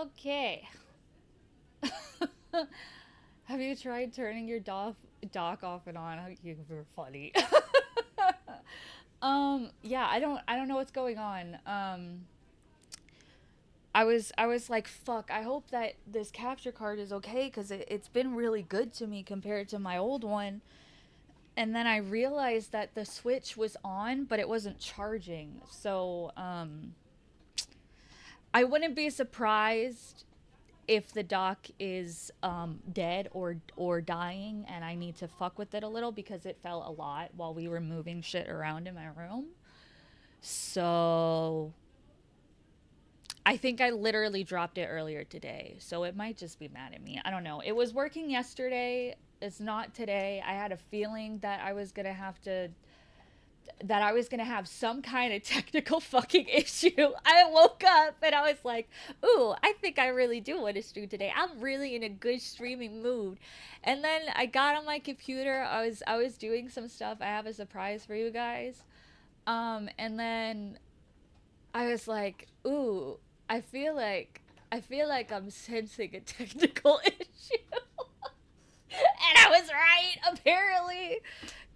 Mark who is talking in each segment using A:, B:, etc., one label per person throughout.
A: Okay. Have you tried turning your dock off and on? You're funny. Yeah, I don't know what's going on. I was like, fuck, I hope that this capture card is okay because it's been really good to me compared to my old one. And then I realized that the switch was on, but it wasn't charging. So, I wouldn't be surprised if the dock is dead or dying, and I need to fuck with it a little because it fell a lot while we were moving shit around in my room. So I think I literally dropped it earlier today, so it might just be mad at me. I don't know. It was working yesterday. It's not today. I had a feeling that I was gonna have some kind of technical fucking issue. I woke up and I was like, "Ooh, I think I really do want to stream today. I'm really in a good streaming mood." And then I got on my computer. I was doing some stuff. I have a surprise for you guys. And then I was like, "Ooh, I feel like I'm sensing a technical issue." And I was right, apparently.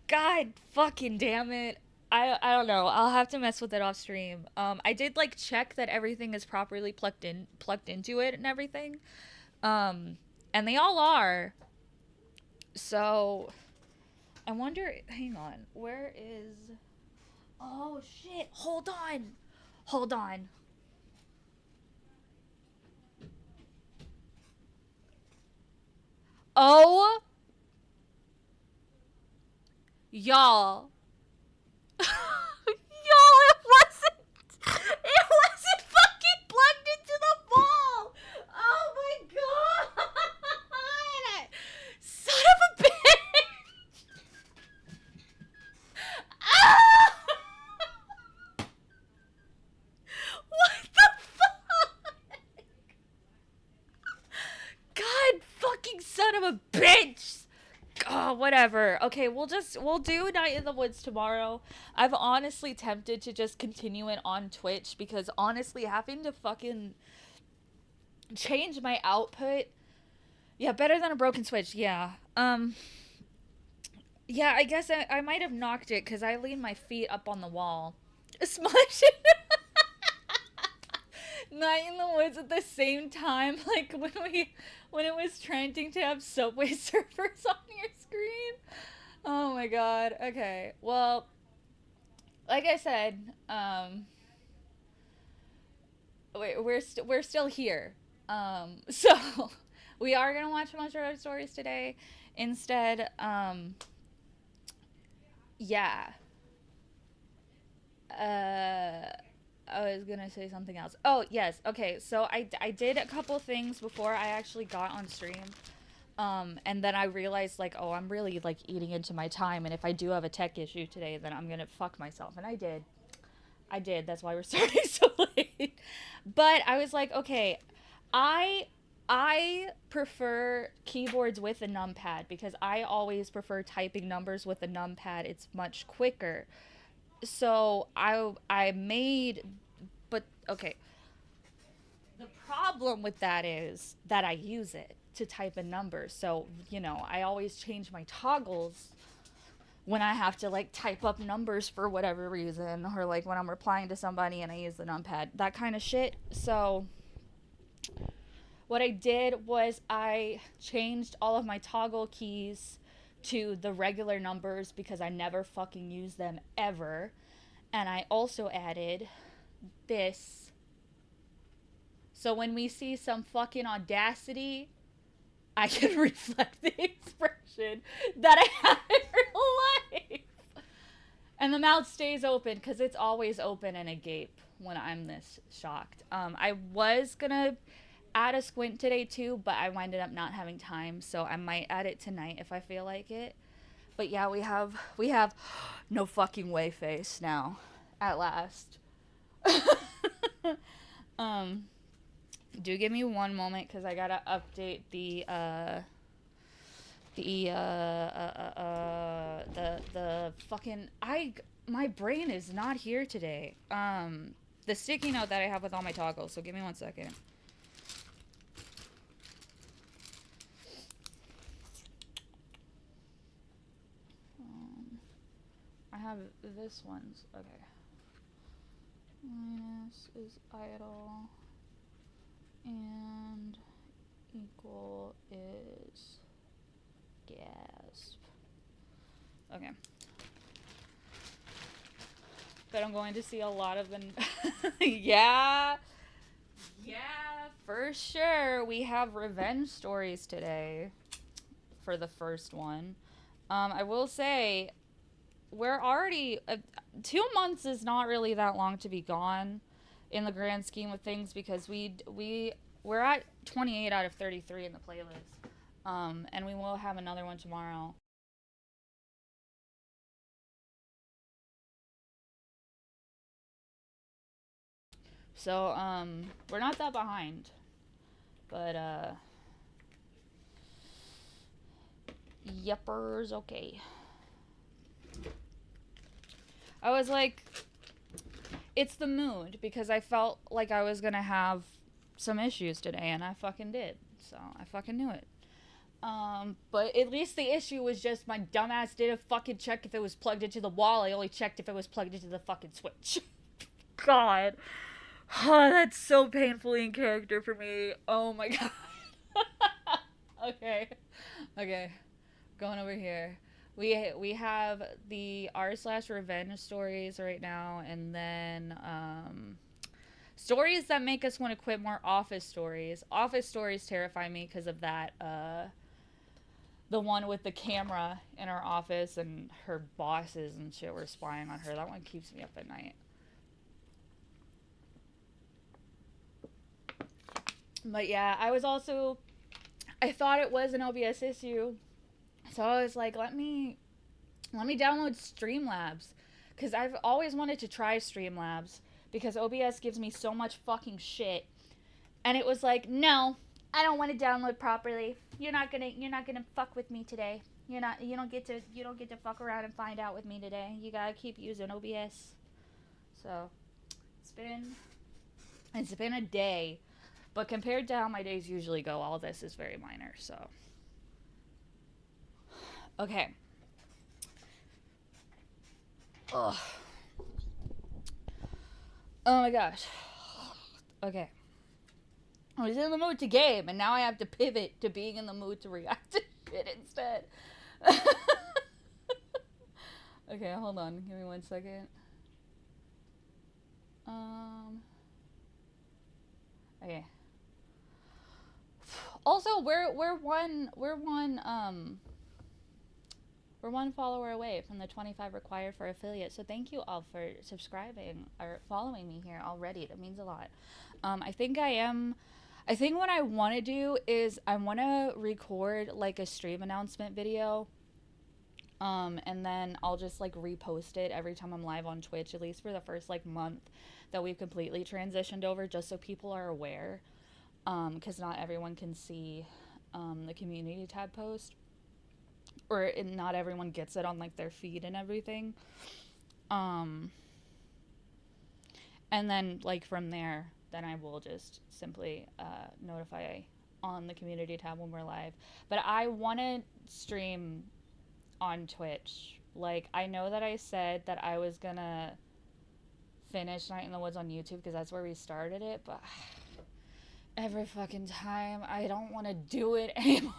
A: God fucking damn it. I don't know. I'll have to mess with it off stream. I did like check that everything is properly plugged into it and everything. Um and they all are. So I wonder, hang on. Where is Oh shit. Hold on. Hold on. Oh, y'all. Y'all, it wasn't fucking plugged into the wall. Oh my god. Son of a bitch. Ah! What the fuck? God fucking son of a bitch. Oh, whatever. Okay, we'll do Night in the Woods tomorrow. I've honestly tempted to just continue it on Twitch because honestly having to fucking change my output. Yeah, better than a broken Switch. Yeah. Yeah, I guess I might have knocked it cuz I leaned my feet up on the wall. Smosh. Night in the Woods at the same time, like when it was trending to have Subway Surfers on your screen. Oh my god. Okay. Well, like I said, we're still here. So we are gonna watch a bunch of other stories today. Instead, yeah. Uh, I was gonna say something else. Oh yes. Okay. So I did a couple things before I actually got on stream. And then I realized like, oh, I'm really like eating into my time, and if I do have a tech issue today, then I'm gonna fuck myself, and I did. I did. That's why we're starting so late. But I was like, okay, I I prefer keyboards with a numpad because I always prefer typing numbers with a numpad. It's much quicker. So I made but okay. The problem with that is that I use it to type in numbers. So, I always change my toggles when I have to like type up numbers for whatever reason, or like when I'm replying to somebody and I use the numpad, that kind of shit. So what I did was I changed all of my toggle keys to the regular numbers because I never fucking use them ever. And I also added this. So when we see some fucking audacity, I can reflect the expression that I have in real life. And the mouth stays open because it's always open and agape when I'm this shocked. I was gonna add a squint today too, but I winded up not having time, so I might add it tonight if I feel like it. But yeah, we have no fucking way face now, at last. um, do give me one moment because I gotta update the fucking my brain is not here today. The sticky note that I have with all my toggles. So give me one second. I have this one's, okay. Minus is idle, and equal is gasp. Okay. But I'm going to see a lot of them. Yeah, for sure. We have revenge stories today for the first one. I will say, we're already 2 months is not really that long to be gone in the grand scheme of things, because we're at 28 out of 33 in the playlist, and we will have another one tomorrow. So we're not that behind, but yuppers. Okay. I was like, it's the mood, because I felt like I was gonna have some issues today, and I fucking did. So I fucking knew it. But at least the issue was just my dumbass didn't fucking check if it was plugged into the wall. I only checked if it was plugged into the fucking switch. God. Oh, that's so painfully in character for me. Oh my god. Okay. Okay. Going over here. We have the r/revenge stories right now, and then stories that make us want to quit more. Office stories. Office stories terrify me because of that the one with the camera in her office and her bosses and shit were spying on her. That one keeps me up at night. But yeah, I thought it was an OBS issue. So I was like, let me download Streamlabs, because I've always wanted to try Streamlabs, because OBS gives me so much fucking shit. And it was like, no, I don't want to download properly. You're not gonna fuck with me today. You don't get to fuck around and find out with me today. You gotta keep using OBS. So it's been a day, but compared to how my days usually go, all this is very minor. So okay. Ugh. Oh my gosh. Okay. I was in the mood to game, and now I have to pivot to being in the mood to react to shit instead. Okay, hold on. Give me 1 second. Okay. Also, we're one follower away from the 25 required for affiliate. So thank you all for subscribing or following me here already. That means a lot. I think what I want to do is I want to record like a stream announcement video. And then I'll just like repost it every time I'm live on Twitch, at least for the first like month that we've completely transitioned over, just so people are aware. Because not everyone can see the community tab post, or not everyone gets it on like their feed and everything. And then like from there, then I will just simply notify on the community tab when we're live. But I want to stream on Twitch. Like, I know that I said that I was gonna finish Night in the Woods on YouTube because that's where we started it, but every fucking time I don't want to do it anymore.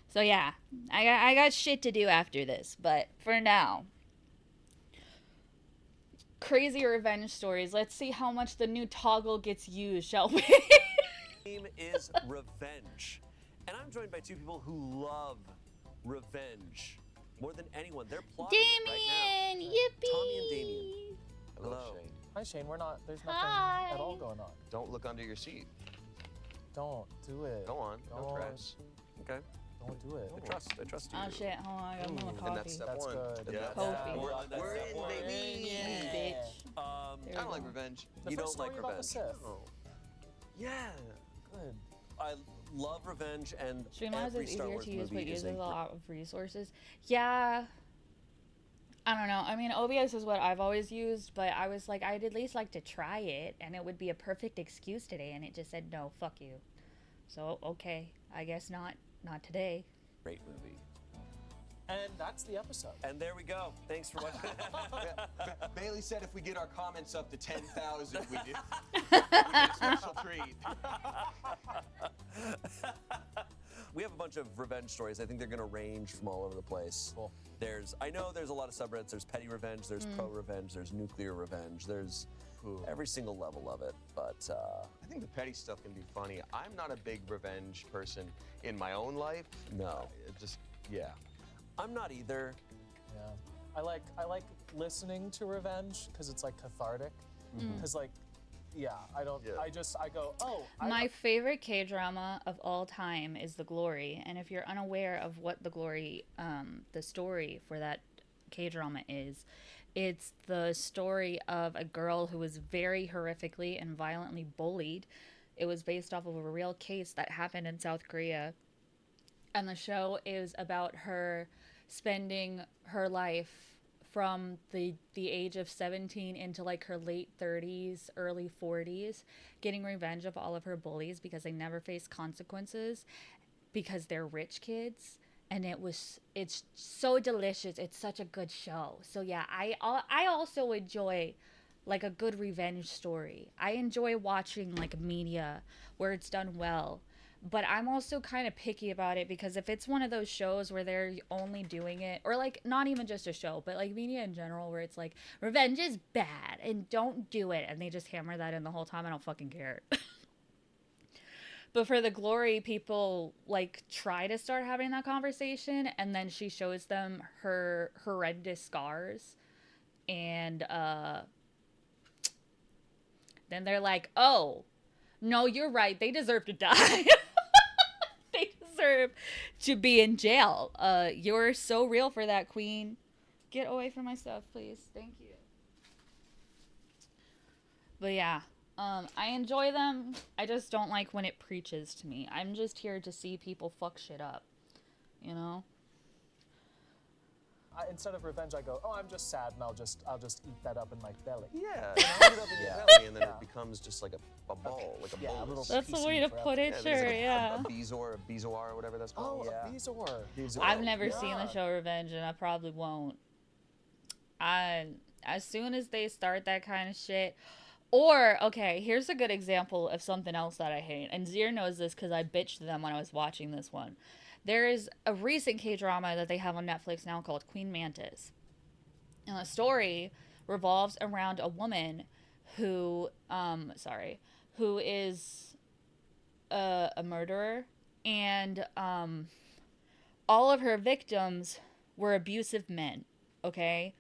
A: So yeah, I got shit to do after this, but for now, crazy revenge stories. Let's see how much the new toggle gets used, shall we?
B: Name is Revenge, and I'm joined by two people who love revenge more than anyone. They're plotting it right now.
A: Yippee!
B: Tommy and Damien.
C: Hello, Shane.
D: Hi, Shane. There's nothing
A: Hi.
D: at all going on.
C: Don't look under your seat.
D: Don't do it.
C: Go on. No
D: Don't.
C: trash. Okay.
D: Don't do it.
C: I trust you.
A: Oh shit, hold on, I gotta move my
C: And
A: coffee.
C: that's step
D: That's
C: one.
D: good.
C: Yeah.
A: Kofi.
C: We're in, baby.
A: Bitch.
C: I don't like revenge.
D: The
C: You
D: first
C: don't like
D: story about the
C: revenge.
D: Sith.
C: Oh. Yeah.
D: Good.
B: I love revenge, and
A: Streamlabs
B: every
A: is
B: Star
A: easier
B: Wars
A: to use,
B: movie
A: but
B: is
A: uses
B: a
A: a lot of resources. Yeah. I don't know. I mean, OBS is what I've always used, but I was like, I'd at least like to try it, and it would be a perfect excuse today, and it just said, no, fuck you. So, okay. I guess not today.
B: great movie.
D: And that's the episode.
B: And there we go. Thanks for watching.
C: Bailey said if we get our comments up to 10,000, we get a special treat.
B: We have a bunch of revenge stories. I think they're going to range from all over the place.
D: Cool.
B: I know there's a lot of subreddits. There's petty revenge, there's pro revenge, there's nuclear revenge, there's every single level of it. But
C: I think the petty stuff can be funny. I'm not a big revenge person in my own life.
B: No.
C: Yeah.
B: I'm not either.
D: Yeah. I like listening to revenge because it's like cathartic. Because like, yeah, I don't.
C: Yeah.
D: I go, oh.
A: My favorite K-drama of all time is The Glory, and if you're unaware of what The Glory, the story for that K-drama is, it's the story of a girl who was very horrifically and violently bullied. It was based off of a real case that happened in South Korea, and the show is about her spending her life from the age of 17 into like her late 30s, early 40s, getting revenge of all of her bullies because they never faced consequences because they're rich kids. And it's so delicious. It's such a good show. So yeah, I also enjoy like a good revenge story. I enjoy watching like media where it's done well. But I'm also kind of picky about it because if it's one of those shows where they're only doing it, or like not even just a show, but like media in general where it's like revenge is bad and don't do it, and they just hammer that in the whole time, I don't fucking care. But for The Glory, people like try to start having that conversation, and then she shows them her horrendous scars, and then they're like, oh, no, you're right, they deserve to die. They deserve to be in jail. You're so real for that, queen. Get away from my stuff, please. Thank you. But yeah, I enjoy them. I just don't like when it preaches to me. I'm just here to see people fuck shit up, you know?
D: Instead of revenge, I go, oh, I'm just sad, and I'll just eat that up in my belly.
C: Yeah, you put it up in your belly, and then it becomes just like a ball, like a
D: Yeah, a
C: bolus.
D: little
A: That's the
D: piece
A: way
D: of
A: to
D: forever.
A: put it,
C: there's
A: sure,
C: like a
A: yeah.
C: bezoar, or whatever that's called.
D: Oh,
C: Yeah.
D: a Bezoar.
A: I've never seen the show Revenge, and I probably won't. As soon as they start that kind of shit, or, okay, here's a good example of something else that I hate, and Zier knows this because I bitched them when I was watching this one. There is a recent K-drama that they have on Netflix now called Queen Mantis. And the story revolves around a woman who is a murderer, and all of her victims were abusive men, okay?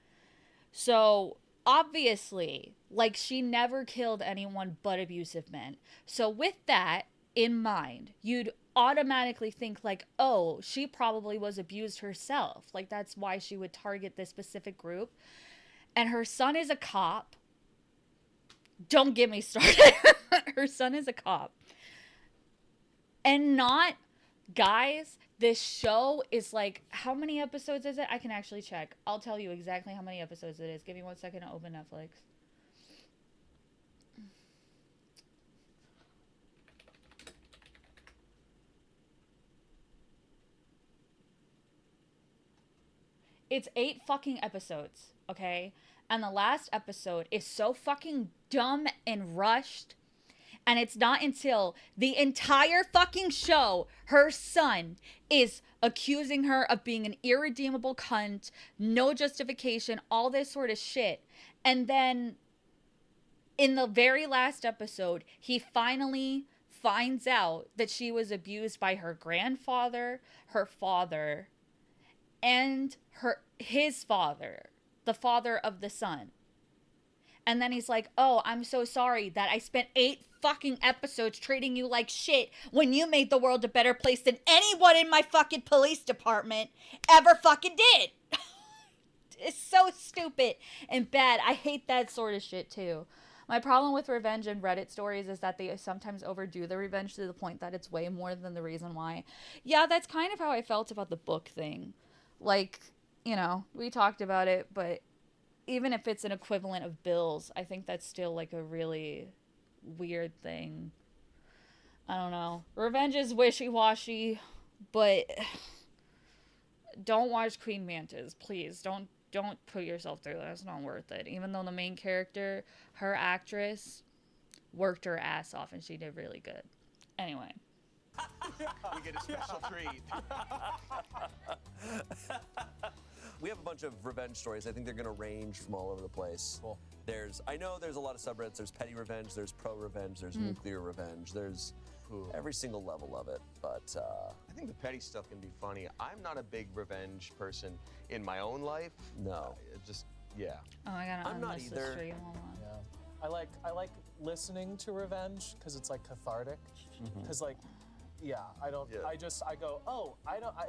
A: So, obviously, like, she never killed anyone but abusive men. So, with that in mind, you'd automatically think like, oh, she probably was abused herself. Like, that's why she would target this specific group. And her son is a cop. Don't get me started. Her son is a cop. And not, guys, this show is like, how many episodes is it? I can actually check. I'll tell you exactly how many episodes it is. Give me 1 second to open Netflix. It's 8 fucking episodes, okay? And the last episode is so fucking dumb and rushed. And it's not until the entire fucking show, her son is accusing her of being an irredeemable cunt, no justification, all this sort of shit. And then in the very last episode, he finally finds out that she was abused by her grandfather, her father, and his father, the father of the son. And then he's like, oh, I'm so sorry that I spent 8 fucking episodes treating you like shit when you made the world a better place than anyone in my fucking police department ever fucking did. It's so stupid and bad. I hate that sort of shit too. My problem with revenge and Reddit stories is that they sometimes overdo the revenge to the point that it's way more than the reason why. Yeah, that's kind of how I felt about the book thing. Like, you know, we talked about it, but even if it's an equivalent of bills, I think that's still like a really weird thing. I don't know. Revenge is wishy-washy, but don't watch Queen Mantis, please. Don't put yourself through that. It's not worth it. Even though the main character, her actress, worked her ass off and she did really good. Anyway.
C: We get a special treat.
B: We have a bunch of revenge stories. I think they're gonna range from all over the place.
D: Cool.
B: I know there's a lot of subreddits. There's petty revenge, there's pro revenge, there's nuclear revenge, there's every single level of it. But
C: I think the petty stuff can be funny. I'm not a big revenge person in my own life.
B: no.
C: Yeah.
A: Oh, I gotta
B: I'm not
A: unlist the
B: either.
A: stream. Hold on.
D: Yeah. I like listening to revenge because it's like cathartic. Because like, yeah, I don't.
C: Yeah.
D: I go, oh,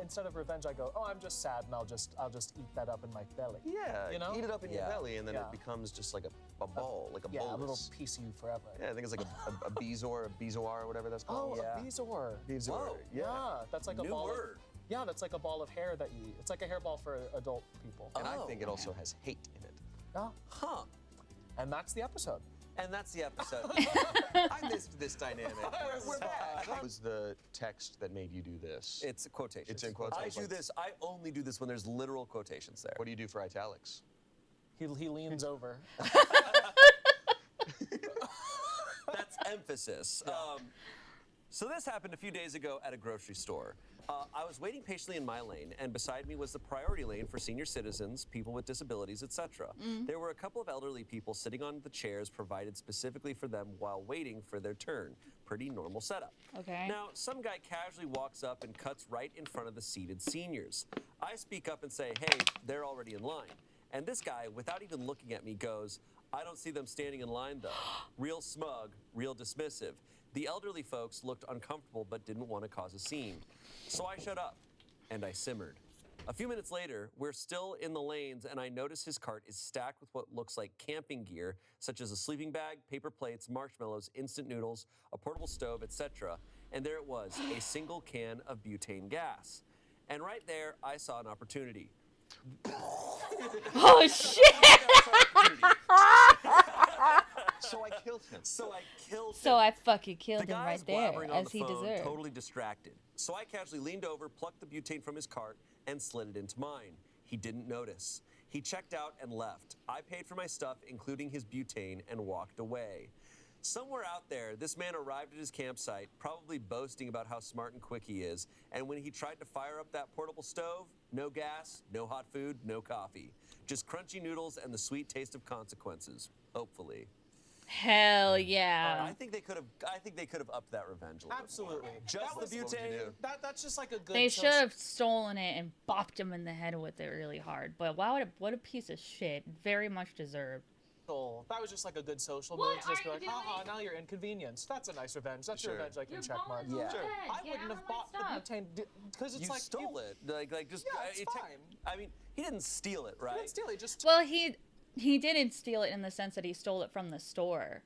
D: instead of revenge, I go, oh, I'm just sad, and I'll just eat that up in my belly.
C: Yeah,
D: You know?
C: eat it up in your
B: Yeah.
C: belly, and then
D: Yeah.
C: it becomes just like a ball, like a
D: Yeah, a little
C: bolus.
D: piece of you forever.
C: Yeah, I think it's like a bezoar, a bezoar, or whatever that's
D: Oh,
C: called.
D: a bezoar.
C: Bezoar.
B: Whoa.
D: Yeah, that's like a
B: New
D: ball.
B: word.
D: Yeah, that's like a ball of hair that you eat. It's like a hairball for adult people.
C: And I
B: Oh,
C: think it also has hate in it.
D: Yeah.
B: Huh.
D: And that's the episode.
B: And that's the episode.
C: I missed this dynamic. We're back. What was the text that made you do this?
B: It's quotations.
C: It's in quotations.
B: I do this. I only do this when there's literal quotations there.
C: What do you do for italics?
D: He leans over.
B: That's emphasis. So this happened a few days ago at a grocery store. I was waiting patiently in my lane, and beside me was the priority lane for senior citizens, people with disabilities, etc. There were a couple of elderly people sitting on the chairs provided specifically for them while waiting for their turn. Pretty normal setup.
A: Okay.
B: Now, some guy casually walks up and cuts right in front of the seated seniors. I speak up and say, hey, they're already in line. And this guy, without even looking at me, goes, I don't see them standing in line, though. Real smug, real dismissive. The elderly folks looked uncomfortable but didn't want to cause a scene. So I shut up, and I simmered. A few minutes later, we're still in the lanes, and I notice his cart is stacked with what looks like camping gear, such as a sleeping bag, paper plates, marshmallows, instant noodles, a portable stove, etc. And there it was, a single can of butane gas. And right there, I saw an opportunity.
A: Oh shit!
C: So I killed him.
B: So I killed him.
A: So I fucking killed
B: The
A: him
B: guy
A: right
B: was
A: there,
B: blabbering on
A: as
B: the
A: he
B: phone,
A: deserved.
B: totally distracted. So I casually leaned over, plucked the butane from his cart, and slid it into mine. He didn't notice. He checked out and left. I paid for my stuff, including his butane, and walked away. Somewhere out there, this man arrived at his campsite, probably boasting about how smart and quick he is, and when he tried to fire up that portable stove, no gas, no hot food, no coffee. Just crunchy noodles and the sweet taste of consequences, hopefully.
A: Hell yeah.
B: I think they could have upped that revenge a little.
D: Absolutely.
B: Just
D: That
B: the
D: was-
C: what would you
B: butane.
C: do?
D: That's just like a good.
A: They
D: social-
A: should have stolen it and bopped him in the head with it really hard. But wow, what a piece of shit. Very much deserved.
D: That was just like a good social
A: What
D: move to just be
A: are
D: like,
A: you
D: haha,
A: doing?
D: now you're inconvenienced. That's a nice revenge. That's
C: Sure.
D: your revenge I can check mark.
B: Yeah.
C: Sure.
D: I wouldn't have bought the butane because it's
B: You
D: like
B: stole it, like just.
D: Yeah, it's fine.
B: I mean, he didn't steal it, right?
D: He didn't steal it. Just
A: Well, he didn't steal it in the sense that he stole it from the store,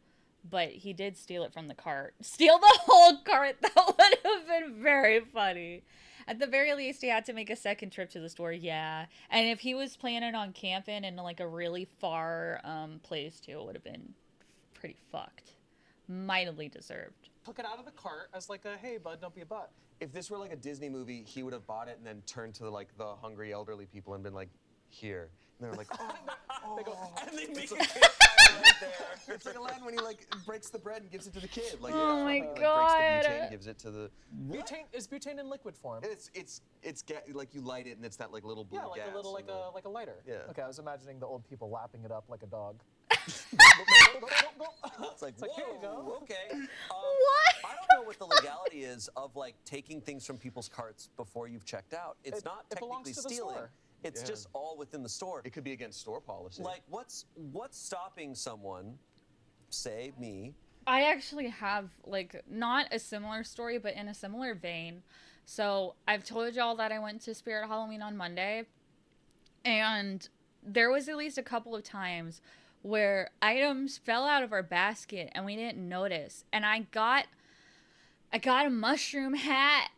A: but he did steal it from the cart. Steal the whole cart? That would have been very funny. At the very least, he had to make a second trip to the store, yeah. And if he was planning on camping in like a really far place too, it would have been pretty fucked. Mightily deserved.
D: took it out of the cart as like a, hey, bud, don't be a butt.
C: If this were like a Disney movie, he would have bought it and then turned to like the hungry elderly people and been like, here. And they're like, oh.
D: They go,
B: And they make
C: It's
B: a
C: like-
B: campfire right there.
C: It's like Aladdin when he like breaks the bread and gives it to the kid. Like,
A: Oh my
C: he, like,
A: God.
C: breaks the butane, gives it to the.
D: butane is butane in liquid form.
C: Like you light it and it's that like little blue
D: Yeah, like
C: gas.
D: a little
C: and the-
D: like a lighter.
C: Yeah.
D: Okay, I was imagining the old people lapping it up like a dog.
B: It's like,
D: like, here you
B: whoa,
D: go.
B: okay.
A: What?
B: I don't know what the legality is of like taking things from people's carts before you've checked out. It's
D: It-
B: not
D: it belongs
B: technically
D: to the
B: stealing.
D: store.
B: It's
C: Yeah.
B: just all within the store.
C: It could be against store policy.
B: Like, what's stopping someone, say me,
A: I actually have, like, not a similar story, but in a similar vein. So, I've told y'all that I went to Spirit Halloween on Monday, and there was at least a couple of times where items fell out of our basket and we didn't notice. And I got a mushroom hat.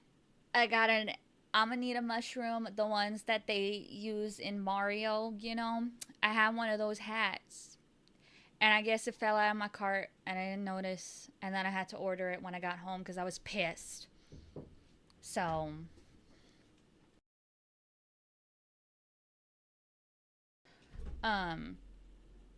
A: I got an Amanita mushroom, the ones that they use in Mario, you know? I had one of those hats. And I guess it fell out of my cart, and I didn't notice. And then I had to order it when I got home because I was pissed. So,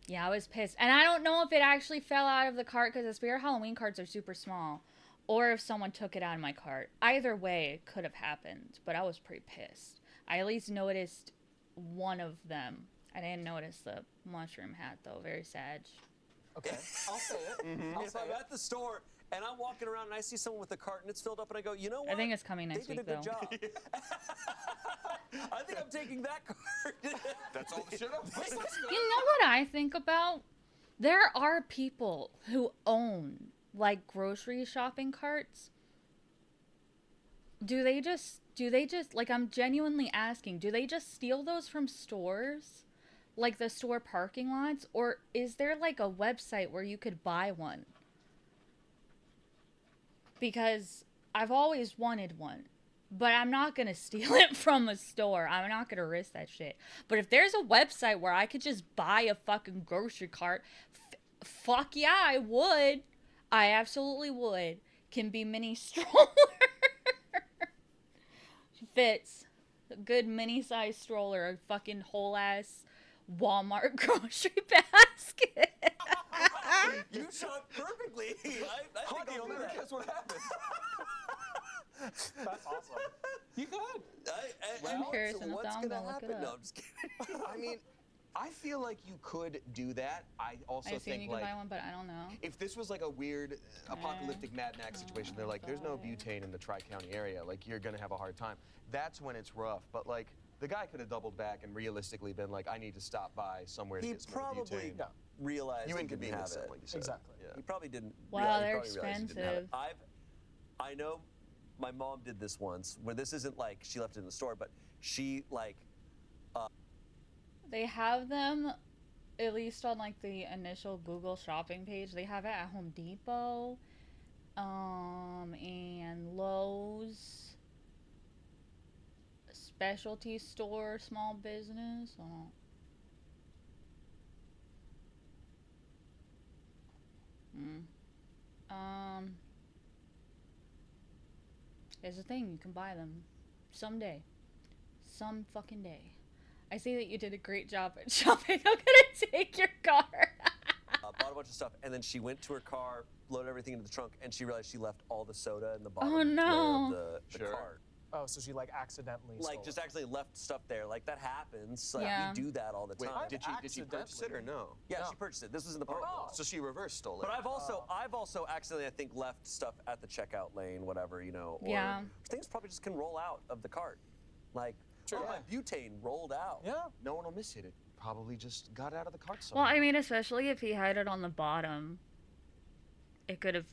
A: Yeah, I was pissed. And I don't know if it actually fell out of the cart because the Spirit Halloween carts are super small, or if someone took it out of my cart. Either way, it could have happened, but I was pretty pissed. I at least noticed one of them. I didn't notice the mushroom hat, though. Very sad.
D: Okay, I'll say it. I'll
B: If
D: say
B: I'm
D: it.
B: at the store and I'm walking around and I see someone with a cart and it's filled up and I go, you know what?
A: I think it's coming next
B: they
A: week,
B: did a good
A: though.
B: job. I think I'm taking that cart.
C: That's all the shit up.
A: You know what I think about? There are people who own, like, grocery shopping carts. Do they just, like, I'm genuinely asking, do they just steal those from stores? Like the store parking lots? Or is there, like, a website where you could buy one? Because I've always wanted one. But I'm not going to steal it from a store. I'm not going to risk that shit. But if there's a website where I could just buy a fucking grocery cart, fuck yeah, I would. I absolutely would. Can be mini stroller. Fits. A good mini-size stroller. A fucking whole-ass Walmart grocery basket.
B: You shot perfectly. I think
C: Honey,
B: I'll
C: you'll
B: do
C: never
B: that.
C: guess what happened.
D: That's awesome. You could.
A: I'm curious
B: so
A: enough
B: what's
A: that I'm
B: gonna
A: gonna look it
B: happen? No,
A: up.
B: I'm just kidding.
C: I mean, I feel like you could do that. I also
A: I assume
C: think
A: you can
C: like
A: buy one, but I don't know.
C: if this was like a weird apocalyptic Mad Max situation, they're like, there's no butane in the Tri-County area. Like, you're gonna have a hard time. That's when it's rough. But like, the guy could have doubled back and realistically been like, I need to stop by somewhere to
B: He
C: get some more
B: probably
C: butane.
B: realized
C: You
B: he didn't have
C: inconvenienced
B: it.
C: him, like you said.
D: Exactly.
C: Yeah.
B: He probably didn't.
A: Wow,
B: he
A: they're
B: probably realized he didn't have it.
A: expensive.
B: I know my mom did this once where this isn't like she left it in the store, but she like
A: They have them, at least on like the initial Google shopping page. They have it at Home Depot, and Lowe's, specialty store, small business. It's a thing. You can buy them someday, some fucking day. I see that you did a great job at shopping. I'm gonna take your car.
B: bought a bunch of stuff, and then she went to her car, loaded everything into the trunk, and she realized she left all the soda in the bottom
A: Oh, no.
B: layer of the
C: Sure.
B: cart.
D: Oh, so she like accidentally
B: Like
D: stole
B: just
D: it.
B: actually left stuff there. Like that happens. Like
A: Yeah.
B: we do that all the
C: Wait,
B: time.
C: did she purchase it or no?
B: Yeah,
D: No.
B: she purchased it. This was in the park.
C: So she reverse stole it.
B: But I've also accidentally, I think, left stuff at the checkout lane, whatever, you know. Or
A: Yeah.
B: things probably just can roll out of the cart. Like,
D: True.
B: my butane rolled out.
D: Yeah.
C: No one will miss it. It probably just got out of the cart
A: Well,
C: somewhere.
A: I mean, especially if he had it on the bottom, it could have,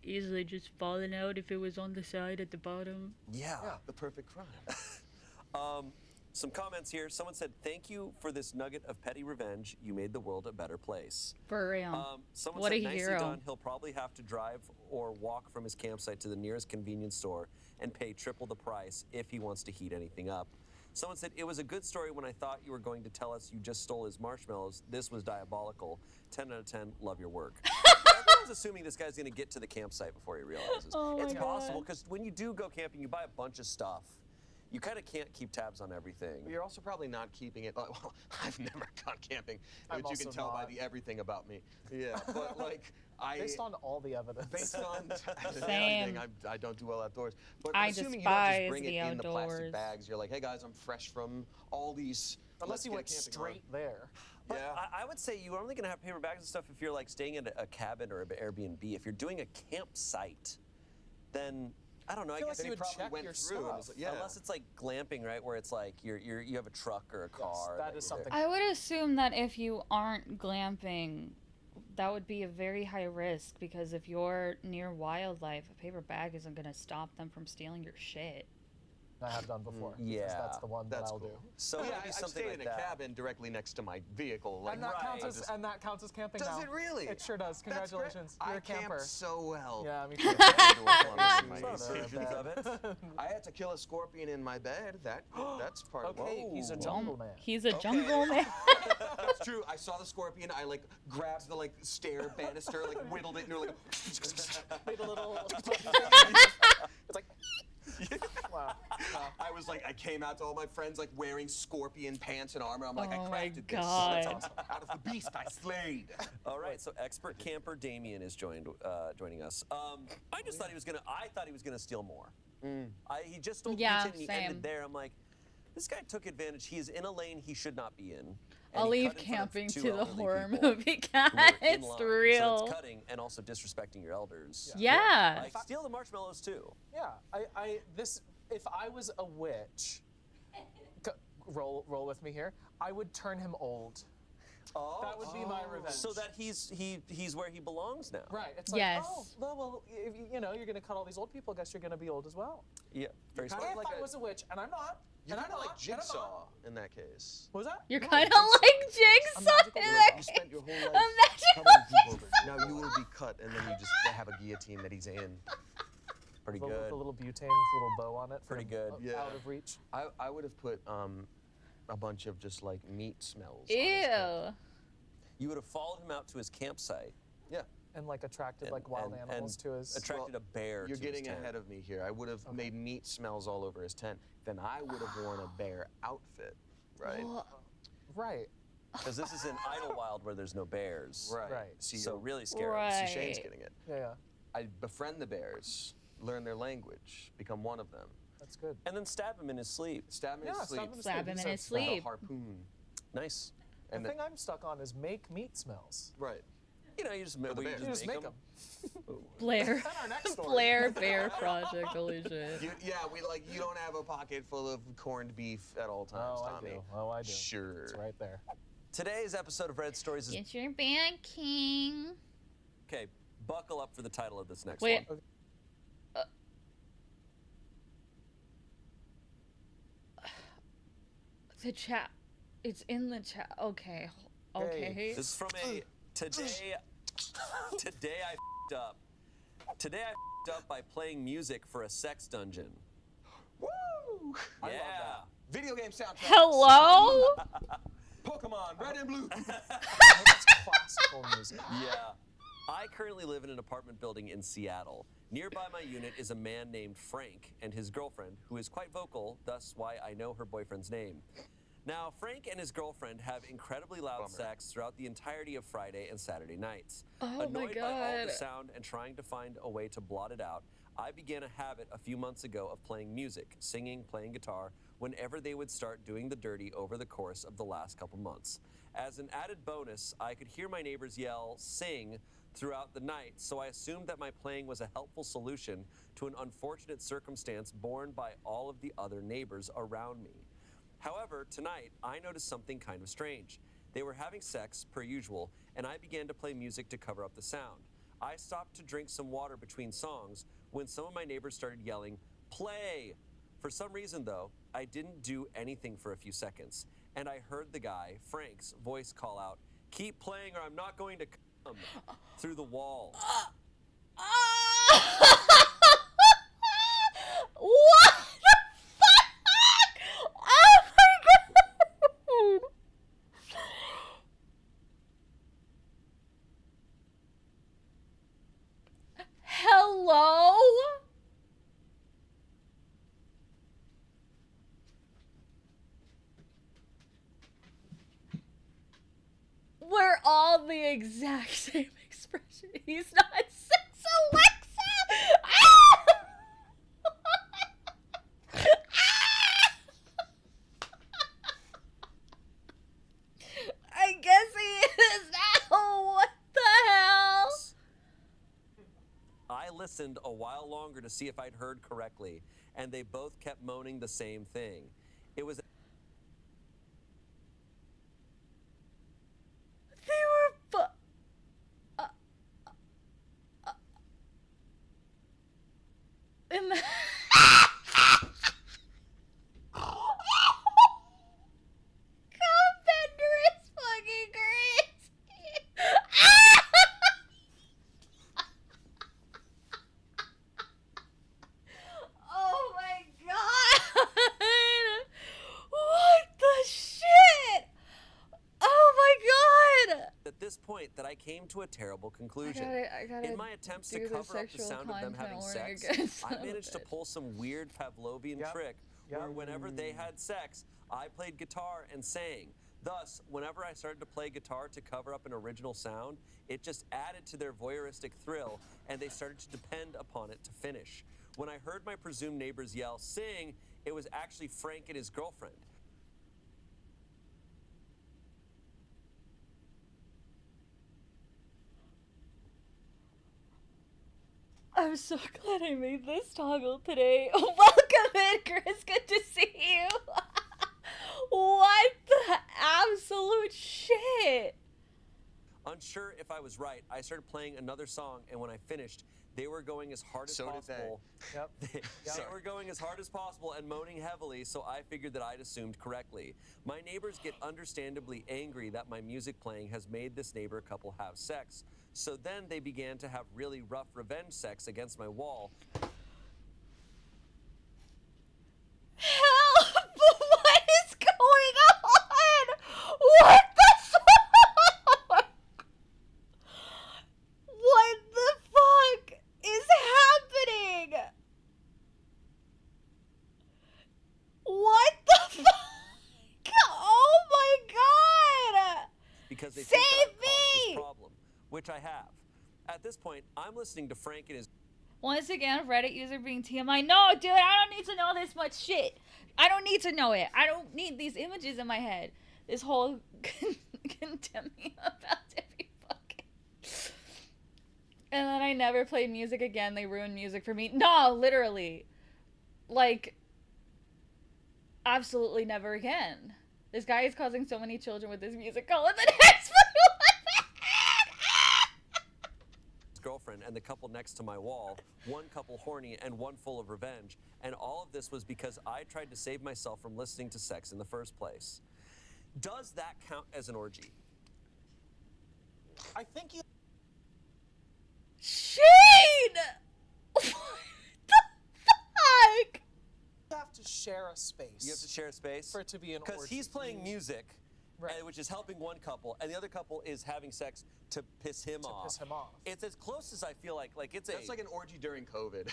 A: easily just fallen out if it was on the side at the bottom.
B: Yeah.
C: Yeah, the perfect crime.
B: Some comments here. Someone said, "Thank you for this nugget of petty revenge. You made the world a better place."
A: For real.
B: Someone
A: What
B: said,
A: a
B: "Nicely
A: hero."
B: done. He'll probably have to drive or walk from his campsite to the nearest convenience store and pay triple the price if he wants to heat anything up." Someone said, "It was a good story when I thought you were going to tell us you just stole his marshmallows. This was diabolical. 10 out of 10. Love your work." Everyone's assuming this guy's going to get to the campsite before he realizes.
A: Oh
B: It's
A: my
B: possible
A: God.
B: because when you do go camping, you buy a bunch of stuff. You kind of can't keep tabs on everything.
C: You're also probably not keeping it. Well, I've never gone camping,
D: I'm
C: which you can
D: also
C: tell by
D: not.
C: the everything about me. Yeah, but like
D: Based on all the evidence.
C: based on
A: Same.
C: everything, I don't do well outdoors. But
A: I
C: I'm assuming you don't
A: despise
C: just bring it
A: the
C: in the plastic
A: outdoors.
C: bags. You're like, hey guys, I'm fresh from all these.
D: Unless
C: let's
D: you
C: get
D: went
C: camping
D: straight
C: on.
D: there.
B: But
C: Yeah.
B: I would say you're only going to have paper bags and stuff if you're like staying at a cabin or an Airbnb. If you're doing a campsite, then I don't know. I
D: feel
B: guess
D: like
C: They
D: you would
C: probably
D: check
C: went
D: your
C: through and was
D: stuff.
C: like, yeah.
B: unless it's like glamping, right, where it's like you have a truck or a car.
D: that
B: you're
D: is something.
A: I would assume that if you aren't glamping, that would be a very high risk because if you're near wildlife, a paper bag isn't going to stop them from stealing your shit.
D: I have done before. because
B: Yeah,
D: That's the one that
C: That's
D: I'll
C: cool.
D: do.
B: So
C: yeah,
B: maybe
C: I've
B: something
C: stayed
B: like
C: in a
B: that.
C: cabin directly next to my vehicle. Like,
D: And that,
B: Right.
D: counts as camping
C: Does
D: now.
C: it really?
D: It sure does.
C: That's great.
D: Congratulations. You're
C: I
D: a camper.
C: camped so well.
D: Yeah, me too.
C: Indoor plumbing in my
B: Some
C: AC.
B: versions of it.
C: I had to kill a scorpion in my bed. That's part of
D: Okay, he's a
C: Whoa.
D: jungle man.
A: He's a jungle man.
C: That's true. I saw the scorpion. I like grabbed the stair banister, like whittled it, and you're like.
D: Made a little. It's like. Wow.
C: I was like, I came out to all my friends like wearing scorpion pants and armor. I'm like, I
A: Oh my
C: crafted
A: God.
C: this. That's awesome. Out of the beast I slayed.
B: All right, so expert camper Damien is joining us. I just thought he was gonna. I thought he was gonna steal more. He just stole
A: Yeah,
B: the and he
A: same.
B: ended there. I'm like, this guy took advantage. He is in a lane he should not be in. and
A: I'll
B: he
A: leave
B: cut in front of
A: camping
B: two
A: to the
B: elderly
A: horror
B: people
A: movie,
B: who were
A: guys.
B: in
A: It's
B: line. So
A: real.
B: that's cutting and also disrespecting your elders.
A: Yeah.
B: Like, steal the marshmallows too.
D: Yeah, if I was a witch, roll with me here, I would turn him old.
B: Oh,
D: That would be my revenge.
B: So that he's where he belongs now.
D: Right. It's like,
A: Yes.
D: oh, well, if, you know, you're going to cut all these old people. I guess you're going to be old as well.
B: Yeah, very
C: Kind
B: smart.
C: of
D: If
C: like
D: I was a witch, and I'm not,
C: You're
D: and I'm
C: kind of
D: not,
C: like
D: and I'm
C: Jigsaw
D: not.
C: in that case.
D: What was that?
A: You're
C: No,
A: kind of
C: it's-
A: like Jigsaw
D: magical
A: in
D: word.
A: that
C: You spent your whole life
A: Imagine
C: cutting people. Now you will be cut, and then you just have a guillotine that he's in.
B: Pretty
D: With
B: good.
D: a little butane with a little bow on it. for
B: Pretty
D: him,
B: good.
C: Yeah.
D: Out of reach.
C: I would have put a bunch of just like meat smells. on his head.
A: Ew.
B: You would have followed him out to his campsite.
C: Yeah.
D: And like attracted
B: And-
D: like wild
B: and-
D: animals
B: and
D: to his.
B: attracted a bear.
C: You're
B: to his
C: getting
B: tent.
C: ahead of me here. I would have made meat smells all over his tent. Then I would have worn a bear outfit, right?
D: Right.
B: Because this is in Idlewild where there's no bears.
C: Right.
D: Right.
C: See,
B: So really scary.
A: Right.
C: see Shane's getting it.
D: Yeah.
C: I befriend the bears, learn their language, become one of them.
D: That's good.
B: And then stab him in his sleep.
C: Stab him in
D: Yeah,
C: his sleep.
A: Stab him in his
C: with a
A: sleep.
C: harpoon.
B: Nice.
D: The
C: And
D: thing I'm stuck on is make meat smells.
C: right.
B: You know, you just,
C: the
B: you
C: bears.
D: You just make
B: 'em.
D: them.
A: Blair.
D: Then our next story.
A: Blair Bear Project. Holy shit.
C: You don't have a pocket full of corned beef at all times,
D: Oh, I
C: Tommy.
D: do. Oh, I do.
C: Sure.
D: It's right there.
B: Today's episode of Red Stories is
A: Get your band king.
B: okay. Buckle up for the title of this next
A: Wait.
B: one.
A: The chat. It's in the chat. Okay. Okay.
B: This is from a today. Today I f***ed up. Today I f***ed up by playing music for a sex dungeon.
C: Woo! I love
B: Yeah.
C: that. Video game soundtrack.
A: Hello?
C: Pokemon, red and blue.
D: That's classical music.
B: Yeah. I currently live in an apartment building in Seattle. Nearby my unit is a man named Frank and his girlfriend, who is quite vocal, thus why I know her boyfriend's name. Now, Frank and his girlfriend have incredibly loud
C: Bummer.
B: sex throughout the entirety of Friday and Saturday nights.
A: Oh my
B: Annoyed by all
A: God.
B: the sound and trying to find a way to blot it out, I began a habit a few months ago of playing music, singing, playing guitar, whenever they would start doing the dirty over the course of the last couple months. As an added bonus, I could hear my neighbors yell, sing, throughout the night, so I assumed that my playing was a helpful solution to an unfortunate circumstance borne by all of the other neighbors around me. However, tonight, I noticed something kind of strange. They were having sex, per usual, and I began to play music to cover up the sound. I stopped to drink some water between songs when some of my neighbors started yelling, play! For some reason, though, I didn't do anything for a few seconds, and I heard the guy, Frank's, voice call out, keep playing or I'm not going to come, through the wall.
A: What the fuck? Oh my god! Hello? We're all the exact same expression. He's not sex Alexa! Ah! I guess he is now. What the hell?
B: I listened a while longer to see if I'd heard correctly, and they both kept moaning the same thing. It was
A: They were in the Bender is fucking crazy. Oh my god! What the shit? Oh my god!
B: at this point that I came to a terrible conclusion.
A: I gotta
B: In my attempts
A: do
B: to
A: the
B: cover up the
A: sexual
B: sound of them
A: content
B: having
A: warning
B: sex,
A: again, son
B: I
A: of a
B: managed to
A: bitch.
B: pull some weird Pavlovian
D: Yep.
B: trick where whenever they had sex, I played guitar and sang. Thus, whenever I started to play guitar to cover up an original sound, it just added to their voyeuristic thrill, and they started to depend upon it to finish. When I heard my presumed neighbors yell, "Sing," it was actually Frank and his girlfriend.
A: I'm so glad I made this toggle today. Welcome in, Chris. Good to see you. What the absolute shit?
B: Unsure if I was right, I started playing another song, and when I finished, they were going as hard as possible.
D: Yep.
B: They were going as hard as possible and moaning heavily, so I figured that I'd assumed correctly. My neighbors get understandably angry that my music playing has made this neighbor couple have sex. So then they began to have really rough revenge sex against my wall.
A: Help! What is going on? What the fuck? What the fuck is happening? What the fuck? Oh my god!
B: Because they
A: Save
B: think that I've caused
A: me!
B: this problem, which I have. At this point, I'm listening to Frank and his
A: Once again, Reddit user being TMI. No, dude, I don't need to know this much shit. I don't need to know it. I don't need these images in my head. This whole condemn me about every fucking. And then I never played music again. They ruined music for me. No, literally. Like, absolutely never again. This guy is causing so many children with this music. Call it the next one.
B: girlfriend and the couple next to my wall, one couple horny and one full of revenge, and all of this was because I tried to save myself from listening to sex in the first place. Does that count as an orgy?
D: I think you
A: Shane! What the fuck?
D: have to share a space.
B: You have to share space?
D: For it to be an orgy.
B: Because he's playing music,
D: Right.
B: which is helping one couple, and the other couple is having sex to piss him off.
D: piss him off.
B: It's as close as I feel like it's
C: That's like an orgy during COVID.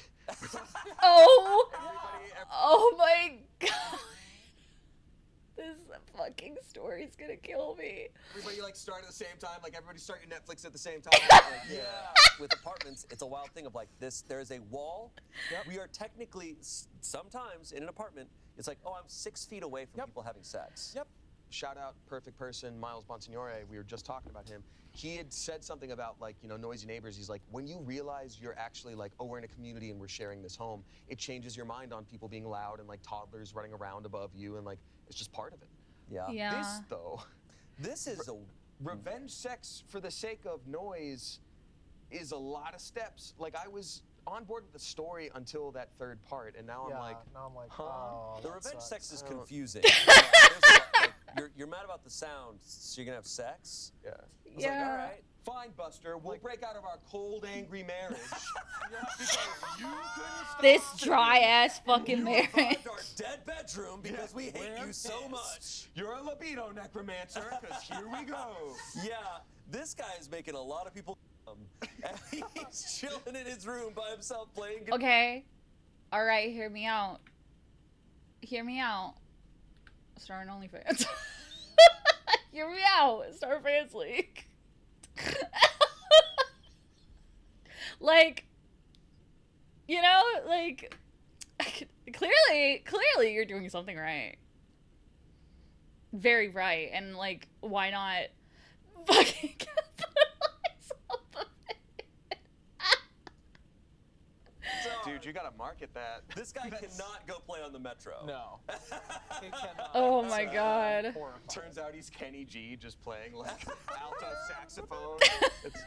A: Oh!
C: Everybody,
A: Oh my god. This fucking story's gonna kill me.
C: everybody like start at the same time. Like everybody start your Netflix at the same time. Like,
B: Yeah. With apartments, it's a wild thing of like this. There's a wall.
D: Yep.
B: We are technically sometimes in an apartment. It's like, oh, I'm 6 feet away from
D: Yep.
B: people having sex.
D: Yep.
C: Shout out, perfect person, Miles Bonsignore. We were just talking about him. He had said something about like, noisy neighbors. He's like, when you realize you're actually like, oh, we're in a community and we're sharing this home, it changes your mind on people being loud and like toddlers running around above you, and like it's just part of it.
B: Yeah.
A: Yeah.
C: This though,
B: This is a
C: revenge sex for the sake of noise is a lot of steps. Like I was on board with the story until that third part, and now
D: Yeah.
C: I'm like,
D: now I'm like,
C: huh?
D: oh,
B: the
D: that
B: revenge
D: sucks.
B: sex is
C: I don't-
B: confusing. There's a lot, like, you're mad about the sound, so you're gonna have sex.
C: yeah.
B: I was like, all right.
C: Fine, Buster. We'll break out of our cold, angry marriage. Because you couldn't stop
A: This
C: singing.
A: dry ass fucking
B: You
A: marriage.
B: revived our dead bedroom because we hate
C: We're
B: you so
C: pissed.
B: much.
C: You're a libido necromancer, because here we go.
B: Yeah, this guy is making a lot of people come. And he's chilling in his room by himself playing guitar.
A: Okay. Alright, hear me out. Hear me out. Starting OnlyFans. Hear me out. Star Fans League. Like, like, clearly you're doing something right. Very right. And, like, why not fucking capitalize off of it?
C: Dude, you gotta market that.
B: This guy cannot go play on the Metro.
D: No. He cannot.
A: Oh my
D: It's,
A: god.
D: horrifying.
C: Turns out he's Kenny G, just playing like alto saxophone. It's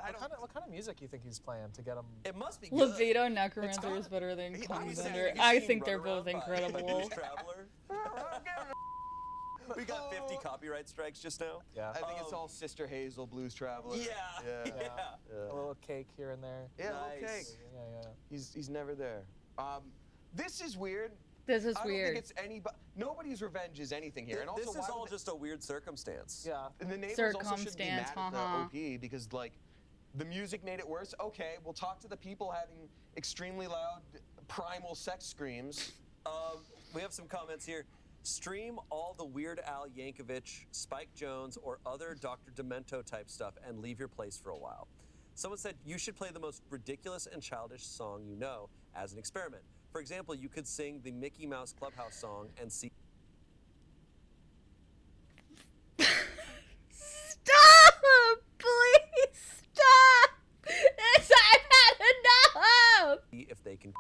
C: I don't.
D: What kind of music you think he's playing to get him?
B: It must be good.
A: Libido Necromancer is better than
C: He-
A: Contender.
C: he's
A: I
C: seen
A: think they're
C: Run
A: both
C: Around by
A: incredible.
B: Blues Traveler. We got 50 copyright strikes just now.
D: Yeah.
C: I think it's all Sister Hazel, Blues Traveler.
B: Yeah.
C: Yeah.
D: A little cake here and there.
C: Yeah,
B: Nice.
C: okay.
D: Yeah.
C: He's never there. This is weird.
A: This is
C: I don't
A: weird.
C: think it's anybody. Nobody's revenge is anything here. And also,
B: This is
C: why
B: all
C: would
B: just a weird circumstance.
D: Yeah.
C: and the neighbors also shouldn't be mad
A: Circumstance,
C: at
A: uh-huh.
C: the OP because like the music made it worse. Okay, we'll talk to the people having extremely loud primal sex screams.
B: We have some comments here. Stream all the Weird Al Yankovic, Spike Jonze, or other Dr. Demento type stuff and leave your place for a while. Someone said you should play the most ridiculous and childish song you know as an experiment. For example, you could sing the Mickey Mouse Clubhouse song and see.
A: Stop! Please stop! I've had enough!
B: If they can.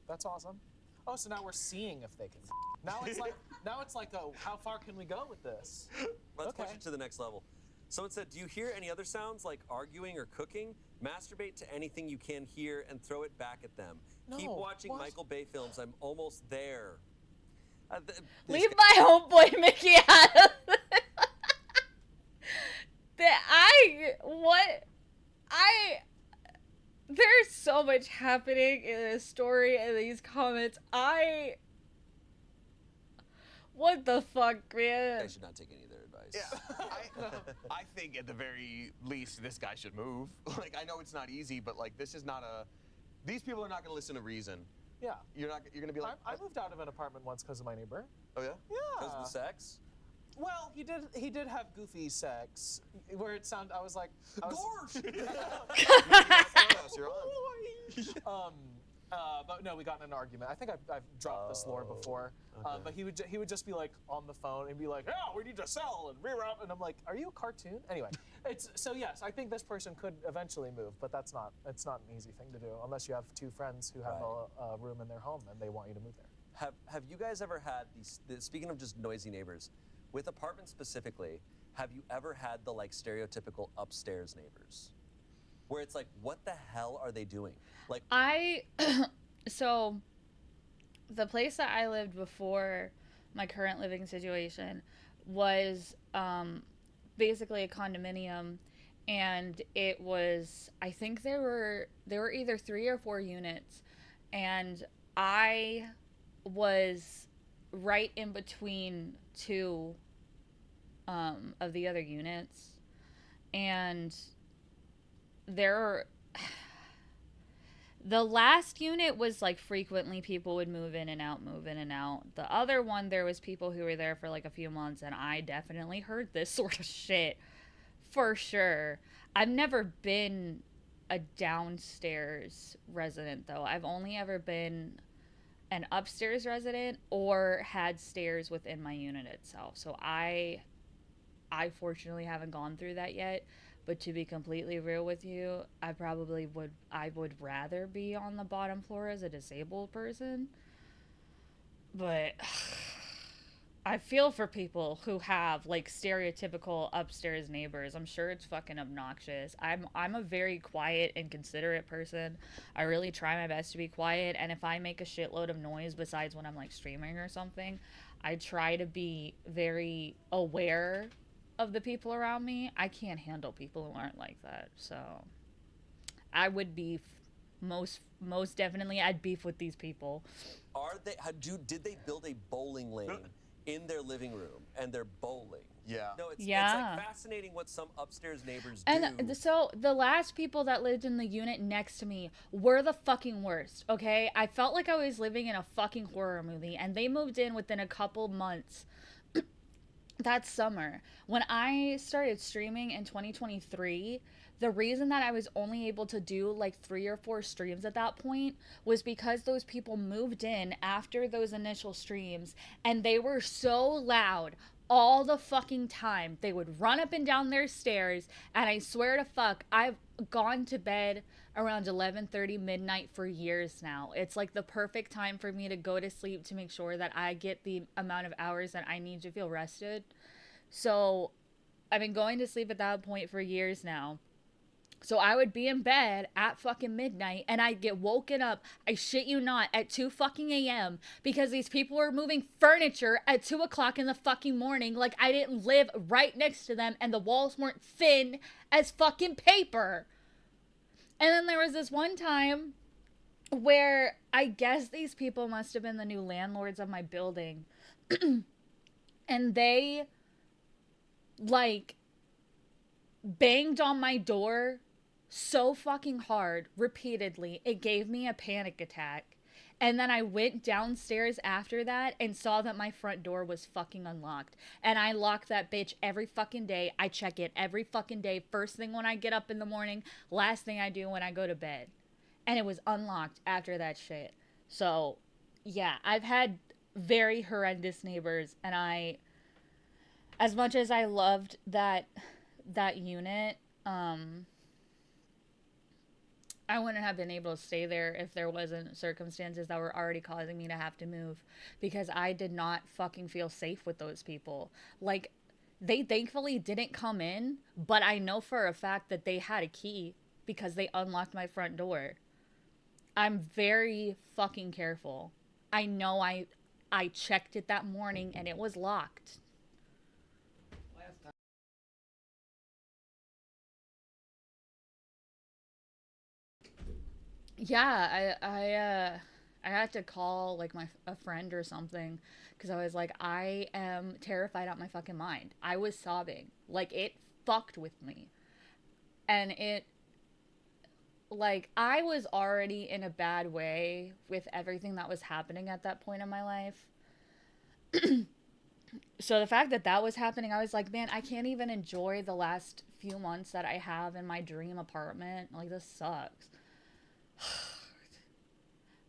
D: That's awesome. Oh, so now we're seeing if they can. Now it's like, oh, how far can we go with this?
B: Let's push it to the next level. Someone said, do you hear any other sounds like arguing or cooking? Masturbate to anything you can hear and throw it back at them.
D: No,
B: Keep watching
D: what?
B: Michael Bay films. I'm almost there.
A: Leave my homeboy Mickey out of it. There's so much happening in this story and these comments. What the fuck, man?
B: I should not take any of their advice.
C: Yeah, I think at the very least this guy should move. Like, I know it's not easy, but like this is not a. These people are not going to listen to reason.
D: Yeah.
C: You're going to be like.
D: I moved out of an apartment once because of my neighbor.
C: Oh yeah.
B: Because
D: Yeah.
B: of the sex?
D: Well, he did have goofy sex where it sounded. I was like,
C: Gorsh! You're on.
D: But no, we got in an argument. I think I've dropped this lore before.
C: Okay.
D: But he would just be like on the phone and be like, "Yeah, we need to sell and reroute." And I'm like, "Are you a cartoon?" Anyway, so yes, I think this person could eventually move, but it's not an easy thing to do unless you have two friends who have a room in their home and they want you to move there.
B: Have you guys ever had speaking of just noisy neighbors, with apartments specifically, have you ever had the like stereotypical upstairs neighbors? Where it's like, what the hell are they doing? Like,
A: So the place that I lived before my current living situation was basically a condominium, and it was, I think there were either 3 or 4 units, and I was right in between 2 of the other units, and the last unit was like frequently people would move in and out. The other one, there was people who were there for like a few months, and I definitely heard this sort of shit for sure. I've never been a downstairs resident though. I've only ever been an upstairs resident or had stairs within my unit itself. So I fortunately haven't gone through that yet. But to be completely real with you, I would rather be on the bottom floor as a disabled person. But I feel for people who have like stereotypical upstairs neighbors. I'm sure it's fucking obnoxious. I'm a very quiet and considerate person. I really try my best to be quiet, and if I make a shitload of noise besides when I'm like streaming or something, I try to be very aware of the people around me. I can't handle people who aren't like that. So I would beef most definitely. I'd beef with these people.
B: Did they build a bowling lane in their living room and they're bowling?
C: Yeah.
B: No, it's
A: Yeah.
B: like fascinating what some upstairs neighbors
A: And
B: do.
A: so the last people that lived in the unit next to me were the fucking worst, okay? I felt like I was living in a fucking horror movie, and they moved in within a couple months. That summer, when I started streaming in 2023, the reason that I was only able to do like 3 or 4 streams at that point was because those people moved in after those initial streams, and they were so loud all the fucking time. They would run up and down their stairs, and I swear to fuck, I've gone to bed around 11:30 midnight for years now. It's like the perfect time for me to go to sleep to make sure that I get the amount of hours that I need to feel rested. So I've been going to sleep at that point for years now. So I would be in bed at fucking midnight, and I'd get woken up, I shit you not, at 2 fucking a.m. because these people were moving furniture at 2 o'clock in the fucking morning like I didn't live right next to them and the walls weren't thin as fucking paper. And then there was this one time where I guess these people must have been the new landlords of my building. And they, like, banged on my door so fucking hard, repeatedly. It gave me a panic attack. And then I went downstairs after that and saw that my front door was fucking unlocked. And I lock that bitch every fucking day. I check it every fucking day. First thing when I get up in the morning, last thing I do when I go to bed. And it was unlocked after that shit. So, yeah, I've had very horrendous neighbors, and as much as I loved that unit, I wouldn't have been able to stay there if there wasn't circumstances that were already causing me to have to move, because I did not fucking feel safe with those people. Like, they thankfully didn't come in, but I know for a fact that they had a key because they unlocked my front door. I'm very fucking careful. I know I checked it that morning and it was locked. Yeah, I had to call like a friend or something, because I was like, I am terrified out my fucking mind. I was sobbing. Like, it fucked with me. And it, like, I was already in a bad way with everything that was happening at that point in my life. So the fact that that was happening, I was like, man, I can't even enjoy the last few months that I have in my dream apartment. Like, this sucks.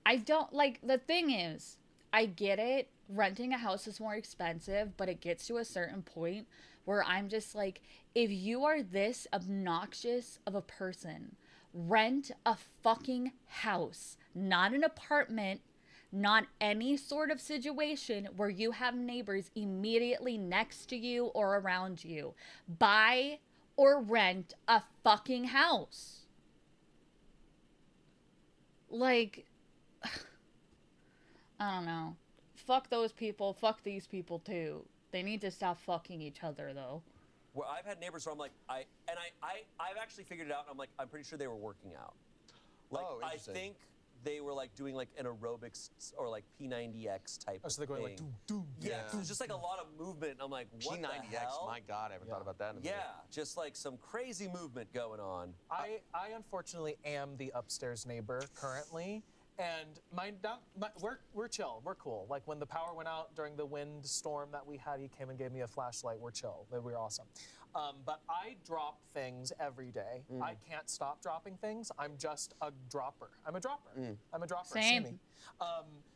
A: I don't, like, the thing is, I get it. Renting a house is more expensive, but it gets to a certain point where I'm just like, if you are this obnoxious of a person, rent a fucking house, not an apartment, not any sort of situation where you have neighbors immediately next to you or around you. Buy or rent a fucking house. Like, I don't know. Fuck those people. Fuck these people too. They need to stop fucking each other though.
B: Where I've had neighbors where I'm like, I've actually figured it out, and I'm like, I'm pretty sure they were working out. Like,
C: Oh,
B: I
C: interesting.
B: think they were like doing like an aerobics or like P90X type.
D: Oh, so they're going like,
B: thing.
D: doom, doom.
B: Yeah,
C: Yeah.
B: there's just like a lot of movement. And I'm like, what the
C: P90X,
B: hell?
C: my God, I haven't thought about that in a minute.
B: Yeah, just like some crazy movement going on.
D: I unfortunately am the upstairs neighbor currently, and we're chill, we're cool. Like when the power went out during the wind storm that we had, he came and gave me a flashlight. We're chill, we were awesome. But I drop things every day. I can't stop dropping things. I'm just a dropper. I'm a dropper. I'm a dropper.
A: Same.
D: See me.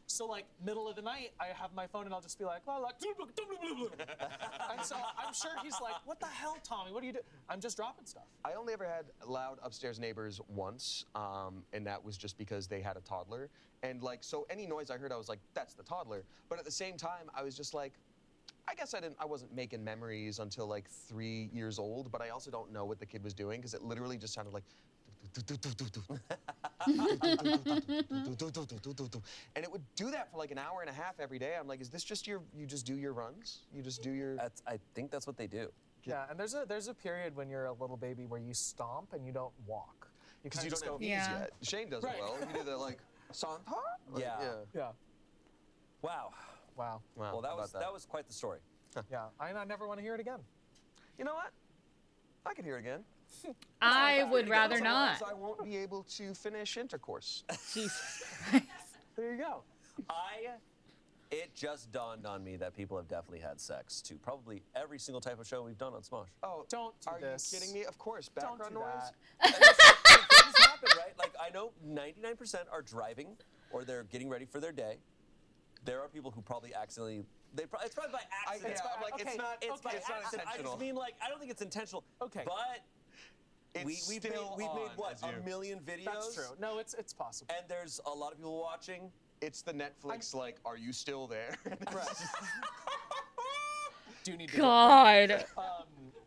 D: So like middle of the night, I have my phone and I'll just be like, and so I'm sure he's like, what the hell, Tommy? What do you do? I'm just dropping stuff.
C: I only ever had loud upstairs neighbors once, and that was just because they had a toddler. And like, so any noise I heard, I was like, that's the toddler. But at the same time, I was just like, I guess I wasn't making memories until like 3 years old, but I also don't know what the kid was doing because it literally just sounded like and it would do that for like an hour and a half every day. I'm like, is this just you just do your runs? You just do your...
B: I think that's what they do.
D: Yeah, and there's a period when you're a little baby where you stomp and you don't walk.
C: Because you
D: just
C: don't have
D: go,
C: knees
A: Yeah.
C: yet. Shane does
D: Right.
C: it well. You do the like, Santa? Like,
B: Yeah.
D: Yeah.
B: Wow.
D: Wow.
C: Wow,
B: Well, that
C: how
B: was
C: about
B: that was quite the story.
D: Yeah. I never want to hear it again.
C: You know what? I could hear it again.
A: I would rather
C: Otherwise,
A: not.
C: I won't be able to finish intercourse.
A: Jesus.
D: There you go.
B: It just dawned on me that people have definitely had sex to probably every single type of show we've done on Smosh.
C: Oh,
D: Don't do
C: are
D: this.
C: you kidding me? Of course,
D: Don't
C: background
D: do
C: noise.
D: that.
B: Things happen, right? Like, I know 99% are driving or they're getting ready for their day. There are people who probably accidentally... it's probably by accident.
C: I'm like,
D: okay,
C: it's not
B: It's by
C: not
B: accident. I
C: intentional.
B: just mean, like, I don't think it's intentional.
D: Okay.
B: But
C: It's
B: we've
C: still
B: made
C: on,
B: what,
C: as you-
B: a million videos?
D: That's true. No, it's possible.
B: And there's a lot of people watching.
C: It's the Netflix, like, are you still there?
D: Do you need to
A: God.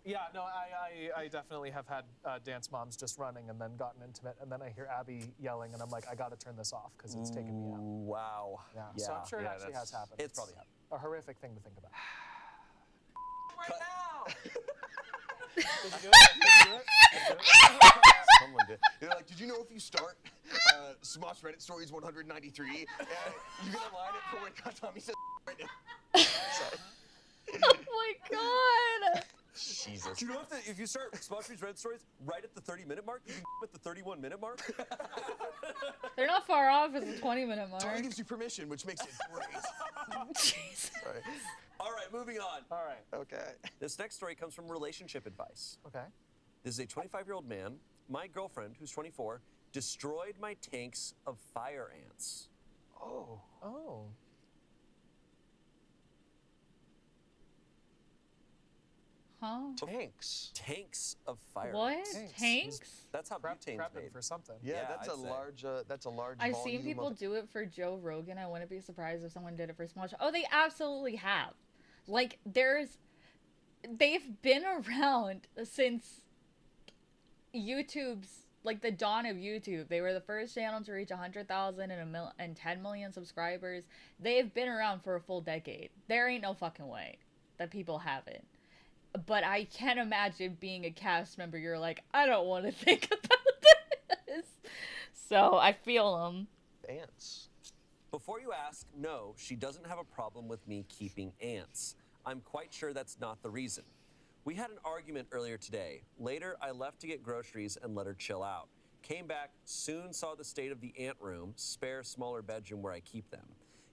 D: Yeah, no, I definitely have had dance moms just running and then gotten intimate, and then I hear Abby yelling, and I'm like, I gotta turn this off because it's taking me out.
B: Wow.
D: Yeah. So I'm sure it
C: Yeah,
D: actually has happened.
B: It's probably happened.
D: A horrific thing to think about.
C: Right now!
D: Did you do it? Did you do it?
C: Someone did. They're like, did you know if you start Smosh Reddit Stories 193, you're gonna line it for when Tommy says right now? Sorry.
A: Oh my God.
C: Jesus.
B: Do you know if you start Smosh Reads Red stories right at the 30-minute mark, you can at the 31-minute mark?
A: They're not far off as the 20-minute mark.
C: Tony gives you permission, which makes it great.
A: Jesus.
C: Sorry.
B: All right, moving on.
D: All right.
C: Okay.
B: This next story comes from relationship advice.
D: Okay.
B: This is a 25-year-old man. My girlfriend, who's 24, destroyed my tanks of fire ants.
C: Oh.
D: Oh.
A: Huh?
C: Tanks.
B: Tanks of fire
A: What?
B: ants.
A: Tanks?
B: That's how
D: Prep
B: butane's
D: prepping
B: made.
D: for something.
C: Yeah,
B: Yeah,
C: that's
B: I'd
C: a
B: say.
C: large. That's a large.
A: I've
C: volume
A: seen people
C: of...
A: do it for Joe Rogan. I wouldn't be surprised if someone did it for Smosh. Oh, they absolutely have. Like, they've been around since YouTube's, like, the dawn of YouTube. They were the first channel to reach 100,000 and 10 million subscribers. They've been around for a full decade. There ain't no fucking way that people haven't. But I can't imagine being a cast member. You're like, I don't want to think about this. So I feel them.
C: ants.
B: Before you ask, no, she doesn't have a problem with me keeping ants. I'm quite sure that's not the reason. We had an argument earlier today. Later, I left to get groceries and let her chill out. Came back, soon saw the state of the ant room, spare smaller bedroom where I keep them.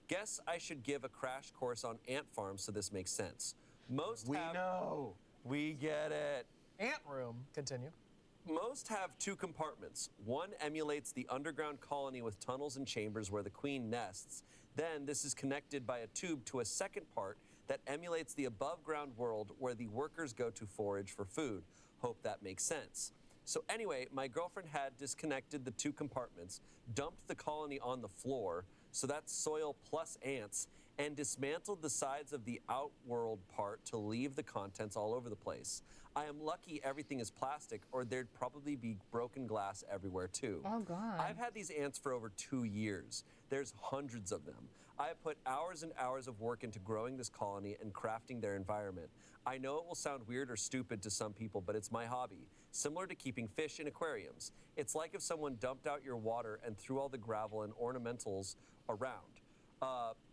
B: Guess I should give a crash course on ant farms so this makes sense.
C: We know.
B: We get it.
D: Ant room. Continue.
B: Most have two compartments. One emulates the underground colony with tunnels and chambers where the queen nests. Then this is connected by a tube to a second part that emulates the above-ground world where the workers go to forage for food. Hope that makes sense. So anyway, my girlfriend had disconnected the two compartments, dumped the colony on the floor, so that's soil plus ants, and dismantled the sides of the outworld part to leave the contents all over the place. I am lucky everything is plastic, or there'd probably be broken glass everywhere too.
A: Oh, God.
B: I've had these ants for over 2 years. There's hundreds of them. I have put hours and hours of work into growing this colony and crafting their environment. I know it will sound weird or stupid to some people, but it's my hobby. Similar to keeping fish in aquariums. It's like if someone dumped out your water and threw all the gravel and ornamentals around.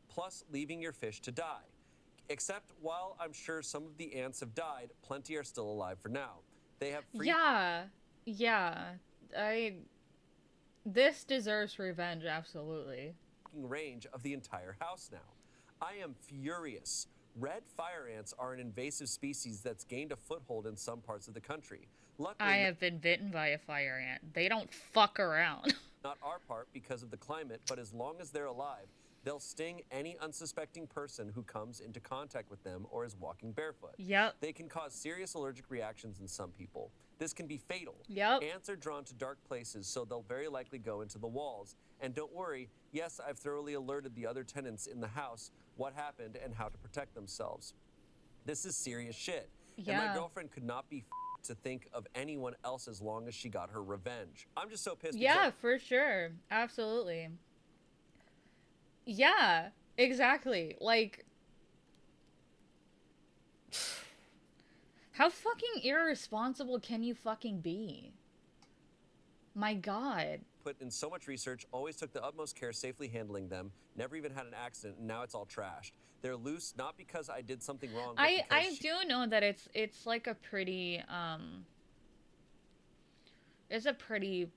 B: Plus leaving your fish to die. Except while I'm sure some of the ants have died, plenty are still alive for now. They have free
A: Yeah. This deserves revenge, absolutely.
B: range of the entire house now. I am furious. Red fire ants are an invasive species that's gained a foothold in some parts of the country. Luckily,
A: I have been bitten by a fire ant. They don't fuck around.
B: not our part because of the climate, but as long as they're alive, they'll sting any unsuspecting person who comes into contact with them or is walking barefoot.
A: Yep.
B: They can cause serious allergic reactions in some people. This can be fatal.
A: Yep.
B: Ants are drawn to dark places, so they'll very likely go into the walls. And don't worry, yes, I've thoroughly alerted the other tenants in the house what happened and how to protect themselves. This is serious shit. And my
A: Yeah.
B: girlfriend could not be to think of anyone else as long as she got her revenge. I'm just so pissed.
A: Yeah,
B: because
A: for sure. Absolutely. Yeah, exactly. Like, how fucking irresponsible can you fucking be? My God.
B: put in so much research, always took the utmost care safely handling them, never even had an accident, and now it's all trashed. They're loose not because I did something wrong, but
A: I
B: because
A: do know that it's like a pretty it's a pretty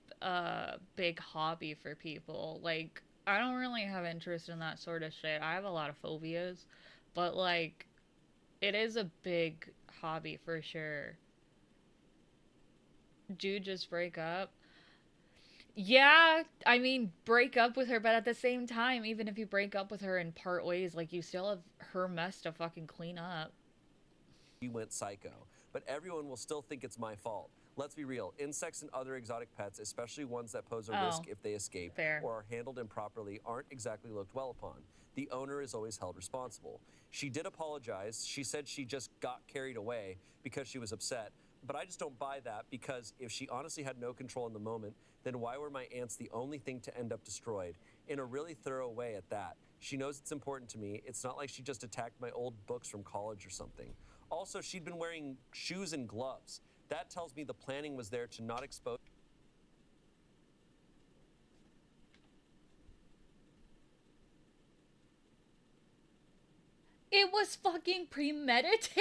A: big hobby for people. Like, I don't really have interest in that sort of shit. I have a lot of phobias, but like it is a big hobby for sure. Dude, just break up. Yeah, I mean, break up with her, but at the same time, even if you break up with her and part ways, like, you still have her mess to fucking clean up.
B: she went psycho. But everyone will still think it's my fault. Let's be real. Insects and other exotic pets, especially ones that pose a risk
A: Oh,
B: if they escape
A: fair.
B: or are handled improperly, aren't exactly looked well upon. The owner is always held responsible. She did apologize. She said she just got carried away because she was upset. But I just don't buy that, because if she honestly had no control in the moment, then why were my ants the only thing to end up destroyed? In a really thorough way at that. She knows it's important to me. It's not like she just attacked my old books from college or something. Also, she'd been wearing shoes and gloves. That tells me the planning was there to not expose.
A: It was fucking premeditated?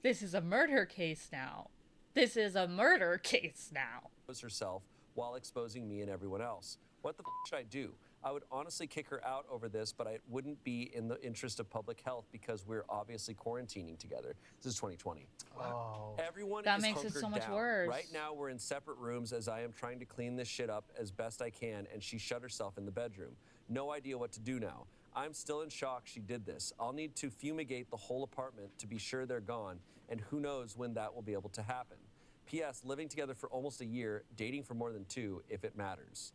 A: This is a murder case now. This is a murder case now.
B: Herself while exposing me and everyone else. What the should I do? I would honestly kick her out over this, but it wouldn't be in the interest of public health because we're obviously quarantining together. This is 2020.
D: Oh.
B: Everyone
A: That
B: is
A: makes it
B: hunkered
A: so much
B: down.
A: worse.
B: Right now, we're in separate rooms as I am trying to clean this shit up as best I can, and she shut herself in the bedroom. No idea what to do now. I'm still in shock she did this. I'll need to fumigate the whole apartment to be sure they're gone, and who knows when that will be able to happen. P.S. Living together for almost a year, dating for more than 2, if it matters.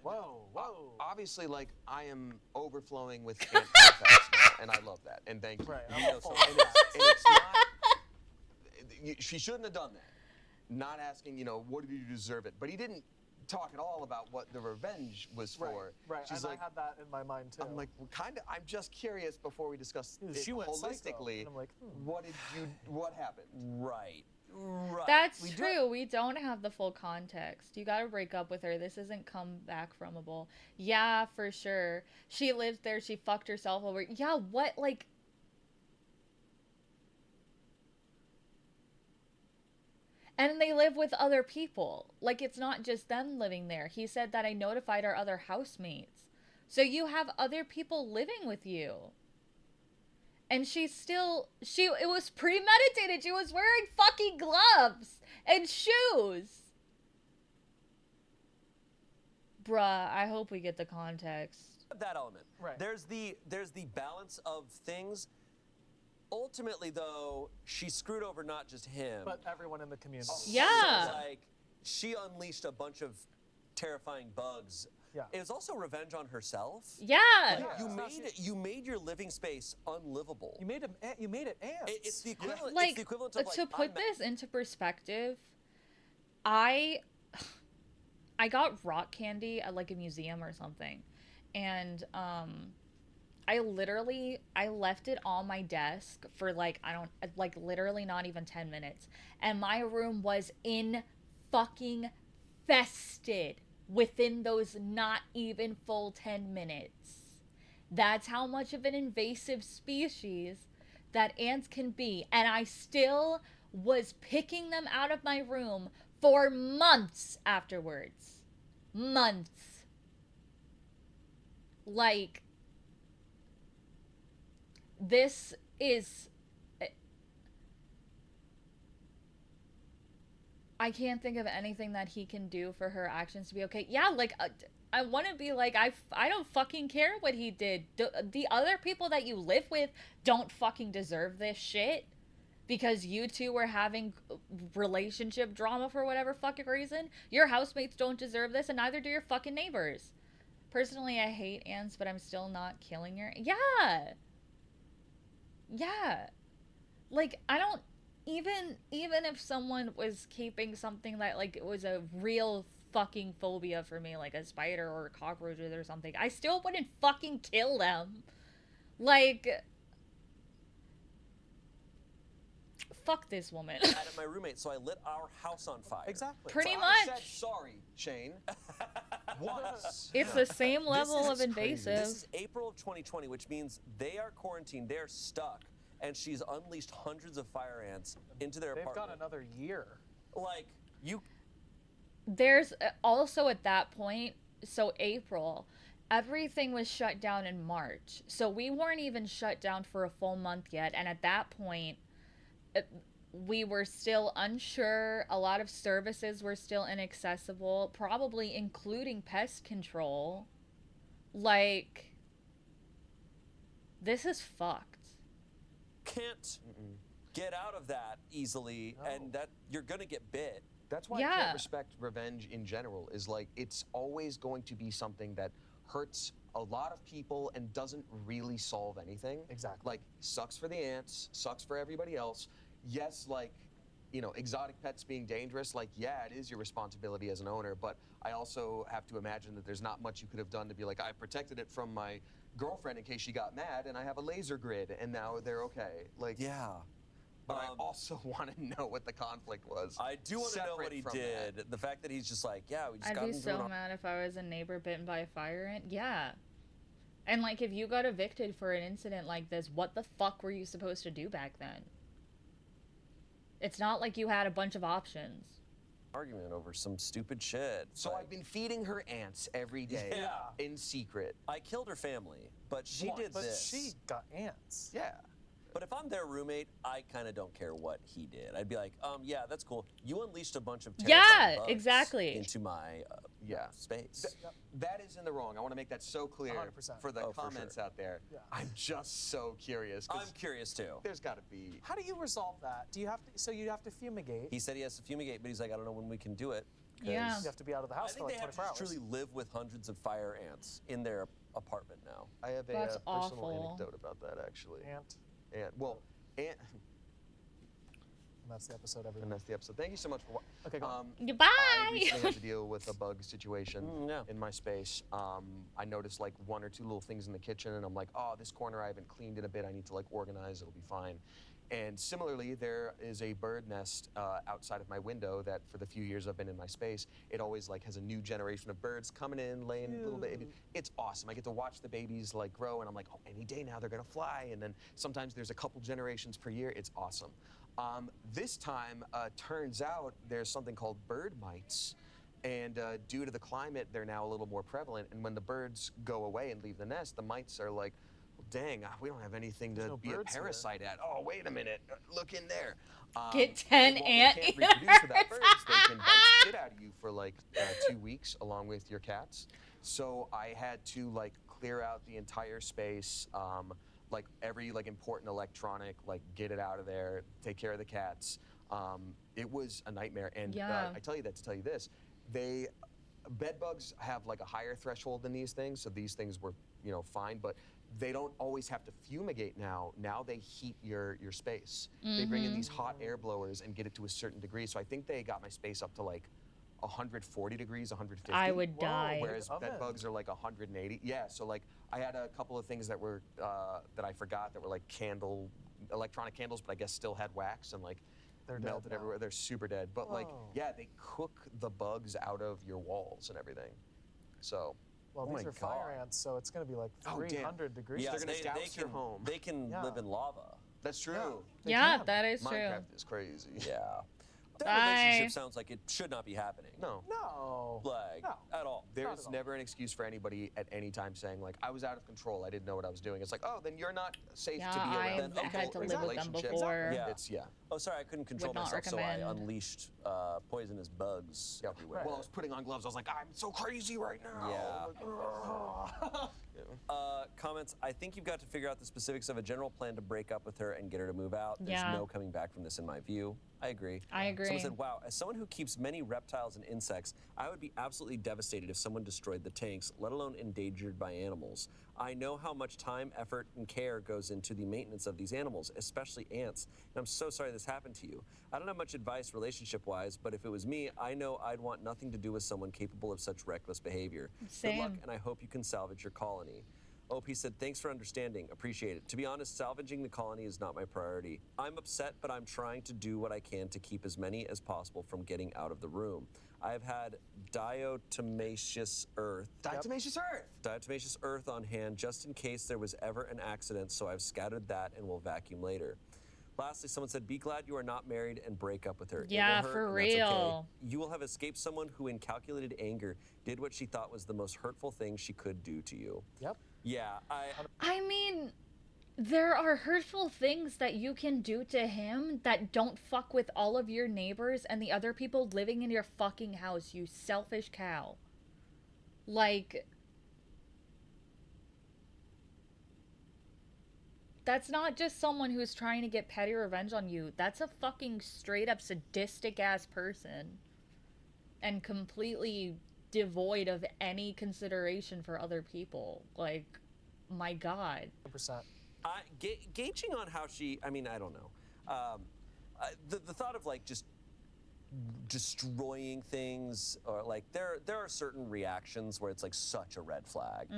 D: Whoa.
C: Obviously, like, I am overflowing with ant facts now, and I love that. And thank you.
D: Right.
C: You
D: I'm
C: know,
D: all
C: so-
D: for
C: and
D: that.
C: it's not. She shouldn't have done that. Not asking, what did you deserve it? But he didn't talk at all about what the revenge was for.
D: Right.
C: She's
D: and
C: like,
D: I had that in my mind too.
C: I'm like, well, I'm just curious before we discuss it
D: She went psycho,
C: holistically.
D: and I'm like,
C: what happened?
B: Right.
A: That's true. We don't have the full context. You gotta break up with her. This isn't come back fromable. Yeah, for sure. She lived there. She fucked herself over. Yeah, what? Like... And they live with other people. Like, it's not just them living there. He said that I notified our other housemates. So you have other people living with you. And it was premeditated. She was wearing fucking gloves and shoes. Bruh, I hope we get the context.
B: That element.
D: Right.
B: There's the balance of things. Ultimately, though, she screwed over not just him,
D: but everyone in the community.
A: Yeah.
B: So, like, she unleashed a bunch of terrifying bugs.
D: Yeah.
B: It was also revenge on herself.
A: Yeah.
B: You made your living space unlivable.
D: You made it ants.
B: It's the equivalent.
A: Like,
B: it's the equivalent of, like,
A: to put this into perspective, I got rock candy at like a museum or something, and I left it on my desk for literally not even 10 minutes, and my room was fucking infested within those not even full 10 minutes. That's how much of an invasive species that ants can be. And I still was picking them out of my room for months afterwards. Months. Like, this is... I can't think of anything that he can do for her actions to be okay. Yeah, like, I want to be like, I don't fucking care what he did. The other people that you live with don't fucking deserve this shit. Because you two were having relationship drama for whatever fucking reason. Your housemates don't deserve this, and neither do your fucking neighbors. Personally, I hate ants, but I'm still not killing your... Yeah! Yeah. Like, I don't... Even if someone was keeping something that, like, it was a real fucking phobia for me, like a spider or cockroaches or something, I still wouldn't fucking kill them. Like, fuck this woman.
B: At my roommate, so I lit our house on fire.
D: Exactly.
A: Pretty
C: So
A: much.
C: I said sorry, Shane. Once.
A: It's the same level of
B: This
A: invasive.
B: is April of 2020, which means they are quarantined, they're stuck, and she's unleashed hundreds of fire ants into their
D: They've
B: apartment.
D: got another year.
B: Like, you...
A: There's also at that point, so April, everything was shut down in March. So we weren't even shut down for a full month yet. And at that point, we were still unsure. A lot of services were still inaccessible, probably including pest control. Like, this is fucked.
B: Can't get out of that easily, and that you're gonna get bit.
C: That's why I
A: Yeah.
C: can't respect revenge in general, is like, it's always going to be something that hurts a lot of people and doesn't really solve anything.
D: Exactly.
C: Like, sucks for the ants, sucks for everybody else. Yes, like, exotic pets being dangerous, like, yeah, it is your responsibility as an owner, but I also have to imagine that there's not much you could have done to be like, I protected it from my girlfriend in case she got mad, and I have a laser grid, and now they're okay. Like,
B: Yeah.
C: but I also want to know what the conflict was.
B: I do want to know what he
C: separate from
B: did.
C: that.
B: The fact that he's just like, yeah, we just
A: I'd
B: got
A: be
B: into
A: so
B: an
A: mad if I was a neighbor bitten by a fire ant. Yeah. And like, if you got evicted for an incident like this, what the fuck were you supposed to do back then? It's not like you had a bunch of options.
B: Argument over some stupid shit.
C: So
B: Like,
C: I've been feeding her ants every day
B: Yeah.
C: in secret.
B: I killed her family, but she did
D: But
B: this.
D: she got ants.
C: Yeah.
B: But if I'm their roommate, I kind of don't care what he did. I'd be like, yeah, that's cool. You unleashed a bunch of terrifying bugs
A: exactly.
B: into my space.
C: That is in the wrong. I want to make that so clear
D: 100%.
C: for the
B: Oh, for
C: comments
B: sure.
C: out there.
D: Yeah.
C: I'm just so curious. 'Cause
B: I'm curious too.
C: there's got to be.
D: How do you resolve that? Do you have to? So you have to fumigate.
B: He said he has to fumigate, but he's like, I don't know when we can do it. 'cause
A: Yeah.
D: You have to be out of the
B: I
D: house for
B: think
D: like
B: they have
D: 24
B: to
D: hours.
B: just truly live with hundreds of fire ants in their apartment now.
C: I have a
A: That's
C: personal
A: awful.
C: anecdote about that actually.
D: Ant.
C: And
D: And that's the episode, everyone.
C: and that's the episode. Thank you so much for.
D: Okay, go on.
C: I
A: Goodbye.
C: recently had to deal with a bug situation
B: Yeah.
C: in my space. I noticed like one or two little things in the kitchen, and I'm like, oh, this corner I haven't cleaned in a bit. I need to like organize. It'll be fine. And similarly, there is a bird nest outside of my window that, for the few years I've been in my space, it always like has a new generation of birds coming in, laying little babies. It's awesome. I get to watch the babies like grow, and I'm like, oh, any day now they're gonna fly. And then sometimes there's a couple generations per year. It's awesome. This time, turns out there's something called bird mites. And due to the climate, they're now a little more prevalent. And when the birds go away and leave the nest, the mites are like, well, dang, we don't have anything to
D: There's no
C: be a
D: birds here.
C: parasite at. Oh, wait a minute. Look in there.
A: Get 10
C: they
A: ant
C: can't reproduce without birds. They can bite the shit out of you for like 2 weeks along with your cats. So I had to like clear out the entire space. Like every like important electronic, like get it out of there, take care of the cats. It was a nightmare. And
A: Yeah.
C: I tell you that to tell you this, bed bugs have like a higher threshold than these things. So these things were, fine, but they don't always have to fumigate now. Now they heat your space. They bring in these hot air blowers and get it to a certain degree. So I think they got my space up to like 140 degrees, 150.
A: I would
D: Whoa.
A: die.
C: Whereas
D: Oven.
C: bed bugs are like 180. Yeah, so like I had a couple of things that were that I forgot that were like electronic candles, but I guess still had wax and like
D: They're
C: melted
D: dead now.
C: everywhere. They're super dead. But like,
D: Whoa.
C: yeah, they cook the bugs out of your walls and everything. So
D: Well,
B: Oh
D: these
B: my
D: are fire
B: God.
D: ants, so it's going to be like
C: Oh, damn.
D: 300 degrees.
C: they're gonna douse your
B: can,
C: home.
B: They can
D: Yeah.
B: live in lava.
C: that's true.
D: They
A: Yeah,
D: can.
A: that is true.
C: Minecraft is crazy.
B: Yeah. That
A: Bye.
B: relationship sounds like it should not be happening.
C: No.
D: No.
B: Like,
D: No.
B: at all.
D: Not
C: There's
D: at all.
C: never an excuse for anybody at any time saying like I was out of control, I didn't know what I was doing. It's like, oh, then you're not safe
A: Yeah,
C: to be around.
A: I've
B: Then, okay,
A: had to live with them
C: relationships.
A: before.
B: Yeah.
C: It's
B: Oh, sorry, I couldn't control
A: Would not
B: myself, so I
A: recommend.
B: unleashed poisonous bugs
C: Yep.
B: everywhere.
C: Well, I was putting on gloves. I was like, I'm so crazy right now.
B: Yeah.
C: Like,
B: Comments, I think you've got to figure out the specifics of a general plan to break up with her and get her to move out. There's
A: Yeah.
B: no coming back from this in my view. I agree.
A: I agree.
B: Someone said, wow, as someone who keeps many reptiles and insects, I would be absolutely devastated if someone destroyed the tanks, let alone endangered by animals. I know how much time, effort, and care goes into the maintenance of these animals, especially ants, and I'm so sorry this happened to you. I don't have much advice relationship-wise, but if it was me, I know I'd want nothing to do with someone capable of such reckless behavior. Good luck,
A: Same.
B: and I hope you can salvage your colony. OP said, thanks for understanding. Appreciate it. To be honest, salvaging the colony is not my priority. I'm upset, but I'm trying to do what I can to keep as many as possible from getting out of the room. I've had diatomaceous earth on hand just in case there was ever an accident, so I've scattered that and will vacuum later. Lastly, someone said, be glad you are not married and break up with her. It will
A: Yeah,
B: hurt,
A: for
B: and that's okay.
A: real.
B: You will have escaped someone who, in calculated anger, did what she thought was the most hurtful thing she could do to you.
D: Yep.
B: Yeah,
A: I mean, there are hurtful things that you can do to him that don't fuck with all of your neighbors and the other people living in your fucking house, you selfish cow. Like, that's not just someone who's trying to get petty revenge on you. That's a fucking straight up sadistic ass person. And completely devoid of any consideration for other people. Like, my God.
D: 100%.
B: gauging on how she, I mean, I don't know. The thought of like just destroying things, or like there are certain reactions where it's like such a red flag.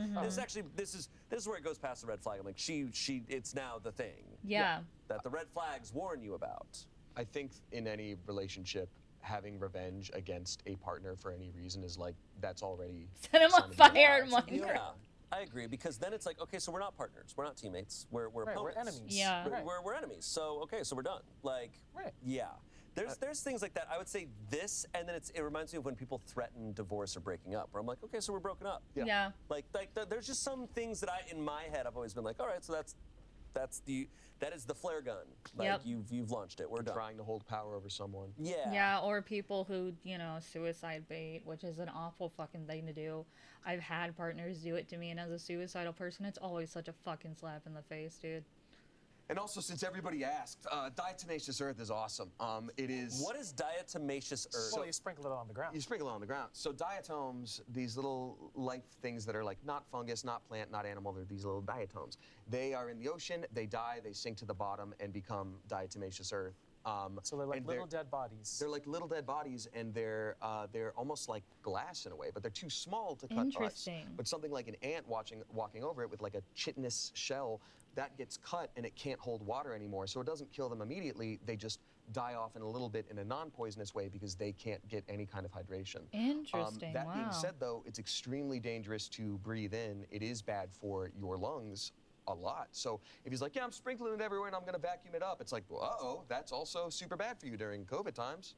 B: This is where it goes past the red flag. I'm like, it's now the thing
A: Yeah.
B: that the red flags warn you about.
C: I think in any relationship, having revenge against a partner for any reason is like that's already
A: Set him on
C: something to
A: fire in
C: watch.
A: Minecraft.
B: Yeah. I agree, because then it's like, okay, so we're not partners, we're not teammates, we're
D: Right, we're
B: opponents.
D: enemies.
A: Yeah.
B: We're,
D: Right.
B: we're enemies. So okay, so we're done. Like,
D: Right.
B: yeah. There's things like that. I would say this, and then it reminds me of when people threaten divorce or breaking up, where I'm like, okay, so we're broken up.
A: Yeah.
B: Like there's just some things that in my head I've always been like, all right, so that is the flare gun. Like
A: Yep.
B: you've launched it. We're done.
C: Trying to hold power over someone.
B: Yeah.
A: Yeah, or people who, suicide bait, which is an awful fucking thing to do. I've had partners do it to me, and as a suicidal person, it's always such a fucking slap in the face, dude.
C: And also, since everybody asked, diatomaceous earth is awesome. It is.
B: What is diatomaceous earth?
D: Well, you sprinkle it on the ground.
C: You sprinkle it on the ground. So diatoms, these little life things that are like not fungus, not plant, not animal, they're these little diatoms. They are in the ocean, they die, they sink to the bottom and become diatomaceous earth.
D: So they're like
C: and
D: little dead bodies.
C: They're like little dead bodies, and they're almost like glass in a way, but they're too small to cut us.
A: Interesting.
C: But something like an ant walking over it with like a chitinous shell, that gets cut and it can't hold water anymore. So it doesn't kill them immediately. They just die off in a little bit in a non-poisonous way because they can't get any kind of hydration.
A: Interesting.
C: That being
A: Wow.
C: said, though, it's extremely dangerous to breathe in. It is bad for your lungs a lot. So if he's like, yeah, I'm sprinkling it everywhere and I'm going to vacuum it up, it's like, well, uh-oh, that's also super bad for you during COVID times.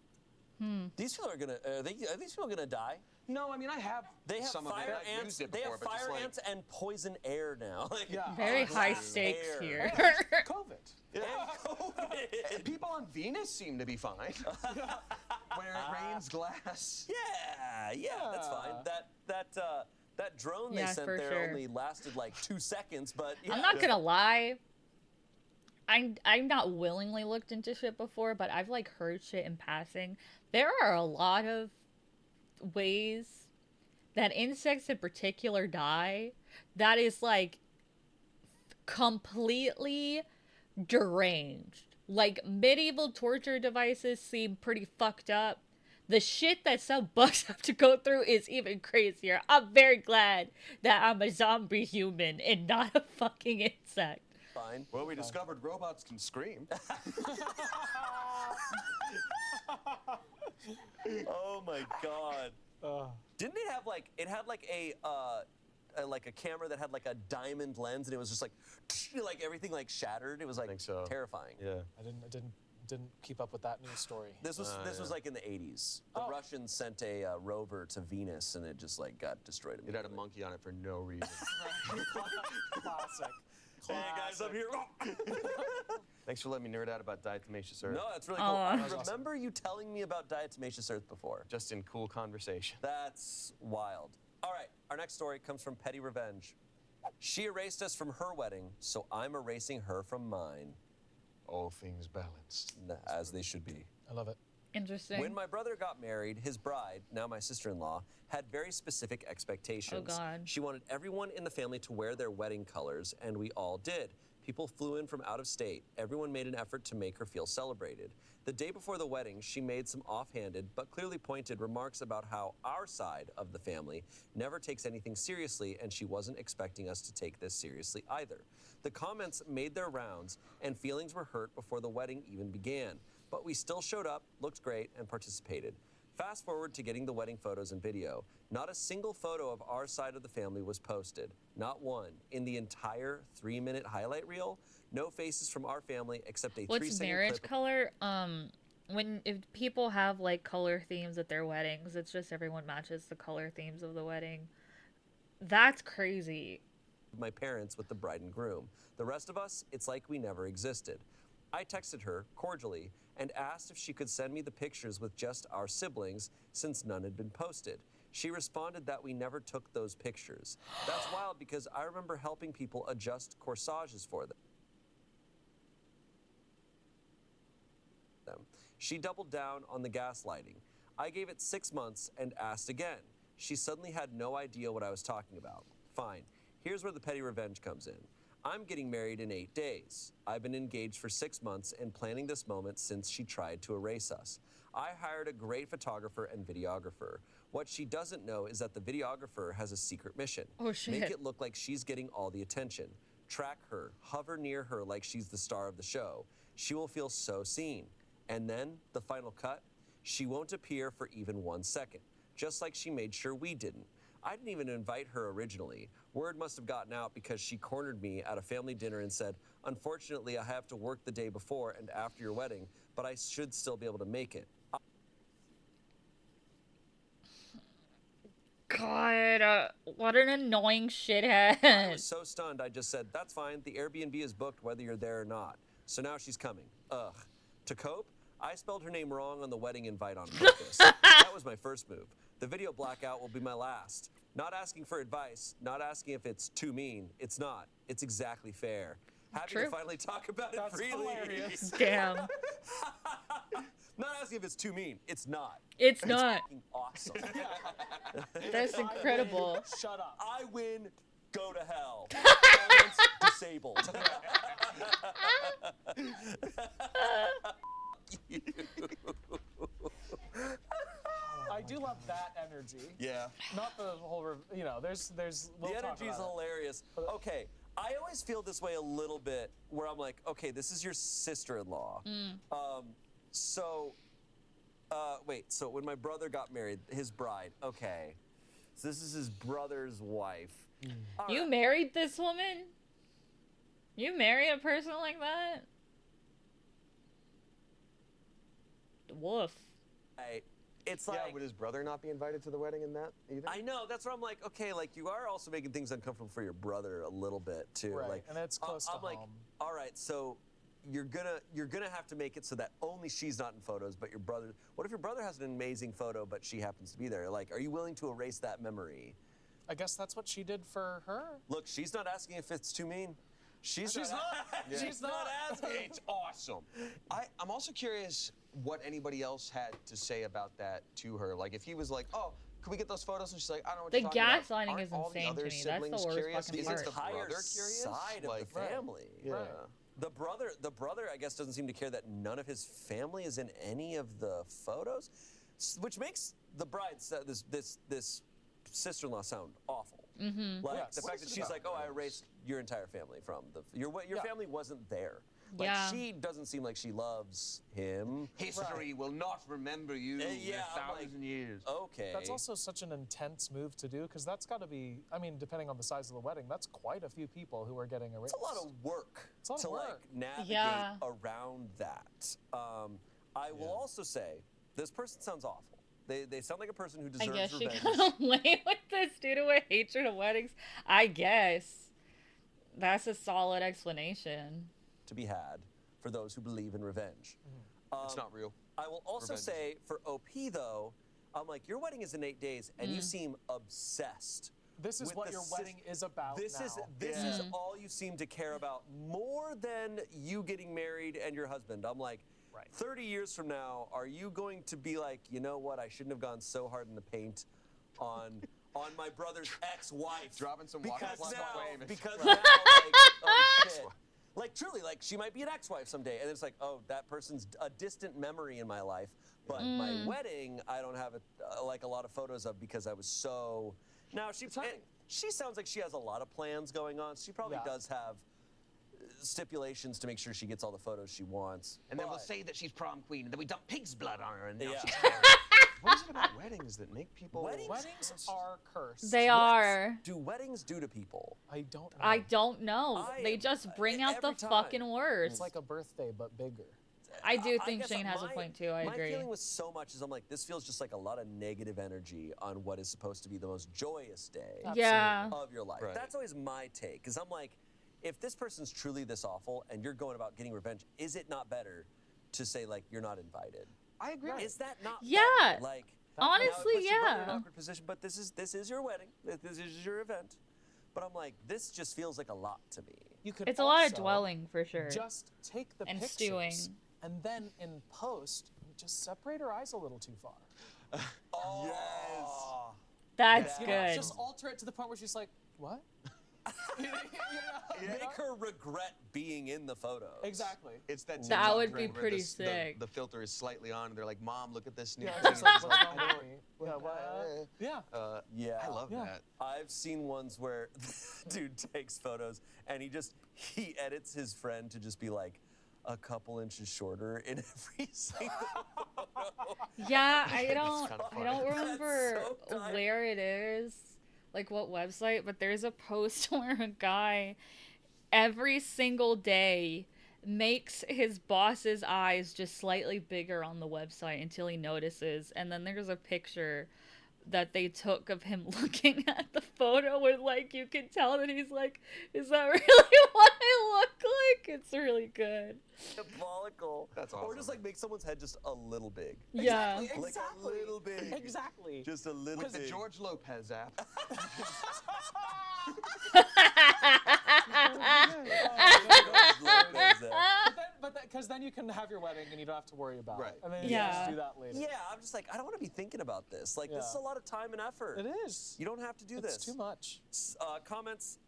B: These people are gonna. Are these people gonna die?
C: No, I mean, I have
B: They have
C: some of
B: fire
C: it. I've
B: ants.
C: used it
B: They
C: before,
B: have
C: but just
B: fire
C: like,
B: ants and poison air now. Like,
D: Yeah.
A: Very high
B: glass
A: stakes
B: air.
A: here.
D: COVID.
B: And COVID.
C: people on Venus seem to be fine. Where it rains glass.
B: Yeah, that's fine. That drone they
A: Yeah,
B: sent
A: for
B: there
A: sure.
B: only lasted like 2 seconds, but yeah.
A: I'm not gonna lie. I've not willingly looked into shit before, but I've like heard shit in passing. There are a lot of ways that insects in particular die that is like completely deranged. Like medieval torture devices seem pretty fucked up. The shit that some bugs have to go through is even crazier. I'm very glad that I'm a zombie human and not a fucking insect.
B: Fine.
C: Well, we discovered robots can scream.
B: Oh my god. Didn't it have like a camera that had like a diamond lens and it was just like everything like shattered. It was like
C: think so.
B: terrifying.
C: Yeah.
D: I didn't keep up with that news story.
B: This was like in the 80s. The Russians sent a rover to Venus and it just like got destroyed.
C: It had a monkey on it for no reason.
D: Classic.
B: Hey guys, I'm here.
C: Thanks for letting me nerd out about diatomaceous earth.
B: No, that's really cool.
A: Oh,
B: I
A: that
D: was
B: remember you telling me about diatomaceous earth before.
C: Just in cool conversation.
B: That's wild. All right, our next story comes from Petty Revenge. She erased us from her wedding, so I'm erasing her from mine.
C: All things balanced.
B: As they should be.
D: I love it.
A: Interesting.
B: When my brother got married, his bride, now my sister-in-law, had very specific expectations.
A: Oh, God.
B: She wanted everyone in the family to wear their wedding colors, and we all did. People flew in from out of state. Everyone made an effort to make her feel celebrated. The day before the wedding, she made some offhanded but clearly pointed remarks about how our side of the family never takes anything seriously, and she wasn't expecting us to take this seriously either. The comments made their rounds, and feelings were hurt before the wedding even began. But we still showed up, looked great, and participated. Fast forward to getting the wedding photos and video. Not a single photo of our side of the family was posted. Not one. In the entire 3-minute highlight reel, no faces from our family except a
A: What's
B: 3-second
A: marriage
B: clip.
A: color? If people have like color themes at their weddings, it's just everyone matches the color themes of the wedding. That's crazy.
B: My parents with the bride and groom. The rest of us, it's like we never existed. I texted her cordially and asked if she could send me the pictures with just our siblings since none had been posted. She responded that we never took those pictures. That's wild because I remember helping people adjust corsages for them. She doubled down on the gaslighting. I gave it 6 months and asked again. She suddenly had no idea what I was talking about. Fine. Here's where the petty revenge comes in. I'm getting married in 8 days. I've been engaged for 6 months and planning this moment since she tried to erase us. I hired a great photographer and videographer. What she doesn't know is that the videographer has a secret mission.
A: Oh, shit.
B: Make it look like she's getting all the attention. Track her, hover near her like she's the star of the show. She will feel so seen. And then, the final cut, she won't appear for even 1 second, just like she made sure we didn't. I didn't even invite her originally. Word must have gotten out because she cornered me at a family dinner and said, unfortunately, I have to work the day before and after your wedding, but I should still be able to make it.
A: God, what an annoying
B: I
A: shithead.
B: was so stunned, I just said, that's fine. The Airbnb is booked whether you're there or not. So now she's coming. Ugh. To cope, I spelled her name wrong on the wedding invite on purpose. That was my first move. The video blackout will be my last. Not asking for advice, not asking if it's too mean. It's not. It's exactly fair. Happy
A: True.
B: to finally talk about
D: That's
B: it freely.
D: hilarious.
A: Damn.
B: Not asking if it's too mean. It's not.
A: It's not.
B: Fucking awesome.
A: That's incredible.
D: Shut up.
B: I win. Go to hell. Parents disabled.
D: I do love that energy.
C: Yeah.
D: Not the whole, there's. We'll
B: The
D: talk
B: energy is
D: about it.
B: hilarious. Okay, I always feel this way a little bit, where I'm like, okay, this is your sister-in-law. Wait. So when my brother got married, his bride. Okay, so this is his brother's wife. All
A: You
B: right.
A: married this woman? You marry a person like that? Woof.
B: It's
C: Yeah,
B: like.
C: would his brother not be invited to the wedding in that either?
B: I know. That's where I'm like, okay, like you are also making things uncomfortable for your brother a little bit too.
D: Right,
B: Like,
D: and it's close to
B: I'm like,
D: home.
B: all right, so you're gonna have to make it so that only she's not in photos, but your brother. What if your brother has an amazing photo, but she happens to be there? Like, are you willing to erase that memory?
D: I guess that's what she did for her.
B: Look, she's not asking if it's too mean. She's
D: She's
B: not.
D: not.
B: She's not asking.
C: It's awesome. I'm also curious what anybody else had to say about that to her. Like, if he was like, "Oh, can we get those photos?" and she's like, "I don't know what
A: The
C: you're talking about."
A: gaslighting
C: Aren't
A: is
C: all the
A: insane
C: other
A: to me. That's the
C: siblings
A: worst
C: curious?
A: fucking
C: Is
A: part.
C: the
B: The entire
C: brother curious?
B: side of
C: Like,
B: the family.
C: Yeah.
D: Right.
B: The brother, I guess, doesn't seem to care that none of his family is in any of the photos, which makes the bride, this sister-in-law, sound awful.
A: Mm-hmm.
B: Like
D: Yes.
B: the
D: What
B: fact
C: is
B: that
C: it
B: she's
C: about
B: like, oh, I
C: photos?
B: erased your entire family from your
D: Yeah.
B: family wasn't there. Like
A: Yeah.
B: she doesn't seem like she loves him.
C: History will not remember you
B: yeah,
C: in
B: I'm like,
C: 1,000 years.
B: Okay.
D: That's also such an intense move to do because that's got to be. I mean, depending on the size of the wedding, that's quite a few people who are getting erased.
B: It's a lot of work
D: It's a lot
B: to
D: of
B: like
D: work.
B: navigate
A: Yeah.
B: around that. I will also say this person sounds awful. They sound like a person who
A: I
B: deserves
A: guess she
B: revenge.
A: got away with this due to a hatred of weddings. I guess. That's a solid explanation.
B: To be had for those who believe in revenge.
C: It's not real.
B: I will also
C: Revenge.
B: say for OP though, I'm like, your wedding is in 8 days, and you seem obsessed.
D: This is
B: with
D: what
B: the
D: your wedding is about.
B: This
D: now.
B: is this is all you seem to care about more than you getting married and your husband. I'm like,
D: Right.
B: 30 years from now, are you going to be like, you know what? I shouldn't have gone so hard in the paint on my brother's ex-wife.
C: Dropping some
B: because
C: water
B: now,
C: flame.
B: because now, like, oh shit. Like truly, like she might be an ex-wife someday, and it's like, oh, that person's a distant memory in my life. But my wedding, I don't have like a lot of photos of because I was so. Now she sounds like she has a lot of plans going on. She probably
D: Yeah.
B: does have stipulations to make sure she gets all the photos she wants.
C: And then we'll
B: but-
C: say that she's prom queen, and then we dump pig's blood on her, and now
B: Yeah.
C: she's married. What is it about weddings that make people...
B: Weddings?
D: Weddings are cursed.
A: They are.
B: do weddings do to people?
D: I don't know.
A: I don't know.
B: I
A: They
B: am-
A: just bring out the
B: every time.
A: fucking worst.
D: It's like a birthday, but bigger.
A: I do
B: I
A: think
B: guess
A: Shane has a point too. I
B: my
A: agree.
B: feeling with so much is I'm like, this feels just like a lot of negative energy on what is supposed to be the most joyous day
A: Yeah.
B: of your life.
C: Right.
B: That's always my take, because I'm like, if this person's truly this awful and you're going about getting revenge, is it not better to say like you're not invited?
C: I agree.
B: Is that not
A: Yeah.
B: better? Like now it
A: Honestly,
B: puts your brother in an
A: yeah.
B: awkward position, but this is your wedding. This is your event. But I'm like, this just feels like a lot to me.
D: You could
A: It's a lot of
D: also
A: dwelling for sure.
D: Just take the
A: And
D: pictures
A: stewing.
D: and then in post, just separate her eyes a little too far.
B: Oh, yes.
A: That's
D: You know,
A: good.
D: just alter it to the point where she's like, "What?" You know?
B: Make her regret being in the photo.
D: Exactly.
C: It's that
A: That
C: TikTok
A: would be
C: trend where
A: pretty
C: the
A: sick.
C: The filter is slightly on, and they're like, "Mom, look at this new
D: Yeah,
C: thing."
D: just like,
C: It's
D: what's
C: like,
D: wrong
C: I
D: with
C: don't-
D: me? Yeah, what? Yeah.
B: Yeah.
C: I love
D: Yeah.
C: that.
B: I've seen ones where dude takes photos and he edits his friend to just be like a couple inches shorter in every single photo.
A: Yeah, I
C: kinda
A: don't
C: funny.
A: remember
B: That's so tight.
A: where it is. like what website, but there's a post where a guy every single day makes his boss's eyes just slightly bigger on the website until he notices, and then there's a picture that they took of him looking at the photo where like you can tell that he's like, is that really what I look like? It's really good.
B: Diabolical.
C: That's
B: Or
C: awesome.
B: just like make someone's head just a little big.
A: Yeah.
B: Like a little big.
D: Exactly.
B: Just a little
C: The
B: big.
C: George Lopez app.
D: But because then you can have your wedding and you don't have to worry about
C: Right.
D: it. And then
A: Yeah.
D: you just do that later.
B: Yeah, I'm just like, I don't want to be thinking about this. Like, this is a
D: Yeah.
B: lot of time and effort.
D: It is.
B: You don't have to do
D: It's
B: this.
D: too much.
B: Comments.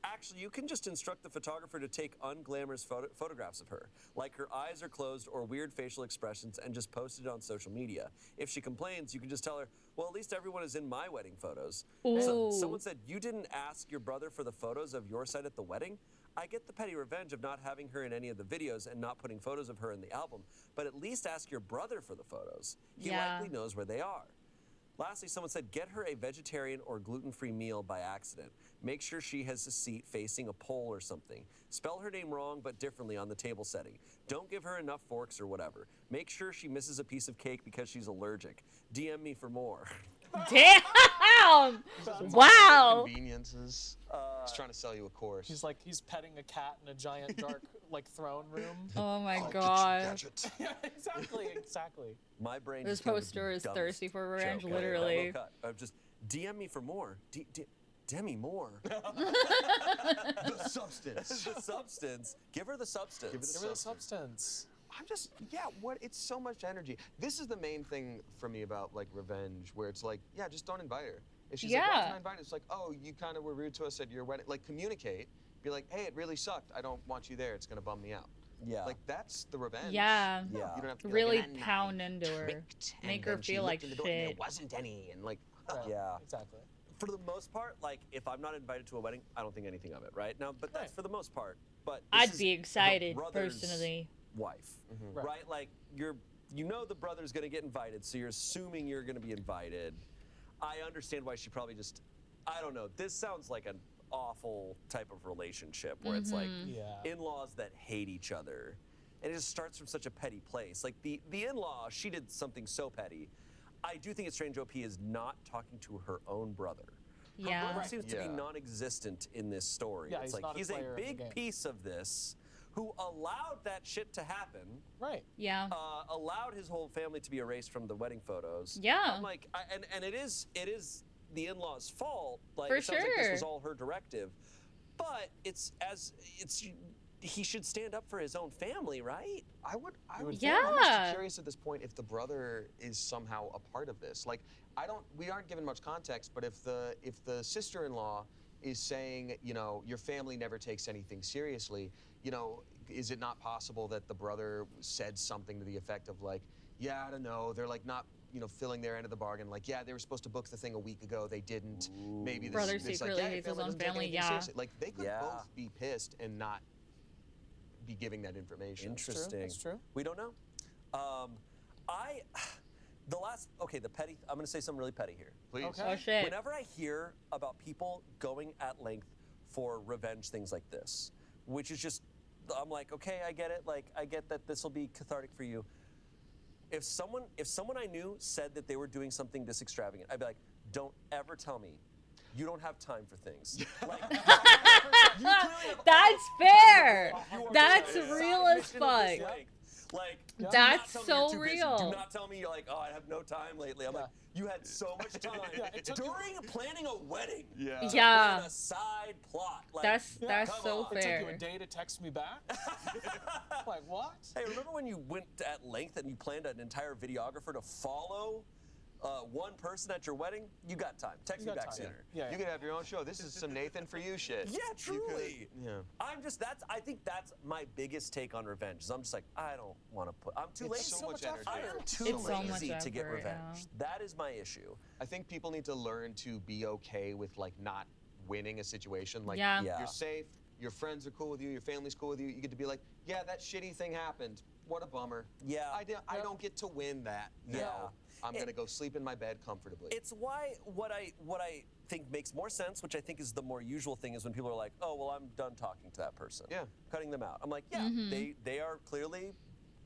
B: Actually, you can just instruct the photographer to take unglamorous photographs of her, like her eyes are closed or weird facial expressions, and just post it on social media. If she complains, you can just tell her, well, at least everyone is in my wedding photos.
A: Ooh.
B: Someone said, you didn't ask your brother for the photos of your side at the wedding? I get the petty revenge of not having her in any of the videos and not putting photos of her in the album, but at least ask your brother for the photos. He
A: Yeah.
B: likely knows where they are. Lastly, someone said, get her a vegetarian or gluten-free meal by accident. Make sure she has a seat facing a pole or something. Spell her name wrong but differently on the table setting. Don't give her enough forks or whatever. Make sure she misses a piece of cake because she's allergic. DM me for more.
A: Damn! Wow.
C: Conveniences. He's trying to sell you a course.
D: He's petting a cat in a giant dark like throne room.
A: Oh my
C: I'll get you
A: god.
C: gadget.
D: Yeah, exactly.
B: My brain
A: This
B: just did the
A: poster is
B: dumbest
A: thirsty for revenge,
B: joke.
A: literally.
B: Just DM me for more. Demi more.
C: The substance.
B: The substance. Give her the substance.
D: Give her the substance.
C: I'm just, it's so much energy. This is the main thing for me about like revenge, where it's like, just don't invite her. If she's like, why
A: Yeah.
C: can't I invite her? It's like, oh, you kind of were rude to us at your wedding. Like, communicate. Be like, hey, it really sucked. I don't want you there. It's gonna bum me out.
B: Yeah.
C: Like, that's the revenge.
A: Yeah.
B: Yeah.
C: You don't have to be
A: Really
C: like, "And then I
A: pound into her.
C: tricked, and
A: Make her
C: then she
A: feel like
C: looked in the door and
A: shit.
C: There wasn't any, and like,
D: Right.
B: Yeah.
D: Exactly.
B: For the most part, like if I'm not invited to a wedding, I don't think anything of it, right? Now, but that's
D: Right.
B: for the most part. But this
A: I'd
B: is
A: be
B: the
A: excited,
B: brother's
A: personally.
B: Wife,
D: Right.
B: right? Like you know the brother's gonna get invited, so you're assuming you're gonna be invited. I understand why she probably just, I don't know. This sounds like an awful type of relationship where it's like
D: Yeah.
B: in-laws that hate each other, and it just starts from such a petty place. Like the in-law, she did something so petty. I do think it's strange OP is not talking to her own brother. Her
A: Yeah.
B: brother seems to be
C: Yeah.
B: non-existent in this story.
D: Yeah,
B: It's
D: he's
B: like
D: not a
B: he's a
D: player in the
B: big
D: game.
B: piece of this who allowed that shit to happen,
D: Right.
A: Yeah.
B: allowed his whole family to be erased from the wedding photos.
A: Yeah.
B: I'm like, and it is the in-laws' fault. Like
A: For
B: it sounds like this
A: sure.
B: was all her directive, but he should stand up for his own family, right?
C: I would
A: Yeah.
C: I'm just curious at this point if the brother is somehow a part of this. Like, we aren't given much context, but if the sister-in-law is saying, your family never takes anything seriously, is it not possible that the brother said something to the effect of like, yeah, I don't know, they're like not, filling their end of the bargain. Like, yeah, they were supposed to book the thing a week ago, they didn't. Maybe this
A: Brother
C: it's like,
A: secretly
C: your
A: hates his own
C: doesn't take
A: family,
C: anything
A: yeah.
C: seriously. Like, they could
B: Yeah.
C: both be pissed and not be giving that information.
B: Interesting.
D: That's true.
B: We don't know. The petty. I'm going to say something really petty here.
C: Please.
D: Okay.
A: Oh shit.
B: Whenever I hear about people going at length for revenge things like this, which is just, I'm like, okay, I get it. Like, I get that this will be cathartic for you. If someone I knew said that they were doing something this extravagant, I'd be like, don't ever tell me you don't have time for things. Like, you clearly have
A: That's
B: all-
A: fair.
B: You are
A: That's
B: doing a
A: real
B: side
A: as
B: mission of this
A: fuck.
B: length. Like, do not
A: That's
B: tell me
A: so
B: you're too busy.
A: real.
B: Do not tell me you're like, oh, I have no time lately. I'm
D: Yeah.
B: like, you had so much time
D: it took you-
B: during planning a wedding.
C: Yeah.
B: to
A: Yeah.
B: plan a side plot. Like,
A: That's
B: come
A: so
B: on.
D: It took you a
A: fair.
D: day to text me back. Like what?
B: Hey, remember when you went at length and you planned an entire videographer to follow one person at your wedding? You got time. Text
D: You
B: me
D: got
B: back
D: time.
B: sooner.
D: Yeah.
C: You could have your own show. This is some Nathan for you shit.
B: Yeah,
C: You could-
B: truly.
C: yeah.
B: I think that's my biggest take on revenge. Is I'm just like, I don't want to I'm too
C: It's
B: lazy.
C: so much energy.
B: I am too
A: It's so much
B: lazy to get
A: effort,
B: revenge.
A: yeah.
B: That is my issue.
C: I think people need to learn to be okay with like not winning a situation. Like,
A: Yeah.
B: Yeah.
C: you're safe, your friends are cool with you, your family's cool with you. You get to be like, yeah, that shitty thing happened. What a bummer.
B: Yeah.
C: I don't get to win that.
B: Yeah.
C: No. I'm gonna go sleep in my bed comfortably.
B: It's why what I think makes more sense, which I think is the more usual thing, is when people are like, oh, well, I'm done talking to that person.
C: Yeah.
B: Cutting them out. I'm like, yeah, they are clearly,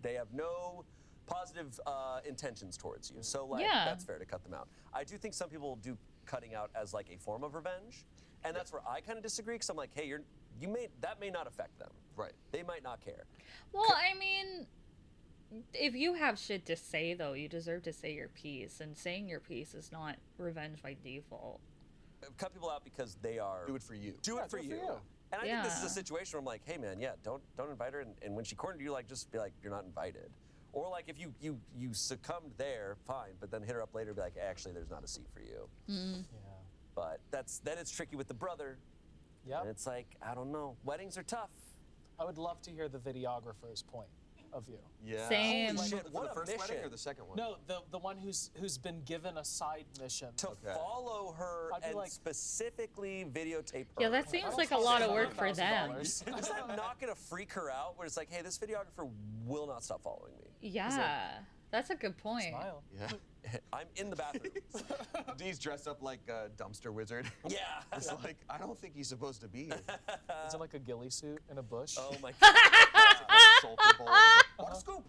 B: they have no positive intentions towards you. So like,
A: Yeah.
B: that's fair to cut them out. I do think some people do cutting out as like a form of revenge. And that's where I kind of disagree, because I'm like, hey, that may not affect them.
C: Right.
B: They might not care.
A: Well, I mean, if you have shit to say, though, you deserve to say your piece. And saying your piece is not revenge by default.
B: Cut people out because they are.
C: Do it for you.
B: Do
D: Yeah,
B: it for
D: do it
B: you.
D: for you.
B: And I think this is
A: Yeah.
B: a situation where I'm like, hey man, yeah, don't invite her. And when she cornered you, like, just be like, you're not invited. Or like, if you succumbed there, fine, but then hit her up later and be like, actually, there's not a seat for you.
D: Yeah.
B: But then it's tricky with the brother.
D: Yeah.
B: And it's like, I don't know. Weddings are tough.
D: I would love to hear the videographer's point of view.
C: Yeah.
A: Same.
B: Holy
C: For
B: shit,
C: the
B: what a
C: first wedding
B: mission.
C: or the second one?
D: No, the one who's been given a side mission.
B: To follow her
D: I'd be
B: and
D: like-
B: specifically videotape her.
A: Yeah, that seems like a lot of work for them.
B: Is that not gonna freak her out? Where it's like, hey, this videographer will not stop following me.
A: Yeah. That's a good point.
D: Smile.
C: Yeah.
B: I'm in the bathroom.
C: Dee's dressed up like a dumpster wizard.
B: Yeah.
C: It's like, I don't think he's supposed to be here.
D: Is it like a ghillie suit in a bush?
B: Oh my god.
C: Sulfur bowl. Water scoop.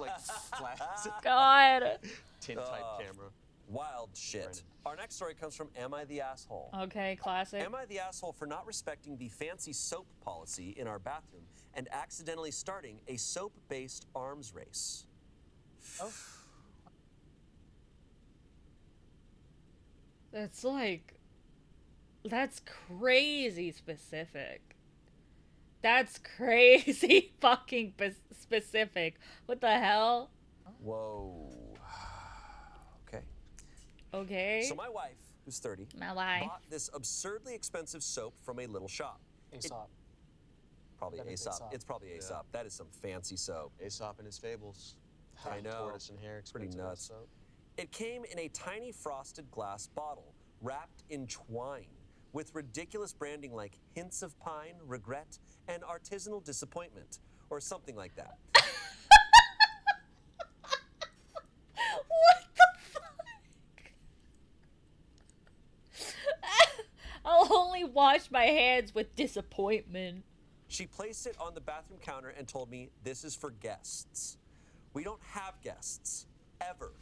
C: Like flash.
A: God.
C: Tint type camera.
B: Wild shit.
C: Brandon.
B: Our next story comes from Am I the Asshole?
A: Okay, classic.
B: Am I the asshole for not respecting the fancy soap policy in our bathroom and accidentally starting a soap-based arms race?
D: Oh.
A: It's like, that's crazy specific. That's crazy fucking specific. What the hell?
B: Whoa. Okay.
A: Okay.
B: So my wife, who's 30,
A: My wife.
B: bought this absurdly expensive soap from a little shop.
D: Aesop.
B: Probably
D: That is
B: Aesop.
D: Aesop.
B: It's probably Aesop. That is some fancy soap.
C: Aesop and his fables.
B: I know.
C: Tortoise and hare.
B: Pretty
C: expensive
B: nuts.
C: soap.
B: It came in a tiny frosted glass bottle, wrapped in twine, with ridiculous branding like hints of pine, regret, and artisanal disappointment, or something like that.
A: What the fuck? I'll only wash my hands with disappointment.
B: She placed it on the bathroom counter and told me, this is for guests. We don't have guests, ever.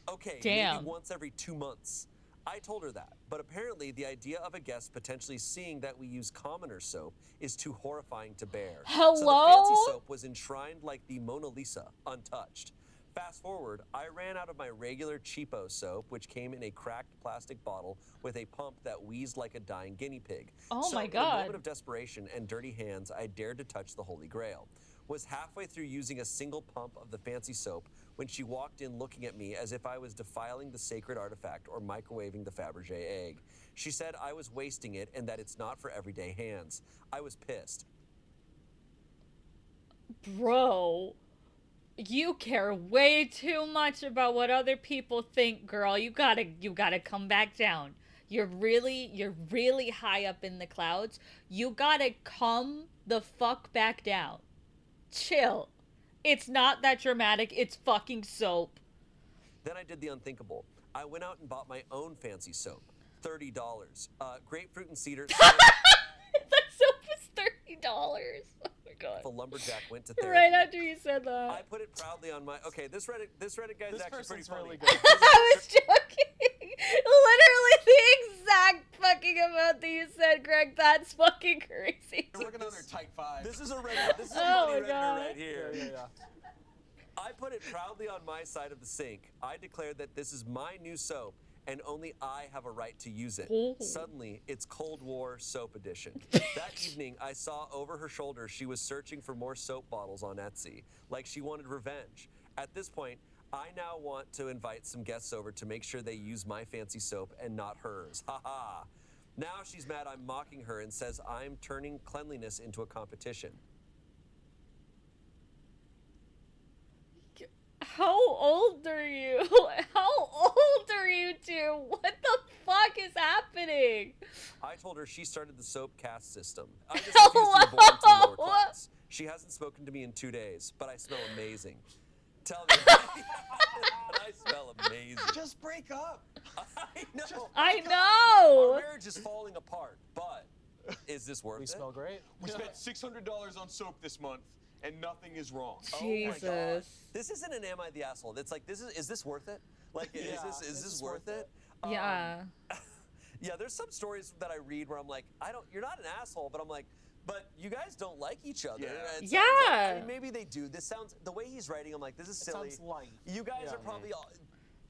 B: Okay,
A: Damn.
B: maybe once every 2 months. I told her that, but apparently the idea of a guest potentially seeing that we use commoner soap is too horrifying to bear. So the
A: Hello?
B: fancy soap was enshrined like the Mona Lisa, untouched. Fast forward, I ran out of my regular cheapo soap, which came in a cracked plastic bottle with a pump that wheezed like a dying guinea pig.
A: Oh
B: So
A: my
B: in a
A: God.
B: moment of desperation and dirty hands, I dared to touch the Holy Grail. Was halfway through using a single pump of the fancy soap when she walked in looking at me as if I was defiling the sacred artifact or microwaving the Fabergé egg. She said I was wasting it and that it's not for everyday hands. I was pissed.
A: Bro, you care way too much about what other people think, girl. You gotta come back down. You're really high up in the clouds. You gotta come the fuck back down. Chill. It's not that dramatic. It's fucking soap.
B: Then I did the unthinkable. I went out and bought my own fancy soap. $30. Grapefruit and cedar.
A: The soap is $30. Oh my god.
B: The lumberjack went to therapy.
A: Right after you said
B: I
A: that.
B: put it proudly on my. Okay, this Reddit guy's
D: This
B: actually pretty
D: person's
B: funny.
D: really good.
A: I was joking. Literally the exact fucking amount that you said, Greg. That's fucking crazy.
C: They're working on their Type 5.
B: This is a Reddit. This is a
A: Oh
B: funny
A: my
B: Redditor
A: God.
B: right here.
D: Yeah.
B: I put it proudly on my side of the sink. I declared that this is my new soap and only I have a right to use it.
A: Ooh.
B: Suddenly, it's Cold War soap edition. That evening, I saw over her shoulder she was searching for more soap bottles on Etsy, like she wanted revenge. At this point, I now want to invite some guests over to make sure they use my fancy soap and not hers. Ha ha. Now she's mad I'm mocking her and says I'm turning cleanliness into a competition.
A: How old are you? How old are you two? What the fuck is happening?
B: I told her she started the soap caste system. I just refused to be born into the lower
A: Whoa.
B: class. She hasn't spoken to me in 2 days, but I smell amazing. Tell me. And I smell amazing.
C: Just break up.
B: I know.
A: I
B: Our
A: know.
B: marriage is falling apart, but is this worth
D: We
B: it?
D: smell great.
C: We spent $600 on soap this month, and nothing is wrong.
B: Oh my God.
A: Jesus.
B: This isn't an am I the asshole. It's like is this worth it? Like
D: Yeah,
B: is this worth it?
A: Yeah.
B: Yeah, there's some stories that I read where I'm like, you're not an asshole, but I'm like, but you guys don't like each other.
C: Yeah.
B: And it sounds
A: Yeah.
B: like, I mean, maybe they do. The way he's writing, I'm like, this is
D: It
B: silly.
D: sounds light.
B: You guys
D: Yeah.
B: are probably,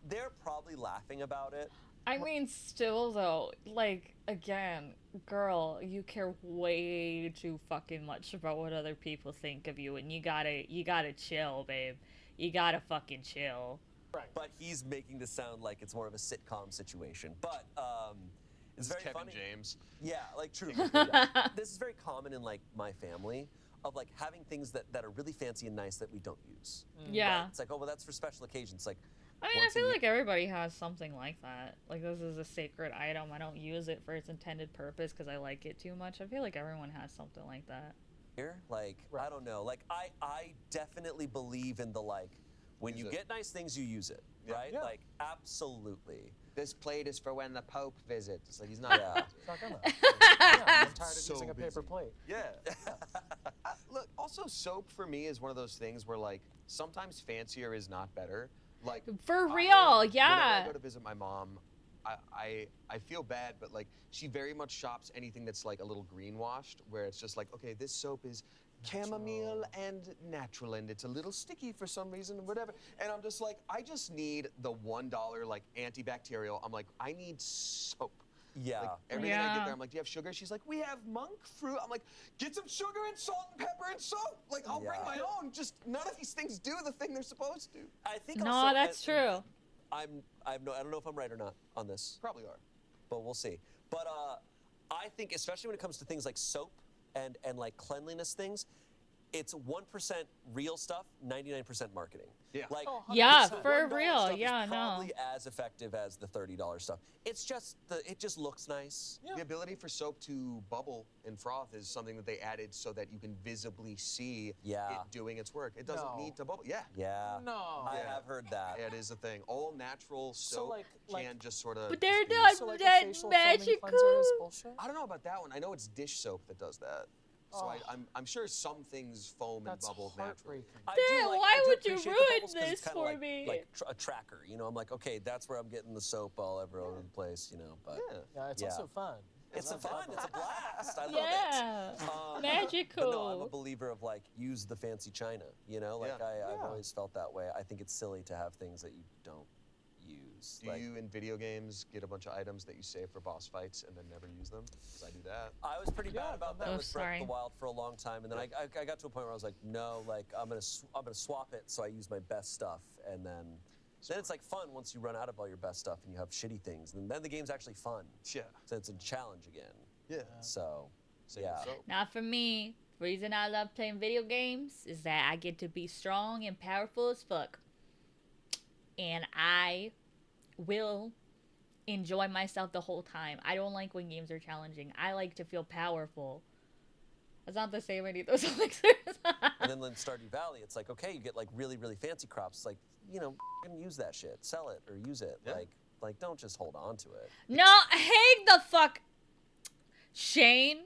B: they're probably laughing about it.
A: I mean, still though, like again, girl, you care way too fucking much about what other people think of you, and you gotta chill, babe. You gotta fucking chill.
D: Right.
B: But he's making this sound like it's more of a sitcom situation. But it's
C: This is
B: very
C: Kevin
B: funny.
C: James.
B: Yeah, like true. Yeah. This is very common in like my family of like having things that are really fancy and nice that we don't use.
A: Yeah.
B: Right? It's like, oh well, that's for special occasions. Like,
A: I mean, I
B: once a
A: feel
B: year-
A: like everybody has something like that. Like, this is a sacred item. I don't use it for its intended purpose because I like it too much. I feel like everyone has something like that.
B: Like,
D: Right.
B: I don't know. Like, I definitely believe in the like, when
C: Use
B: you
C: it.
B: get nice things, you use it,
C: Yeah.
B: right?
D: Yeah.
B: Like, absolutely.
C: This plate is for when the Pope visits. It's like he's not.
B: Yeah.
D: It's not gonna. Yeah, I'm tired of
C: So
D: using a paper
C: busy.
D: plate.
C: Yeah. Look, also soap for me is one of those things where like sometimes fancier is not better. Like
A: For
C: I-
A: real,
C: Whenever
A: yeah.
C: I go to visit my mom, I feel bad, but like she very much shops anything that's like a little greenwashed, where it's just like, okay, this soap is chamomile and natural, and it's a little sticky for some reason, or whatever. And I'm just like, I just need the $1 like antibacterial. I'm like, I need soap.
B: Yeah.
C: Like everything I
A: Yeah.
C: get there, I'm like, do you have sugar? She's like, we have monk fruit. I'm like, get some sugar and salt and pepper and soap. Like, I'll bring
B: Yeah.
C: my own. Just none of these things do the thing they're supposed to.
B: I think
A: No,
B: also,
A: that's true.
B: I don't know if I'm right or not on this,
C: Probably are.
B: but we'll see. But I think, especially when it comes to things like soap and like cleanliness things, it's 1% real stuff, 99% marketing.
C: Yeah.
B: Like,
D: Oh,
A: Yeah,
B: the
A: for
B: $1
A: real.
B: stuff is
A: Yeah, no.
B: probably as effective as the $30 stuff. It's just it just looks nice.
D: Yeah.
C: The ability for soap to bubble and froth is something that they added so that you can visibly see
B: Yeah.
C: it doing its work. It doesn't
D: No.
C: need to bubble. Yeah.
B: Yeah.
D: No.
B: I
C: Yeah.
B: have heard that.
C: It is a thing. All natural soap
D: like-
C: can just sort of.
A: But they're not
D: So like
A: that
D: a facial foaming cleanser is
A: magical.
D: bullshit?
C: I don't know about that one. I know it's dish soap that does that. So
D: Oh.
C: I'm sure some things foam
D: That's
C: and bubble naturally.
D: heartbreaking.
B: I
A: Damn,
B: do like,
A: why
B: I do
A: would you
B: appreciate the
A: ruin
B: bubbles 'cause it's
A: this
B: kinda
A: for
B: like,
A: me?
B: Like a tracker, you know. I'm like, okay, that's where I'm getting the soap all over the place, you know. But
C: Yeah.
D: Yeah, it's
B: Yeah.
D: also fun.
B: it's a fun, it's a blast. I love
A: Yeah.
B: it. But no, I'm a
A: Magical.
B: believer of like use the fancy china. You know, like
C: Yeah.
B: I've
D: Yeah.
B: always felt that way. I think it's silly to have things that you don't use.
C: Do you in video games get a bunch of items that you save for boss fights and then never use them? Because I do that.
B: I was pretty
D: Yeah,
B: bad about that
A: Oh,
B: with Breath
A: sorry.
B: of the Wild for a long time, and then I got to a point where I was like, no, like I'm gonna swap it, so I use my best stuff, and then it's like fun once you run out of all your best stuff and you have shitty things, and then the game's actually fun.
C: Yeah.
B: So it's a challenge again.
C: Yeah.
B: So
C: Same
B: yeah.
C: with soap.
A: Not for me. The reason I love playing video games is that I get to be strong and powerful as fuck. And I will enjoy myself the whole time. I don't like when games are challenging. I like to feel powerful. That's not the same any of those elixirs.
B: And then in Stardew Valley, it's like, okay, you get like really, really fancy crops. It's like, you know, f***ing use that shit, sell it or use it.
C: Yeah.
B: Like don't just hold on to it.
A: No, hang the fuck. Shane,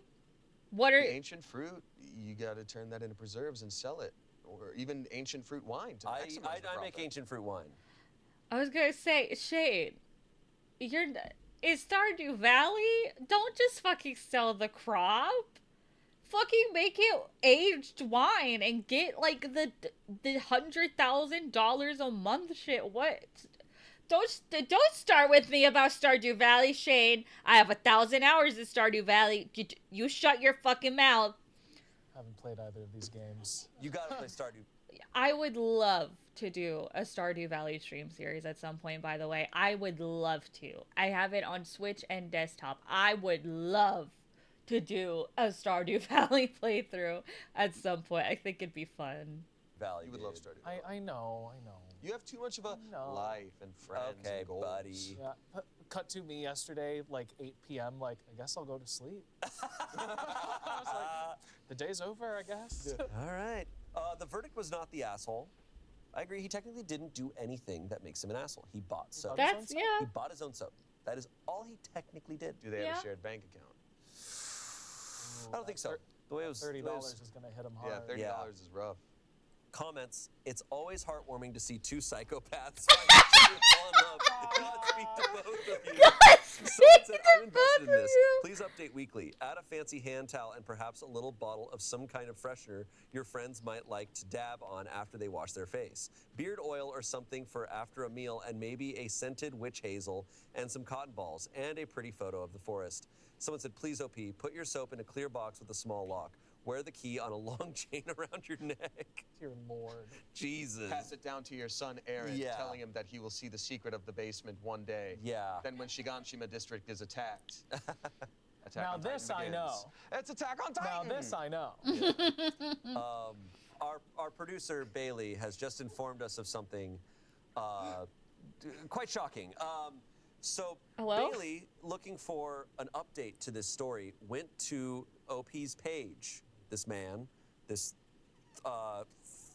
A: what are
C: The ancient fruit, you got to turn that into preserves and sell it, or even ancient fruit wine to
B: I
C: maximize the
B: make
C: profit.
B: ancient fruit wine.
A: I was gonna say, Shane, is Stardew Valley? Don't just fucking sell the crop. Fucking make it aged wine and get like the $100,000 a month shit. What? Don't start with me about Stardew Valley, Shane. I have 1,000 hours in Stardew Valley. You shut your fucking mouth.
D: Haven't played either of these games.
B: You gotta play Stardew.
A: I would love to do a Stardew Valley stream series at some point, by the way. I would love to. I have it on Switch and desktop. I would love to do a Stardew Valley playthrough at some point. I think it'd be fun.
B: Valley.
C: You would
B: dude.
C: love Stardew.
D: I know.
C: You have too much of a
D: No.
C: life and friends
B: Okay,
C: and goals.
B: buddy.
D: Yeah. Cut to me yesterday, like 8 p.m. Like, I guess I'll go to sleep. I was like, the day's over, I guess.
C: Yeah.
B: All right. The verdict was not the asshole. I agree. He technically didn't do anything that makes him an asshole. He bought soap.
A: That's
B: He
A: yeah.
B: bought his own soap. That is all he technically did.
C: Do they have
A: Yeah.
C: a shared bank account?
B: I don't think so. The way it was,
D: $30
B: the way it was-
D: is going to hit him hard.
C: Yeah, $30 is rough.
B: Comments, it's always heartwarming to see two psychopaths find each other fall in love. Godspeed to both of you. Someone said, I'm invested in this. Please update weekly. Add a fancy hand towel and perhaps a little bottle of some kind of freshener your friends might like to dab on after they wash their face. Beard oil or something for after a meal, and maybe a scented witch hazel and some cotton balls and a pretty photo of the forest. Someone said, please OP, put your soap in a clear box with a small lock. Wear the key on a long chain around your neck.
D: Dear Lord.
B: Jesus.
C: Pass it down to your son, Aaron,
B: Yeah.
C: telling him that he will see the secret of the basement one day.
B: Yeah.
C: Then when Shiganshima district is attacked. Attack
D: Now
C: on Titan
D: this I
C: begins.
D: know.
C: It's Attack on
D: Now
C: Titan!
D: this I know.
B: Our producer, Bailey, has just informed us of something quite shocking. So
A: Hello?
B: Bailey, looking for an update to this story, went to OP's page. This man, this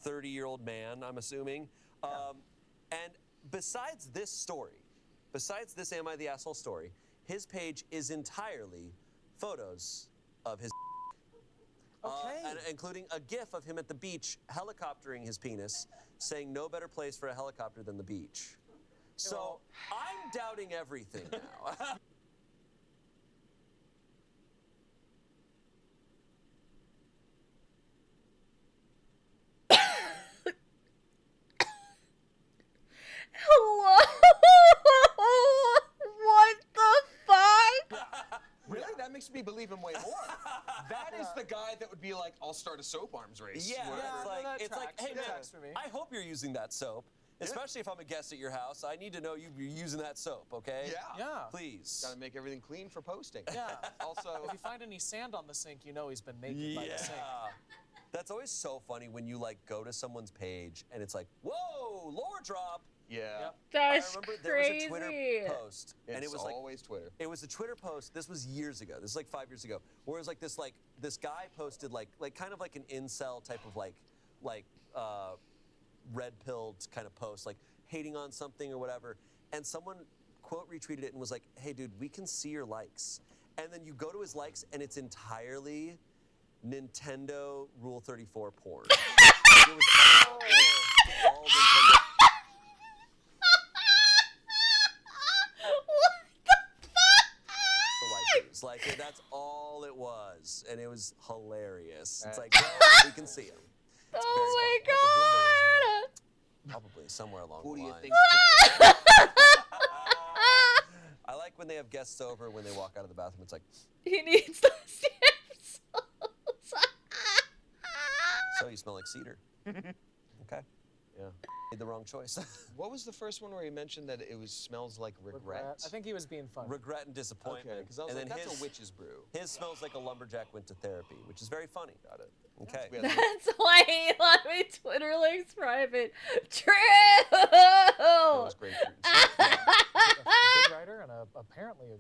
B: 30-year-old man, I'm assuming. And besides this story, besides this Am I the Asshole story, his page is entirely photos of his
D: Okay.
B: and including a gif of him at the beach helicoptering his penis, saying no better place for a helicopter than the beach. So I'm doubting everything now.
A: Hello? What the fuck?
C: Really? That makes me believe him way more. That is the guy that would be like, I'll start a soap arms race.
B: Yeah,
C: whatever.
B: it's like, hey
D: That
B: man,
D: tracks for me.
B: I hope you're using that soap. Especially if I'm a guest at your house, I need to know you're using that soap, okay?
C: Yeah.
D: Yeah.
B: Please.
C: Gotta make everything clean for posting.
D: Yeah.
C: Also,
D: If you find any sand on the sink, you know he's been naked by the sink.
B: That's always so funny when you like go to someone's page and it's like, whoa, lore drop.
C: yeah.
D: Yep.
A: That's
B: I remember there
A: crazy.
B: was a Twitter post,
C: It's
B: and it was like
C: always Twitter.
B: it was a Twitter post. This was years ago. This is like 5 years ago. Where it was like this guy posted like kind of like an incel type of like red pilled kind of post, like hating on something or whatever. And someone quote retweeted it and was like, "Hey dude, we can see your likes." And then you go to his likes and it's entirely Nintendo Rule 34 porn. It was all Nintendo. The waifus. Like that's all it was, and it was hilarious. It's like, well, we can see him.
A: Oh my god!
B: Probably somewhere along
C: Who
B: the
C: do you
B: line.
C: think?
B: I like when they have guests over when they walk out of the bathroom. It's like,
A: He needs the stamps.
B: so you smell like cedar. Okay,
C: Yeah.
B: made the wrong choice.
C: What was the first one where he mentioned that it was smells like regret?
D: I think he was being funny.
B: Regret and disappointment.
C: Okay, because I was
B: and
C: like,
B: then
C: that's
B: his,
C: a witch's brew.
B: His smells like a lumberjack went to therapy, which is very funny.
C: Got it.
B: Okay.
C: We had
A: That's why he let me Twitter links private. True.
C: those grapefruit.
D: A good writer and apparently a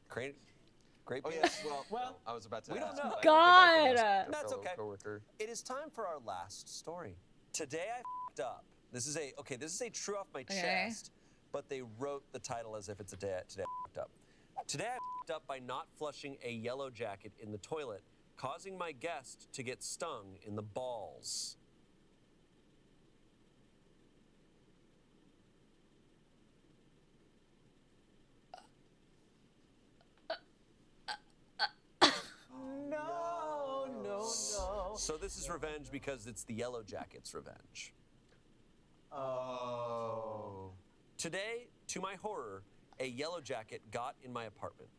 D: great.
B: Great.
C: Oh yes. Well, I was about to.
B: we don't
C: ask,
B: know.
C: but I don't think I can
A: God.
C: ask a
B: That's
C: fellow
B: okay.
C: Coworker.
B: It is time for our last story. Today I f***ed up. This is a true off my chest, but they wrote the title as if it's today I f***ed up. Today I f***ed up by not flushing a yellow jacket in the toilet, causing my guest to get stung in the balls.
D: No.
B: So this is revenge because it's the yellow jacket's revenge.
C: Oh.
B: Today, to my horror, a yellow jacket got in my apartment.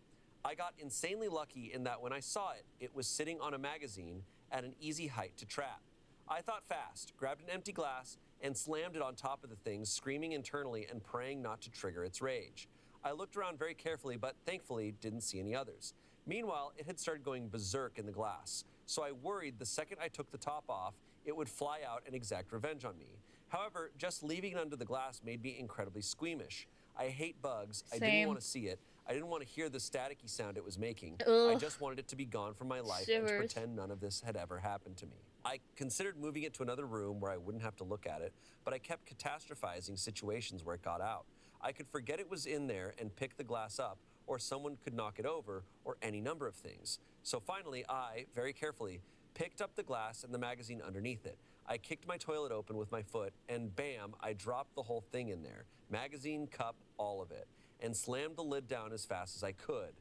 B: I got insanely lucky in that when I saw it, it was sitting on a magazine at an easy height to trap. I thought fast, grabbed an empty glass, and slammed it on top of the thing, screaming internally and praying not to trigger its rage. I looked around very carefully, but thankfully didn't see any others. Meanwhile, it had started going berserk in the glass, so I worried the second I took the top off, it would fly out and exact revenge on me. However, just leaving it under the glass made me incredibly squeamish. I hate bugs. I didn't
A: Same.
B: want to see it. I didn't want to hear the staticky sound it was making. I
A: Ugh.
B: just wanted it to be gone from my life and to
A: Shivers.
B: pretend none of this had ever happened to me. I considered moving it to another room where I wouldn't have to look at it, but I kept catastrophizing situations where it got out. I could forget it was in there and pick the glass up, or someone could knock it over, or any number of things. So finally, I, very carefully, picked up the glass and the magazine underneath it. I kicked my toilet open with my foot, and bam, I dropped the whole thing in there. Magazine, cup, all of it. And slammed the lid down as fast as I could.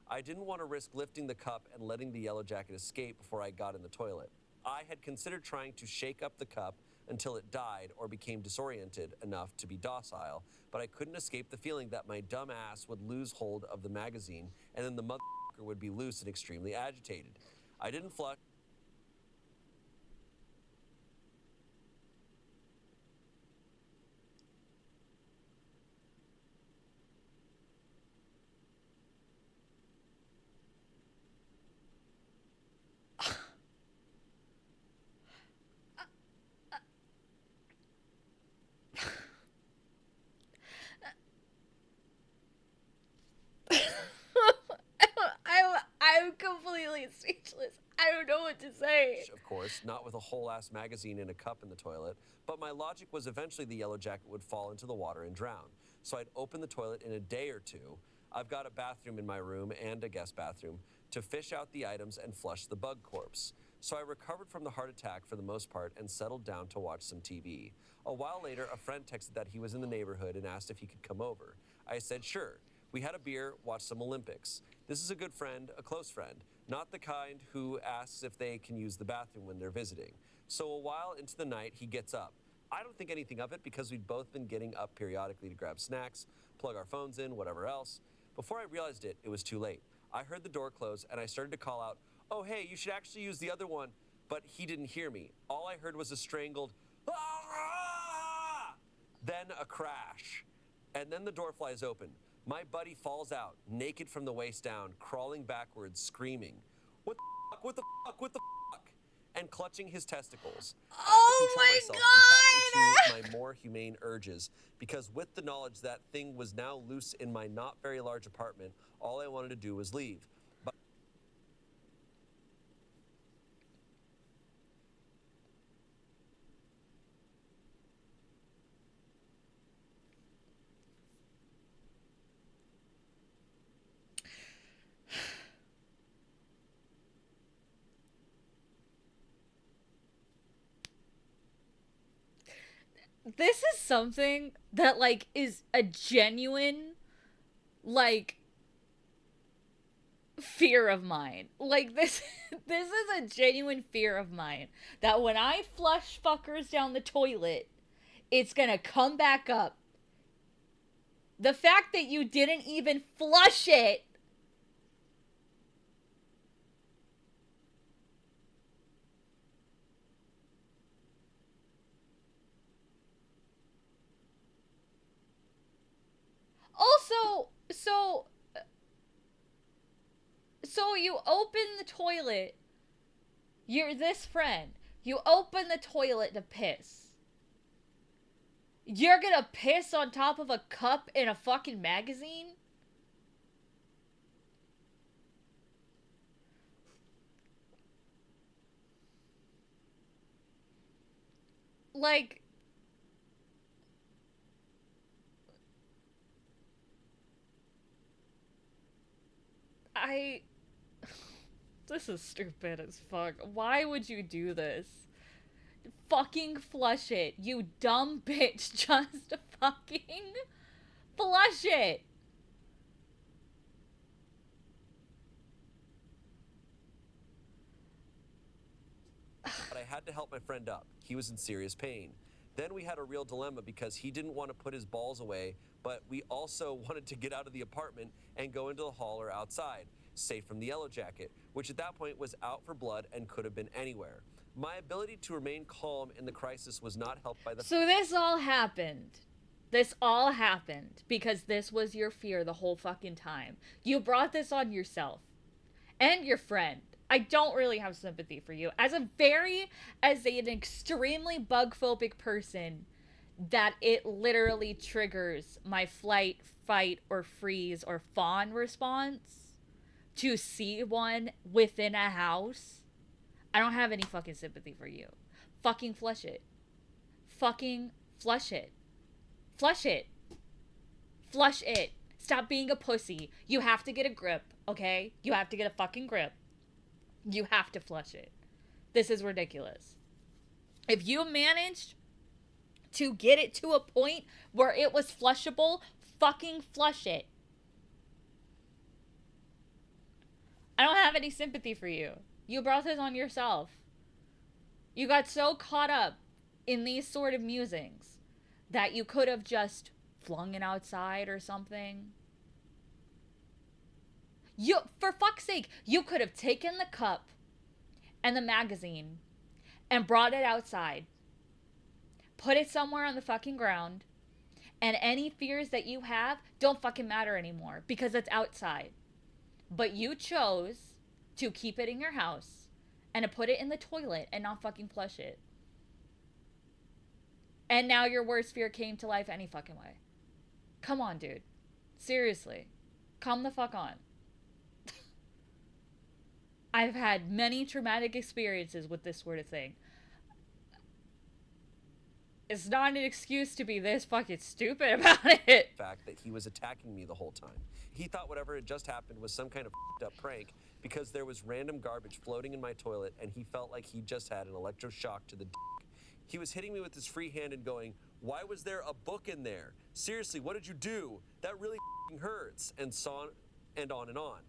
B: I didn't want to risk lifting the cup and letting the yellow jacket escape before I got in the toilet. I had considered trying to shake up the cup until it died or became disoriented enough to be docile, but I couldn't escape the feeling that my dumb ass would lose hold of the magazine and then the motherfucker would be loose and extremely agitated. I didn't flush.
A: I'm completely speechless. I don't know what to say.
B: Of course, not with a whole ass magazine in a cup in the toilet, but my logic was eventually the yellow jacket would fall into the water and drown. So I'd open the toilet in a day or two. I've got a bathroom in my room and a guest bathroom to fish out the items and flush the bug corpse. So I recovered from the heart attack for the most part and settled down to watch some TV. A while later, a friend texted that he was in the neighborhood and asked if he could come over. I said sure. We had a beer, watched some Olympics. This is a good friend, a close friend, not the kind who asks if they can use the bathroom when they're visiting. So a while into the night, he gets up. I don't think anything of it because we'd both been getting up periodically to grab snacks, plug our phones in, whatever else. Before I realized it, it was too late. I heard the door close and I started to call out, "Oh, hey, you should actually use the other one," but he didn't hear me. All I heard was a strangled, "Ah!" Then a crash. And then the door flies open. My buddy falls out, naked from the waist down, crawling backwards, screaming, "What the fuck, what the fuck, what the fuck?" and clutching his testicles.
A: Oh
B: I had to control
A: my
B: myself
A: God!
B: and tap into my more humane urges, because with the knowledge that thing was now loose in my not very large apartment, all I wanted to do was leave. But
A: This is something that, like, is a genuine, like, fear of mine. Like, this this is a genuine fear of mine, that when I flush fuckers down the toilet, it's gonna come back up. The fact that you didn't even flush it. Also, so you open the toilet. You're this friend. You open the toilet to piss. You're gonna piss on top of a cup in a fucking magazine? Like, this is stupid as fuck. Why would you do this? Fucking flush it, you dumb bitch. Just fucking flush it.
B: I had to help my friend up. He was in serious pain. Then we had a real dilemma because he didn't want to put his balls away, but we also wanted to get out of the apartment and go into the hall or outside, safe from the yellow jacket, which at that point was out for blood and could have been anywhere. My ability to remain calm in the crisis was not helped by the...
A: So this all happened. This all happened because this was your fear the whole fucking time. You brought this on yourself. And your friend. I don't really have sympathy for you. As an extremely bug-phobic person, that it literally triggers my flight, fight, or freeze or fawn response to see one within a house, I don't have any fucking sympathy for you. Fucking flush it. Fucking flush it. Flush it. Flush it. Stop being a pussy. You have to get a grip, okay? You have to get a fucking grip. You have to flush it. This is ridiculous. If you managed to get it to a point where it was flushable, fucking flush it. I don't have any sympathy for you. You brought this on yourself. You got so caught up in these sort of musings that you could have just flung it outside or something. You, for fuck's sake, you could have taken the cup and the magazine and brought it outside. Put it somewhere on the fucking ground. And any fears that you have don't fucking matter anymore because it's outside. But you chose to keep it in your house and to put it in the toilet and not fucking flush it. And now your worst fear came to life any fucking way. Come on, dude. Seriously. Come the fuck on. I've had many traumatic experiences with this sort of thing. It's not an excuse to be this fucking stupid about it.
B: Fact that he was attacking me the whole time. He thought whatever had just happened was some kind of up prank because there was random garbage floating in my toilet and he felt like he just had an electroshock to the dick. He was hitting me with his free hand and going, "Why was there a book in there? Seriously, what did you do? That really hurts," and so on and on and on.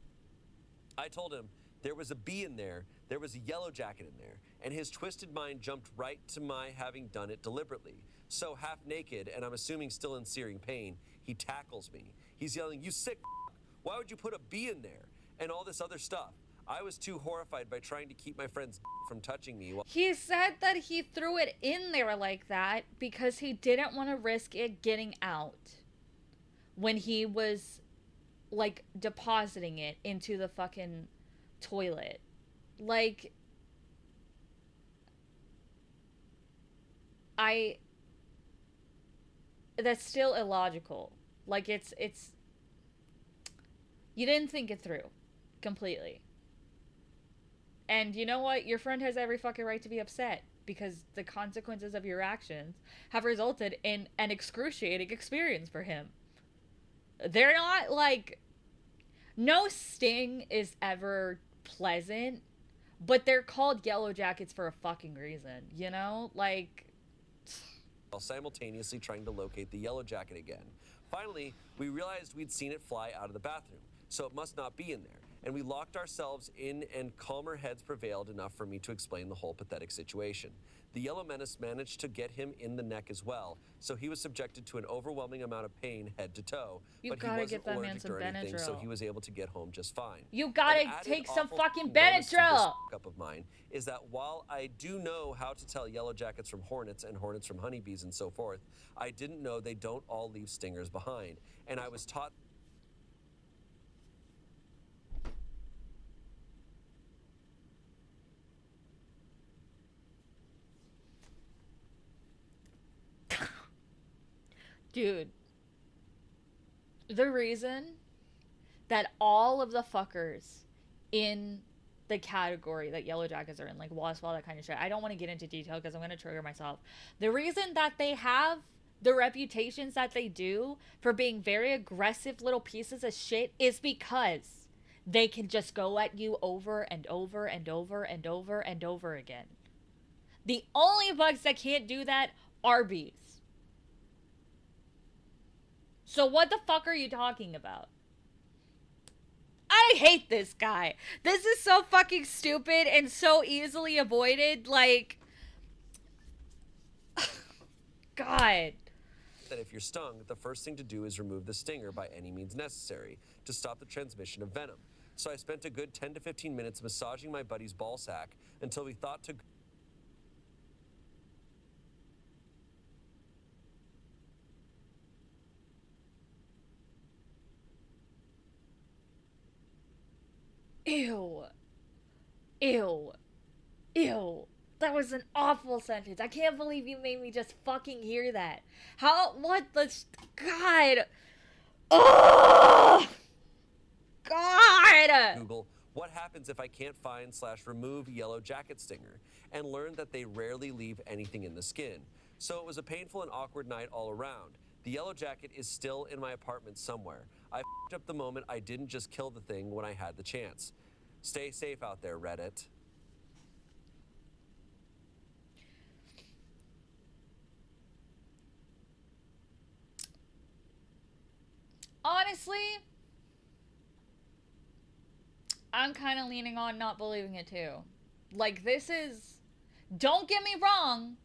B: I told him there was a bee in there was a yellow jacket in there, and his twisted mind jumped right to my having done it deliberately. So half naked, and I'm assuming still in searing pain, he tackles me. He's yelling, "You sick f***, why would you put a bee in there?" and all this other stuff. I was too horrified by trying to keep my friend's from touching me.
A: He said that he threw it in there like that because he didn't want to risk it getting out when he was, like, depositing it into the fucking toilet. Like, that's still illogical. Like, it's you didn't think it through completely. And you know what? Your friend has every fucking right to be upset because the consequences of your actions have resulted in an excruciating experience for him. They're not like, no sting is ever pleasant, but they're called yellow jackets for a fucking reason, you know? Like,
B: while simultaneously trying to locate the yellow jacket again. Finally, we realized we'd seen it fly out of the bathroom, so it must not be in there. And we locked ourselves in, and calmer heads prevailed enough for me to explain the whole pathetic situation. The yellow menace managed to get him in the neck as well, so he was subjected to an overwhelming amount of pain head to toe.
A: You
B: but he
A: gotta
B: wasn't
A: get that man
B: allergic
A: some
B: or anything, so
A: Benadryl.
B: he was able to get home just fine.
A: you gotta
B: An added
A: take some
B: awful
A: fucking
B: bonus to this
A: Benadryl.
B: up of mine is that while I do know how to tell yellow jackets from hornets and hornets from honeybees and so forth, I didn't know they don't all leave stingers behind. And I was taught
A: Dude, the reason that all of the fuckers in the category that yellow jackets are in, like wasp, all that kind of shit, I don't want to get into detail because I'm going to trigger myself. The reason that they have the reputations that they do for being very aggressive little pieces of shit is because they can just go at you over and over and over and over and over again. The only bugs that can't do that are bees. So what the fuck are you talking about? I hate this guy. This is so fucking stupid and so easily avoided. Like, God.
B: that if you're stung, the first thing to do is remove the stinger by any means necessary to stop the transmission of venom. So I spent a good 10 to 15 minutes massaging my buddy's ball sack until we thought to
A: Ew. Ew. Ew. That was an awful sentence. I can't believe you made me just fucking hear that. How? What the? God. Oh! God!
B: Google, what happens if I can't find/remove yellow jacket stinger, and learned that they rarely leave anything in the skin. So it was a painful and awkward night all around. The yellow jacket is still in my apartment somewhere. I f***ed up the moment I didn't just kill the thing when I had the chance. Stay safe out there, Reddit.
A: Honestly, I'm kind of leaning on not believing it too. Like, this is... Don't get me wrong.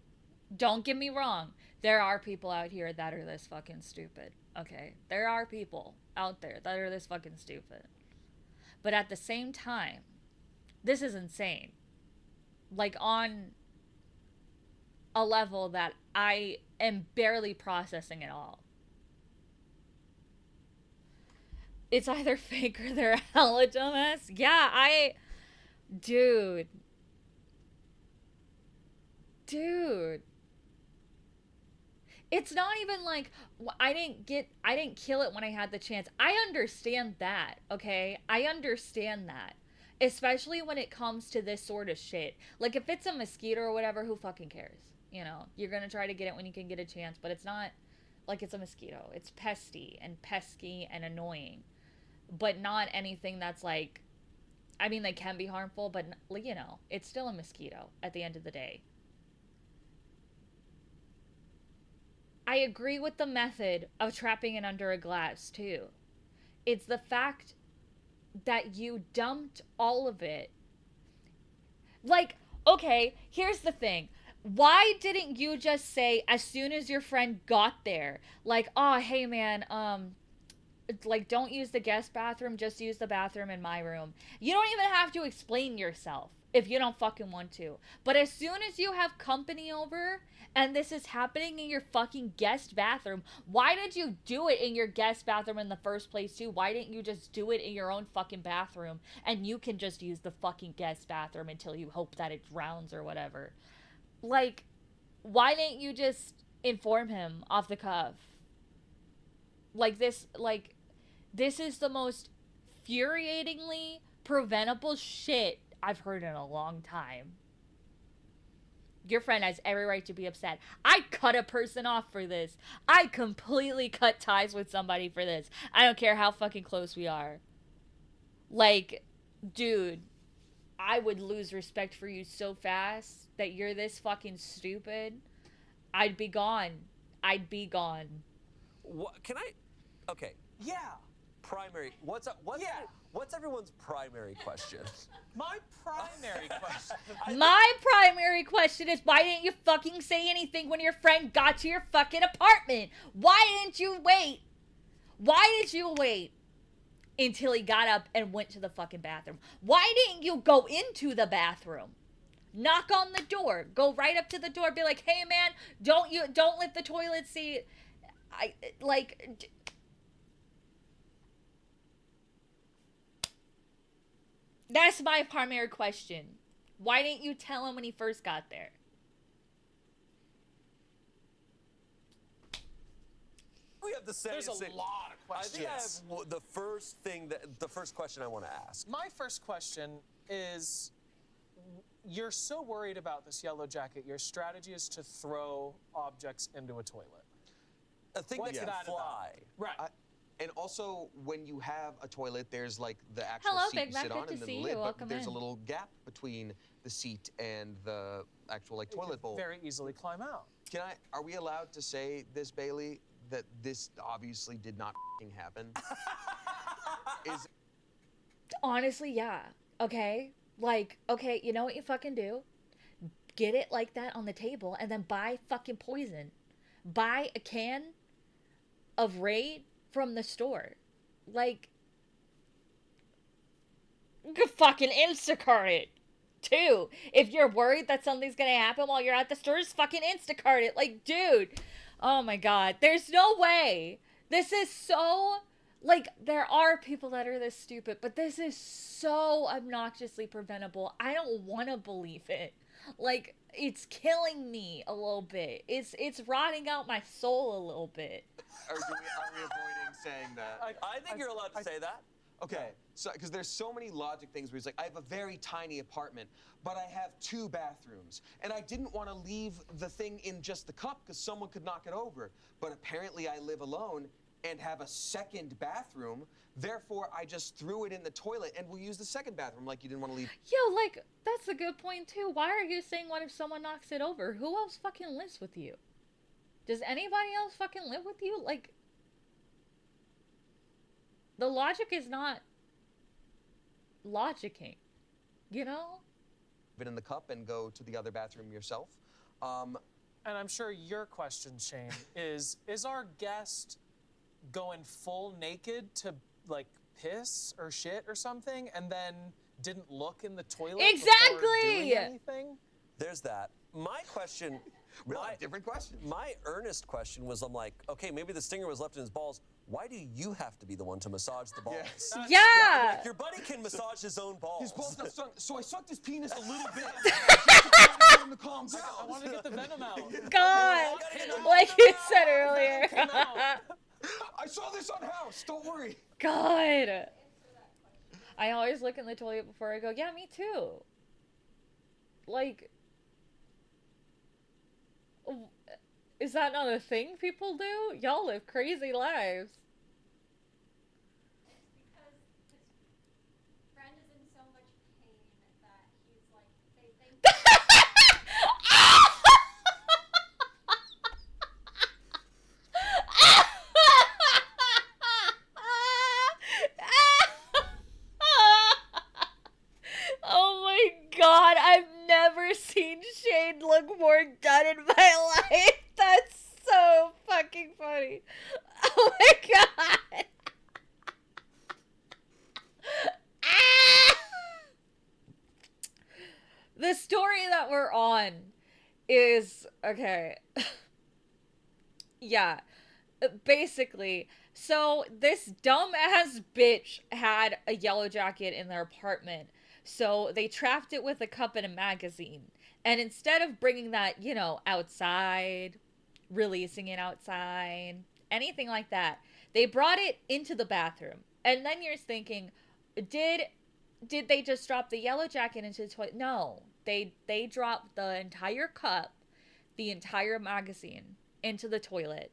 A: Don't get me wrong. There are people out here that are this fucking stupid. Okay? There are people out there that are this fucking stupid. But at the same time, this is insane. Like, on a level that I am barely processing at all. It's either fake or they're hella dumbass. Yeah, Dude. It's not even like, I didn't kill it when I had the chance. I understand that, okay? I understand that. Especially when it comes to this sort of shit. Like, if it's a mosquito or whatever, who fucking cares? You know, you're gonna try to get it when you can get a chance, but it's not like it's a mosquito. It's pesky and annoying. But not anything that's like, I mean, they can be harmful, but, you know, it's still a mosquito at the end of the day. I agree with the method of trapping it under a glass, too. It's the fact that you dumped all of it. Like, okay, here's the thing. Why didn't you just say, as soon as your friend got there, like, oh, hey, man, like, don't use the guest bathroom, just use the bathroom in my room. You don't even have to explain yourself if you don't fucking want to. But as soon as you have company over and this is happening in your fucking guest bathroom, why did you do it in your guest bathroom in the first place too? Why didn't you just do it in your own fucking bathroom and you can just use the fucking guest bathroom until you hope that it drowns or whatever? Like, why didn't you just inform him off the cuff? Like, this is the most infuriatingly preventable shit I've heard in a long time. Your friend has every right to be upset. I cut a person off for this. I completely cut ties with somebody for this. I don't care how fucking close we are. Like, dude, I would lose respect for you so fast that you're this fucking stupid. I'd be gone.
B: What, can I? Okay.
D: Yeah.
B: Primary. What's everyone's primary question?
D: My primary question.
A: My primary question is, why didn't you fucking say anything when your friend got to your fucking apartment? Why didn't you wait? Why did you wait until he got up and went to the fucking bathroom? Why didn't you go into the bathroom? Knock on the door. Go right up to the door. Be like, hey man, don't lift the toilet seat. That's my primary question. Why didn't you tell him when he first got there?
B: We have the same.
D: There's a lot of questions.
B: I think I have the first question I want to ask.
D: My first question is, you're so worried about this yellow jacket, your strategy is to throw objects into a toilet.
B: A thing
D: What's
B: that can
D: that
B: fly.
D: About? Right.
C: And also, when you have a toilet, there's like the actual
A: Hello,
C: seat
A: Big
C: you
A: Mac,
C: sit
A: good
C: on
A: to
C: and then
A: see
C: the
A: you.
C: lid, but
A: Welcome
C: there's
A: in.
C: a little gap between the seat and the actual like toilet bowl.
D: Very easily climb out.
C: Are we allowed to say this, Bailey, that this obviously did not f***ing happen?
A: Honestly, yeah. Okay? Like, okay, you know what you fucking do? Get it like that on the table and then buy fucking poison. Buy a can of Raid from the store. Like, you can fucking Instacart it, too. If you're worried that something's gonna happen while you're at the store, just fucking Instacart it. Like, dude. Oh my god. There's no way. This is so, Like, there are people that are this stupid, but this is so obnoxiously preventable. I don't want to believe it. Like, it's killing me a little bit. It's rotting out my soul a little bit.
C: Are we avoiding saying that?
B: I think you're allowed to say that.
C: Okay, so because there's so many logic things where he's like, I have a very tiny apartment, but I have 2 bathrooms, and I didn't want to leave the thing in just the cup because someone could knock it over. But apparently I live alone and have a second bathroom, therefore I just threw it in the toilet and will use the second bathroom like you didn't want to leave.
A: Yo, like, that's a good point too. Why are you saying what if someone knocks it over? Who else fucking lives with you? Does anybody else fucking live with you? Like, the logic is not logicking, you know?
C: It in the cup and go to the other bathroom yourself.
D: And I'm sure your question, Shane, is our guest going full naked to, like, piss or shit or something and then didn't look in the toilet before doing anything?
B: There's that. My question...
C: Really? Different question.
B: My earnest question was, I'm like, okay, maybe the stinger was left in his balls. Why do you have to be the one to massage the balls?
A: Yeah.
B: Like, your buddy can massage his own balls.
C: His balls not sunk, so I sucked his penis a little bit. Just to get him to calm down.
D: I want to get the venom out.
A: God, like you said earlier.
C: I saw this on House. Don't worry.
A: God. I always look in the toilet before I go, yeah, me too. Like, is that not a thing people do? Y'all live crazy lives.
E: It's because his friend is in so much pain that he's like, they think.
A: Oh my god, I've never seen Shane look more done in my life. That's so fucking funny. Oh my god. The story that we're on is, okay. Yeah. Basically, so this dumbass bitch had a yellow jacket in their apartment. So they trapped it with a cup and a magazine. And instead of bringing that, you know, outside, releasing it outside, anything like that, they brought it into the bathroom. And then you're thinking, did they just drop the yellow jacket into the toilet? No. They dropped the entire cup, the entire magazine into the toilet.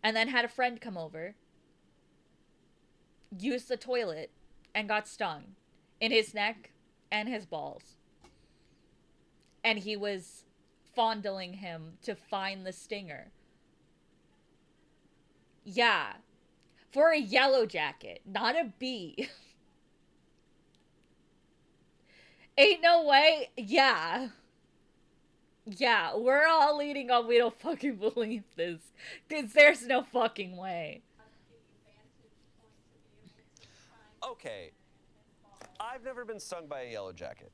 A: And then had a friend come over, used the toilet, and got stung in his neck and his balls. And he was fondling him to find the stinger. Yeah. For a yellow jacket, not a bee. Ain't no way. Yeah. Yeah, we're all leading on we don't fucking believe this. Because there's no fucking way.
B: Okay. I've never been stung by a yellow jacket,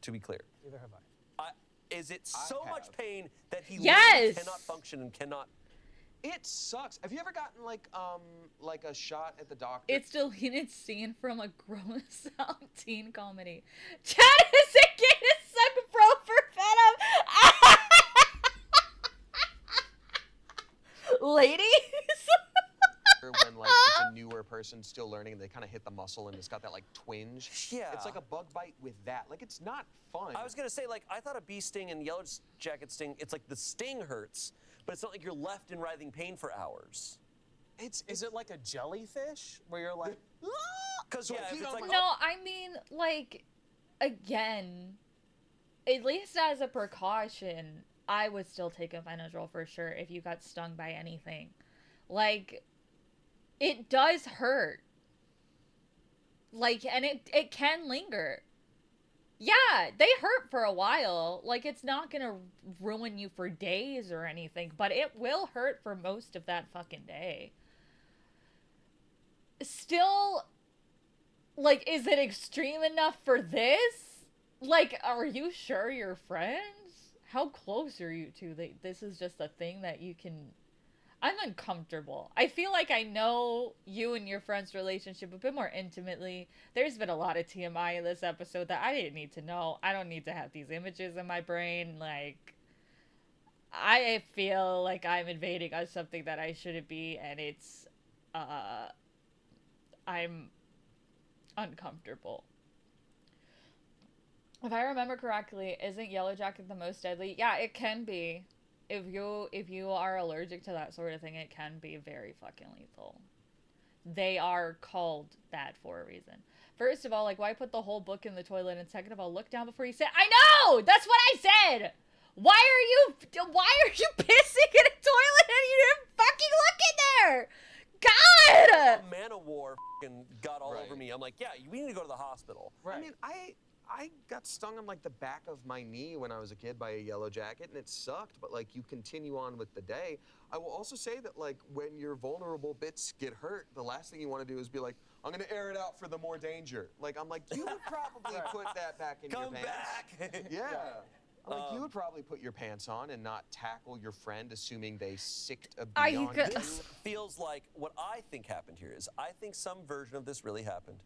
B: to be clear.
D: Neither have I.
B: Is it so much pain that he
A: Yes!
B: literally cannot function and cannot...
C: It sucks. Have you ever gotten like a shot at the doctor?
A: It's deleted scene from a gross out teen comedy. Chad is again a suck bro for venom. Ladies?
C: When like it's a newer person still learning and they kind of hit the muscle and it's got that like twinge.
B: Yeah.
C: It's like a bug bite with that. Like it's not fun.
B: I was going to say, like, I thought a bee sting and yellow jacket sting, it's like the sting hurts, but it's not like you're left in writhing pain for hours.
D: Is it like a jellyfish where you're like,
B: Because,
C: So
B: yeah,
C: if
B: if
C: you
B: it's
C: don't
B: like...
A: No, I mean, like, again, at least as a precaution, I would still take a Benadryl for sure if you got stung by anything. Like, it does hurt. Like, and it can linger. Yeah, they hurt for a while. Like, it's not gonna ruin you for days or anything, but it will hurt for most of that fucking day. Still, like, is it extreme enough for this? Like, are you sure you're friends? How close are you two? This is just a thing that you can... I'm uncomfortable. I feel like I know you and your friend's relationship a bit more intimately. There's been a lot of TMI in this episode that I didn't need to know. I don't need to have these images in my brain. Like, I feel like I'm invading on something that I shouldn't be, and it's, I'm uncomfortable. If I remember correctly, isn't Yellow Jacket the most deadly? Yeah, it can be. If you are allergic to that sort of thing, it can be very fucking lethal. They are called that for a reason. First of all, like, why put the whole book in the toilet? And second of all, look down before you sit. I know! That's what I said! Why are you pissing in a toilet and you didn't fucking look in there? God!
B: Man of War got all
C: Right.
B: over me. I'm like, yeah, we need to go to the hospital.
D: Right.
C: I mean, I got stung on like the back of my knee when I was a kid by a yellow jacket, and it sucked. But like, you continue on with the day. I will also say that like, when your vulnerable bits get hurt, the last thing you want to do is be like, I'm gonna air it out for the more danger. Like, I'm like, you would probably put that back in
B: Come
C: your pants.
B: back.
C: Yeah. I'm like, you would probably put your pants on and not tackle your friend, assuming they sicked a bee on you.
B: This feels like what I think happened here is I think some version of this really happened,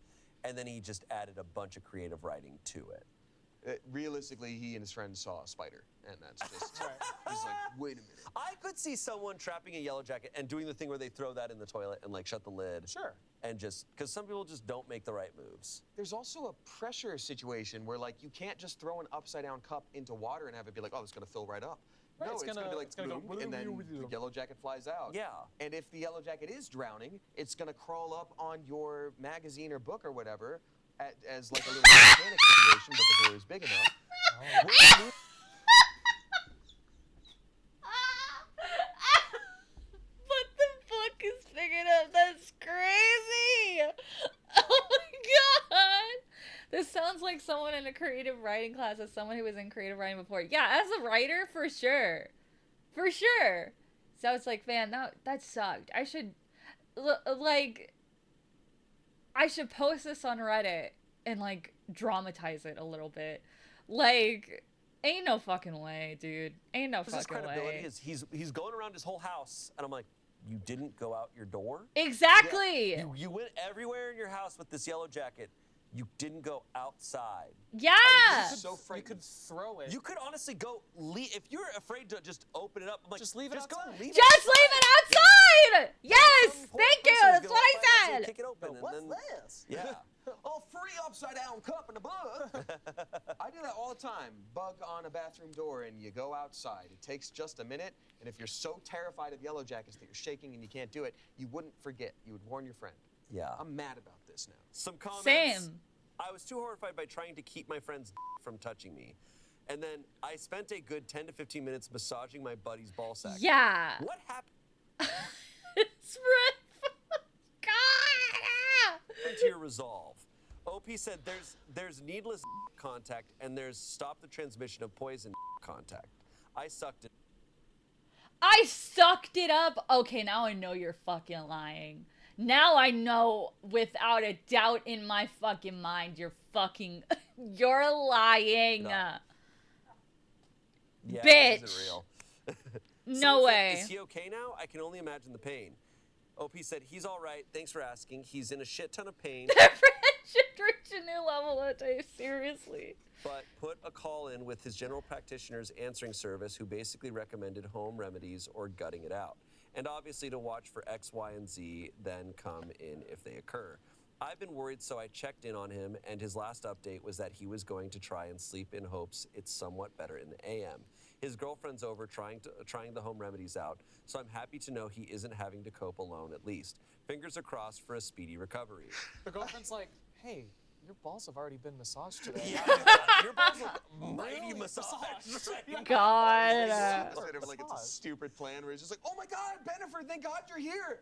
B: and then he just added a bunch of creative writing to it.
C: Realistically, he and his friend saw a spider, and that's just,
D: Right.
C: he's like, wait a minute.
B: I could see someone trapping a yellow jacket and doing the thing where they throw that in the toilet and like shut the lid.
D: Sure.
B: And just, because some people just don't make the right moves.
C: There's also a pressure situation where like, you can't just throw an upside down cup into water and have it be like, oh, it's gonna fill right up.
D: Right,
C: No,
D: it's
C: it's
D: gonna-
C: gonna be like,
D: it's gonna go
C: boom, and then the yellow jacket flies out.
B: Yeah.
C: And if the yellow jacket is drowning, it's gonna crawl up on your magazine or book or whatever as like a little Titanic situation, but the door is big enough.
A: What the fuck is picking up? That's crazy! Oh my god! This sounds like someone in a creative writing class, as someone who was in creative writing before. Yeah, as a writer, for sure. For sure. So it's like, man, that sucked. I should, like, I should post this on Reddit and, like, dramatize it a little bit. Like, ain't no fucking way, dude. Ain't no
B: His
A: fucking
B: credibility
A: way.
B: is he's going around his whole house, and I'm like, you didn't go out your door?
A: Exactly!
B: You went everywhere in your house with this yellow jacket. You didn't go outside.
A: Yeah!
C: So
D: You
C: frightened.
D: could throw it.
B: You could honestly go leave. If you're afraid to just open it up, I'm like,
D: Just leave it
B: go
D: outside.
B: leave it
A: Just leave it outside! Yes!
B: Some poor
A: Thank you!
B: person's
A: That's
B: gonna
A: what I
B: find out and
A: said!
B: Kick it open, and
C: What's
B: then,
C: this?
B: Yeah.
C: Oh, free upside down cup in a book. I do that all the time. Bug on a bathroom door and you go outside. It takes just a minute, and if you're so terrified of yellow jackets that you're shaking and you can't do it, you wouldn't forget. You would warn your friend.
B: Yeah.
C: I'm mad about this now.
B: Some comments.
A: Same.
B: I was too horrified by trying to keep my friend's from touching me. And then I spent a good 10 to 15 minutes massaging my buddy's ball sack.
A: Yeah.
B: What happened
A: It's right. God!
B: to your resolve? OP said there's needless contact and there's stop the transmission of poison contact. I sucked it.
A: I sucked it up. Okay, now I know you're fucking lying. Now I know without a doubt in my fucking mind you're lying.
B: No. Yeah,
A: Bitch.
B: This isn't real.
A: No
B: Someone said,
A: way.
B: Is he okay now? I can only imagine the pain. OP said, he's all right. Thanks for asking. He's in a shit ton of pain,
A: Friendship reached a new level that day. Seriously.
B: but put a call in with his general practitioner's answering service, who basically recommended home remedies or gutting it out. And obviously to watch for X, Y, and Z, then come in if they occur. I've been worried, so I checked in on him, and his last update was that he was going to try and sleep in hopes it's somewhat better in the AM. His girlfriend's over trying the home remedies out, so I'm happy to know he isn't having to cope alone at least. Fingers are crossed for a speedy recovery.
D: The girlfriend's like, hey, your balls have already been massaged today.
B: Your balls look mighty massaged. Right?
A: God.
C: Instead of like it's a stupid plan where it's just like, oh my God, Bennifer, thank God you're here.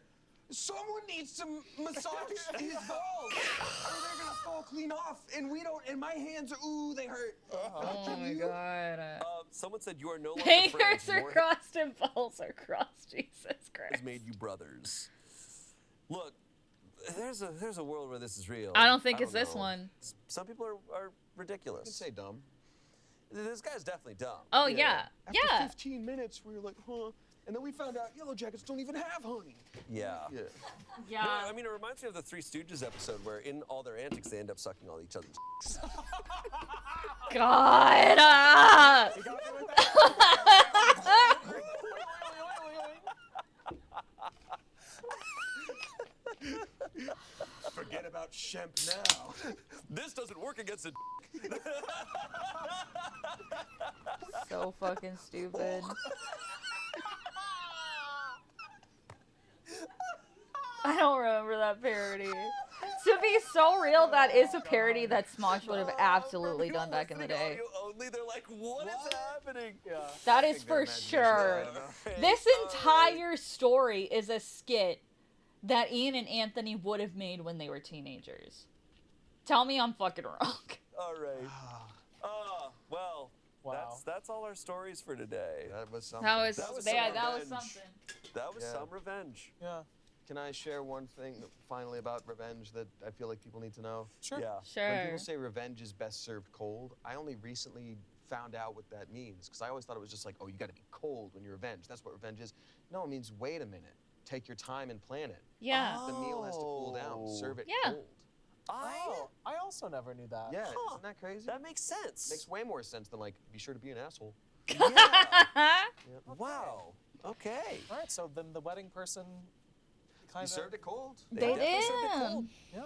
C: Someone needs to massage his balls, or they're gonna fall clean off, and we don't. And my hands are, ooh, they hurt.
A: Oh my god.
B: Someone said you are no longer
A: Fingers
B: friends.
A: are
B: More
A: crossed and balls are crossed. Jesus Christ.
B: has made you brothers. Look, there's a world where this is real.
A: I don't think it's this
B: know.
A: one.
B: Some people are ridiculous.
C: You can say dumb.
B: This guy's definitely dumb.
A: Oh yeah.
C: After
A: Yeah.
C: 15 minutes, we were like, huh? And then we found out Yellow Jackets don't even have honey.
B: Yeah.
C: Yeah.
A: Yeah.
B: No, I mean, it reminds me of the Three Stooges episode where in all their antics, they end up sucking all each other's dicks.
A: God.
D: You got me with that?
C: Forget about Shemp now.
B: This doesn't work against a
A: So fucking stupid. I don't remember that parody. To be so real, that is a parody that Smosh would have absolutely done back in the day.
B: Audio only, they're like, what is happening?
D: Yeah.
A: That is
C: think their
A: for
C: imagination
A: sure.
C: is wide enough.
A: This entire story is a skit that Ian and Anthony would have made when they were teenagers. Tell me I'm fucking wrong.
B: All right. Well,
D: Wow.
B: that's all our stories for today.
C: That was something.
A: That was
B: That was
A: yeah,
B: some
A: that was
B: revenge.
A: something.
B: That was
C: Yeah.
B: some revenge.
D: Yeah.
C: Can I share one thing finally about revenge that I feel like people need to know?
D: Sure.
B: Yeah.
C: When
A: Sure.
C: people say revenge is best served cold, I only recently found out what that means. Because I always thought it was just like, oh, you got to be cold when you're revenged. That's what revenge is. No, it means wait a minute. Take your time and plan it.
A: Yeah.
C: The meal has to cool down. Serve it
A: Yeah.
C: cold.
D: Oh, I also never knew that.
C: Yeah,
B: Huh.
C: isn't that crazy?
B: That makes sense.
C: Makes way more sense than like, be sure to be an asshole.
B: Wow. Okay.
D: All right, so then the wedding person kind
C: You
D: of
C: served it cold.
A: They
B: definitely said it
A: did.
B: cold.
D: Yeah.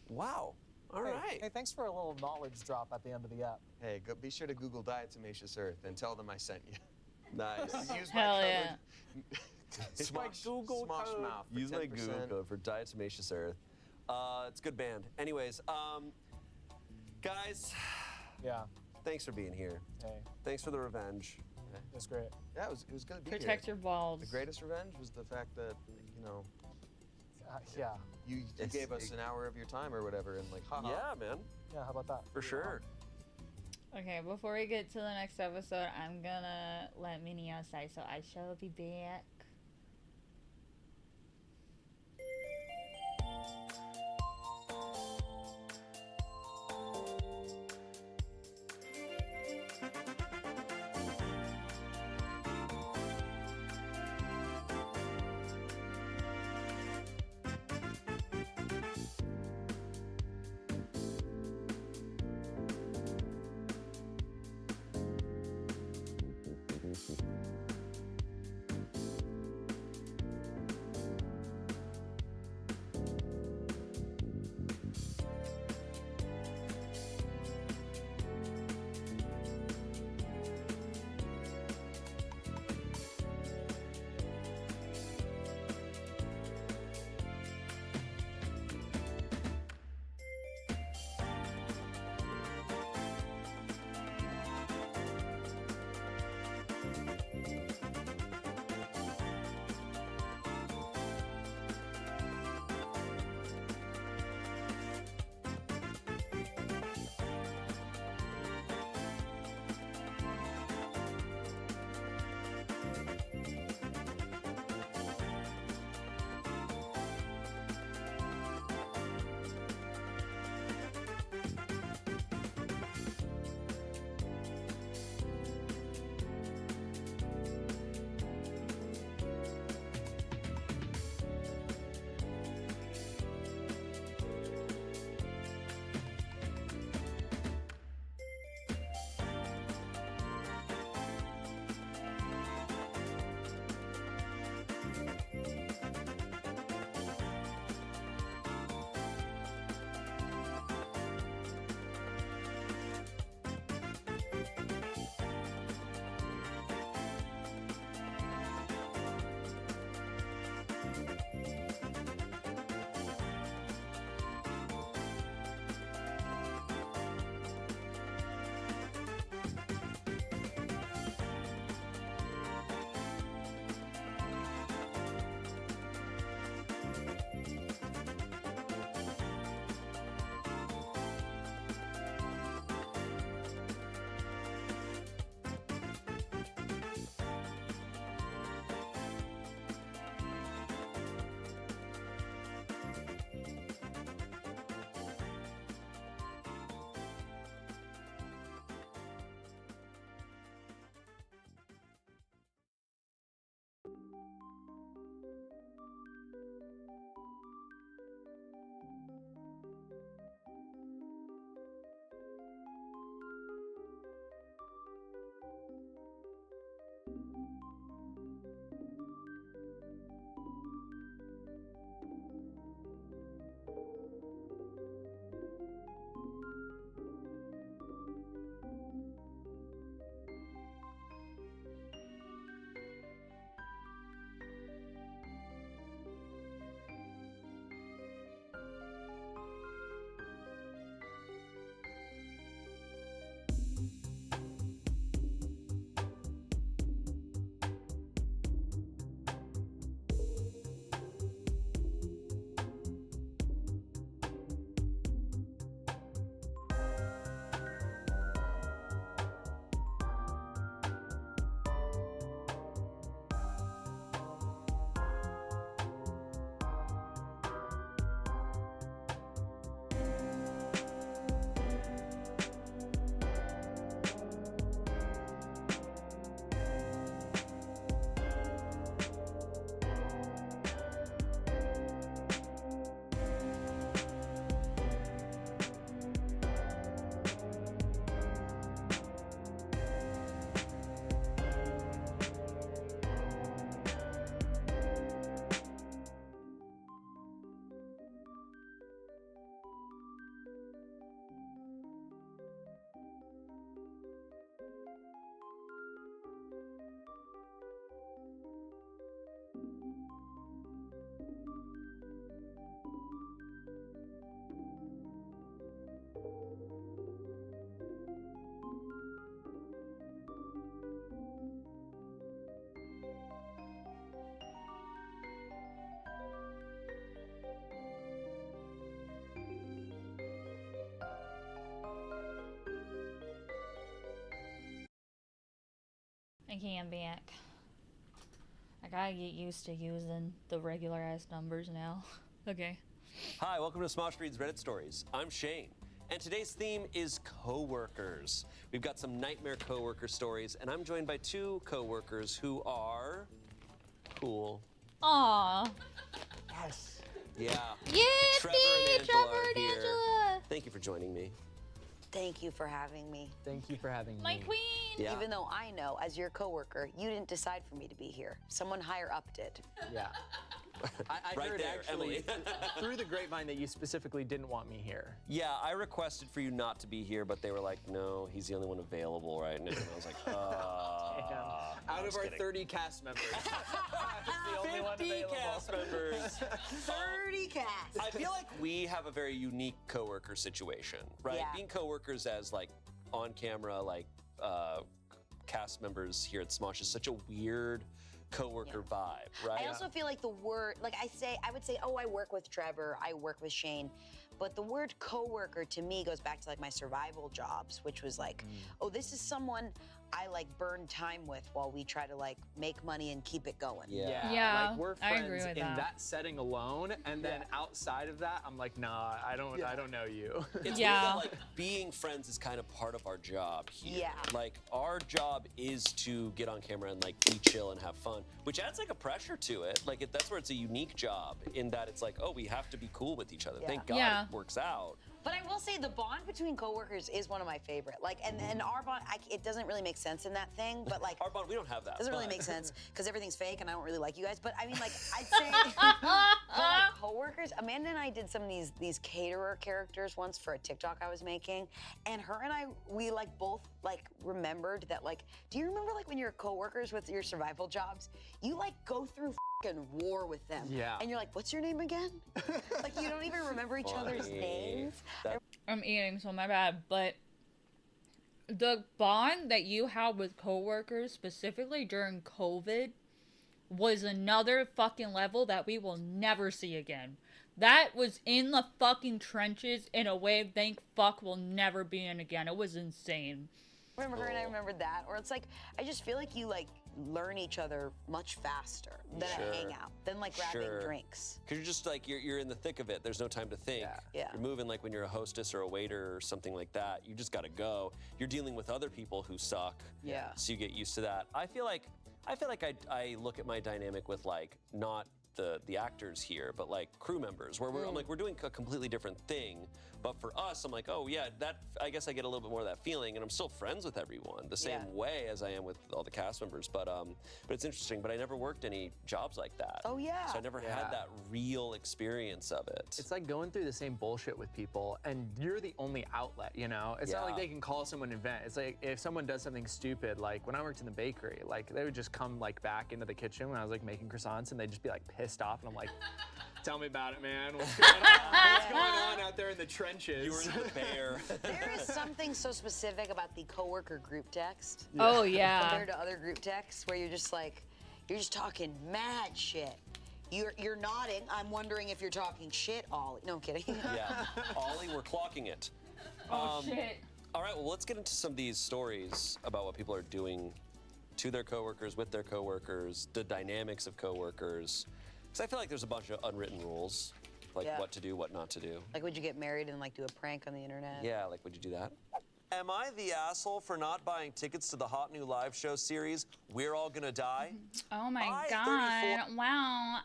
B: Wow. All
D: Hey,
B: right.
D: Hey, thanks for a little knowledge drop at the end of the app.
C: Hey, go, be sure to Google Diatomaceous Earth and tell them I sent you.
B: Nice.
C: Use
A: Hell
C: my
A: yeah.
C: code.
D: my Google
C: Smosh
D: code.
C: mouth for
B: Use my
C: 10%.
B: Google code for Diatomaceous Earth. It's a good band. Anyways, guys,
D: Yeah.
B: thanks for being here.
D: Hey,
B: Thanks for the revenge.
D: it's great.
C: Yeah, it was good to be
A: Protect
C: here.
A: your balls.
C: The greatest revenge was the fact that, you know,
D: Yeah.
C: you gave us an hour of your time or whatever, and like, haha.
B: Yeah, man.
D: Yeah, how about that?
B: For sure.
A: Okay, before we get to the next episode, I'm gonna let Minnie outside, so I shall be back. I can't back. I gotta get used to using the regular ass numbers now. Okay.
B: Hi, welcome to Smosh Reads Reddit Stories. I'm Shane, and today's theme is coworkers. We've got some nightmare coworker stories, and I'm joined by two coworkers who are cool.
A: Aww.
D: Yes.
B: Yeah.
A: Yes,
B: Trevor and Angela
A: Trevor
B: are
A: and
B: here.
A: Angela.
B: Thank you for joining me.
F: Thank you for having me.
G: Thank you for having
A: My
G: me.
A: queen.
B: Yeah.
F: Even though I know, as your coworker, you didn't decide for me to be here. Someone higher up did.
G: Yeah. I
B: Right
G: heard
B: there,
G: actually
B: Emily.
G: through the grapevine that you specifically didn't want me here.
B: Yeah, I requested for you not to be here, but they were like, no, he's the only one available right now. And I was like,
G: Out of our 30 cast members, I'm the only one
B: 50
G: available.
B: cast members.
F: 30 cats.
B: I feel like we have a very unique coworker situation, right?
F: Yeah.
B: Being coworkers as like on camera, like cast members here at Smosh is such a weird coworker vibe, right?
F: I also feel like the word, like I would say, oh, I work with Trevor, I work with Shane. But the word coworker to me goes back to like my survival jobs, which was like, oh, this is someone I like burn time with while we try to like make money and keep it going.
A: Yeah,
G: like we're
A: I
G: friends
A: agree with
G: in
A: that.
G: that setting alone, and then outside of that, I'm like, nah, I don't know you.
B: It's
A: Yeah.
B: weird that, like, being friends is kind of part of our job here.
F: Yeah.
B: Like, our job is to get on camera and, like, be chill and have fun, which adds, like, a pressure to it. Like, that's where it's a unique job in that it's like, oh, we have to be cool with each other.
F: Yeah.
B: Thank God
A: Yeah.
B: it works out.
F: But I will say the bond between coworkers is one of my favorite. Like, and our bond, it doesn't really make sense in that thing, but like,
B: Our bond, we don't have that.
F: doesn't really
B: but-
F: make sense because everything's fake and I don't really like you guys. But I mean, like, I'd say, but like coworkers, Amanda and I did some of these caterer characters once for a TikTok I was making, and her and I, we like both like remembered that like, do you remember like when you're coworkers with your survival jobs, you like go through fucking war with them.
G: Yeah.
F: And you're like, what's your name again? Like you don't even remember each other's
B: Funny.
F: names.
B: That-
A: I'm eating, so my bad. But the bond that you had with coworkers, specifically during COVID, was another fucking level that we will never see again. That was in the fucking trenches in a way thank fuck we'll never be in again. It was insane.
F: Remember her and I
B: Cool.
F: remembered that. Or it's like, I just feel like you like learn each other much faster than
B: Sure.
F: a hangout, than like grabbing
B: Sure.
F: drinks.
B: Because you're just like, you're in the thick of it. There's no time to think.
F: Yeah.
B: You're moving like when you're a hostess or a waiter or something like that. You just gotta go. You're dealing with other people who suck.
F: Yeah.
B: So you get used to that. I feel like I look at my dynamic with like not the actors here, but like crew members, where I'm like, we're doing a completely different thing. But for us, I'm like, oh yeah, that I guess I get a little bit more of that feeling, and I'm still friends with everyone the same
F: Yeah.
B: way as I am with all the cast members. But it's interesting. But I never worked any jobs like that.
F: Oh, yeah.
B: So I never
G: Yeah.
B: had that real experience of it.
G: It's like going through the same bullshit with people, and you're the only outlet, you know? It's not like
B: Yeah.
G: they can call someone and vent. It's like if someone does something stupid, like when I worked in the bakery, like they would just come like back into the kitchen when I was like making croissants, and they'd just be like pissed off, and I'm like, tell me about it, man. What's going on? What's going on out there in the trenches?
B: You were the bear.
F: There is something so specific about the coworker group text
A: Oh yeah.
F: compared to other group texts where you're just like, you're just talking mad shit. You're nodding. I'm wondering if you're talking shit, Ollie. No, I'm kidding.
B: Yeah. Ollie, we're clocking it.
A: Oh shit.
B: All right, well, let's get into some of these stories about what people are doing to their coworkers, with their coworkers, the dynamics of coworkers. Because I feel like there's a bunch of unwritten rules, like
F: Yeah.
B: what to do, what not to do.
F: Like, would you get married and like do a prank on the internet?
B: Yeah, like, would you do that? Am I the asshole for not buying tickets to the hot new live show series, We're All Gonna Die?
A: Oh my
B: I,
A: god.
B: 34
A: Wow.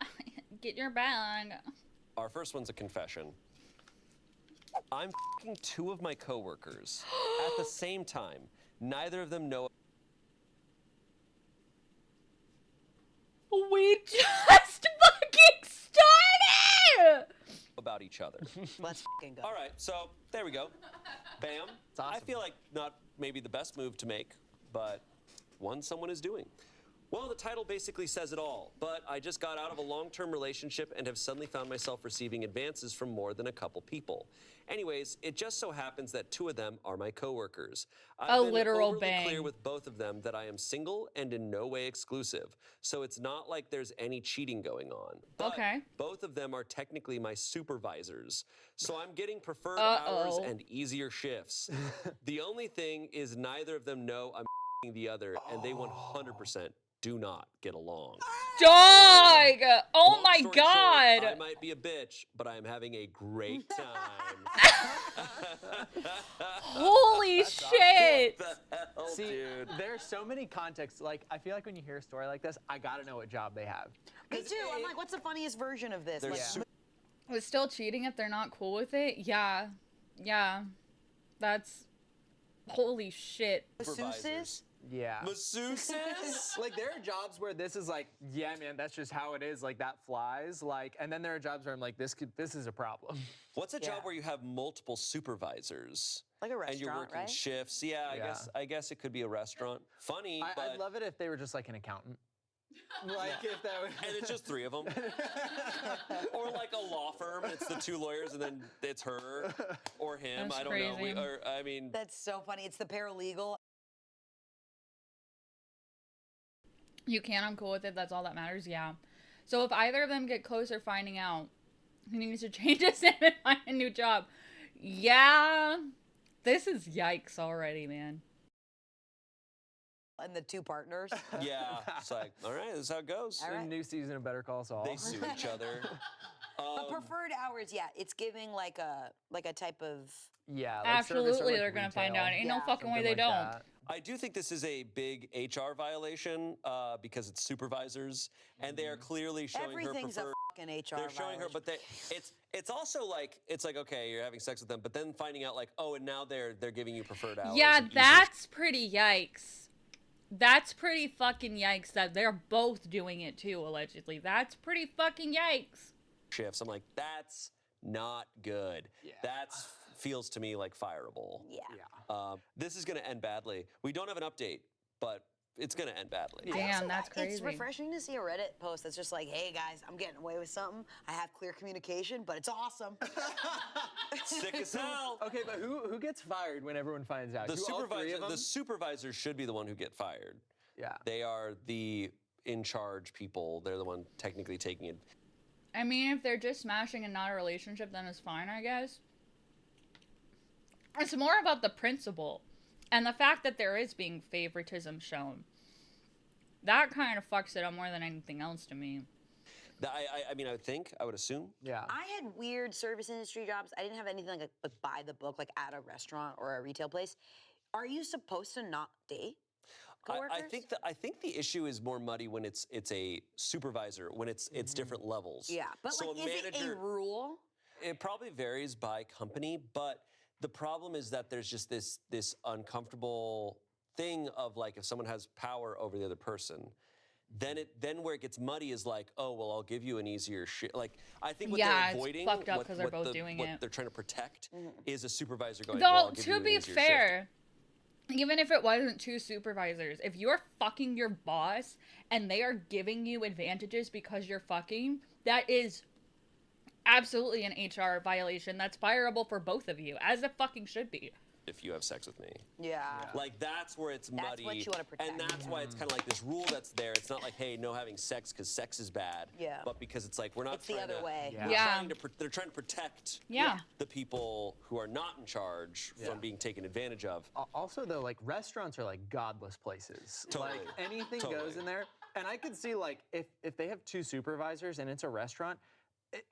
A: Get your bag.
B: Our first one's a confession. I'm f***ing two of my coworkers at the same time. Neither of them know
A: We just fucking started!
B: about each other.
F: Let's fucking go.
B: All right, so there we go. Bam.
G: awesome.
B: I feel like not maybe the best move to make, but one someone is doing. Well, the title basically says it all, but I just got out of a long-term relationship and have suddenly found myself receiving advances from more than a couple people. Anyways, it just so happens that two of them are my coworkers. I've
A: A
B: been
A: literal
B: overly
A: bang.
B: clear with both of them that I am single and in no way exclusive, so it's not like there's any cheating going on. But
A: Okay.
B: both of them are technically my supervisors, so I'm getting preferred hours and easier shifts. The only thing is neither of them know I'm the other, and they 100% do not get along.
A: Dog! Oh
B: Long
A: my
B: story
A: god!
B: short, I might be a bitch, but I'm having a great time.
A: Holy shit!
B: What the hell,
G: See,
B: dude?
G: there's so many contexts. Like, I feel like when you hear a story like this, I gotta know what job they have.
F: Me too. I'm like, what's the funniest version of this?
B: They're
F: Like,
B: super
A: Was still cheating if they're not cool with it? Yeah. Yeah. That's... Holy shit.
F: masseuses?
G: Yeah.
B: masseuses.
G: Like, there are jobs where this is like, yeah, man, that's just how it is. Like, that flies. Like, and then there are jobs where I'm like, this is a problem.
B: What's a
F: Yeah.
B: job where you have multiple supervisors?
F: Like a
B: And you're
F: restaurant,
B: working
F: right?
B: shifts. Yeah, I guess it could be a restaurant. Funny, but
G: I'd love it if they were just like an accountant. Like, if that would.
B: and it's just 3 of them. Or like a law firm, and it's the 2 lawyers, and then it's her or him.
A: That's
B: I don't know.
A: crazy.
B: I mean,
F: That's so funny. It's the paralegal.
A: You can, I'm cool with it, that's all that matters, yeah. So if either of them get closer finding out, he needs to change his name and find a new job. Yeah. This is yikes already, man.
F: And the 2 partners.
B: yeah. It's like, all right, this is how it goes.
F: All right.
G: New season of Better Call Saul.
B: They sue each other.
F: But preferred hours, yeah, it's giving like a type of.
G: Yeah. Like service or,
A: Absolutely,
G: like,
A: they're gonna find
G: retail,
A: out. Ain't no
F: Yeah.
A: fucking way
G: something
A: they
G: like
A: don't.
G: that.
B: I do think this is a big HR violation because it's supervisors, and they are clearly showing
F: Everything's
B: her
F: a
B: preferred.
F: fucking HR.
B: They're showing her,
F: violation.
B: but it's also like it's like okay, you're having sex with them, but then finding out like oh, and now they're giving you preferred hours.
A: Yeah,
B: and easier
A: that's pretty yikes. That's pretty fucking yikes that they're both doing it too, allegedly. That's pretty fucking yikes.
B: shifts. I'm like that's not good.
G: Yeah.
B: That's feels to me like fireable.
F: Yeah.
B: This is going to end badly. We don't have an update, but it's going to end badly.
F: I
A: Damn,
F: also-
A: that's
F: It's
A: crazy.
F: refreshing to see a Reddit post that's just like, hey guys, I'm getting away with something. I have clear communication, but it's awesome.
B: Sick as hell.
G: Okay, but who gets fired when everyone finds out?
B: The
G: Do all 3
B: supervisor,
G: of them?
B: the supervisors should be the one who get fired.
G: Yeah.
B: They are the in charge people. They're the one technically taking it.
A: I mean, if they're just smashing and not a relationship, then it's fine, I guess. It's more about the principle and the fact that there is being favoritism shown. That kind of fucks it up more than anything else to me.
B: I mean, I would assume.
G: Yeah.
F: I had weird service industry jobs. I didn't have anything like by the book, like at a restaurant or a retail place. Are you supposed to not date coworkers?
B: I think the issue is more muddy when it's a supervisor, when it's different levels.
F: Yeah, but
B: So
F: like, is it a
B: manager-
F: rule?
B: It probably varies by company, but the problem is that there's just this uncomfortable thing of like if someone has power over the other person, then where it gets muddy is like, oh well, I'll give you an easier shit. Like I think what
A: Yeah,
B: they're
A: it's
B: avoiding,
A: fucked up
B: what-
A: 'cause they're
B: what
A: both
B: the-
A: doing
B: what
A: it.
B: they're trying to protect is a supervisor going.
A: Though,
B: well, I'll give you
A: to
B: an
A: be
B: easier shift."
A: fair, even if it wasn't 2 supervisors, if you're fucking your boss and they are giving you advantages because you're fucking, that is absolutely an HR violation. That's fireable for both of you, as it fucking should be.
B: If you have sex with me.
F: Yeah.
B: Like that's where it's
F: That's
B: muddy.
F: what you wanna protect.
B: And that's why it's kind of like this rule that's there. It's not like, hey, no having sex because sex is bad.
F: Yeah.
B: But because it's like we're not
F: It's the
B: trying
F: other
B: to,
F: way.
G: Yeah.
B: we're
A: Yeah.
B: trying to they're trying to protect
A: Yeah.
B: the people who are not in charge
G: Yeah.
B: from being taken advantage of.
G: Also, though, like restaurants are like godless places.
B: Totally.
G: Like anything
B: Totally.
G: goes in there. And I could see like if they have 2 supervisors and it's a restaurant,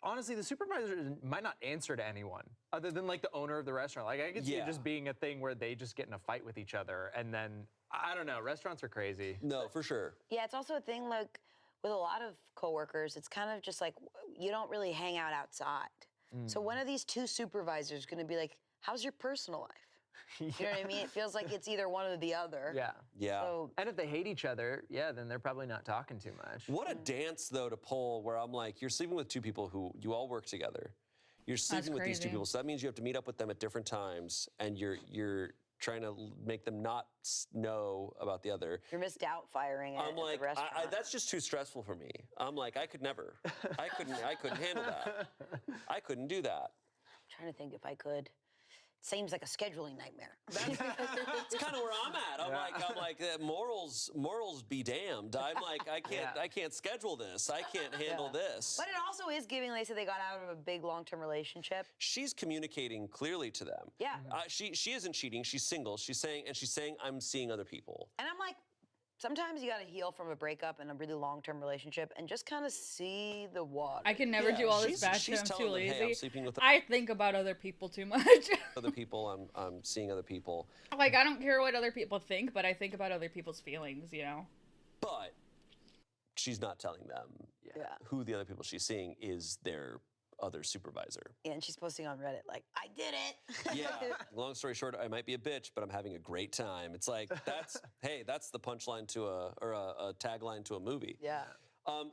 G: honestly, the supervisor might not answer to anyone other than like the owner of the restaurant. Like I could see it
B: Yeah.
G: just being a thing where they just get in a fight with each other, and then I don't know. Restaurants are crazy.
B: No, for sure.
F: Yeah, it's also a thing like with a lot of coworkers, it's kind of just like you don't really hang out outside. So when are these 2 supervisors going to be like, how's your personal life? You know what I mean? It feels like it's either one or the other.
G: Yeah.
B: Yeah.
F: So
G: And if they hate each other, yeah, then they're probably not talking too much.
B: What a dance though to pull where I'm like, you're sleeping with 2 people who you all work together. You're sleeping with these 2
A: crazy.
B: people, so that means you have to meet up with them at different times, and you're trying to make them not know about the other.
F: you're missed out firing at
B: I'm like,
F: the restaurant.
B: that's just too stressful for me. I'm like, I could never. I couldn't handle that. I couldn't do that.
F: I'm trying to think if I could. seems like a scheduling nightmare.
B: That's kind of where I'm at. I'm like, morals be damned. I'm like, I can't schedule this. I can't handle this.
F: But it also is giving. They said they got out of a big long-term relationship.
B: She's communicating clearly to them.
F: Yeah.
B: She isn't cheating. She's single. She's saying I'm seeing other people.
F: And I'm like, sometimes you gotta heal from a breakup and a really long-term relationship and just kind of see the water.
A: I can never do all this bad shit. I'm too
B: telling them,
A: lazy.
B: hey, I'm sleeping with
A: I think about other people too much.
B: other people. I'm seeing other people.
A: Like, I don't care what other people think, but I think about other people's feelings, you know?
B: But she's not telling them who the other people she's seeing is their other supervisor.
F: Yeah, and she's posting on Reddit like, I did it.
B: Yeah. Long story short, I might be a bitch, but I'm having a great time. It's like, that's the punchline to a tagline to a movie.
F: Yeah.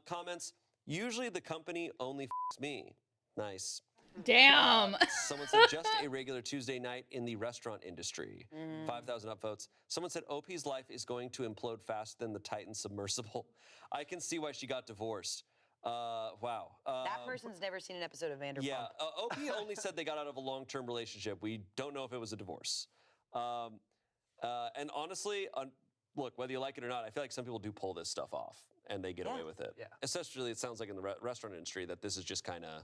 B: Comments, usually the company only f***s me. Nice.
A: Damn.
B: Someone said, just a regular Tuesday night in the restaurant industry. 5,000 upvotes. Someone said, OP's life is going to implode faster than the Titan submersible. I can see why she got divorced. Wow.
F: That person's never seen an episode of Vanderpump.
B: Yeah, OP only said they got out of a long-term relationship. We don't know if it was a divorce. And honestly, look, whether you like it or not, I feel like some people do pull this stuff off, and they get away with it.
G: Yeah.
B: Especially, it sounds like in the restaurant industry that this is just kind of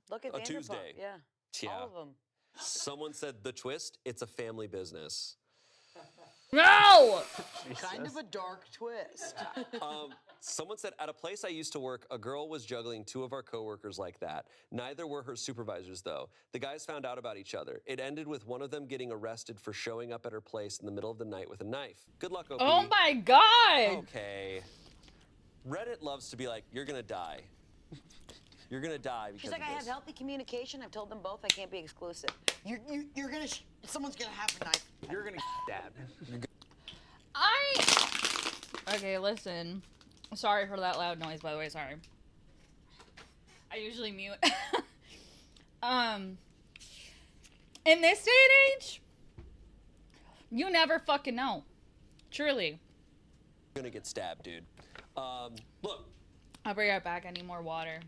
F: Look at
B: a
F: Vanderpump.
B: Tuesday.
F: Yeah. All of them.
B: Someone said, the twist, it's a family business.
A: No!
F: Kind of a dark twist.
B: Someone said, at a place I used to work, a girl was juggling two of our coworkers like that. Neither were her supervisors, though. The guys found out about each other. It ended with one of them getting arrested for showing up at her place in the middle of the night with a knife. Good luck, OP.
A: Oh my god!
B: Okay. Reddit loves to be like, you're gonna die. You're gonna die because
F: She's like,
B: of
F: I
B: this.
F: have healthy communication. I've told them both I can't be exclusive. You're gonna, someone's gonna have a knife.
G: You're gonna get stabbed.
A: Okay, listen. Sorry for that loud noise, by the way, sorry. I usually mute. In this day and age, you never fucking know. Truly.
B: You're gonna get stabbed, dude. Look.
A: I'll bring it back. I need more water.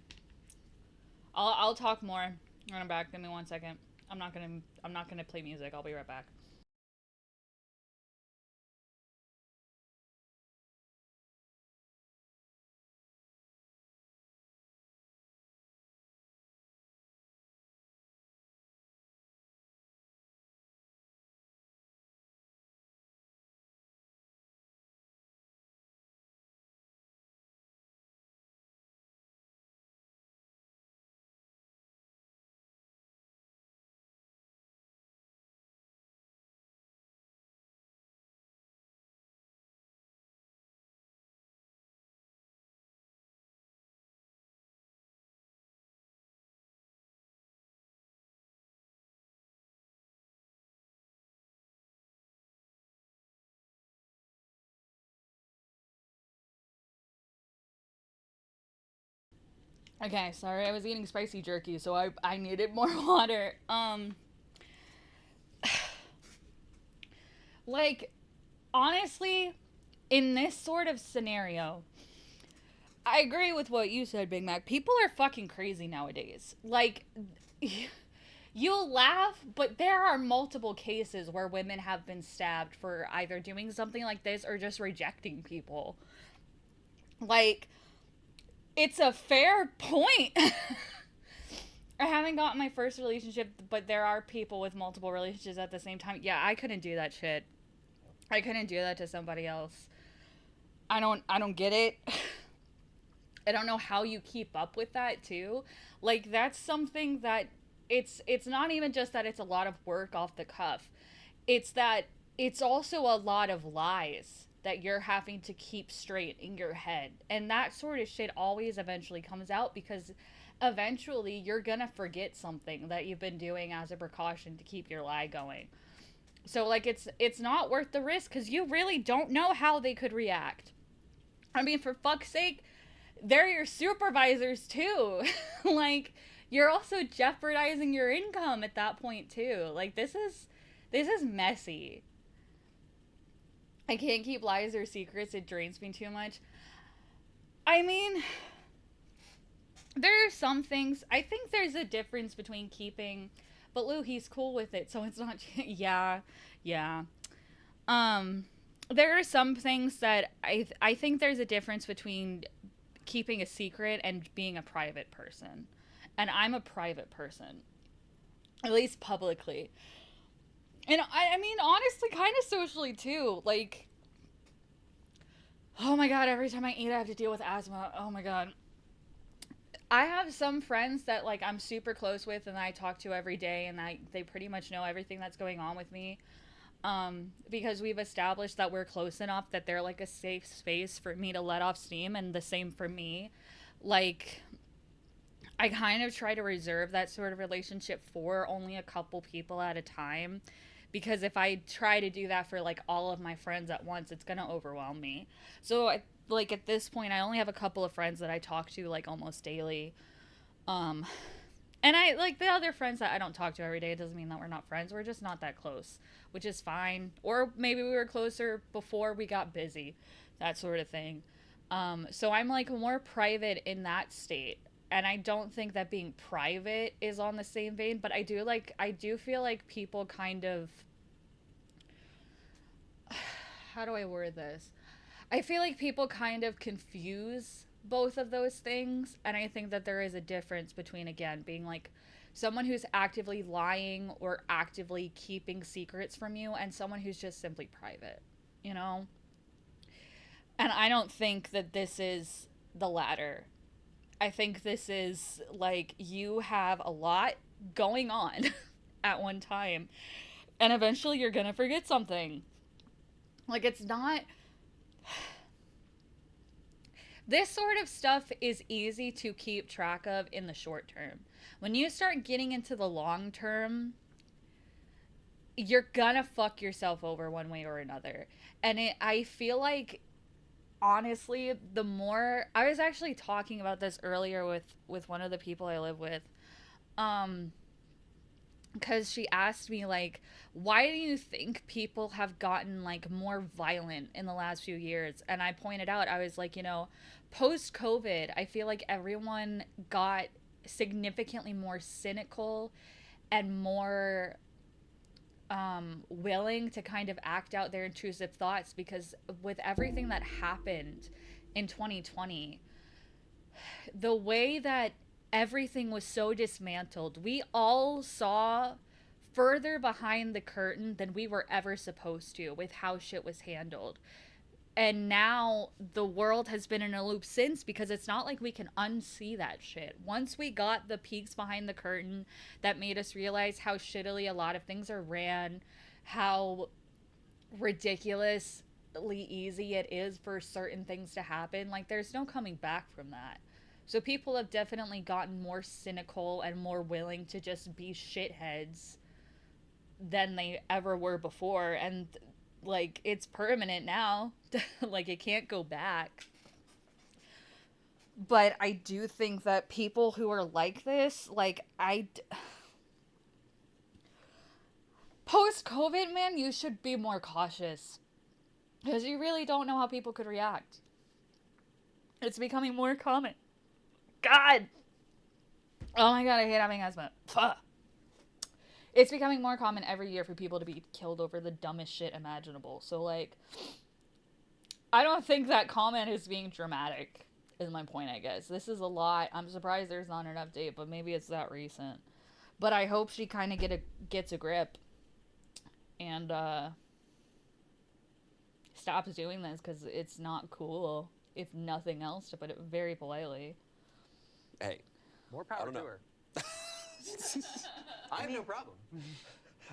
A: I'll talk more when I'm back. Give me 1 second. I'm not gonna play music. I'll be right back. Okay, sorry, I was eating spicy jerky, so I needed more water. Like, honestly, in this sort of scenario, I agree with what you said, Big Mac. People are fucking crazy nowadays. Like, you'll laugh, but there are multiple cases where women have been stabbed for either doing something like this or just rejecting people. Like, it's a fair point. I haven't gotten my first relationship, but there are people with multiple relationships at the same time. Yeah, I couldn't do that shit. I couldn't do that to somebody else. I don't get it. I don't know how you keep up with that too. Like, that's something that it's not even just that it's a lot of work off the cuff. It's that it's also a lot of lies that you're having to keep straight in your head. And that sort of shit always eventually comes out because eventually you're gonna forget something that you've been doing as a precaution to keep your lie going. So, like, it's not worth the risk because you really don't know how they could react. I mean, for fuck's sake, they're your supervisors too. Like, you're also jeopardizing your income at that point too. Like, this is messy. I can't keep lies or secrets. It drains me too much. I mean, there are some things. I think there's a difference between keeping but Lou, he's cool with it, so it's not. Yeah. There are some things that I think there's a difference between keeping a secret and being a private person, and I'm a private person, at least publicly. And I mean, honestly, kind of socially too. Like, oh my god, every time I eat, I have to deal with asthma. Oh my god. I have some friends that, like, I'm super close with and I talk to every day, and they pretty much know everything that's going on with me. Because we've established that we're close enough that they're, like, a safe space for me to let off steam, and the same for me. Like, I kind of try to reserve that sort of relationship for only a couple people at a time, because if I try to do that for, like, all of my friends at once, it's gonna overwhelm me. So like, at this point, I only have a couple of friends that I talk to, like, almost daily. And I, like, the other friends that I don't talk to every day, it doesn't mean that we're not friends. We're just not that close, which is fine. Or maybe we were closer before we got busy, that sort of thing. So I'm, like, more private in that state. And I don't think that being private is on the same vein, but I do feel like people kind of, how do I word this? I feel like people kind of confuse both of those things, and I think that there is a difference between, again, being, like, someone who's actively lying or actively keeping secrets from you, and someone who's just simply private, you know? And I don't think that this is the latter. I think this is, like, you have a lot going on at one time, and eventually you're gonna forget something. Like, it's not... This sort of stuff is easy to keep track of in the short term. When you start getting into the long term, you're gonna fuck yourself over one way or another. And I feel like, honestly, the more... I was actually talking about this earlier with one of the people I live with. Because she asked me, like, why do you think people have gotten, like, more violent in the last few years? And I pointed out, I was like, you know, post-COVID, I feel like everyone got significantly more cynical and more willing to kind of act out their intrusive thoughts, because with everything that happened in 2020, the way that everything was so dismantled, we all saw further behind the curtain than we were ever supposed to with how shit was handled. And now the world has been in a loop since, because it's not like we can unsee that shit. Once we got the peeks behind the curtain that made us realize how shittily a lot of things are ran, how ridiculously easy it is for certain things to happen, like, there's no coming back from that. So people have definitely gotten more cynical and more willing to just be shitheads than they ever were before. And, like, it's permanent now. Like, it can't go back. But I do think that people who are like this, like, post-COVID, man, you should be more cautious. Because you really don't know how people could react. It's becoming more common. God! Oh my god, I hate having asthma. Fuck. It's becoming more common every year for people to be killed over the dumbest shit imaginable. So, like, I don't think that comment is being dramatic, is my point, I guess. This is a lot. I'm surprised there's not an update, but maybe it's that recent. But I hope she kind of gets a grip and stops doing this, because it's not cool, if nothing else, to put it very politely.
B: Hey,
G: More power to her. I have no problem.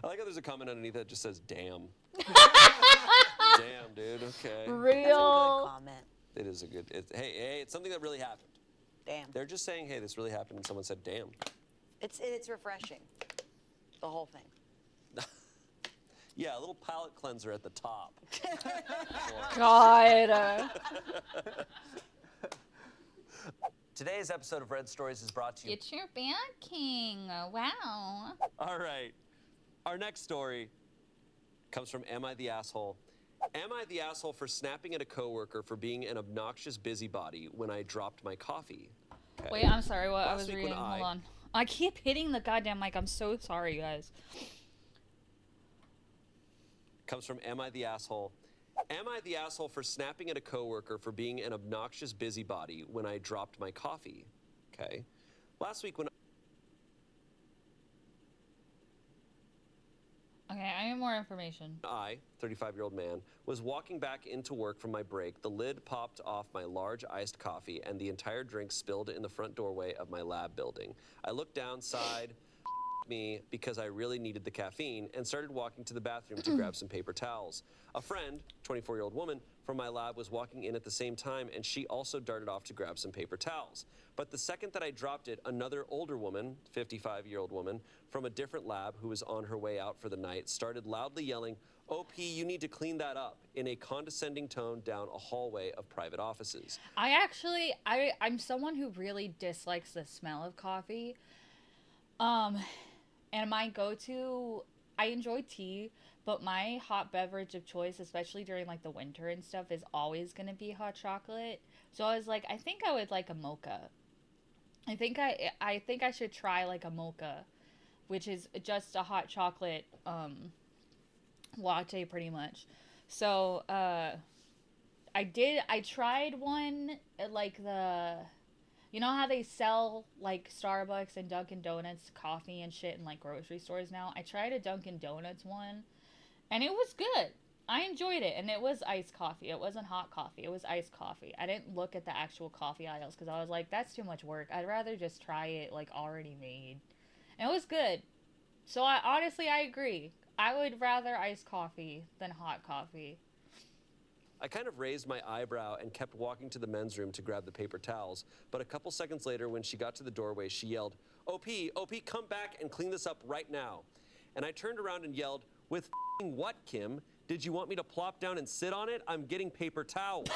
B: I like how there's a comment underneath that just says, damn. Damn, dude, okay.
F: That's a
A: Real.
F: good comment.
B: It is a good, hey, it's something that really happened.
F: Damn.
B: They're just saying, hey, this really happened, and someone said, damn.
F: It's refreshing. The whole thing.
B: Yeah, a little palate cleanser at the top.
A: God.
B: Today's episode of Red Stories is brought to you.
A: Get your band king. Wow.
B: All right. Our next story comes from Am I the Asshole? Am I the asshole for snapping at a coworker for being an obnoxious busybody when I dropped my coffee? Okay.
A: Wait, I'm sorry. What I
B: Last
A: was
B: week
A: reading.
B: when
A: Hold on. I keep hitting the goddamn mic. I'm so sorry, guys.
B: Comes from Am I the Asshole? Am I the asshole for snapping at a coworker for being an obnoxious busybody when I dropped my coffee? Okay. Last week when
A: Okay, I need more information.
B: I, 35-year-old man, was walking back into work from my break, the lid popped off my large iced coffee and the entire drink spilled in the front doorway of my lab building. I looked down, sighed, me because I really needed the caffeine and started walking to the bathroom to grab some paper towels. A friend, 24-year-old woman, from my lab was walking in at the same time and she also darted off to grab some paper towels. But the second that I dropped it, another older woman, 55-year-old woman, from a different lab who was on her way out for the night started loudly yelling, "OP, you need to clean that up," in a condescending tone down a hallway of private offices.
A: I'm someone who really dislikes the smell of coffee. And my go-to, I enjoy tea, but my hot beverage of choice, especially during like the winter and stuff, is always gonna be hot chocolate. So I was like, I think I would like a mocha. I think I should try like a mocha, which is just a hot chocolate latte pretty much. So I tried one at like you know how they sell like Starbucks and Dunkin' Donuts coffee and shit in like grocery stores now? I tried a Dunkin' Donuts one and it was good. I enjoyed it, and it was iced coffee. It wasn't hot coffee. It was iced coffee. I didn't look at the actual coffee aisles because I was like, that's too much work. I'd rather just try it like already made. And it was good. So I agree. I would rather iced coffee than hot coffee.
B: I kind of raised my eyebrow and kept walking to the men's room to grab the paper towels, but a couple seconds later when she got to the doorway, she yelled, OP, come back and clean this up right now. And I turned around and yelled, with f***ing what, Kim? Did you want me to plop down and sit on it? I'm getting paper towels.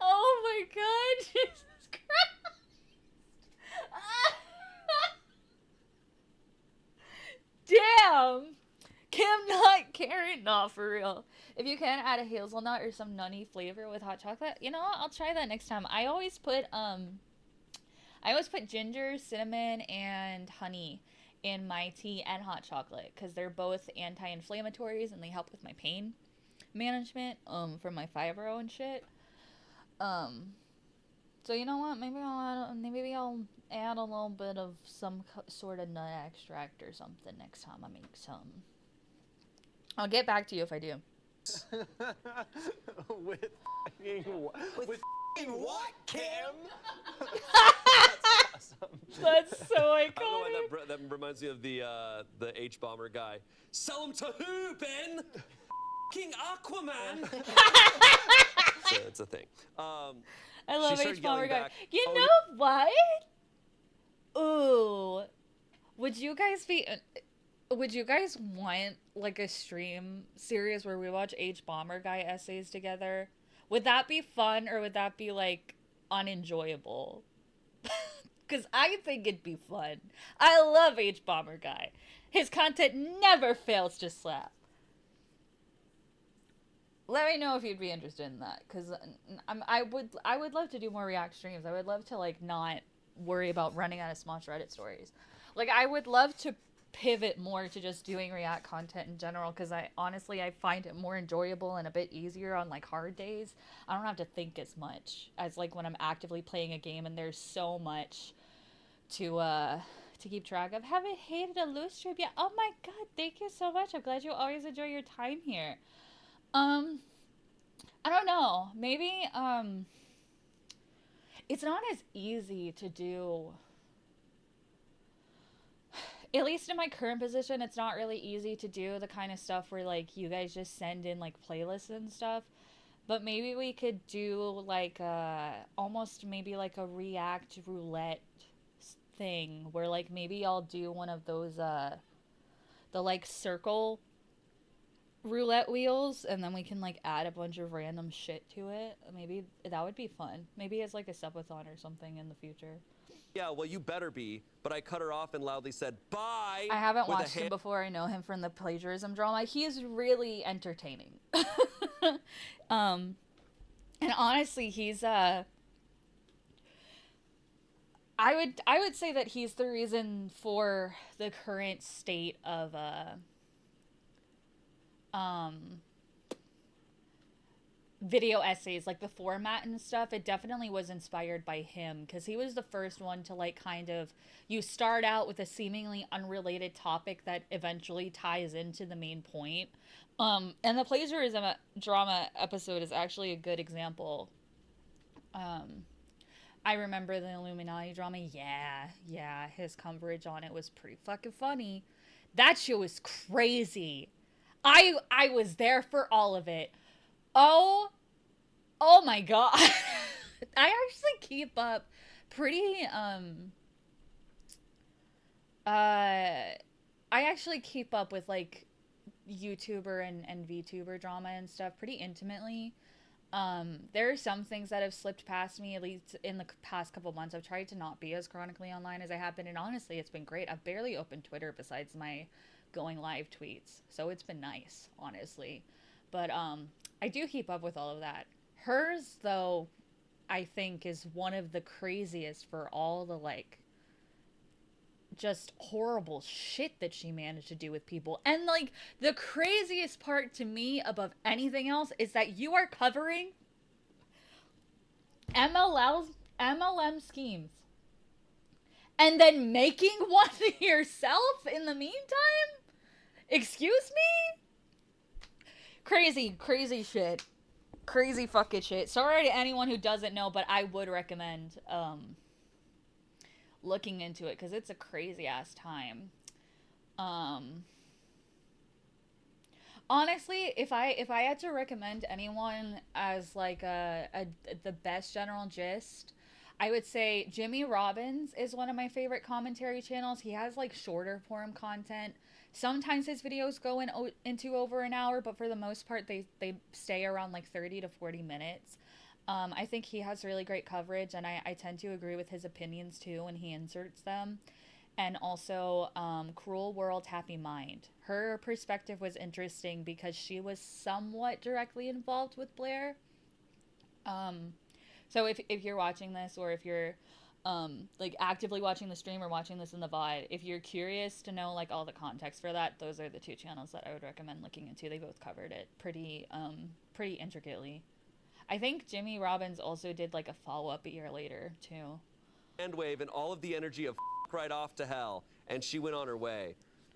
A: Oh my god, Jesus Christ. Damn. Kim not caring. No, for real. If you can add a hazelnut or some nutty flavor with hot chocolate, you know what? I'll try that next time. I always put ginger, cinnamon, and honey in my tea and hot chocolate because they're both anti-inflammatories and they help with my pain management for my fibro and shit. So you know what? Maybe I'll add a little bit of some sort of nut extract or something next time I make some. I'll get back to you if I do.
C: With f***ing what, Kim?
B: That's awesome.
A: That's so iconic.
B: I don't know why that reminds me of the H-bomber guy. Sell him to who, Ben? King Aquaman. So it's a thing.
A: I love
B: started
A: H-bomber
B: yelling
A: guy.
B: back,
A: You
B: "Oh,
A: know what? Ooh, would you guys want like a stream series where we watch H-bomber guy essays together? Would that be fun or would that be like unenjoyable? Because I think it'd be fun. I love H-bomber guy. His content never fails to slap. Let me know if you'd be interested in that, because I would love to do more React streams. I would love to like not worry about running out of Smosh Reddit stories. Like I would love to pivot more to just doing React content in general, because I find it more enjoyable and a bit easier on like hard days. I don't have to think as much as like when I'm actively playing a game and there's so much to keep track of. Haven't hated a loose stream yet. Oh my god, thank you so much. I'm glad you always enjoy your time here. I don't know. Maybe, it's not as easy to do. At least in my current position, it's not really easy to do the kind of stuff where, like, you guys just send in, like, playlists and stuff. But maybe we could do, like, almost maybe like a React roulette thing where, like, maybe I'll do one of those, the, like, circle roulette wheels, and then we can like add a bunch of random shit to it. Maybe that would be fun. Maybe it's like a subathon or something in the future.
B: Yeah, well, you better be. But I cut her off and loudly said, bye.
A: I haven't
B: with a
A: watched him
B: hand-
A: before. I know him from the plagiarism drama. He is really entertaining. And honestly, he's I would say that he's the reason for the current state of video essays, like the format and stuff. It definitely was inspired by him, because he was the first one to like kind of, you start out with a seemingly unrelated topic that eventually ties into the main point. And the plagiarism drama episode is actually a good example. I remember the Illuminati drama. Yeah, his coverage on it was pretty fucking funny. That shit was crazy. I was there for all of it. Oh my god. I actually keep up pretty I actually keep up with like YouTuber and VTuber drama and stuff pretty intimately. There are some things that have slipped past me, at least in the past couple months. I've tried to not be as chronically online as I have been, and honestly, it's been great. I've barely opened Twitter besides my going live tweets, so it's been nice, honestly. But I do keep up with all of that. Hers, though, I think is one of the craziest for all the like just horrible shit that she managed to do with people. And like the craziest part to me above anything else is that you are covering MLM schemes and then making one yourself in the meantime? Excuse me? Crazy shit. Crazy fucking shit. Sorry to anyone who doesn't know, but I would recommend looking into it, because it's a crazy ass time. Honestly, if I had to recommend anyone as like the best general gist, I would say Jimmy Robbins is one of my favorite commentary channels. He has like shorter form content. Sometimes his videos go into over an hour, but for the most part they stay around like 30 to 40 minutes. I think he has really great coverage, and I tend to agree with his opinions too when he inserts them. And also, Cruel World, Happy Mind. Her perspective was interesting because she was somewhat directly involved with Blair. So if you're watching this, or if you're like actively watching the stream or watching this in the VOD, if you're curious to know like all the context for that, those are the two channels that I would recommend looking into. They both covered it pretty intricately. I think Jimmy Robbins also did like a follow-up a year later too.
B: Hand wave and all of the energy of right off to hell, and she went on her way.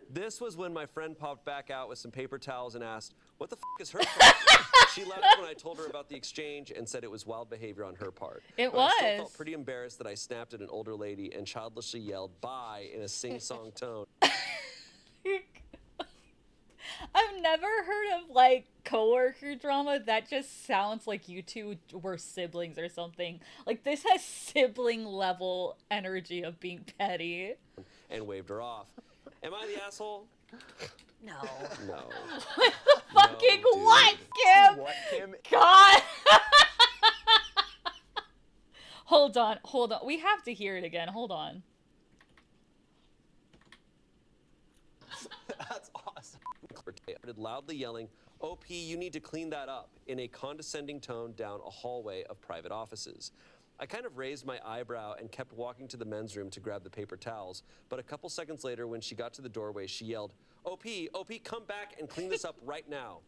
B: This was when my friend popped back out with some paper towels and asked, "What the is her problem?" She left when I told her about the exchange and said it was wild behavior on her part.
A: It
B: but I still
A: was.
B: felt pretty embarrassed that I snapped at an older lady and childishly yelled "bye" in a sing-song tone.
A: I've never heard of like coworker drama that just sounds like you two were siblings or something. Like this has sibling level energy of being petty.
B: And waved her off. Am I the asshole?
F: No.
B: No.
A: Fucking
B: No, dude.
A: what, Kim?
C: What, Kim?
A: God. Hold on. We have to hear it again. Hold on.
C: That's awesome.
B: Started loudly yelling, "OP, you need to clean that up," in a condescending tone down a hallway of private offices. I kind of raised my eyebrow and kept walking to the men's room to grab the paper towels, but a couple seconds later, when she got to the doorway, she yelled, OP, come back and clean this up right now."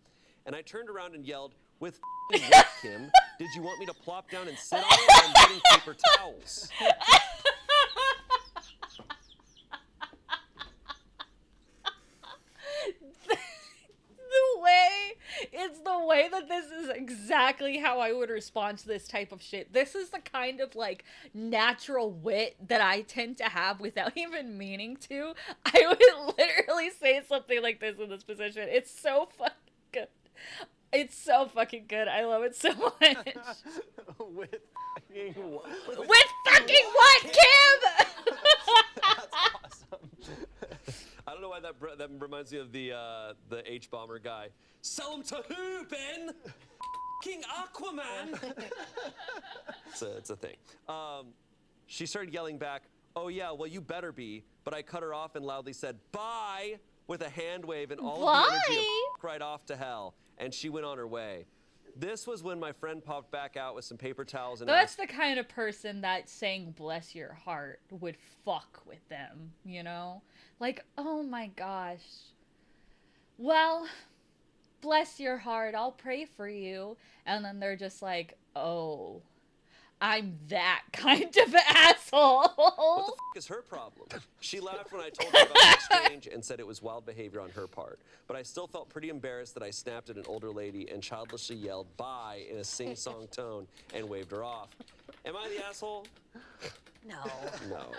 B: And I turned around and yelled, "With what, Kim? Did you want me to plop down and sit on it, or I'm getting paper towels?"
A: It's the way that this is exactly how I would respond to this type of shit. This is the kind of like natural wit that I tend to have without even meaning to. I would literally say something like this in this position. It's so fucking good. It's so fucking good. I love it so much.
C: With fucking what?
A: With fucking what, Kim?
C: That's awesome.
B: I don't know why that reminds me of the H bomber guy. Sell him to who, Ben? King Aquaman. It's a thing. She started yelling back, "Oh yeah, well you better be." But I cut her off and loudly said, "Bye," with a hand wave and all of the energy of right off to hell. And she went on her way. This was when my friend popped back out with some paper towels and
A: That's the kind of person that saying "bless your heart" would fuck with them, you know? Like, oh my gosh. Well, bless your heart, I'll pray for you. And then they're just like, oh, I'm that kind of asshole.
B: What the f is her problem? She laughed when I told her about the exchange and said it was wild behavior on her part. But I still felt pretty embarrassed that I snapped at an older lady and childishly yelled "bye" in a sing-song tone and waved her off. Am I the asshole?
F: No.
B: No.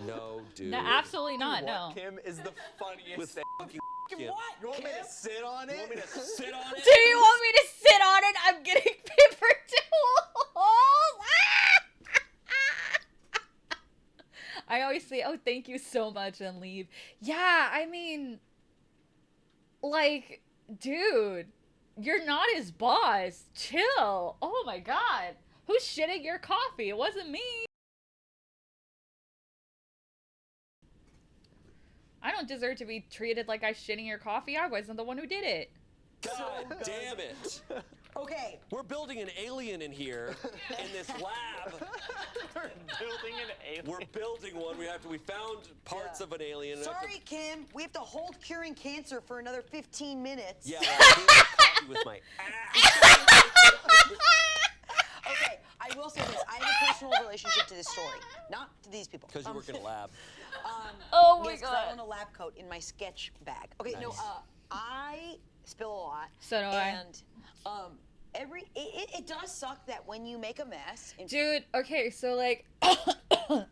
B: No, dude.
A: No, absolutely not, no.
G: Kim is the funniest
B: With
G: thing.
B: fucking Kim.
G: You want me to sit on it?
B: You want me to sit on it?
A: Do you want me to sit on it? I'm getting paper towels. I always say, oh, thank you so much, and leave. Yeah, I mean, like, dude, you're not his boss. Chill. Oh my god. Who's shitting your coffee? It wasn't me. I don't deserve to be treated like I shitting your coffee. I wasn't the one who did it.
B: God damn it.
F: Okay.
B: We're building an alien in here in this lab.
G: We're building an alien.
B: We're building one. We found parts of an alien.
F: Sorry, Kim. We have to hold curing cancer for another 15 minutes.
B: Yeah, well, I'm doing coffee with my ass.
F: Okay, I will say this. I have a personal relationship to this story, not to these people.
B: Because you work in a lab.
A: Oh my
F: yes, 'cause I
A: god.
F: own a lab coat in my sketch bag. Okay, no,
B: Nice.
F: I spill a lot.
A: So do I.
F: And it does suck that when you make a mess.
A: Dude, okay, so like I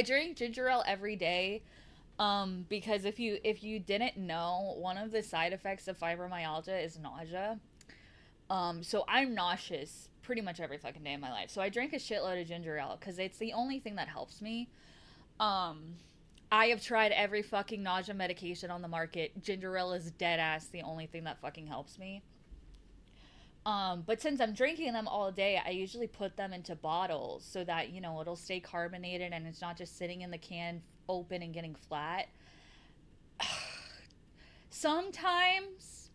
A: drink ginger ale every day. Because if you didn't know, one of the side effects of fibromyalgia is nausea. So I'm nauseous pretty much every fucking day of my life. So I drink a shitload of ginger ale because it's the only thing that helps me. I have tried every fucking nausea medication on the market. Ginger ale is dead ass the only thing that fucking helps me. But since I'm drinking them all day, I usually put them into bottles so that, you know, it'll stay carbonated and it's not just sitting in the can open and getting flat. Sometimes,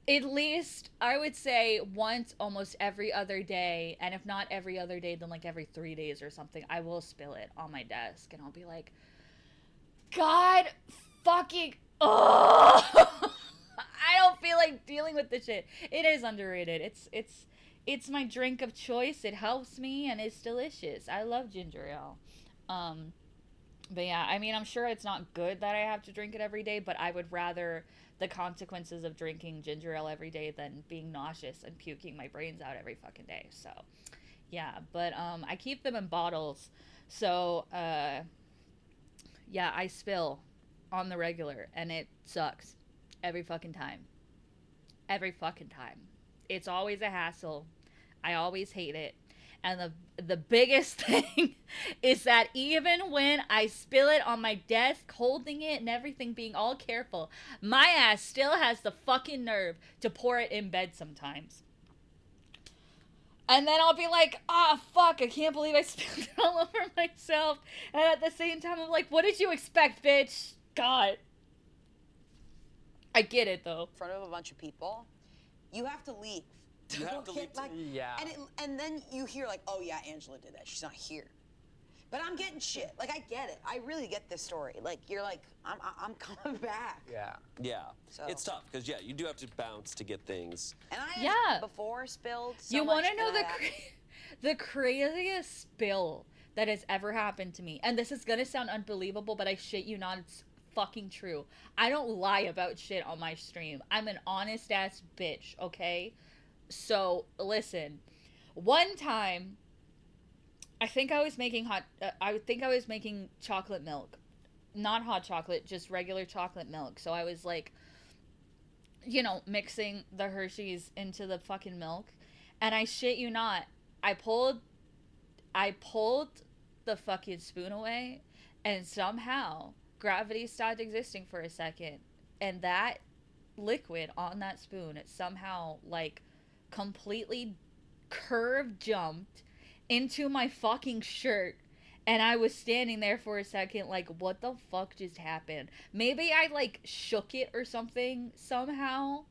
A: at least, I would say once almost every other day, and if not every other day, then like every 3 days or something, I will spill it on my desk and I'll be like, God fucking, oh, I don't feel like dealing with this shit. It is underrated. It's my drink of choice. It helps me and it's delicious. I love ginger ale. But yeah, I mean, I'm sure it's not good that I have to drink it every day, but I would rather the consequences of drinking ginger ale every day than being nauseous and puking my brains out every fucking day. So, yeah, but I keep them in bottles. So, yeah, I spill on the regular and it sucks every fucking time. Every fucking time. It's always a hassle. I always hate it. And the biggest thing is that even when I spill it on my desk, holding it and everything, being all careful, my ass still has the fucking nerve to pour it in bed sometimes. And then I'll be like, ah, fuck, I can't believe I spilled it all over myself. And at the same time, I'm like, what did you expect, bitch? God. I get it, though.
F: In front of a bunch of people, you have to leave.
B: You have to leave.
G: Yeah.
F: And then you hear like, oh yeah, Angela did that. She's not here. But I'm getting shit. Like, I get it. I really get this story. Like, you're like, I'm coming back.
G: Yeah.
B: Yeah.
F: So-
B: It's tough because, yeah, you do have to bounce to get things.
F: And I
A: Yeah.
F: have before spilled so
A: You
F: much.
A: want to know
F: and I haven't.
A: the craziest spill that has ever happened to me? And this is going to sound unbelievable, but I shit you not, it's fucking true. I don't lie about shit on my stream. I'm an honest ass bitch, okay? So, listen. One time, I think I was making chocolate milk. Not hot chocolate, just regular chocolate milk. So I was like, you know, mixing the Hershey's into the fucking milk. And I shit you not, I pulled the fucking spoon away and somehow gravity stopped existing for a second, and that liquid on that spoon, it somehow like completely curve jumped into my fucking shirt, and I was standing there for a second like, what the fuck just happened? Maybe I like shook it or something somehow,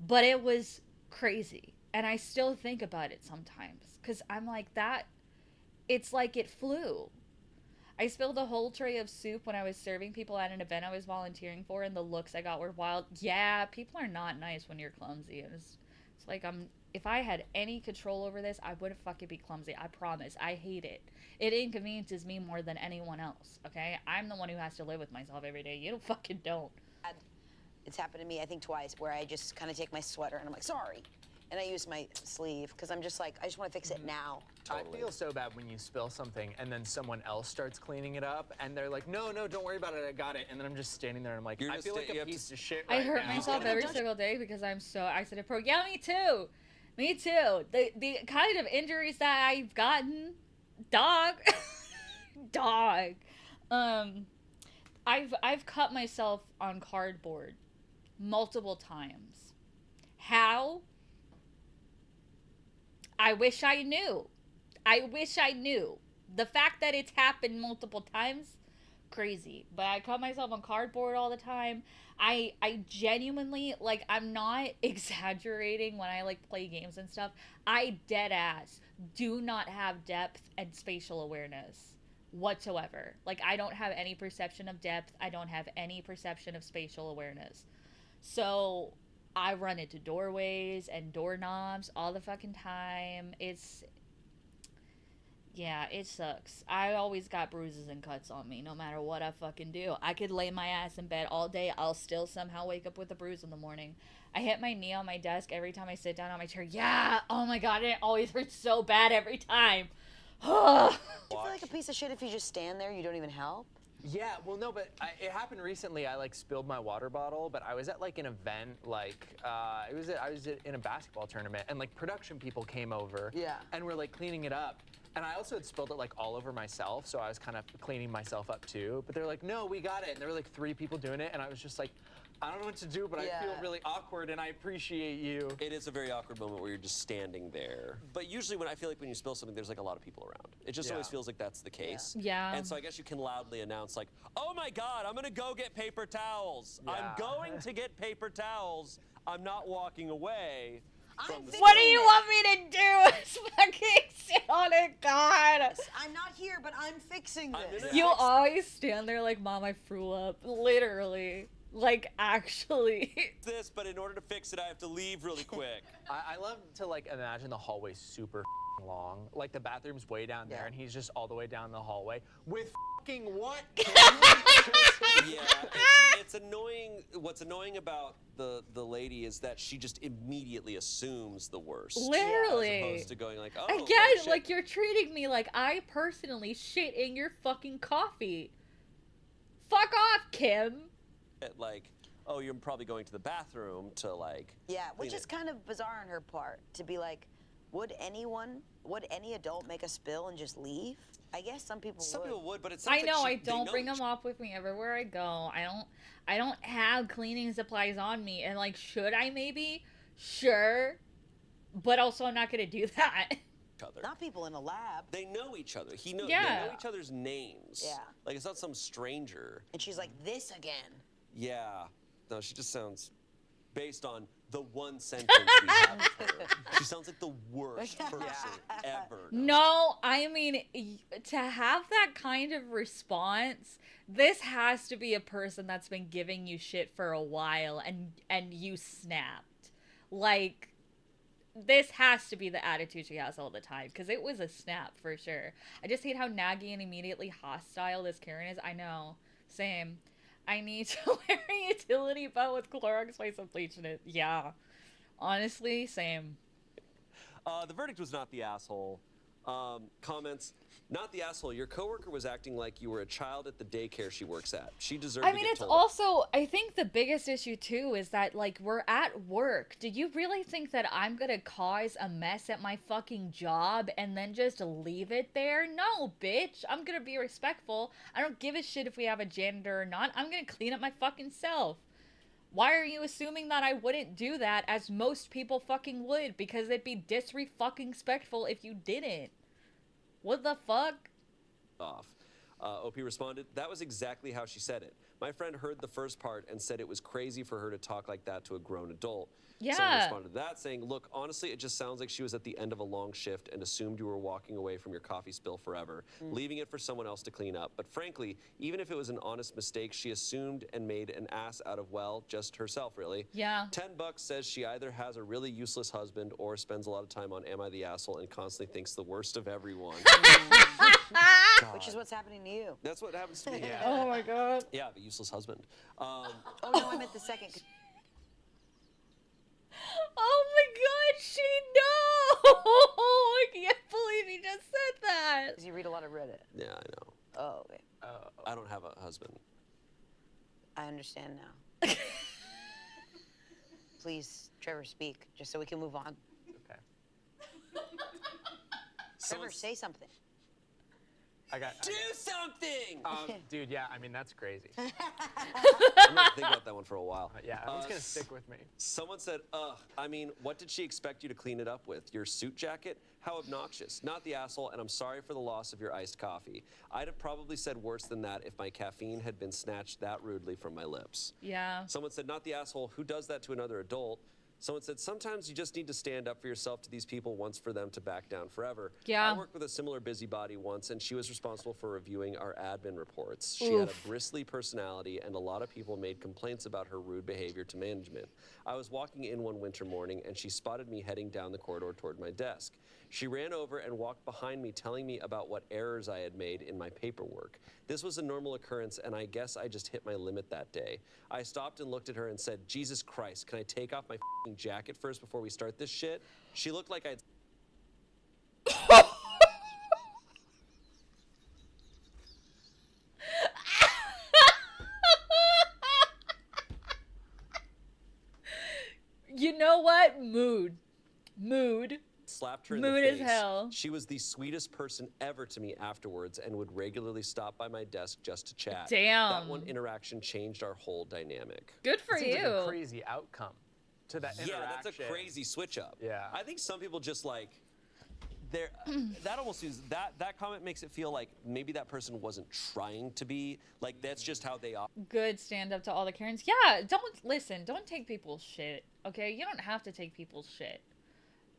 A: but it was crazy, and I still think about it sometimes because I'm like, that it's like it flew. I spilled a whole tray of soup when I was serving people at an event I was volunteering for, and the looks I got were wild. Yeah, people are not nice when you're clumsy. And it's like, if I had any control over this, I wouldn't fucking be clumsy. I promise. I hate it. It inconveniences me more than anyone else, okay? I'm the one who has to live with myself every day. You fucking don't.
F: It's happened to me, I think, twice, where I just kind of take my sweater and I'm like, sorry. And I use my sleeve because I'm just like, I just want to fix it now.
G: I feel so bad when you spill something and then someone else starts cleaning it up and they're like, no, don't worry about it, I got it. And then I'm just standing there and I'm like, I feel like a piece of shit right
A: I hurt
G: now.
A: myself every single day because I'm so accident prone. Yeah, me too. Me too. The kind of injuries that I've gotten, dog. I've cut myself on cardboard multiple times. How? I wish I knew. The fact that it's happened multiple times, crazy. But I cut myself on cardboard all the time. I genuinely, like, I'm not exaggerating when I, like, play games and stuff. I dead ass do not have depth and spatial awareness whatsoever. Like, I don't have any perception of depth. I don't have any perception of spatial awareness. So I run into doorways and doorknobs all the fucking time. Yeah, it sucks. I always got bruises and cuts on me no matter what I fucking do. I could lay my ass in bed all day. I'll still somehow wake up with a bruise in the morning. I hit my knee on my desk every time I sit down on my chair. Yeah, oh my god, it always hurts so bad every time.
F: Do you feel like a piece of shit if you just stand there, you don't even help?
G: Yeah, well, no, but it happened recently. I like spilled my water bottle, but I was at like an event, like I was in a basketball tournament, and like production people came over, and we're like cleaning it up, and I also had spilled it like all over myself, so I was kind of cleaning myself up too. But they're like, no, we got it, and there were like 3 people doing it, and I was just like, I don't know what to do, but I feel really awkward, and I appreciate you.
B: It is a very awkward moment where you're just standing there. But usually when I feel like when you spill something, there's like a lot of people around. It just always feels like that's the case.
A: Yeah.
B: And so I guess you can loudly announce like, oh my God, I'm gonna go get paper towels.
G: Yeah.
B: I'm going to get paper towels. I'm not walking away. From the
A: What do you want me to do? Fucking sit on it, God.
F: I'm not here, but I'm fixing this.
A: You always stand there like, Mom, I threw up. Literally. Like, actually.
B: this, but in order to fix it, I have to leave really quick.
G: I love to like imagine the hallway super long. Like the bathroom's way down there, and he's just all the way down the hallway with what?
B: Yeah, it's annoying. What's annoying about the lady is that she just immediately assumes the worst.
A: Literally.
B: As opposed to going like, oh,
A: again,
B: shit.
A: like you're treating me like I personally shit in your fucking coffee. Fuck off, Kim.
B: Like, oh, you're probably going to the bathroom to like.
F: Yeah, which is kind of bizarre on her part to be like, would any adult make a spill and just leave? I guess some people would.
B: Some people would, but it sounds
A: I know,
B: like
A: I don't bring them up with me everywhere I go. I don't have cleaning supplies on me, and like, should I maybe? Sure, but also I'm not gonna do that.
F: Not people in a lab.
B: They know each other. They know each other's names.
F: Yeah.
B: Like it's not some stranger.
F: And she's like, this again.
B: Yeah. No, she just sounds, based on the one sentence we have of her, she sounds like the worst person ever.
A: No, I mean, to have that kind of response, this has to be a person that's been giving you shit for a while and you snapped. Like, this has to be the attitude she has all the time, because it was a snap for sure. I just hate how naggy and immediately hostile this Karen is. I know. Same. I need to wear a utility belt with Clorox by some bleach in it. Yeah. Honestly, same.
B: The verdict was not the asshole. Comments, not the asshole. Your coworker was acting like you were a child at the daycare she works at. She deserved
A: I
B: to
A: mean,
B: get
A: it's
B: told.
A: also, I think the biggest issue too is that, like, we're at work. Do you really think that I'm gonna cause a mess at my fucking job and then just leave it there? No, bitch. I'm gonna be respectful. I don't give a shit if we have a janitor or not. I'm gonna clean up my fucking self. Why are you assuming that I wouldn't do that as most people fucking would? Because it'd be disrespectful if you didn't. What the fuck?
B: Off. OP responded, that was exactly how she said it. My friend heard the first part and said it was crazy for her to talk like that to a grown adult.
A: Yeah.
B: Someone responded to that saying, look, honestly, it just sounds like she was at the end of a long shift and assumed you were walking away from your coffee spill forever, leaving it for someone else to clean up. But frankly, even if it was an honest mistake, she assumed and made an ass out of, well, just herself, really.
A: Yeah.
B: $10 says she either has a really useless husband or spends a lot of time on Am I the Asshole and constantly thinks the worst of everyone.
F: Which is what's happening to you.
B: That's what happens to me. Yeah.
A: Oh my god.
B: Yeah, the useless husband.
F: Oh no, I meant the second.
A: Oh my god, she knows! I can't believe he just said that.
F: Because you read a lot of Reddit.
B: Yeah, I know.
F: Oh, okay.
B: I don't have a husband.
F: I understand now. Please, Trevor, speak, just so we can move on.
G: Okay.
F: Trevor, say something.
B: Do something!
G: Dude, yeah, I mean, that's crazy.
B: I'm gonna think about that one for a while.
G: Yeah, it's gonna stick with me.
B: Someone said, ugh, I mean, what did she expect you to clean it up with? Your suit jacket? How obnoxious. Not the asshole, and I'm sorry for the loss of your iced coffee. I'd have probably said worse than that if my caffeine had been snatched that rudely from my lips.
A: Yeah.
B: Someone said, not the asshole, who does that to another adult? Someone said, sometimes you just need to stand up for yourself to these people once for them to back down forever.
A: Yeah.
B: I worked with a similar busybody once, and she was responsible for reviewing our admin reports. She had a bristly personality, and a lot of people made complaints about her rude behavior to management. I was walking in one winter morning, and she spotted me heading down the corridor toward my desk. She ran over and walked behind me, telling me about what errors I had made in my paperwork. This was a normal occurrence, and I guess I just hit my limit that day. I stopped and looked at her and said, Jesus Christ, can I take off my f***ing jacket first before we start this shit? She looked like I'd...
A: You know what? Mood.
B: slapped her in
A: Mood
B: the
A: as
B: face.
A: hell.
B: She was the sweetest person ever to me afterwards and would regularly stop by my desk just to chat.
A: Damn.
B: That one interaction changed our whole dynamic.
A: Good for
G: Seems
A: you.
G: like a crazy outcome to that interaction.
B: Yeah, that's a crazy switch up.
G: Yeah.
B: I think some people just like there that almost is that comment makes it feel like maybe that person wasn't trying to be like that's just how they are.
A: Good stand up to all the Karens. Yeah, don't take people's shit, okay? You don't have to take people's shit.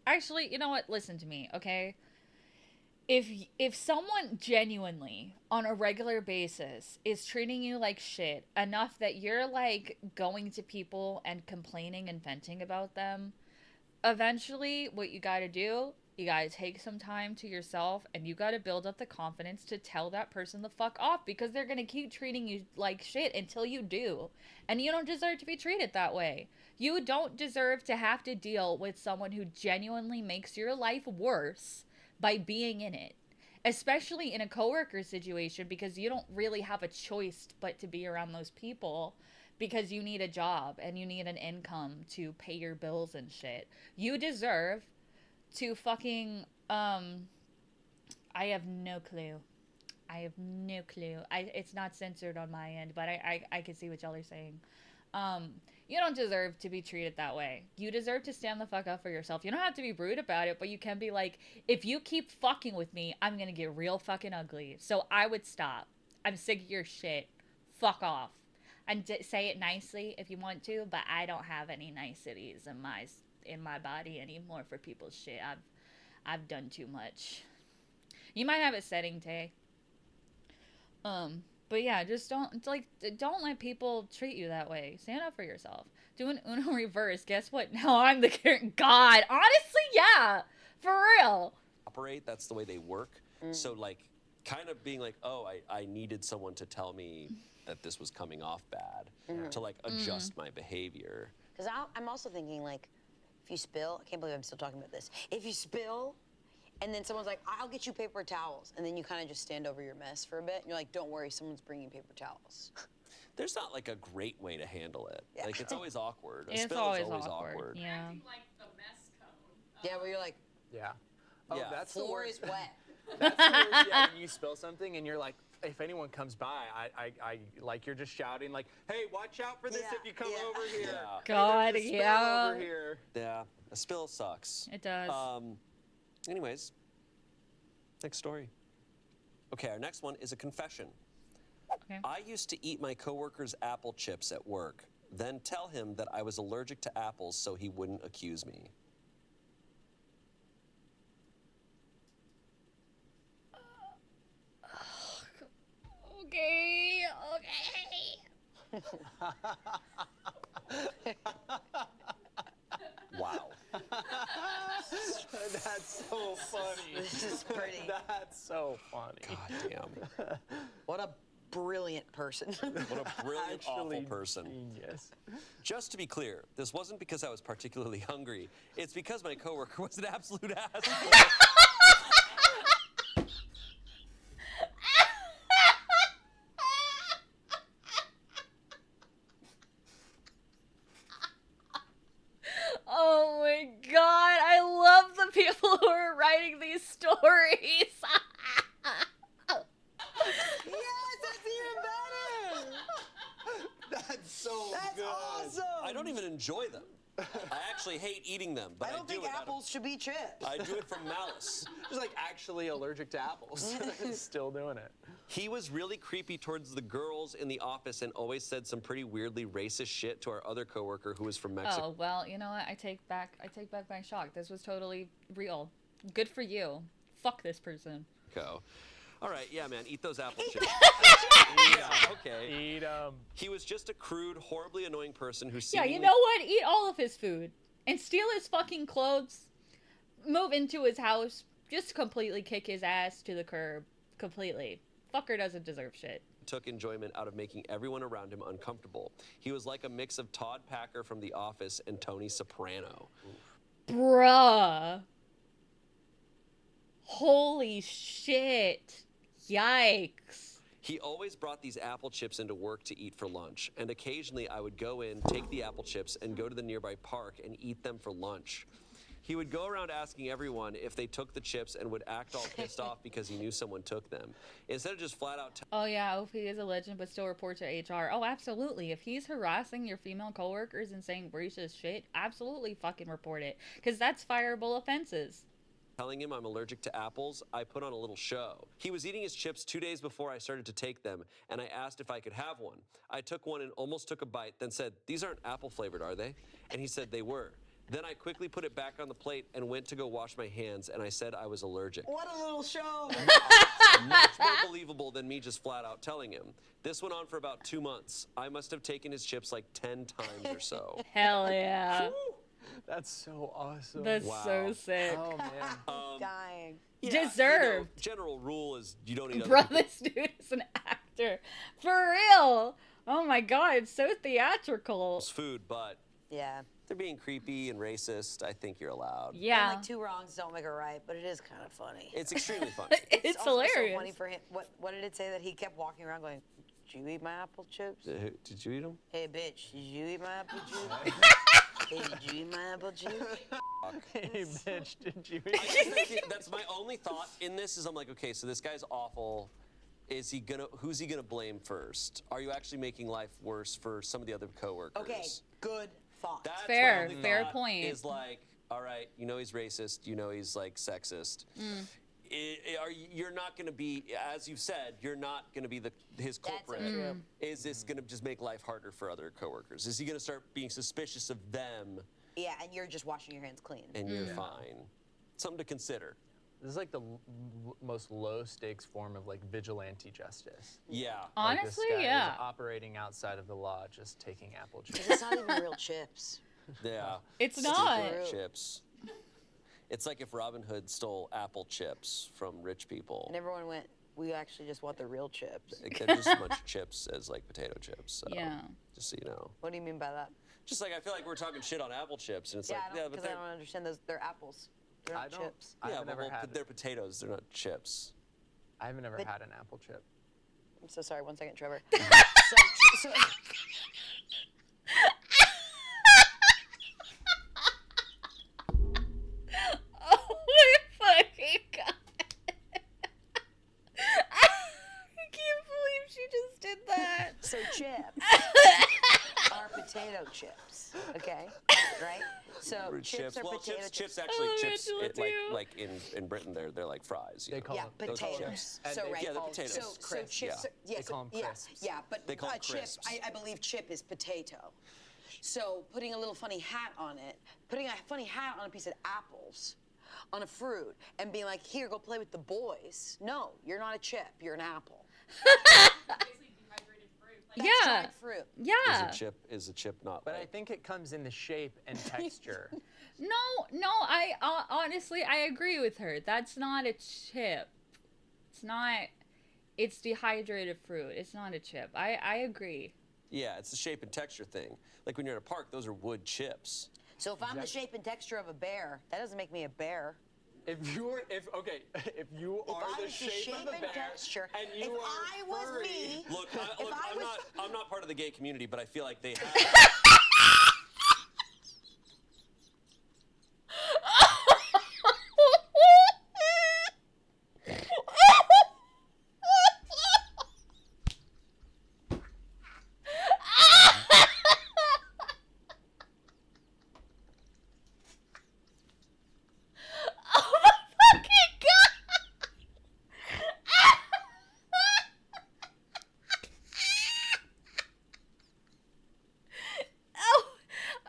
A: Actually, you know what? Listen to me, okay? If someone genuinely on a regular basis is treating you like shit enough that you're like going to people and complaining and venting about them, eventually what you got to do, you got to take some time to yourself and you got to build up the confidence to tell that person the fuck off, because they're going to keep treating you like shit until you do. And you don't deserve to be treated that way. You don't deserve to have to deal with someone who genuinely makes your life worse by being in it, especially in a coworker situation, because you don't really have a choice but to be around those people because you need a job and you need an income to pay your bills and shit. You deserve to fucking I have no clue. It's not censored on my end, but I can see what y'all are saying. You don't deserve to be treated that way. You deserve to stand the fuck up for yourself. You don't have to be rude about it, but you can be like, if you keep fucking with me, I'm gonna get real fucking ugly. So I would stop. I'm sick of your shit. Fuck off. And say it nicely if you want to, but I don't have any niceties in my body anymore for people's shit. I've done too much. You might have a setting, Tay. But yeah, just don't let people treat you that way. Stand up for yourself. Do an Uno reverse. Guess what? Now I'm the Karen. God, honestly, yeah, for real.
B: Operate. That's the way they work. So like, kind of being like, oh, I needed someone to tell me that this was coming off bad to like adjust my behavior.
F: Because I'm also thinking like, if you spill, I can't believe I'm still talking about this. If you spill and then someone's like, I'll get you paper towels. And then you kind of just stand over your mess for a bit. And you're like, don't worry, someone's bringing paper towels.
B: There's not like a great way to handle it.
F: Yeah.
B: Like it's always awkward. A
A: It's
B: spill
A: always
B: is always
A: awkward. Yeah.
E: Like the mess cone.
F: Yeah, where you're like,
G: Yeah. Oh,
B: Yeah.
G: that's the
F: floor
G: worst.
F: is wet.
G: That's the worst. Yeah, when you spill something and you're like, if anyone comes by, I like you're just shouting like, hey, watch out for this
F: Yeah,
G: if you come
F: yeah.
G: over here.
B: Yeah.
G: Hey,
A: God,
G: there's a spill
A: yeah.
G: over here.
B: Yeah, a spill sucks.
A: It does.
B: Anyways, next story. Okay, our next one is a confession.
A: Okay.
B: I used to eat my coworker's apple chips at work, then tell him that I was allergic to apples so he wouldn't accuse me.
A: Okay.
B: Wow.
G: That's so funny.
F: This is pretty.
G: That's so funny.
B: God damn.
F: What a brilliant person.
B: What a brilliant, awful
G: Actually
B: person.
G: Genius.
B: Just to be clear, this wasn't because I was particularly hungry. It's because my coworker was an absolute asshole.
A: Oh my god, I love the people who are writing these stories.
F: Yes, that's even better.
G: That's so
F: That's
G: good.
F: awesome.
B: I don't even enjoy them. I actually hate eating them, but
F: I don't
B: do
F: think
B: it out of-
F: apples should be chips.
B: I do it from malice.
G: Just like actually allergic to apples. Still doing it.
B: He was really creepy towards the girls in the office and always said some pretty weirdly racist shit to our other coworker who was from Mexico.
A: Oh, well, you know what? I take back my shock. This was totally real. Good for you. Fuck this person.
B: All right, yeah, man, eat those apple chips. Yeah, okay.
G: Eat 'em.
B: He was just a crude, horribly annoying person who
A: Yeah,
B: seemingly...
A: you know what? Eat all of his food and steal his fucking clothes. Move into his house. Just completely kick his ass to the curb. Completely. Fucker doesn't deserve shit.
B: took enjoyment out of making everyone around him uncomfortable. He was like a mix of Todd Packer from The Office and Tony Soprano.
A: Bruh. Holy shit. Yikes.
B: He always brought these apple chips into work to eat for lunch, and occasionally I would go in, take the apple chips, and go to the nearby park and eat them for lunch. He would go around asking everyone if they took the chips and would act all pissed off because he knew someone took them. Instead of just flat out
A: Oh yeah, OP is a legend, but still report to HR. Oh, absolutely. If he's harassing your female coworkers and saying racist shit, absolutely fucking report it. Because that's fireable offenses.
B: telling him I'm allergic to apples, I put on a little show. He was eating his chips 2 days before I started to take them, and I asked if I could have one. I took one and almost took a bite, then said, "These aren't apple flavored, are they?" And he said they were. Then I quickly put it back on the plate and went to go wash my hands, and I said I was allergic.
F: What a little show.
B: Much more believable than me just flat out telling him. This went on for about 2 months. I must have taken his chips like 10 times or so.
A: Hell yeah.
G: That's so awesome.
A: That's
B: Wow.
A: so sick.
G: Oh man.
F: Dying.
B: Yeah,
A: Deserved.
B: General rule is you don't eat other
A: Bro,
B: people's
A: this dude is an actor. For real. Oh my god, it's so theatrical.
B: food, but
F: Yeah.
B: they're being creepy and racist. I think you're allowed.
F: And
A: Yeah.
F: like 2 wrongs don't make a right, but it is kind of funny.
B: It's extremely funny.
A: It's
F: also
A: hilarious.
F: so funny for him. What did it say that he kept walking around going, "Did you eat my apple chips?
B: Did you eat them?
F: Hey bitch, did you eat my apple chips? Hey, did you eat my apple chips?"
G: Hey bitch, did you
B: I just think that's my only thought in this is I'm like, okay, so this guy's awful. Who's he gonna blame first? Are you actually making life worse for some of the other coworkers?
F: Okay, good thought.
B: That's
A: Fair,
B: my only
A: fair
B: thought
A: point.
B: Is like, all right, you know he's racist, you know he's like sexist. You're not going to be, as you've said, you're not going to be his culprit.
F: That's true.
B: Is this going to just make life harder for other coworkers? Is he going to start being suspicious of them
F: Yeah, and you're just washing your hands clean.
B: and you're fine? Something to consider.
G: This is like the most low stakes form of like vigilante justice.
B: Yeah.
G: Like, this
A: Honestly,
G: guy
A: yeah.
G: is operating outside of the law, just taking apple chips.
F: 'Cause it's not even real chips.
B: Yeah.
A: It's
B: Stupid
A: not.
B: chips. It's like if Robin Hood stole apple chips from rich people.
F: And everyone went, "We actually just want the real chips."
B: Like, they're just as much chips as like potato chips. So,
A: Yeah.
B: Just so you know.
F: What do you mean by that?
B: Just like I feel like we're talking shit on apple chips, and it's
F: Yeah,
B: like, yeah, but
F: because
B: they're
F: I don't understand those. They're apples. They're
G: I
F: not
G: don't.
F: chips.
G: I've
B: Yeah,
G: never had.
B: they're potatoes. They're not chips.
G: I've never
F: But-
G: had an apple chip.
F: I'm so sorry. 1 second, Trevor. so
A: Oh my fucking god. I can't believe she just did that.
F: So chips are potato chips, okay? Right? So chips are
B: Well,
F: potato
B: chips actually
A: Oh,
B: chips.
A: Angela,
B: It,
A: too.
B: like in Britain, they're like fries. you
G: They
B: know.
G: call
F: Yeah,
G: them
B: those are
F: potatoes.
B: chips.
G: And
F: So
G: they-
F: right.
B: Yeah, they're potatoes.
F: So
G: Crisps.
F: chips. Are,
G: They call 'em
F: yeah,
G: crisps.
F: yeah, but
B: They call 'em
F: chips.
B: crisps.
F: I believe chip is potato. So putting a little funny hat on it, putting a funny hat on a piece of apples, on a fruit, and being like, "Here, go play with the boys." No, you're not a chip. You're an apple.
E: Basically dehydrated fruit. Like,
F: That's
A: Yeah.
F: dried fruit.
A: Yeah.
B: Is a chip not?
G: But I
B: like-
G: think it comes in the shape and texture.
A: No, I honestly I agree with her. That's not a chip. It's not. It's dehydrated fruit. It's not a chip. I agree.
B: Yeah, it's the shape and texture thing. Like when you're in a park, those are wood chips.
F: So if I'm the shape and texture of a bear, that doesn't make me a bear.
G: If you are the
F: I was
G: shape of the
F: and
G: bear,
F: texture,
G: and you
F: if
G: are
F: I was
G: furry,
F: me,
B: Look, I'm not part of the gay community, but I feel like they have.
A: Oh my fucking god!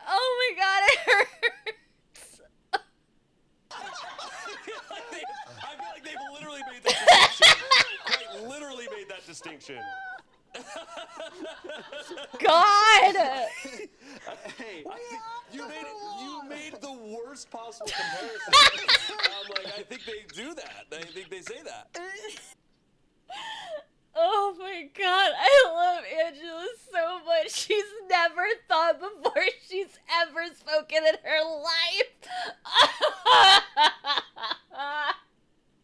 A: Oh my god, it hurts.
B: I feel like they've literally made that distinction. Quite literally made that distinction.
A: God!
B: Hey, you made the worst possible comparison. I think they do that. I think they say that.
A: Oh my god, I love Angela so much. She's never thought before she's ever spoken in her life.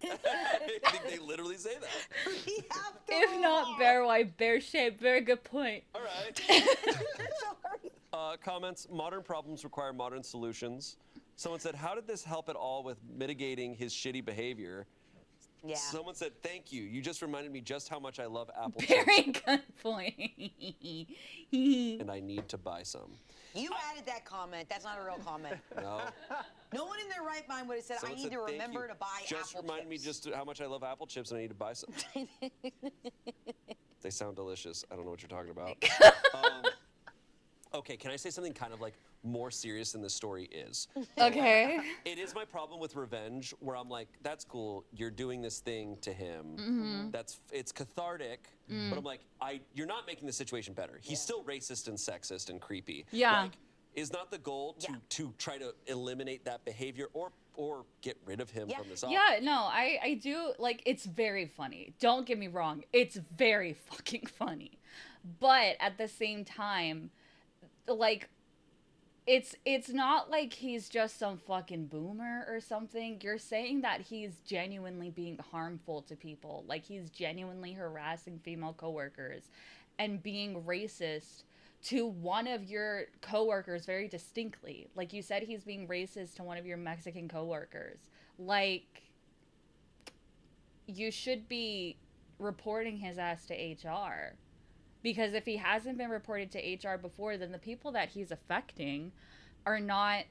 B: I think they literally say that.
F: we have to
A: If
F: move
A: not
F: on.
A: bear, why bear shape? Very good point.
B: All right.
F: Sorry.
B: Comments: modern problems require modern solutions. Someone said, "How did this help at all with mitigating his shitty behavior?"
F: Yeah.
B: Someone said, "Thank you. You just reminded me just how much I love apple
A: Very
B: chips,
A: good point.
B: and I need to buy some."
F: You added that comment. That's not a real comment.
B: No.
F: No one in their right mind would have said,
B: Someone
F: I need
B: said,
F: to
B: "Thank
F: remember
B: you.
F: to buy
B: Just
F: apple
B: reminded me
F: chips."
B: just how much I love apple chips, and I need to buy some. They sound delicious. I don't know what you're talking about. Okay, can I say something kind of like more serious than this story is?
A: Okay.
B: It is my problem with revenge, where I'm like, that's cool. You're doing this thing to him.
A: Mm-hmm.
B: It's cathartic,
A: Mm.
B: but I'm like, you're not making the situation better. He's still racist and sexist and creepy.
A: Yeah.
B: Like, is not the goal to try to eliminate that behavior or get rid of him
F: Yeah.
B: from this off?
A: Yeah, no, I do, like, it's very funny. Don't get me wrong. It's very fucking funny. But at the same time, like, it's not like he's just some fucking boomer or something. You're saying that he's genuinely being harmful to people. Like, he's genuinely harassing female coworkers and being racist to one of your coworkers very distinctly. Like, you said he's being racist to one of your Mexican coworkers. Like, you should be reporting his ass to HR. Because if he hasn't been reported to HR before, then the people that he's affecting are not,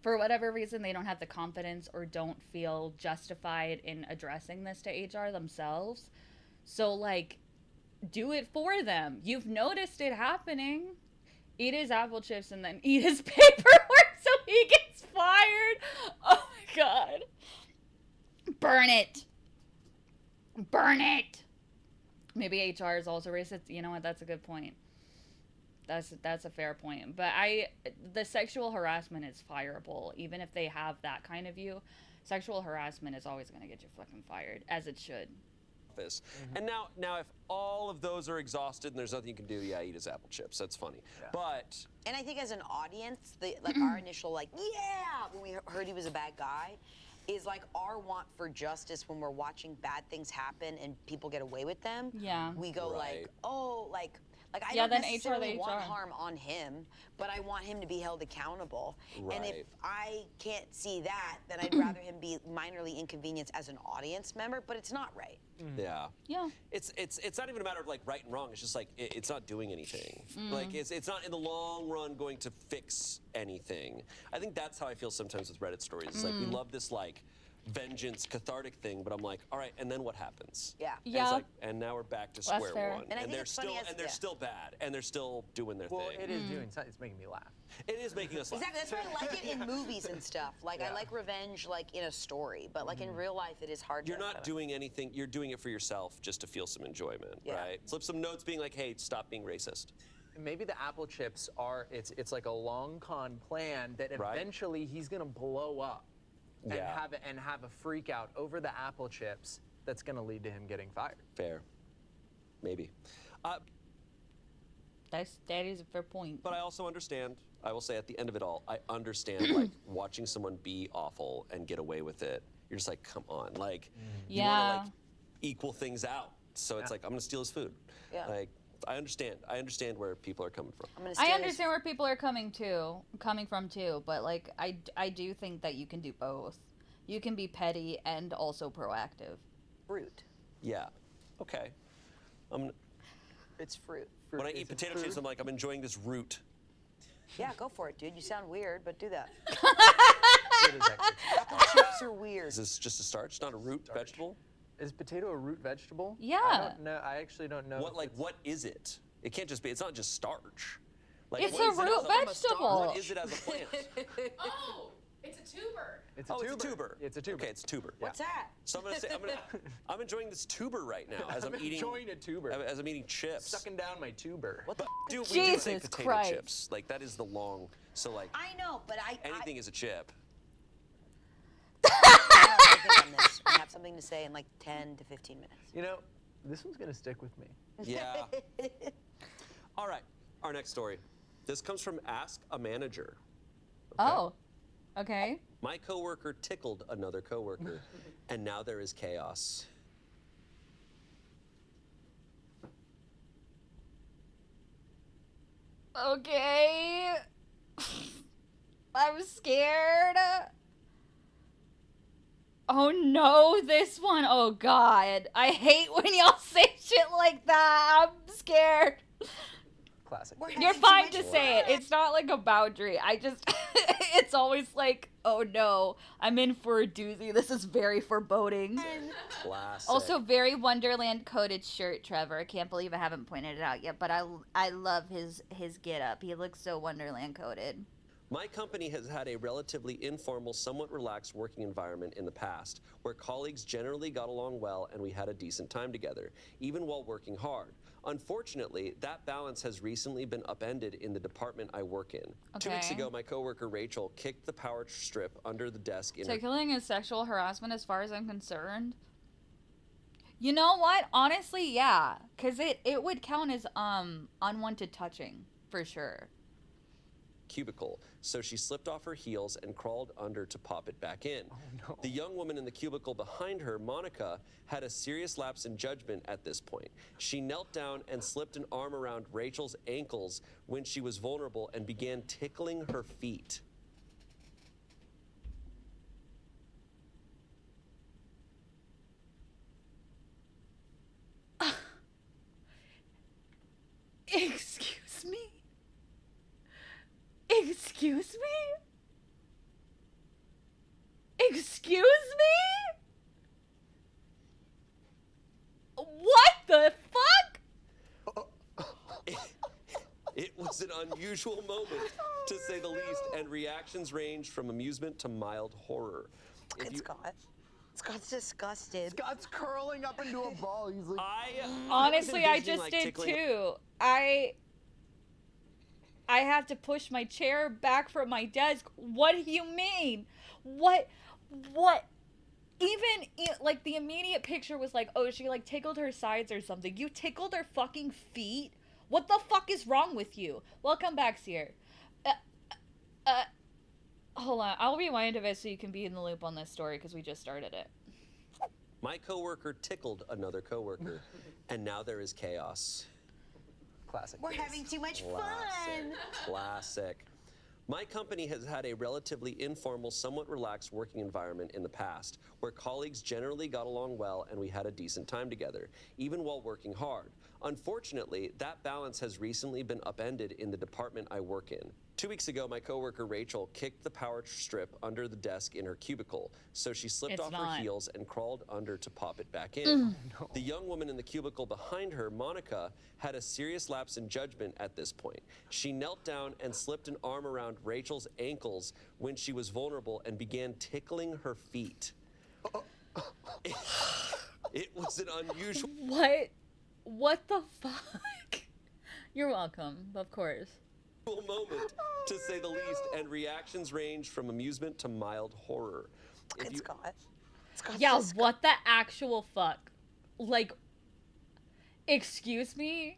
A: for whatever reason, they don't have the confidence or don't feel justified in addressing this to HR themselves. So, like, do it for them. You've noticed it happening. Eat his apple chips and then eat his paperwork so he gets fired. Oh my god. Burn it. Burn it. Maybe HR is also racist. You know what? That's a good point. That's a fair point. But the sexual harassment is fireable. Even if they have that kind of view, sexual harassment is always going to get you fucking fired, as it should.
B: Office. And now if all of those are exhausted and there's nothing you can do, yeah, eat his apple chips. That's funny. But
F: And I think as an audience, our initial, like, yeah, when we heard heard he was a bad guy, is like our want for justice when we're watching bad things happen and people get away with them.
A: Yeah.
F: We go
B: Right.
F: like, oh, like I
A: Yeah,
F: don't
A: then
F: necessarily
A: HR.
F: want harm on him, but I want him to be held accountable. And if
B: Right.
F: I can't see that, then I'd rather him be minorly inconvenienced as an audience member, but it's not right.
B: Yeah.
A: Yeah.
B: It's not even a matter of like right and wrong. It's just like it's not doing anything. Like it's not in the long run going to fix anything. I think that's how I feel sometimes with Reddit stories. It's like we love this like vengeance cathartic thing, but I'm like, all right, and then what happens?
F: Yeah.
B: And
A: Yeah.
B: it's like, and now we're back to square
A: fair.
B: one.
F: And I think
B: they're
F: it's funny
B: still
F: as-
B: and they're
F: yeah.
B: still bad and they're still doing their
G: Well,
B: thing.
G: it is doing something. It's making me laugh.
B: It is making us laugh.
F: Exactly. That's why I like it in movies and stuff. Like I
G: Yeah.
F: like revenge, like in a story, but like in real life, it is hard.
B: You're
F: to
B: not doing anything. You're doing it for yourself, just to feel some enjoyment,
F: Yeah.
B: right? Slip some notes, being like, "Hey, stop being racist."
G: Maybe the apple chips are it's like a long con plan that
B: Right.
G: eventually he's gonna blow up and
B: Yeah.
G: have a freak out over the apple chips that's gonna lead to him getting fired.
B: Fair, maybe.
A: That is a fair point.
B: But I also understand. I will say at the end of it all, I understand like watching someone be awful and get away with it. You're just like, come on, like you want
A: Yeah.
B: to like equal things out. So it's like I'm gonna steal his food.
F: Yeah.
B: Like I understand where people are coming from.
F: I'm gonna
A: I
F: steal
A: understand where people are coming from too, but like I do think that you can do both. You can be petty and also proactive.
F: fruit.
B: Yeah. Okay.
F: It's fruit.
B: When I
G: Is
B: eat
G: it
B: potato
G: food?
B: chips, I'm like, I'm enjoying this root.
F: Yeah, go for it, dude. You sound weird, but do that.
G: It is actually
F: Chips are weird.
B: Is this just a starch, not a root vegetable?
G: Is potato a root vegetable?
A: Yeah.
G: I don't know. I actually don't know.
B: What
G: if
B: like
G: it's-
B: what is it? It can't just be. It's not just starch. Like,
A: It's
B: what
A: a
B: is it
A: root
B: as a-
A: vegetable.
B: What is it as a plant?
E: Oh, it's a tuber.
G: It's a
B: Oh,
G: tuber.
B: it's a tuber.
G: It's a tuber.
B: Okay, it's a tuber.
F: What's that?
B: So I'm gonna say I'm enjoying this tuber right now as I'm eating.
G: enjoying a tuber.
B: As I'm eating chips.
G: Sucking down my tuber.
F: What the?
B: But dude, we do say
A: Jesus
B: potato
A: Christ.
B: chips. Like that is the long. So like
F: I know, but
B: anything is a chip.
F: I think on this. I have something to say in like 10 to 15 minutes.
G: You know, this one's gonna stick with me.
B: Yeah. All right. Our next story. This comes from Ask a Manager.
A: Oh. Okay.
B: My coworker tickled another coworker, and now there is chaos.
A: Okay. I'm scared. Oh no, this one. Oh god. I hate when y'all say shit like that. I'm scared.
G: Classic.
A: You're fine to say it. It's not like a boundary. I just, it's always like, oh no, I'm in for a doozy. This is very foreboding.
B: Classic.
A: Also, very Wonderland coded shirt, Trevor. I can't believe I haven't pointed it out yet, but I love his get up. He looks so Wonderland coded.
B: My company has had a relatively informal, somewhat relaxed working environment in the past, where colleagues generally got along well and we had a decent time together, even while working hard. Unfortunately, that balance has recently been upended in the department I work in. 2 weeks
A: Okay.
B: ago, my coworker Rachel kicked the power strip under the desk in her.
A: Tickling is sexual harassment as far as I'm concerned. You know what? Honestly, yeah. Because it would count as unwanted touching, for sure.
B: Cubicle, so she slipped off her heels and crawled under to pop it back in.
G: no.
B: The young woman in the cubicle behind her, Monica, had a serious lapse in judgment at this point. She knelt down and slipped an arm around Rachel's ankles when she was vulnerable and began tickling her feet.
A: Excuse me? Excuse me? Excuse me? What the fuck?
B: It was an unusual moment, to say the least, and reactions ranged from amusement to mild horror.
F: Look at Scott. Scott's disgusted.
C: Scott's curling up into a ball. He's like,
A: Honestly, I
B: envisioning,
A: just
B: like,
A: did
B: tickling-
A: too. I had to push my chair back from my desk. What do you mean? What? Even like the immediate picture was like, oh, she like tickled her sides or something. You tickled her fucking feet? What the fuck is wrong with you? Welcome back, Seer. Hold on, I'll rewind a bit so you can be in the loop on this story because we just started it.
B: My coworker tickled another coworker, and now there is chaos.
G: Classic.
F: We're having too much
B: Classic.
F: fun.
B: Classic. My company has had a relatively informal, somewhat relaxed working environment in the past, where colleagues generally got along well and we had a decent time together, even while working hard. Unfortunately, that balance has recently been upended in the department I work in. 2 weeks ago, my coworker Rachel kicked the power strip under the desk in her cubicle, so she slipped
A: It's
B: off
A: not.
B: her heels and crawled under to pop it back in. The young woman in the cubicle behind her, Monica, had a serious lapse in judgment at this point. She knelt down and slipped an arm around Rachel's ankles when she was vulnerable and began tickling her feet. It was an unusual
A: What the fuck? You're welcome, of course.
B: moment, to say the least, and reactions ranged from amusement to mild horror. If you-
F: Scott's
A: Yeah,
F: just-
A: what the actual fuck? Like, excuse me?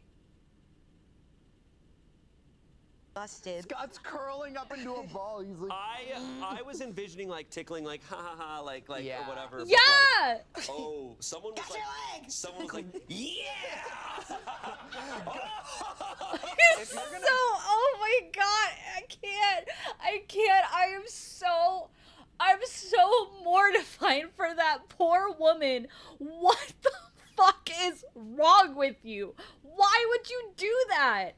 F: Busted.
H: Scott's curling up into a ball. He's like,
B: I was envisioning like tickling, like ha ha ha, like
G: Yeah.
B: or whatever. but,
A: Yeah!
B: like, oh, someone was
F: Got
B: like,
F: your legs!
B: someone was like, yeah.
A: Oh my god, I can't, I'm so mortified for that poor woman. What the fuck is wrong with you? Why would you do that?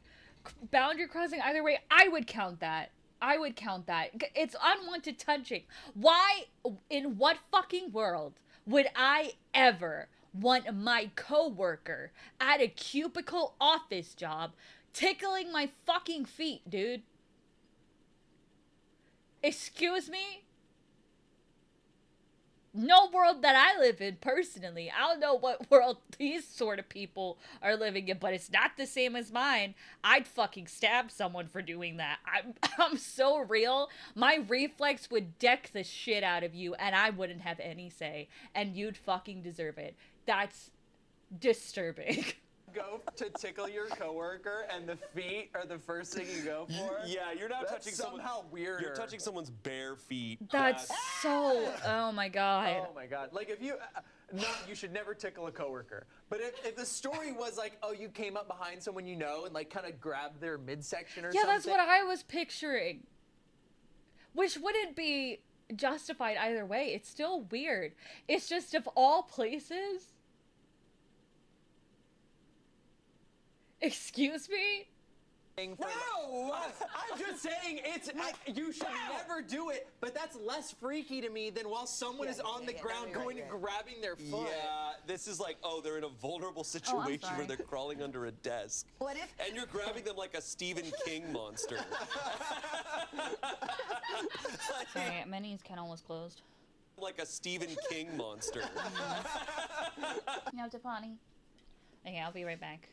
A: Boundary crossing either way, I would count that. It's unwanted touching. Why, in what fucking world would I ever want my coworker at a cubicle office job tickling my fucking feet, dude? Excuse me? No world that I live in personally. I don't know what world these sort of people are living in, but it's not the same as mine. I'd fucking stab someone for doing that. I'm so real. My reflex would deck the shit out of you and I wouldn't have any say. And you'd fucking deserve it. That's disturbing.
G: Go to tickle your coworker, and the feet are the first thing you go for.
B: Yeah, you're not
G: That's
B: touching
G: somehow weirder.
B: You're touching someone's bare feet.
A: That's so, oh my god.
G: Oh my god! Like if you, you should never tickle a coworker. But if the story was like, oh, you came up behind someone you know and like kind of grabbed their midsection or
A: Yeah,
G: something.
A: that's what I was picturing. Which wouldn't be justified either way. It's still weird. It's just, of all places. Excuse me?
G: No, I'm just saying you should never do it. But that's less freaky to me than while someone is on the ground going and grabbing their foot.
B: Yeah, this is like, oh, they're in a vulnerable situation where
A: sorry.
B: they're crawling under a desk.
F: What if-
B: And you're grabbing them like a Stephen King monster.
A: Sorry, Minnie's kennel was closed.
B: Like a Stephen King monster.
A: No, Tiffany. Okay, I'll be right back.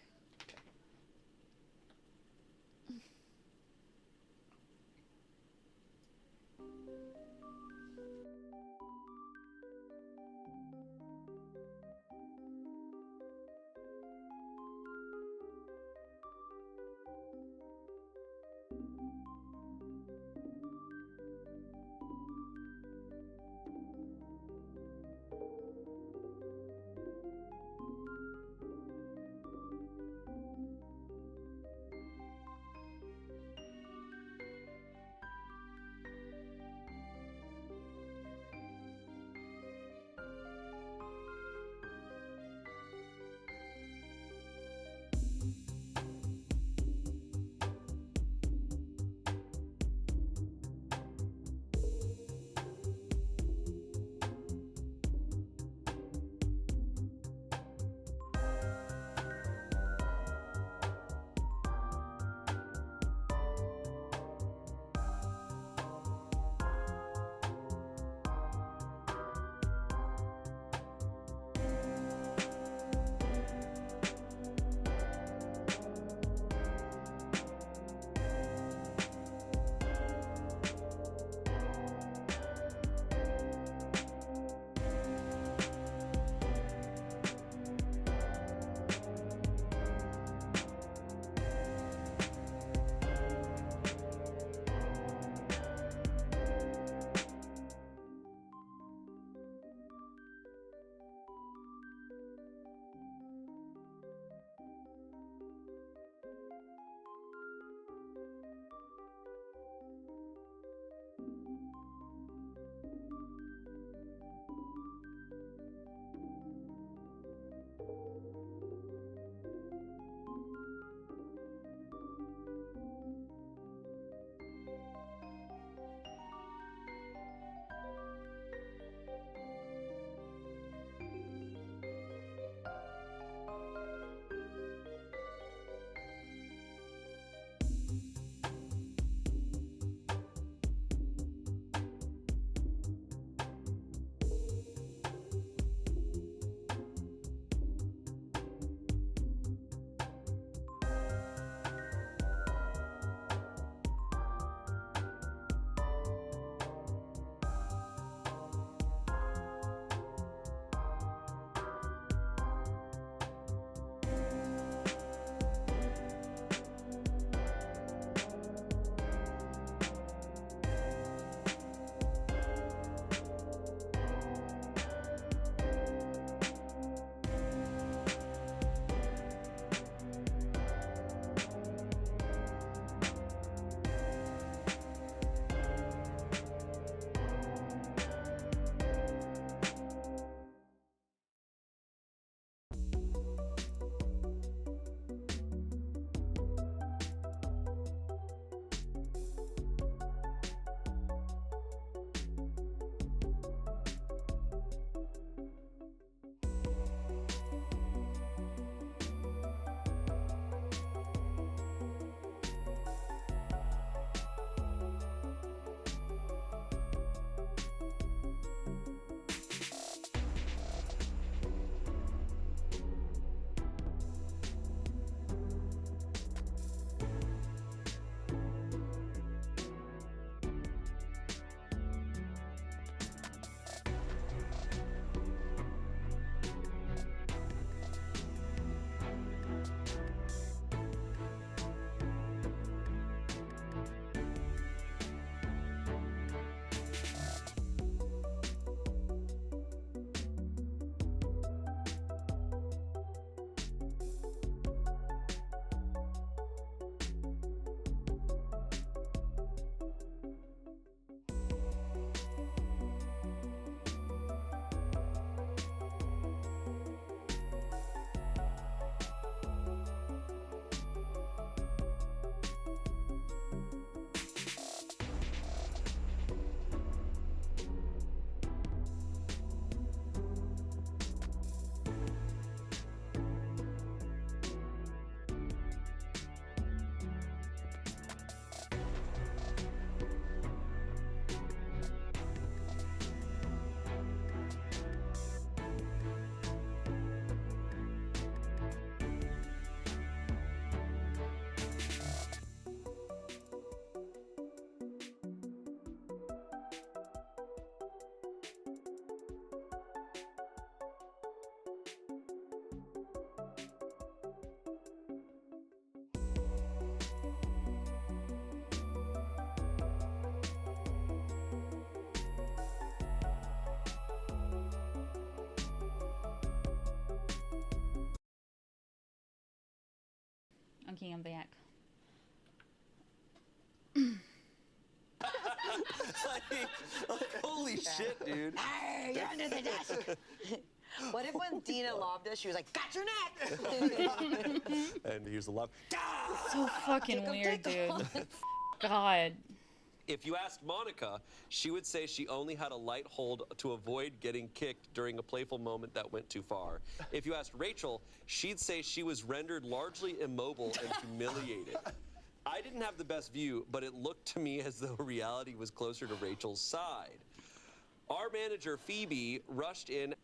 A: Okay, I'm back.
B: like, holy shit, dude.
F: Hey, you're under the desk. What if when Dina lobbed us, she was like, got your neck?
B: And here's the love.
A: So fucking weird, dude. God.
B: If you asked Monica, she would say she only had a light hold to avoid getting kicked during a playful moment that went too far. If you asked Rachel, she'd say she was rendered largely immobile and humiliated. I didn't have the best view, but it looked to me as though reality was closer to Rachel's side. Our manager, Phoebe, rushed in.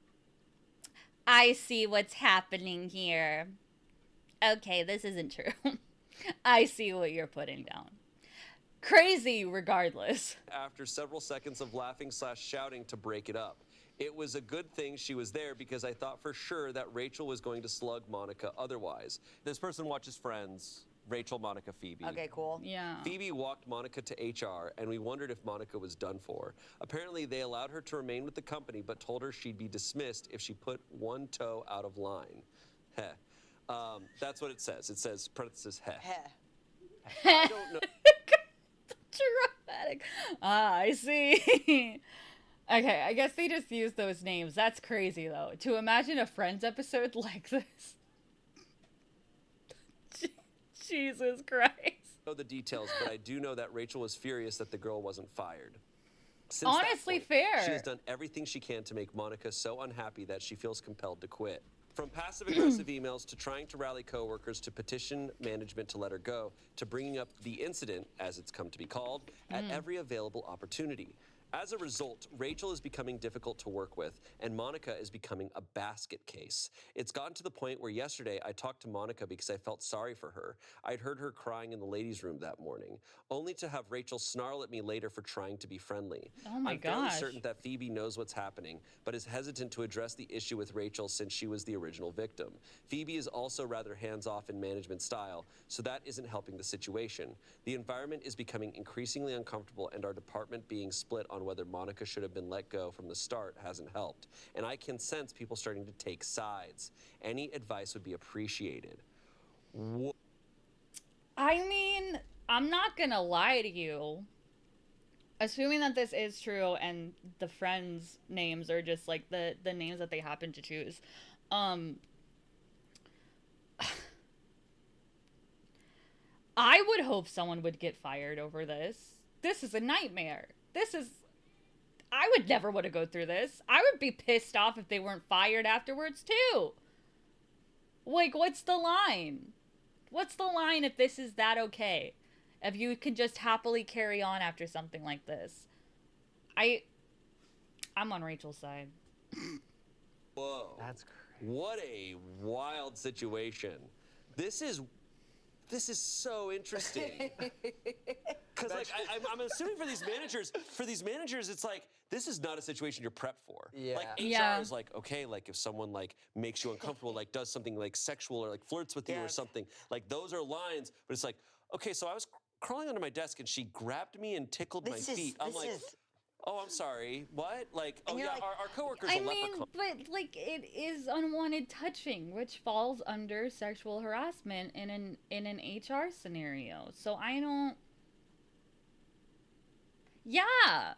A: I see what's happening here. Okay, this isn't true. I see what you're putting down. Crazy regardless.
B: After several seconds of laughing/shouting to break it up. It was a good thing she was there because I thought for sure that Rachel was going to slug Monica otherwise. This person watches Friends. Rachel, Monica, Phoebe.
F: Okay, cool.
A: Yeah.
B: Phoebe walked Monica to HR, and we wondered if Monica was done for. Apparently, they allowed her to remain with the company, but told her she'd be dismissed if she put one toe out of line. Heh. That's what it says. It says, parenthesis, heh.
F: Heh.
B: I don't know.
A: Dramatic. Ah, I see. Okay, I guess they just used those names. That's crazy, though. To imagine a Friends episode like this. Jesus Christ.
B: Know the details, but I do know that Rachel was furious that the girl wasn't fired. Since
A: Honestly,
B: that point,
A: fair.
B: She has done everything she can to make Monica so unhappy that she feels compelled to quit. From passive-aggressive emails to trying to rally coworkers to petition management to let her go, to bringing up the incident, as it's come to be called, at every available opportunity. As a result, Rachel is becoming difficult to work with, and Monica is becoming a basket case. It's gotten to the point where yesterday I talked to Monica because I felt sorry for her. I'd heard her crying in the ladies' room that morning, only to have Rachel snarl at me later for trying to be friendly.
A: Oh my
B: I'm fairly
A: gosh.
B: certain that Phoebe knows what's happening, but is hesitant to address the issue with Rachel since she was the original victim. Phoebe is also rather hands-off in management style, so that isn't helping the situation. The environment is becoming increasingly uncomfortable, and our department being split on whether Monica should have been let go from the start hasn't helped. And I can sense people starting to take sides. Any advice would be appreciated.
A: I mean, I'm not gonna lie to you. Assuming that this is true and the friends' names are just like the names that they happen to choose. I would hope someone would get fired over this. This is a nightmare. I would never want to go through this. I would be pissed off if they weren't fired afterwards too. Like, what's the line? What's the line if this is that okay? If you can just happily carry on after something like this. I'm on Rachel's side.
B: Whoa.
G: That's crazy.
B: What a wild situation. This is so interesting. Because like I'm assuming for these managers, it's like this is not a situation you're prepped for.
G: Yeah.
B: Like HR
A: Yeah.
B: is like, okay, like if someone like makes you uncomfortable, like does something like sexual or like flirts with you or something, like those are lines. But it's like, okay, so I was crawling under my desk and she grabbed me and tickled my feet. I'm like, oh, I'm sorry. What? Like, oh yeah,
F: like,
B: our coworker's
A: I
B: a
A: mean,
B: leprechaun.
A: but like it is unwanted touching, which falls under sexual harassment in an HR scenario. So I don't. Yeah.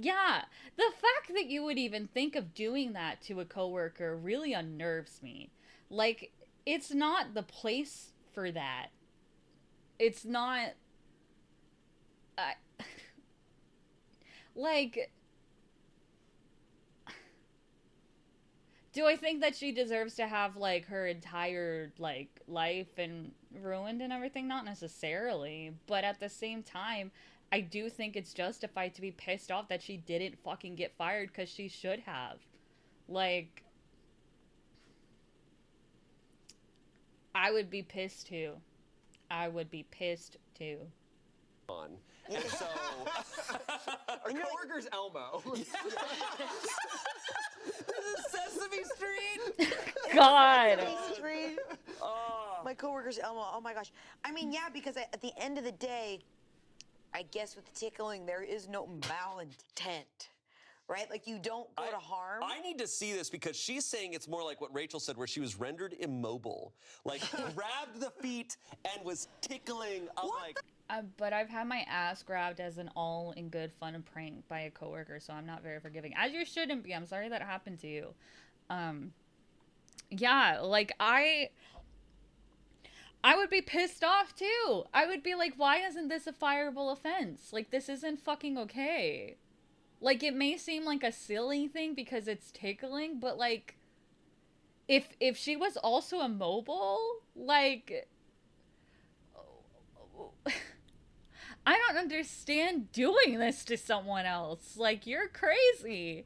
A: Yeah. The fact that you would even think of doing that to a coworker really unnerves me. Like, it's not the place for that. It's not. Like, do I think that she deserves to have like her entire like life and ruined and everything? Not necessarily, but at the same time, I do think it's justified to be pissed off that she didn't fucking get fired because she should have. Like, I would be pissed too. I would be pissed too.
B: And so
G: Our coworker's Elmo.
B: this is Sesame Street.
A: God.
F: Street.
B: Oh.
F: My coworker's Elmo. Oh my gosh. I mean, yeah, because at the end of the day, I guess with the tickling, there is no malintent, right? Like you don't go to harm.
B: I need to see this because she's saying it's more like what Rachel said, where she was rendered immobile, like grabbed the feet and was tickling. I'm like.
A: But I've had my ass grabbed as an all in good fun and prank by a coworker, so I'm not very forgiving. As you shouldn't be. I'm sorry that happened to you. Yeah, like I would be pissed off too. I would be like, why isn't this a fireable offense? Like, this isn't fucking okay. Like, it may seem like a silly thing because it's tickling, but like, if she was also immobile, like, I don't understand doing this to someone else. Like, you're crazy.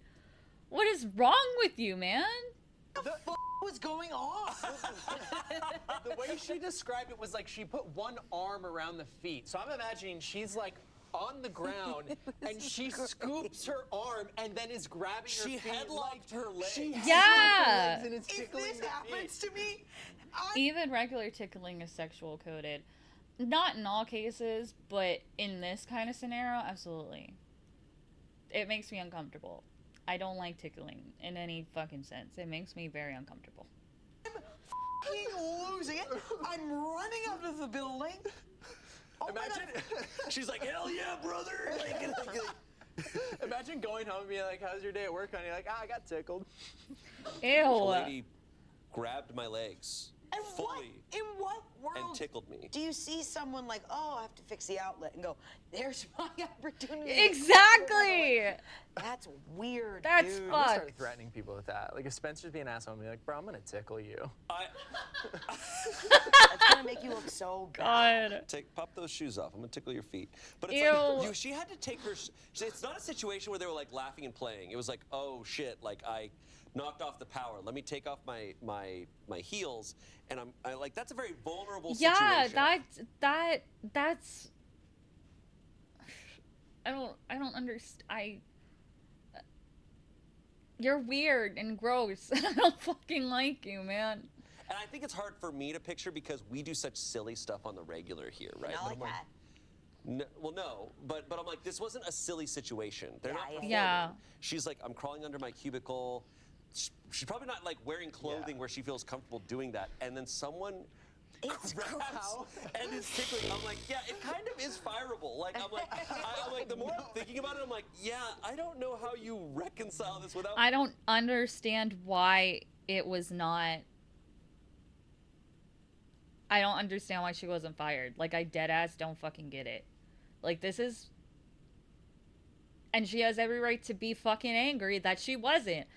A: What is wrong with you, man?
F: What the f was going on?
G: The way she described it was like she put one arm around the feet. So I'm imagining she's like on the ground and she scoops her arm and then is grabbing her feet.
B: She headlocked her legs.
A: Yeah.
G: And it's tickling
F: If this happens to me,
A: Even regular tickling is sexual coded. Not in all cases, but in this kind of scenario, absolutely. It makes me uncomfortable. I don't like tickling in any fucking sense. It makes me very uncomfortable.
F: I'm f***ing losing it. I'm running out of the building. Oh
B: Imagine, she's like, hell yeah, brother.
G: Imagine going home and being like, how's your day at work, honey? Like, I got tickled.
B: The
A: Ew.
B: lady grabbed my legs
F: And
B: fully
F: in what world
B: and tickled me.
F: do you see someone like, oh, I have to fix the outlet and go, there's my opportunity.
A: Exactly.
F: That's weird,
A: That's
F: dude.
G: I'm gonna
A: fucked.
G: start threatening people with that. Like if Spencer's being an asshole, I'm gonna be like, bro, I'm gonna tickle you.
F: That's gonna make you look so bad.
A: God.
B: Pop those shoes off. I'm gonna tickle your feet. But it's
A: Ew.
B: like she had to take her. It's not a situation where they were like laughing and playing. It was like, oh shit, like I knocked off the power. Let me take off my heels, and I like that's a very vulnerable
A: Yeah,
B: situation.
A: that's. I don't understand. You're weird and gross. I don't fucking like you, man.
B: And I think it's hard for me to picture because we do such silly stuff on the regular here, right?
F: Not
B: But
F: like
B: I'm
F: that.
B: No, but I'm like, this wasn't a silly situation. They're not performing.
A: Yeah.
B: She's like, I'm crawling under my cubicle. She's probably not like wearing clothing where she feels comfortable doing that. And then someone grabs and is tickling. I'm like, yeah, it kind of is fireable. Like, I'm like, the more I'm thinking about it, I'm like, yeah, I don't know how you reconcile this without.
A: I don't understand why it was not. I don't understand why she wasn't fired. Like, I deadass don't fucking get it. Like, this is. And she has every right to be fucking angry that she wasn't.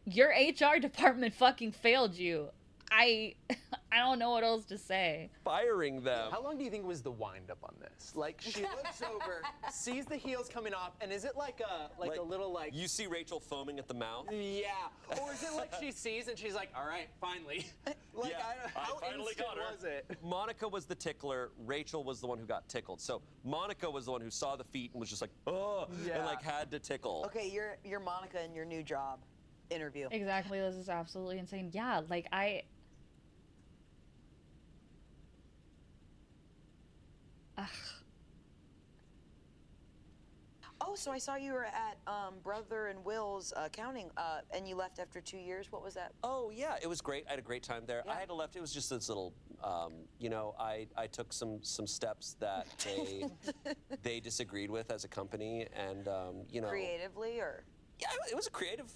A: Your HR department fucking failed you. I don't know what else to say.
B: Firing them.
G: How long do you think was the wind up on this? Like she looks over, sees the heels coming off, and is it like a little like
B: You see Rachel foaming at the mouth?
G: yeah, or is it like she sees and she's like, all right, finally. Like
B: Yeah,
G: how
B: I finally
G: instant
B: got her.
G: was it?
B: Monica was the tickler. Rachel was the one who got tickled. So Monica was the one who saw the feet and was just like, oh,
G: Yeah.
B: and like had to tickle.
F: Okay, you're Monica in your new job interview.
A: Exactly, this is absolutely insane. Yeah, like Ugh.
F: Oh, so I saw you were at Brother and Will's accounting, and you left after 2 years. What was that?
B: Oh yeah, it was great. I had a great time there.
F: Yeah.
B: I had to left. It was just this little, I took some steps that they disagreed with as a company, and
F: Creatively, or?
B: Yeah, it was a creative.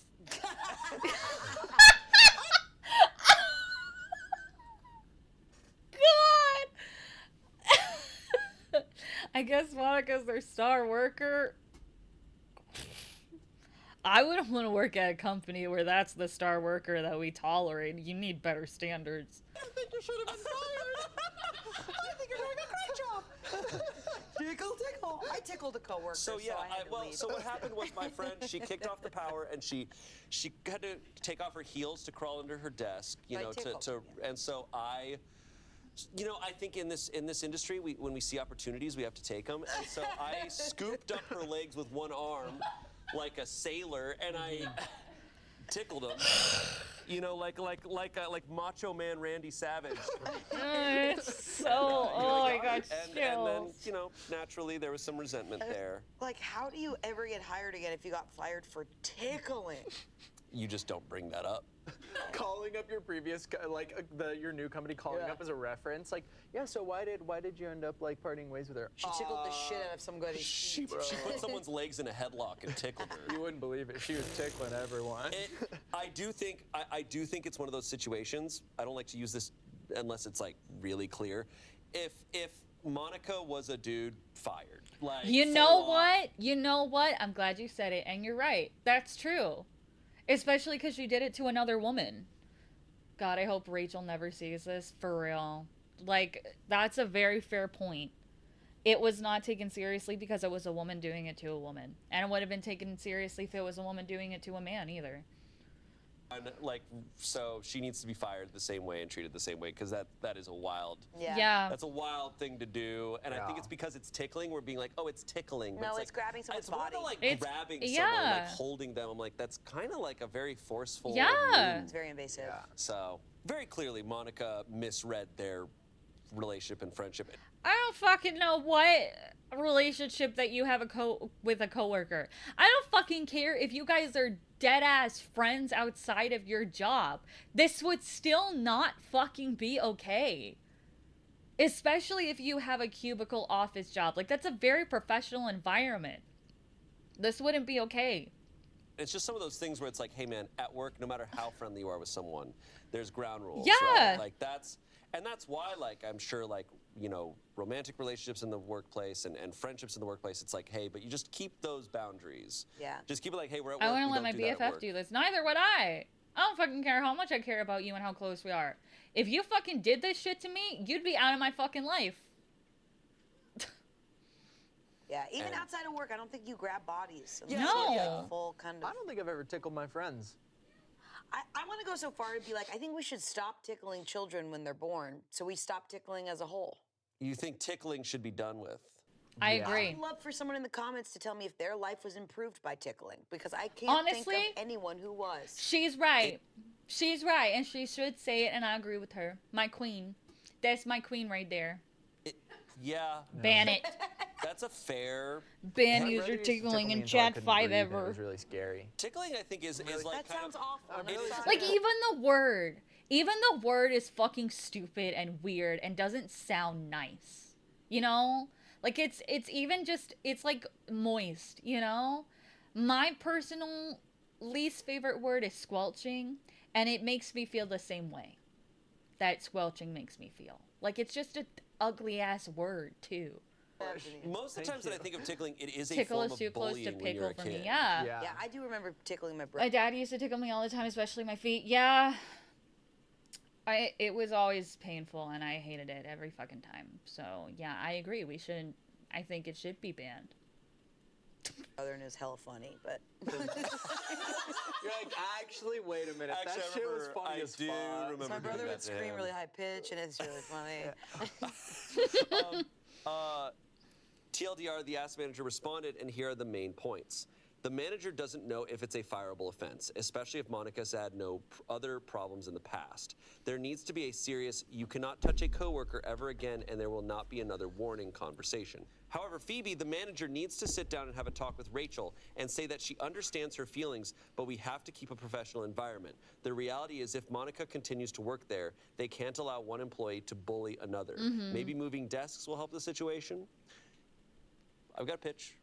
A: God! I guess Monica's their star worker. I wouldn't want to work at a company where that's the star worker that we tolerate. You need better standards.
F: I think you should have been fired. I think you're doing a great job. Tickle, tickle. I tickled a coworker,
B: So yeah,
F: I had to leave.
B: so what happened was my friend, she kicked off the power and she had to take off her heels to crawl under her desk,
F: I tickled,
B: and so I think in this industry, when we see opportunities, we have to take them. And so I scooped up her legs with one arm, like a sailor, and I tickled them. You know, like Macho Man Randy Savage.
A: It's so, oh my God,
B: And then,
A: chills.
B: you know, naturally there was some resentment there.
F: Like, how do you ever get hired again if you got fired for tickling?
B: You just don't bring that up.
G: Calling up your previous, your new company, calling up as a reference, like, yeah. So why did you end up like parting ways with her?
F: She tickled the shit out of somebody.
B: She put someone's legs in a headlock and tickled her.
G: You wouldn't believe it. She was tickling everyone.
B: I do think it's one of those situations. I don't like to use this unless it's like really clear. If Monica was a dude, fired. Like,
A: You know what? You know what? I'm glad you said it, and you're right. That's true. Especially because she did it to another woman. God, I hope Rachel never sees this. For real. Like, that's a very fair point. It was not taken seriously because it was a woman doing it to a woman. And it would have been taken seriously if it was a woman doing it to a man either.
B: And, like, so she needs to be fired the same way and treated the same way, because that is a wild.
F: Yeah.
B: That's a wild thing to do, and I think it's because it's tickling. We're being like, oh, it's tickling. But
F: No,
B: it's
F: it's grabbing someone's
B: it's more
F: body.
B: than, like,
A: It's-
B: grabbing
A: yeah.
B: someone, like holding them. I'm like, that's kind of like a very forceful.
A: Yeah.
B: move.
F: It's very invasive.
B: So very clearly, Monica misread their relationship and friendship.
A: I don't fucking know what relationship that you have with a coworker. I don't fucking care if you guys are dead ass friends outside of your job. This would still not fucking be okay. Especially if you have a cubicle office job. Like, that's a very professional environment. This wouldn't be okay.
B: It's just some of those things where it's like, hey man, at work, no matter how friendly you are with someone, there's ground rules.
A: Yeah.
B: Right? Like that's why, like, I'm sure, like, you know, romantic relationships in the workplace and friendships in the workplace, it's like, hey, but you just keep those boundaries.
F: Yeah.
B: Just keep it like, hey, we're at work.
A: I wouldn't
B: we
A: let my
B: don't do that at
A: BFF
B: work.
A: do this. Neither would I. I don't fucking care how much I care about you and how close we are. If you fucking did this shit to me, you'd be out of my fucking life.
F: Yeah, even
B: And-
F: outside of work, I don't think you grab bodies.
A: No.
F: Unless you have, like, full kind of.
G: I don't think I've ever tickled my friends.
F: I want to go so far to be like, I think we should stop tickling children when they're born, so we stop tickling as a whole.
B: You think tickling should be done with?
A: I
G: Yeah.
A: agree.
F: I'd love for someone in the comments to tell me if their life was improved by tickling, because I can't
A: Honestly,
F: think of anyone who was.
A: She's right. She's right, and she should say it, and I agree with her. My queen. That's my queen right there.
B: Yeah,
A: Ban it.
B: that's a fair.
A: Ban
G: My
A: user
G: brother used to tickle
A: tickling
G: me
A: in
G: until I
A: chat
G: couldn't
A: 5
G: breathe, and
A: ever.
G: It was really scary.
B: Tickling, I think, is like
F: That
B: kind
F: sounds
B: of.
F: awful. I'm
B: it is-
F: sorry.
A: Like, even the word. Even the word is fucking stupid and weird and doesn't sound nice. You know? Like, it's even just, it's like moist, you know? My personal least favorite word is squelching, and it makes me feel the same way that squelching makes me feel. Like, it's just an ugly ass word, too.
B: Most of the times that I think of tickling, it is a
A: Tickle
B: form
A: is
B: of
A: too close
B: bullying
A: to
B: when you're a
A: pickle for
B: kid.
A: me. Yeah.
F: Yeah, I do remember tickling my
A: My
F: brother.
A: dad used to tickle me all the time, especially my feet. Yeah. It was always painful, and I hated it every fucking time. So, yeah, I agree. I think it should be banned.
F: Brother and it was hella funny, but
G: You're like, actually, wait a minute.
B: Actually,
G: that shit was funny
B: I
G: as
B: do
G: fuck.
B: remember
F: my brother
B: doing
F: would
B: that to
F: scream
B: him.
F: really high pitch, and it's really funny.
B: TLDR, the Ask Manager responded, and here are the main points. The manager doesn't know if it's a fireable offense, especially if Monica's had no other problems in the past. There needs to be a serious, you cannot touch a coworker ever again, and there will not be another warning conversation. However, Phoebe, the manager, needs to sit down and have a talk with Rachel and say that she understands her feelings, but we have to keep a professional environment. The reality is if Monica continues to work there, they can't allow one employee to bully another. Maybe moving desks will help the situation. I've got a pitch.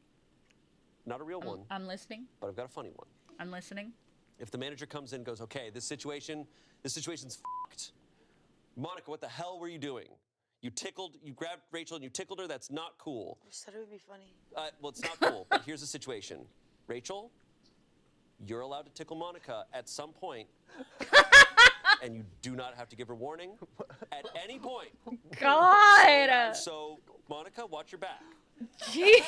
B: Not a real one,
A: I'm listening.
B: but I've got a funny one.
A: I'm listening.
B: If the manager comes in and goes, okay, this situation's fucked. Monica, what the hell were you doing? You grabbed Rachel and you tickled her. That's not cool.
F: I just thought it would be funny.
B: Well, it's not cool, but here's the situation. Rachel, you're allowed to tickle Monica at some point, and you do not have to give her warning at any point.
A: God!
B: So, Monica, watch your back.
A: Gee.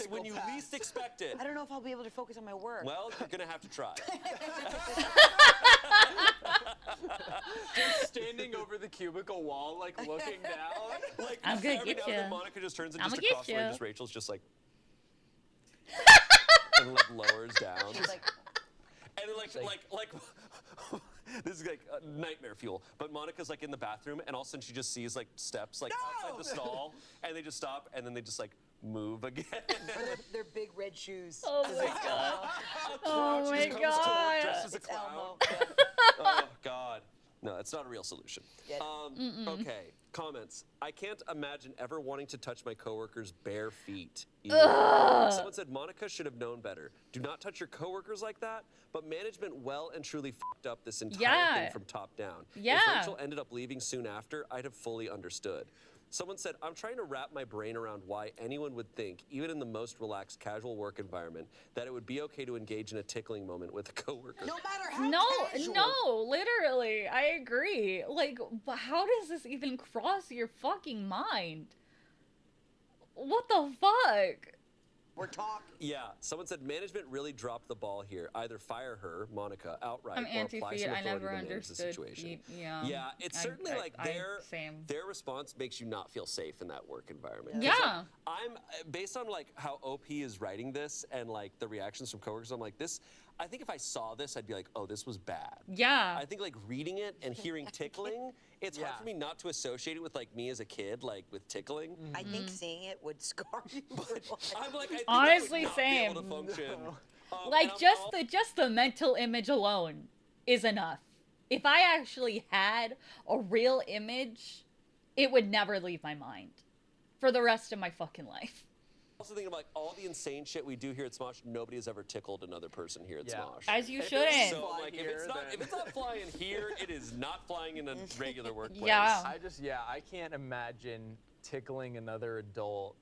B: When you least expect it.
F: I don't know if I'll be able to focus on my work.
B: Well, you're gonna have to try.
G: Just standing over the cubicle wall, like looking down.
B: Like
A: I'm gonna
B: every
A: get
B: now and then
A: ya.
B: Monica just turns and
A: I'ma
B: just
A: get
B: across the way,
A: ya.
B: just Rachel's just like, and like lowers down.
F: She's like,
B: And then like This is like nightmare fuel. But Monica's like in the bathroom, and all of a sudden she just sees like steps like outside the stall, and they just stop, and then they just like move again.
F: Their big red shoes.
A: Oh my god. Oh my
B: She comes to work
A: god.
B: dressed as a
F: It's
B: clown.
F: Elmo.
B: Oh god. No, it's not a real solution.
F: Get it.
B: Okay, comments. I can't imagine ever wanting to touch my coworkers' bare feet. Someone said Monica should have known better. Do not touch your coworkers like that. But management well and truly fucked up this entire thing from top down.
A: Yeah.
B: If Rachel ended up leaving soon after, I'd have fully understood. Someone said, I'm trying to wrap my brain around why anyone would think, even in the most relaxed casual work environment, that it would be okay to engage in a tickling moment with a coworker.
F: No matter how
A: No,
F: casual.
A: no, literally, I agree. Like, how does this even cross your fucking mind? What the fuck?
F: We're talking.
B: Yeah, someone said management really dropped the ball here. Either fire her, Monica, outright,
A: I'm
B: or apply
A: anti-feet.
B: some
A: I
B: authority
A: never
B: to manage the
A: understood
B: situation.
A: feet. Yeah.
B: Yeah, it's certainly like
A: same.
B: their response makes you not feel safe in that work environment. 'Cause,
A: Yeah.
B: like, I'm based on like how OP is writing this and like the reactions from coworkers. I'm like this. I think if I saw this, I'd be like, oh, this was bad.
A: Yeah.
B: I think like reading it and hearing tickling, it's hard for me not to associate it with like me as a kid, like with tickling.
F: I think seeing it would scar you. for life.
B: I'm like, I think
A: Honestly,
B: I would not be able
A: same.
B: to function.
A: Like
B: and
A: just the mental image alone is enough. If I actually had a real image, it would never leave my mind for the rest of my fucking life.
B: also thinking about like all the insane shit we do here at Smosh. Nobody has ever tickled another person here at
G: Yeah.
B: Smosh.
A: As you
G: If
A: shouldn't.
G: it's
B: So
G: fly
B: like
G: here,
B: if it's not flying here, it is not flying in a regular workplace.
A: Yeah.
G: I can't imagine tickling another adult,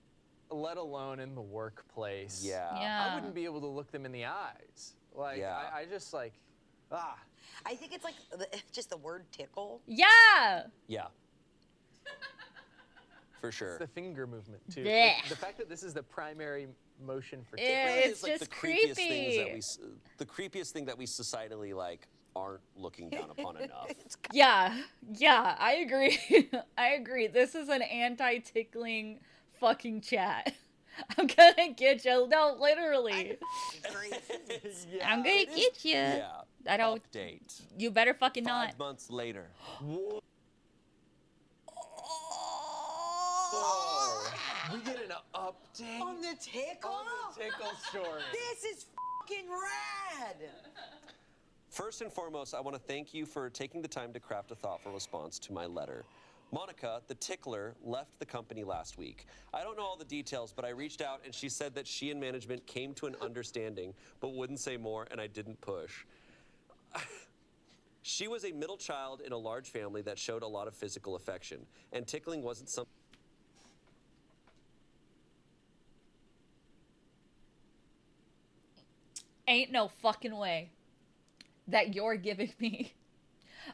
G: let alone in the workplace.
B: Yeah.
A: Yeah.
G: I wouldn't be able to look them in the eyes. Like,
B: Yeah.
G: I just like,
F: I think it's like just the word tickle.
A: Yeah.
B: Yeah. For
G: it's
B: sure.
G: the finger movement too.
A: Blech.
G: Like, the fact that this is the primary motion for
A: Yeah.
G: tickling.
B: Really
A: It's
B: is, like,
A: just
B: the creepiest
A: creepy.
B: things the creepiest thing that we societally like aren't looking down upon enough.
A: Yeah. Yeah, I agree. I agree. This is an anti-tickling fucking chat. I'm gonna get you. No, literally. I'm gonna get you.
B: Yeah.
A: I don't.
B: Update.
A: You better fucking
B: 5
A: not.
B: months later.
G: We get an update
F: On the tickle?
G: on the tickle story.
F: This is fucking rad.
B: First and foremost, I want to thank you for taking the time to craft a thoughtful response to my letter. Monica, the tickler, left the company last week. I don't know all the details, but I reached out and she said that she and management came to an understanding, but wouldn't say more, and I didn't push. She was a middle child in a large family that showed a lot of physical affection, and tickling wasn't something.
A: Ain't no fucking way that you're giving me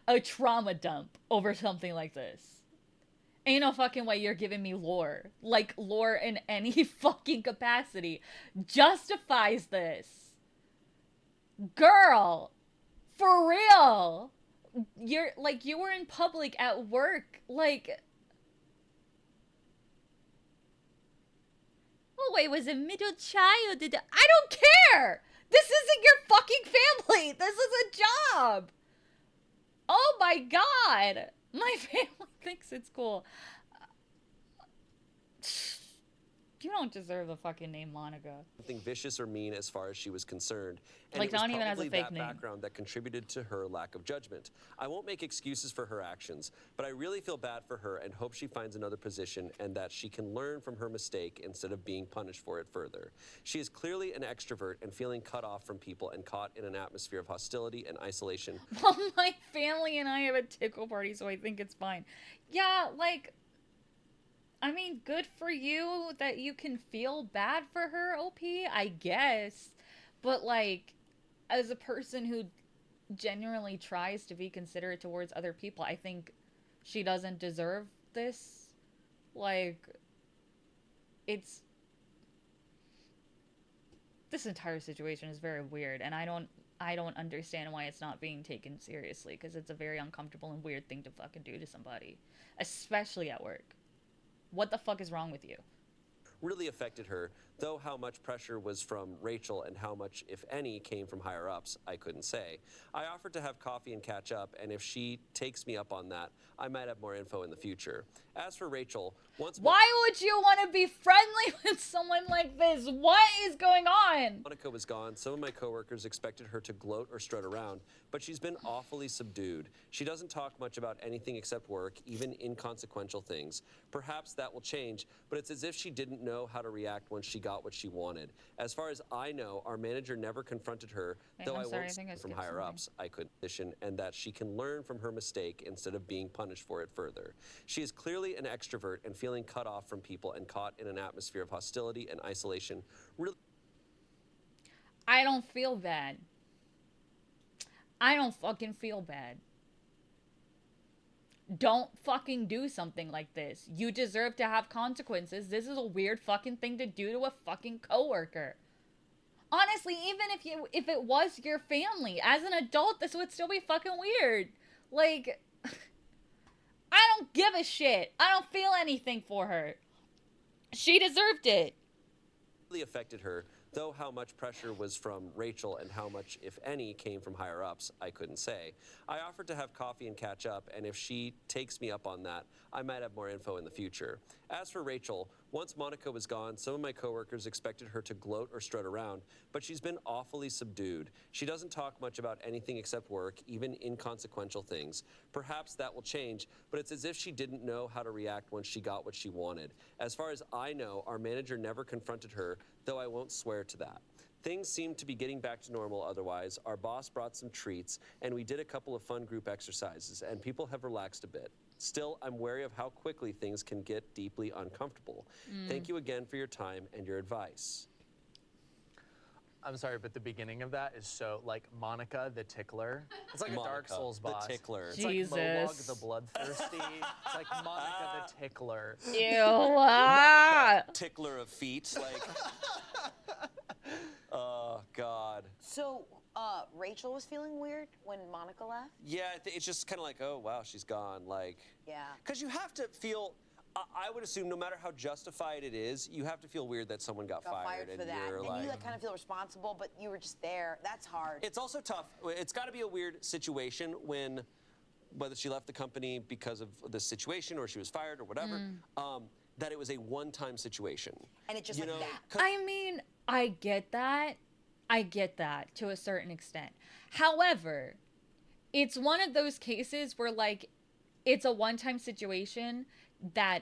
A: a trauma dump over something like this. Ain't no fucking way you're giving me lore. Like, lore in any fucking capacity justifies this. Girl, for real. You're, like, you were in public at work. Like, oh, I was a middle child. I don't care. This isn't your fucking family. This is a job. Oh my god. My family thinks it's cool. You don't deserve the fucking name Monica.
B: Something vicious or mean as far as she was concerned. And
A: Like,
B: it was
A: not even as a
B: probably
A: fake
B: that
A: name.
B: background that contributed to her lack of judgment. I won't make excuses for her actions, but I really feel bad for her and hope she finds another position and that she can learn from her mistake instead of being punished for it further. She is clearly an extrovert and feeling cut off from people and caught in an atmosphere of hostility and isolation.
A: Well, my family and I have a tickle party, so I think it's fine. Yeah, like, I mean, good for you that you can feel bad for her, OP, I guess. But, like, as a person who genuinely tries to be considerate towards other people, I think she doesn't deserve this. Like, it's... This entire situation is very weird, and I don't understand why it's not being taken seriously, because it's a very uncomfortable and weird thing to fucking do to somebody, especially at work. What the fuck is wrong with you?
B: Really affected her. Though how much pressure was from Rachel and how much, if any, came from higher ups, I couldn't say. I offered to have coffee and catch up, and if she takes me up on that, I might have more info in the future. As for Rachel,
A: why would you want to be friendly with someone like this? What is going on?
B: Monica was gone, some of my coworkers expected her to gloat or strut around, but she's been awfully subdued. She doesn't talk much about anything except work, even inconsequential things. Perhaps that will change, but it's as if she didn't know how to react when she got what she wanted. As far as I know, our manager never confronted her, though I won't say from higher ups, I could position, and that she can learn from her mistake instead of being punished for it further. She is clearly an extrovert and feeling cut off from people and caught in an atmosphere of hostility and isolation. Really,
A: I don't feel bad. I don't fucking feel bad. Don't fucking do something like this. You deserve to have consequences. This is a weird fucking thing to do to a fucking coworker. Honestly, even if it was your family, as an adult, this would still be fucking weird. Like, I don't give a shit. I don't feel anything for her. She deserved it.
B: really affected her, though how much pressure was from Rachel and how much, if any, came from higher ups, I couldn't say. I offered to have coffee and catch up, and if she takes me up on that, I might have more info in the future. As for Rachel, once Monica was gone, some of my coworkers expected her to gloat or strut around, but she's been awfully subdued. She doesn't talk much about anything except work, even inconsequential things. Perhaps that will change, but it's as if she didn't know how to react when she got what she wanted. As far as I know, our manager never confronted her, though I won't swear to that. Things seem to be getting back to normal otherwise. Our boss brought some treats, and we did a couple of fun group exercises, and people have relaxed a bit. Still, I'm wary of how quickly things can get deeply uncomfortable. Thank you again for your time and your advice.
G: I'm sorry, but the beginning of that is so, like, Monica the Tickler. It's like
B: Monica,
G: a Dark Souls boss.
B: the Tickler.
G: It's
A: Jesus.
G: like Molag the Bloodthirsty. It's like Monica the Tickler.
A: Ew. Ah.
B: Tickler of feet, like. Oh, God.
F: So, Rachel was feeling weird when Monica left?
B: Yeah, it's just kind of like, oh, wow, she's gone. Like,
F: Yeah.
B: because you have to feel, I would assume no matter how justified it is, you have to feel weird that someone got fired.
F: for that.
B: You're
F: And
B: like,
F: you like kind of feel responsible, but you were just there. That's hard.
B: it's also tough. It's got to be a weird situation when, whether she left the company because of this situation or she was fired or whatever, that it was a one-time situation.
F: And it just
B: You
F: like
B: know,
F: that.
B: 'cause-
A: I mean, I get that. I get that to a certain extent. However, it's one of those cases where, like, it's a one-time situation that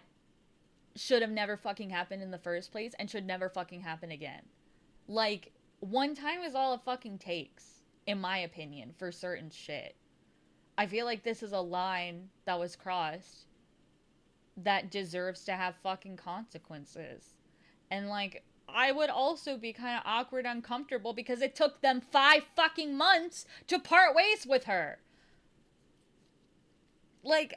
A: should have never fucking happened in the first place and should never fucking happen again. Like, one time is all it fucking takes, in my opinion, for certain shit. I feel like this is a line that was crossed that deserves to have fucking consequences. And, like, I would also be kind of awkward, uncomfortable because it took them 5 fucking months to part ways with her. Like,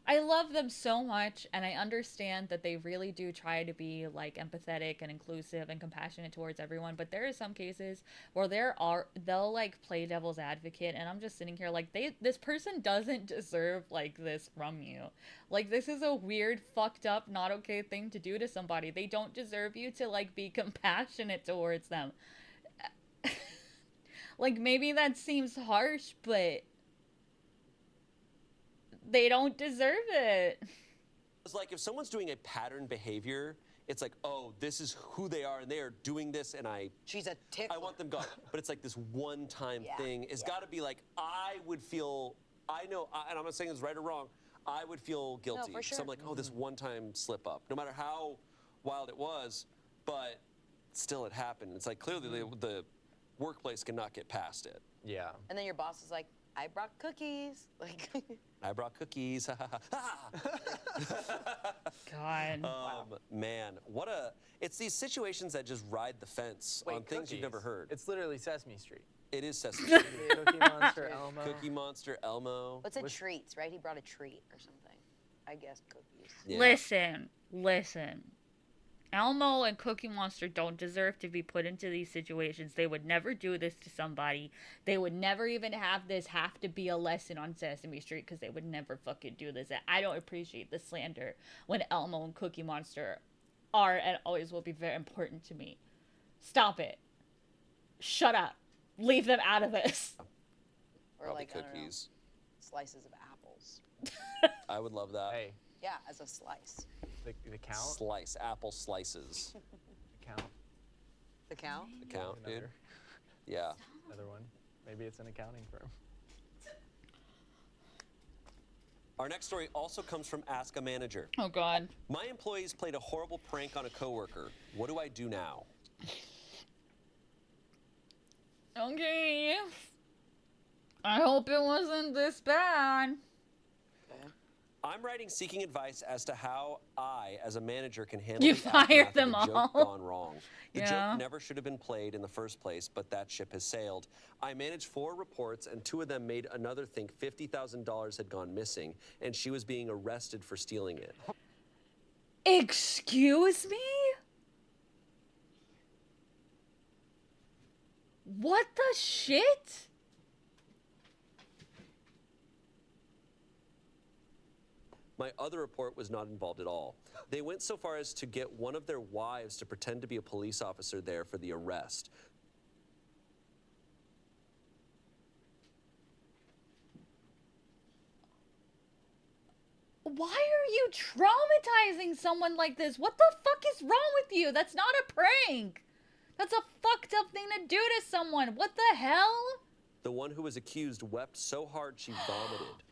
A: I love them so much, and I understand that they really do try to be, like, empathetic and inclusive and compassionate towards everyone, but there are some cases where they'll, like, play devil's advocate, and I'm just sitting here like, this person doesn't deserve, like, this from you. Like, this is a weird, fucked up, not okay thing to do to somebody. They don't deserve you to, like, be compassionate towards them. Like, maybe that seems harsh, but they don't deserve it.
B: It's like if someone's doing a pattern behavior, it's like, oh, this is who they are, and they are doing this, and
F: She's a tickler.
B: I want them gone. But it's like this one-time thing. It's got to be like, I would feel, and I'm not saying it's right or wrong, I would feel guilty.
F: for sure.
B: So I'm like, oh, this one-time slip up, no matter how wild it was, but still it happened. It's like clearly the workplace cannot get past it.
G: Yeah.
F: And then your boss is like, I brought cookies. Like,
B: I brought cookies.
A: God.
B: Man, it's these situations that just ride the fence on things you've never heard.
G: It's literally Sesame Street.
B: It is Sesame Street.
G: Cookie Monster, Elmo.
B: Cookie Monster, Elmo.
F: what's a treats, right? He brought a treat or something. I guess cookies.
B: Yeah.
A: Listen. Elmo and Cookie Monster don't deserve to be put into these situations. They would never do this to somebody. They would never even have this have to be a lesson on Sesame Street because they would never fucking do this. I don't appreciate the slander when Elmo and Cookie Monster are and always will be very important to me. Stop it. Shut up. Leave them out of this.
F: Or
B: Probably
F: like, I don't know,
B: cookies.
F: slices of apples.
B: I would love that.
G: Hey,
F: Yeah, as a slice.
G: the count?
B: Slice, apple slices.
G: The count?
F: The count?
B: The count, dude.
G: Another,
B: Yeah.
G: another one. Maybe it's an accounting firm.
B: Our next story also comes from Ask a Manager.
A: Oh, God.
B: My employees played a horrible prank on a coworker. What do I do now?
A: Okay. I hope it wasn't this bad.
B: I'm writing seeking advice as to how I, as a manager, can handle
A: You
B: the aftermath
A: fired
B: of
A: them
B: a joke
A: all.
B: gone wrong. The
A: Yeah.
B: joke never should have been played in the first place, but that ship has sailed. I managed 4 reports, and 2 of them made another think $50,000 had gone missing, and she was being arrested for stealing it.
A: Excuse me? What the shit?
B: My other report was not involved at all. They went so far as to get one of their wives to pretend to be a police officer there for the arrest.
A: Why are you traumatizing someone like this? What the fuck is wrong with you? That's not a prank. That's a fucked up thing to do to someone. What the hell?
B: The one who was accused wept so hard she vomited.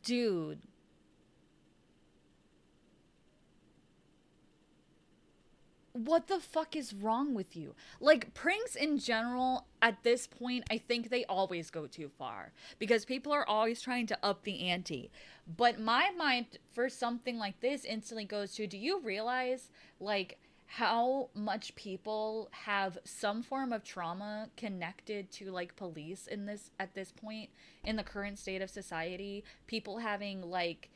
A: Dude. What the fuck is wrong with you? Like, pranks in general, at this point, I think they always go too far. Because people are always trying to up the ante. But my mind, for something like this, instantly goes to, do you realize, like, how much people have some form of trauma connected to, like, police in this, at this point, in the current state of society? People having, like,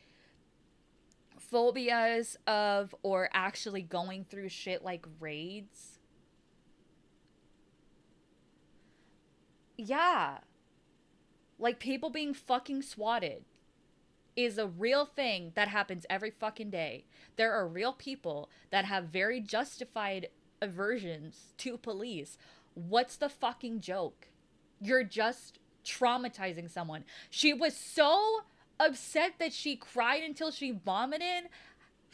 A: phobias of or actually going through shit like raids. Yeah. Like, people being fucking swatted is a real thing that happens every fucking day. There are real people that have very justified aversions to police. What's the fucking joke? You're just traumatizing someone. She was so upset that she cried until she vomited.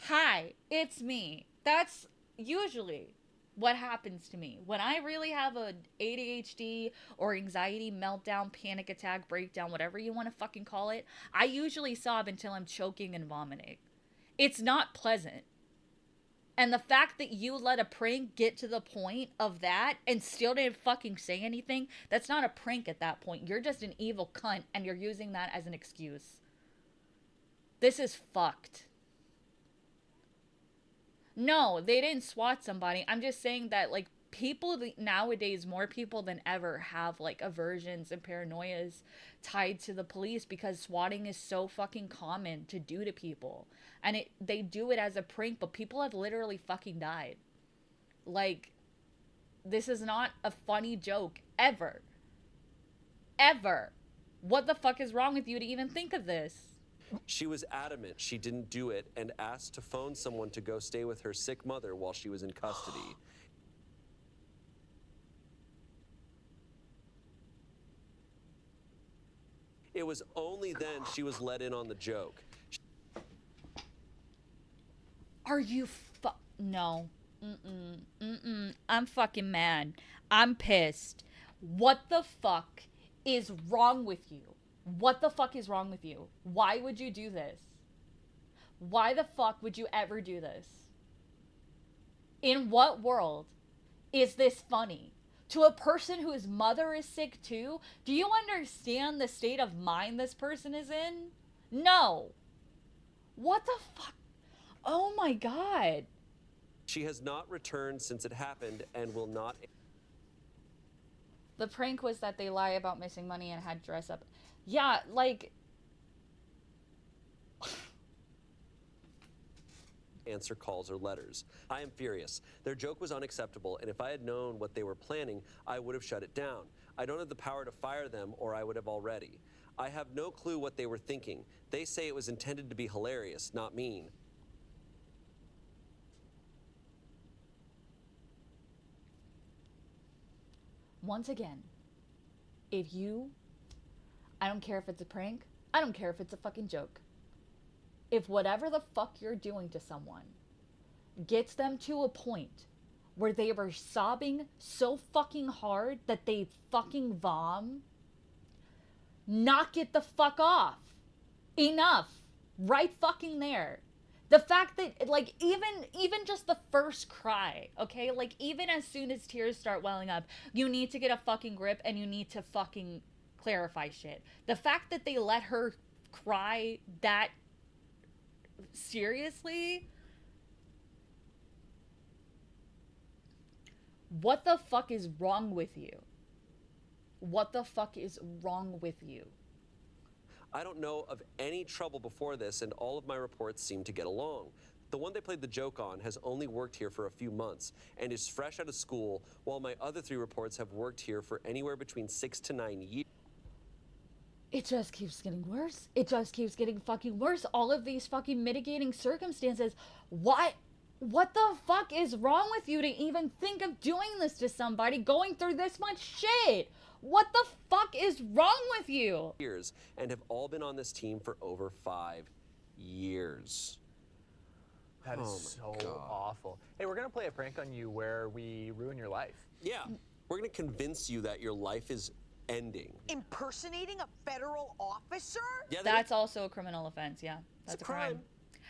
A: Hi, it's me. That's usually what happens to me when I really have a ADHD or anxiety meltdown, panic attack, breakdown, whatever you want to fucking call it. I usually sob until I'm choking and vomiting. It's not pleasant. And the fact that you let a prank get to the point of that and still didn't fucking say anything, that's not a prank at that point. You're just an evil cunt and you're using that as an excuse. This is fucked. No, they didn't swat somebody. I'm just saying that, like, people nowadays, more people than ever, have, like, aversions and paranoias tied to the police because swatting is so fucking common to do to people. And they do it as a prank, but people have literally fucking died. Like, this is not a funny joke, ever. Ever. What the fuck is wrong with you to even think of this?
B: She was adamant she didn't do it and asked to phone someone to go stay with her sick mother while she was in custody. It was only then she was let in on the joke.
A: Are you No. I'm fucking mad. I'm pissed. What the fuck is wrong with you? What the fuck is wrong with you? Why would you do this? Why the fuck would you ever do this? In what world is this funny? To a person whose mother is sick too? Do you understand the state of mind this person is in? No. What the fuck? Oh my god.
B: She has not returned since it happened and will not.
A: The prank was that they lie about missing money and had to dress up. Yeah, like...
B: answer calls or letters. I am furious. Their joke was unacceptable, and if I had known what they were planning, I would have shut it down. I don't have the power to fire them, or I would have already. I have no clue what they were thinking. They say it was intended to be hilarious, not mean.
A: Once again, I don't care if it's a prank, I don't care if it's a fucking joke. If whatever the fuck you're doing to someone gets them to a point where they were sobbing so fucking hard that they fucking vom, knock it the fuck off. Enough. Right fucking there. The fact that, like, even just the first cry, okay? Like, even as soon as tears start welling up, you need to get a fucking grip and you need to fucking clarify shit. The fact that they let her cry that seriously, what the fuck is wrong with you? What the fuck is wrong with you?
B: I don't know of any trouble before this, and all of my reports seem to get along. The one they played the joke on has only worked here for a few months and is fresh out of school, while my other 3 reports have worked here for anywhere between 6 to 9 years.
A: It just keeps getting worse. It just keeps getting fucking worse. All of these fucking mitigating circumstances. What the fuck is wrong with you to even think of doing this to somebody, going through this much shit? What the fuck is wrong with you?
B: Years, and have all been on this team for over 5 years.
G: That is
B: Oh my
G: so
B: God.
G: awful. Hey, we're gonna play a prank on you where we ruin your life.
B: Yeah, we're gonna convince you that your life is ending.
F: Impersonating a federal officer?
B: Yeah,
A: That's also a criminal offense, yeah. That's
B: a
A: a crime.
B: crime.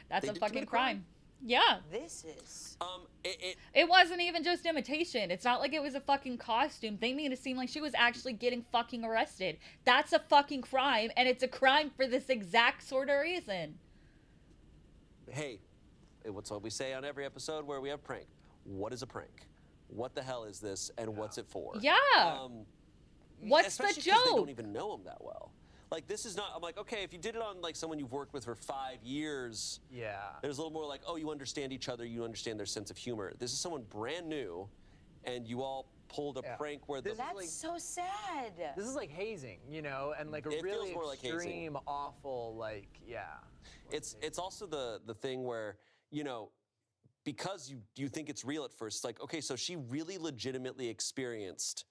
A: That's
B: They
A: a
B: did
A: fucking
B: commit a crime.
A: crime. Yeah.
F: This is.
A: It wasn't even just imitation. It's not like it was a fucking costume. They made it seem like she was actually getting fucking arrested. That's a fucking crime, and it's a crime for this exact sort of reason.
B: Hey, what's what we say on every episode where we have prank? What is a prank? What the hell is this, and what's it for?
A: Yeah. What's the
B: especially 'cause they
A: joke?
B: don't even know him that well. Like, this is not, I'm like, okay, if you did it on, like, someone you've worked with for 5 years,
G: Yeah.
B: there's a little more like, oh, you understand each other, you understand their sense of humor. This is someone brand new, and you all pulled a
G: Yeah.
B: prank where the...
G: This is
F: That's
G: like-
F: so sad.
G: This is like hazing, you know, and like a
B: It feels
G: really
B: more like hazing.
G: extreme, awful, like, yeah.
B: It's also the thing where, you know, because you think it's real at first, it's like, okay, so she really legitimately experienced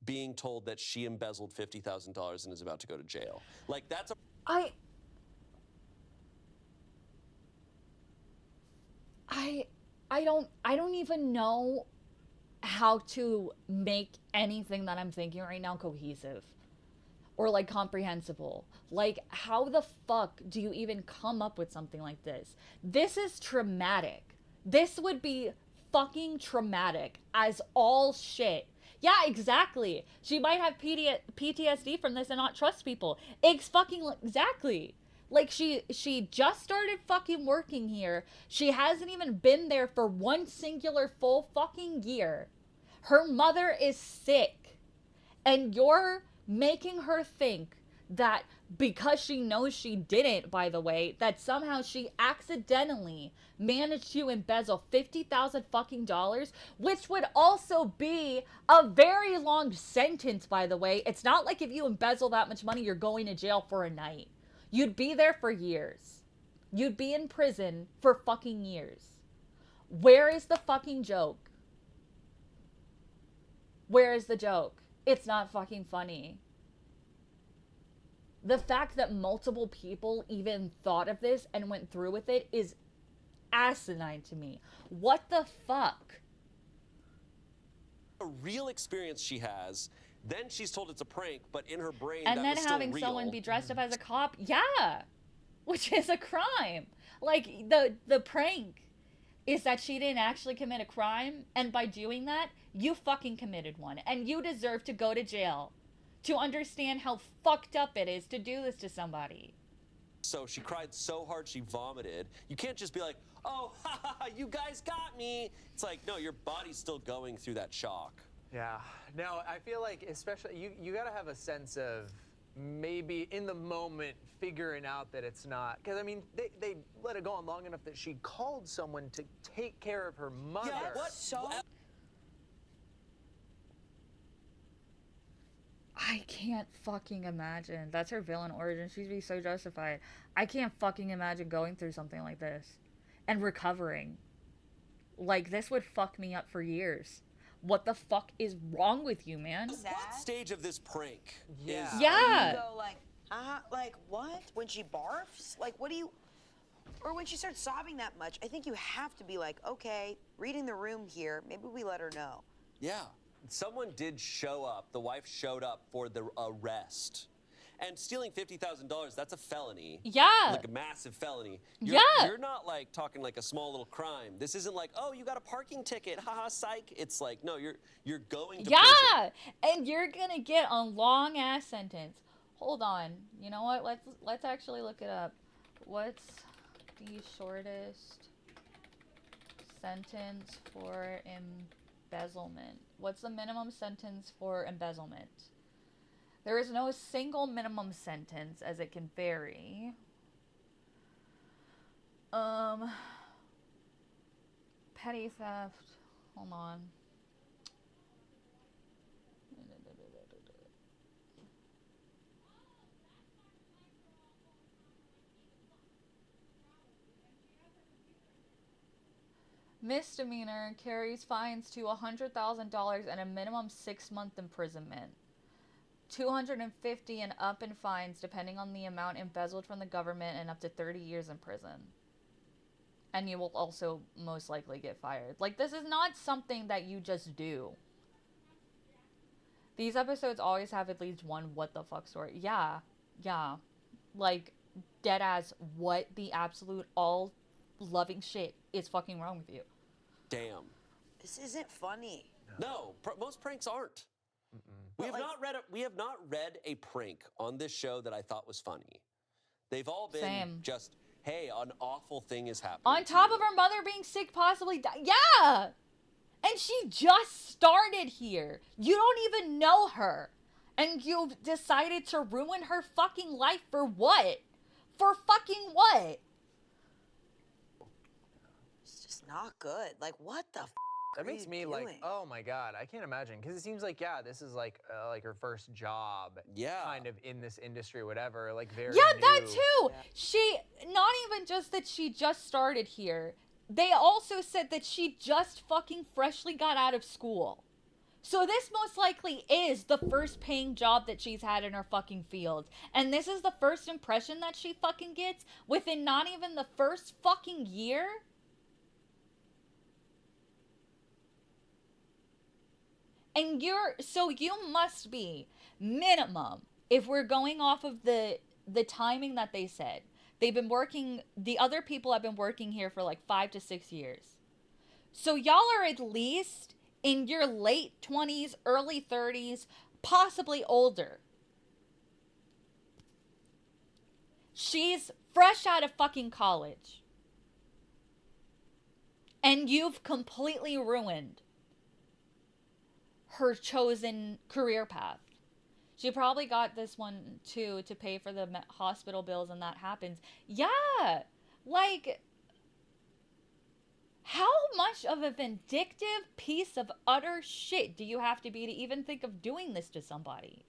B: being told that she embezzled $50,000 and is about to go to jail. Like, that's a...
A: I don't even know how to make anything that I'm thinking right now cohesive or like comprehensible. Like, how the fuck do you even come up with something like this? This is traumatic. This would be fucking traumatic as all shit. Yeah, exactly. She might have PTSD from this and not trust people. Exactly. Like, she just started fucking working here. She hasn't even been there for one singular full fucking year. Her mother is sick. And you're making her think that because she knows she didn't, by the way, that somehow she accidentally managed to embezzle $50,000 fucking dollars, which would also be a very long sentence, by the way. It's not like if you embezzle that much money, you're going to jail for a night. You'd be there for years. You'd be in prison for fucking years. Where is the fucking joke? Where is the joke? It's not fucking funny. The fact that multiple people even thought of this and went through with it is asinine to me. What the fuck?
B: A real experience she has. Then she's told it's a prank, but in her brain,
A: And
B: that
A: then
B: was still
A: having
B: real.
A: someone be dressed up as a cop, yeah, which is a crime. Like, the prank is that she didn't actually commit a crime, and by doing that, you fucking committed one, and you deserve to go to jail to understand how fucked up it is to do this to somebody.
B: So she cried so hard she vomited. You can't just be like, oh, ha, ha, ha, you guys got me. It's like, no, your body's still going through that shock.
G: Yeah. No, I feel like especially you got to have a sense of maybe in the moment figuring out that it's not, because I mean they let it go on long enough that she called someone to take care of her mother.
B: Yeah, what?
F: So
A: I can't fucking imagine. That's her villain origin. She'd be so justified. I can't fucking imagine going through something like this and recovering. Like, this would fuck me up for years. What the fuck is wrong with you, man?
B: What stage of this prank
G: Yeah.
B: is...
A: Yeah.
F: You go like what? When she barfs? Like, what do you? Or when she starts sobbing that much, I think you have to be like, okay, reading the room here. Maybe we let her know.
B: Yeah. Someone did show up. The wife showed up for the arrest. And stealing $50,000, that's a felony.
A: Yeah.
B: Like a massive felony.
A: Yeah.
B: You're not like talking like a small little crime. This isn't like, oh, you got a parking ticket, haha, psych. It's like, no, you're going to prison.
A: Yeah. And you're gonna get a long ass sentence. Hold on. You know what? Let's actually look it up. What's the shortest sentence for embezzlement? What's the minimum sentence for embezzlement? There is no single minimum sentence, as it can vary. Petty theft. Hold on. Misdemeanor carries fines to $100,000 and a minimum 6-month imprisonment. 250 and up in fines depending on the amount embezzled from the government, and up to 30 years in prison. And you will also most likely get fired. Like, this is not something that you just do. These episodes always have at least one what the fuck story. Yeah. Like, dead ass, what the absolute all loving shit is fucking wrong with you?
B: Damn.
F: This isn't funny.
B: No, most pranks aren't. We have not read a prank on this show that I thought was funny. They've all been just, hey, an awful thing is happening.
A: On top of her mother being sick, possibly yeah! And she just started here. You don't even know her. And you've decided to ruin her fucking life for what? For fucking what?
F: It's just not good. Like, what the f?
G: That makes me like, oh my god, I can't imagine, because it seems like, yeah, this is like her first job, kind of in this industry, whatever, like very new.
A: That too. Yeah. She, not even just that she just started here. They also said that she just fucking freshly got out of school. So this most likely is the first paying job that she's had in her fucking field. And this is the first impression that she fucking gets within not even the first fucking year. And you must be minimum, if we're going off of the timing that they said. They've been working, the other people have been working here for like 5 to 6 years. So y'all are at least in your late 20s, early 30s, possibly older. She's fresh out of fucking college. And you've completely ruined her chosen career path. She probably got this one too to pay for the hospital bills, and that happens. Yeah, like, how much of a vindictive piece of utter shit do you have to be to even think of doing this to somebody?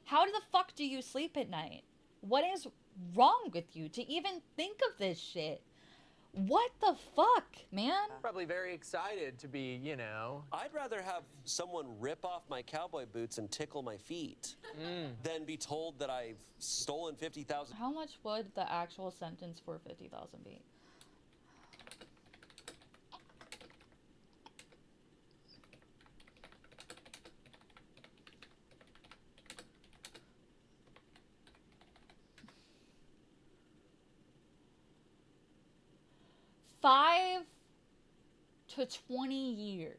A: How the fuck do you sleep at night? What is wrong with you to even think of this shit? What the fuck, man?
G: Probably very excited to be, you know.
B: I'd rather have someone rip off my cowboy boots and tickle my feet than be told that I've stolen $50,000.
A: How much would the actual sentence for 50,000 be? $5 to 20 years.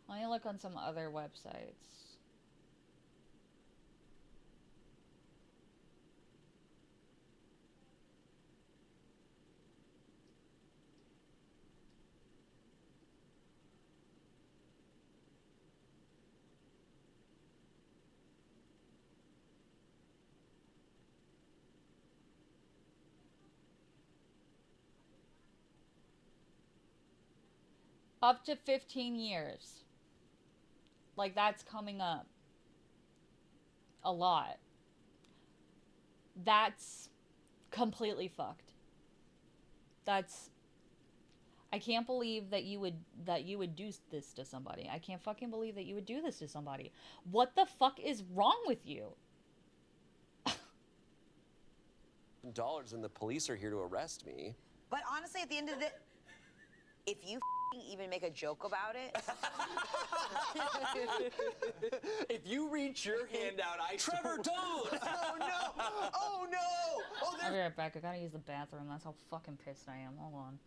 A: Let me look on some other websites. Up to 15 years. Like, that's coming up a lot. That's completely fucked. That's... I can't believe that you would do this to somebody. I can't fucking believe that you would do this to somebody. What the fuck is wrong with you?
B: $1 and the police are here to arrest me.
F: But honestly, at the end of the... If you even make a joke about it...
G: If you reach your hand out, I
B: Trevor, don't!
C: Oh no! Oh no! Oh,
A: I'll be right back. I gotta use the bathroom. That's how fucking pissed I am. Hold on.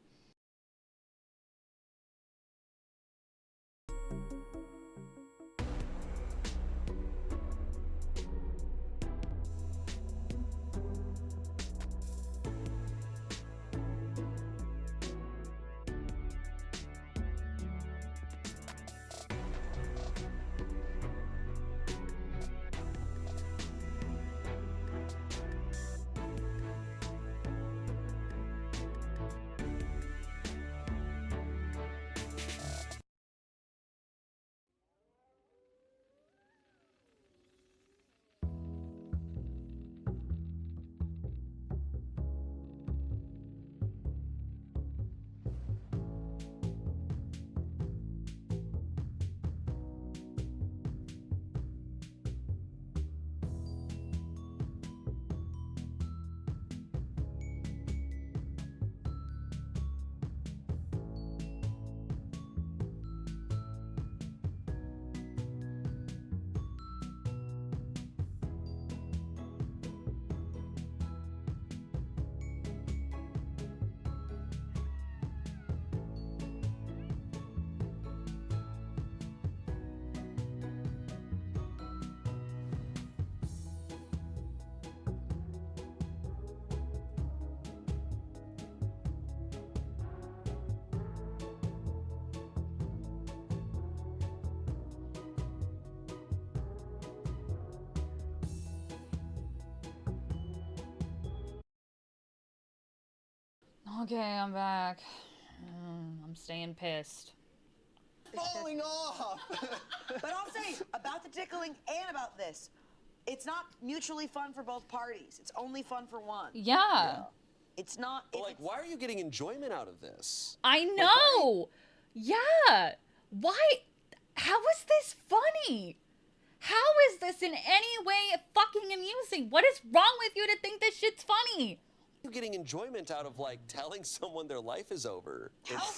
A: Okay, I'm back. I'm staying pissed.
C: falling off!
F: But I'll say, about the tickling and about this, it's not mutually fun for both parties. It's only fun for one.
A: Yeah.
F: It's not...
B: But
F: if
B: like,
F: it's-
B: why are you getting enjoyment out of this?
A: I know! Yeah! Why? How is this funny? How is this in any way fucking amusing? What is wrong with you to think this shit's funny?
B: You're getting enjoyment out of like telling someone their life is over.
F: How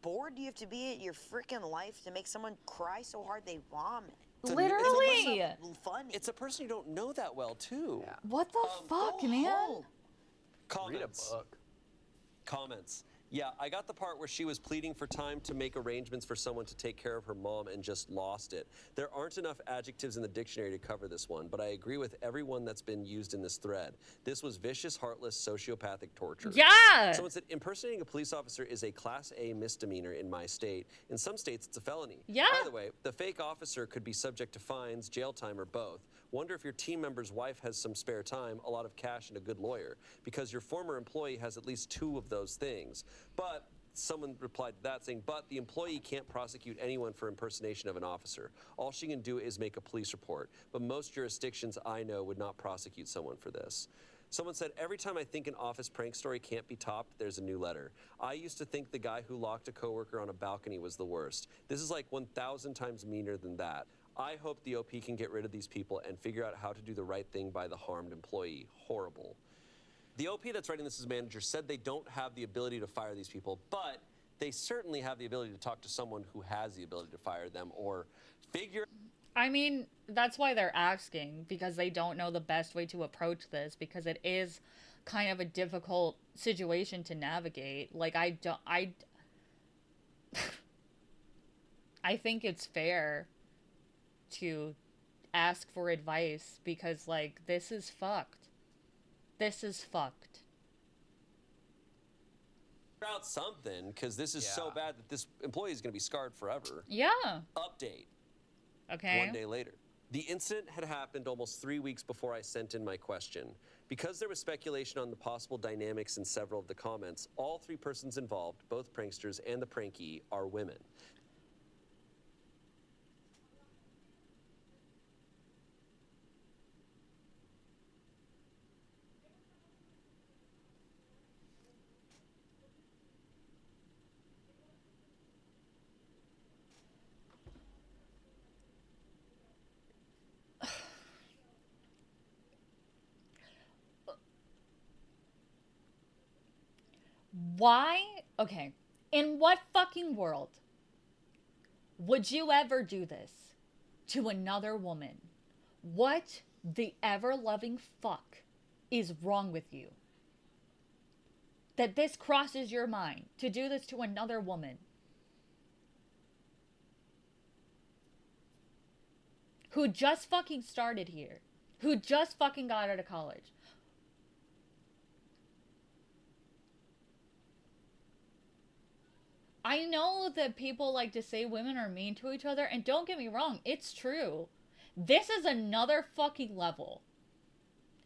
F: bored do you have to be at your freaking life to make someone cry so hard they vomit?
A: Literally.
F: Funny.
B: It's a person you don't know that well too.
G: Yeah.
A: What the fuck, man?
F: home.
B: Comments.
G: Read a book.
B: Comments. Yeah, I got the part where she was pleading for time to make arrangements for someone to take care of her mom and just lost it. There aren't enough adjectives in the dictionary to cover this one, but I agree with everyone that's been used in this thread. This was vicious, heartless, sociopathic torture.
A: Yeah!
B: Someone said, impersonating a police officer is a Class A misdemeanor in my state. In some states, it's a felony.
A: Yeah.
B: By the way, the fake officer could be subject to fines, jail time, or both. Wonder if your team member's wife has some spare time, a lot of cash, and a good lawyer, because your former employee has at least 2 of those things. But someone replied to that saying, but the employee can't prosecute anyone for impersonation of an officer. All she can do is make a police report. But most jurisdictions I know would not prosecute someone for this. Someone said, every time I think an office prank story can't be topped, there's a new letter. I used to think the guy who locked a coworker on a balcony was the worst. This is like 1,000 times meaner than that. I hope the OP can get rid of these people and figure out how to do the right thing by the harmed employee. Horrible. The OP that's writing this as manager said they don't have the ability to fire these people, but they certainly have the ability to talk to someone who has the ability to fire them or figure...
A: I mean, that's why they're asking, because they don't know the best way to approach this, because it is kind of a difficult situation to navigate. Like, I think it's fair to ask for advice, because, like, this is fucked. This is fucked.
B: Figure out something, because this is so bad that this employee is going to be scarred forever.
A: Yeah.
B: Update.
A: Okay.
B: 1 day later. The incident had happened almost 3 weeks before I sent in my question. Because there was speculation on the possible dynamics in several of the comments, all 3 persons involved, both pranksters and the prankee, are women.
A: Why? Okay. In what fucking world would you ever do this to another woman? What the ever-loving fuck is wrong with you? That this crosses your mind to do this to another woman who just fucking started here, who just fucking got out of college. I know that people like to say women are mean to each other, and don't get me wrong, it's true. This is another fucking level.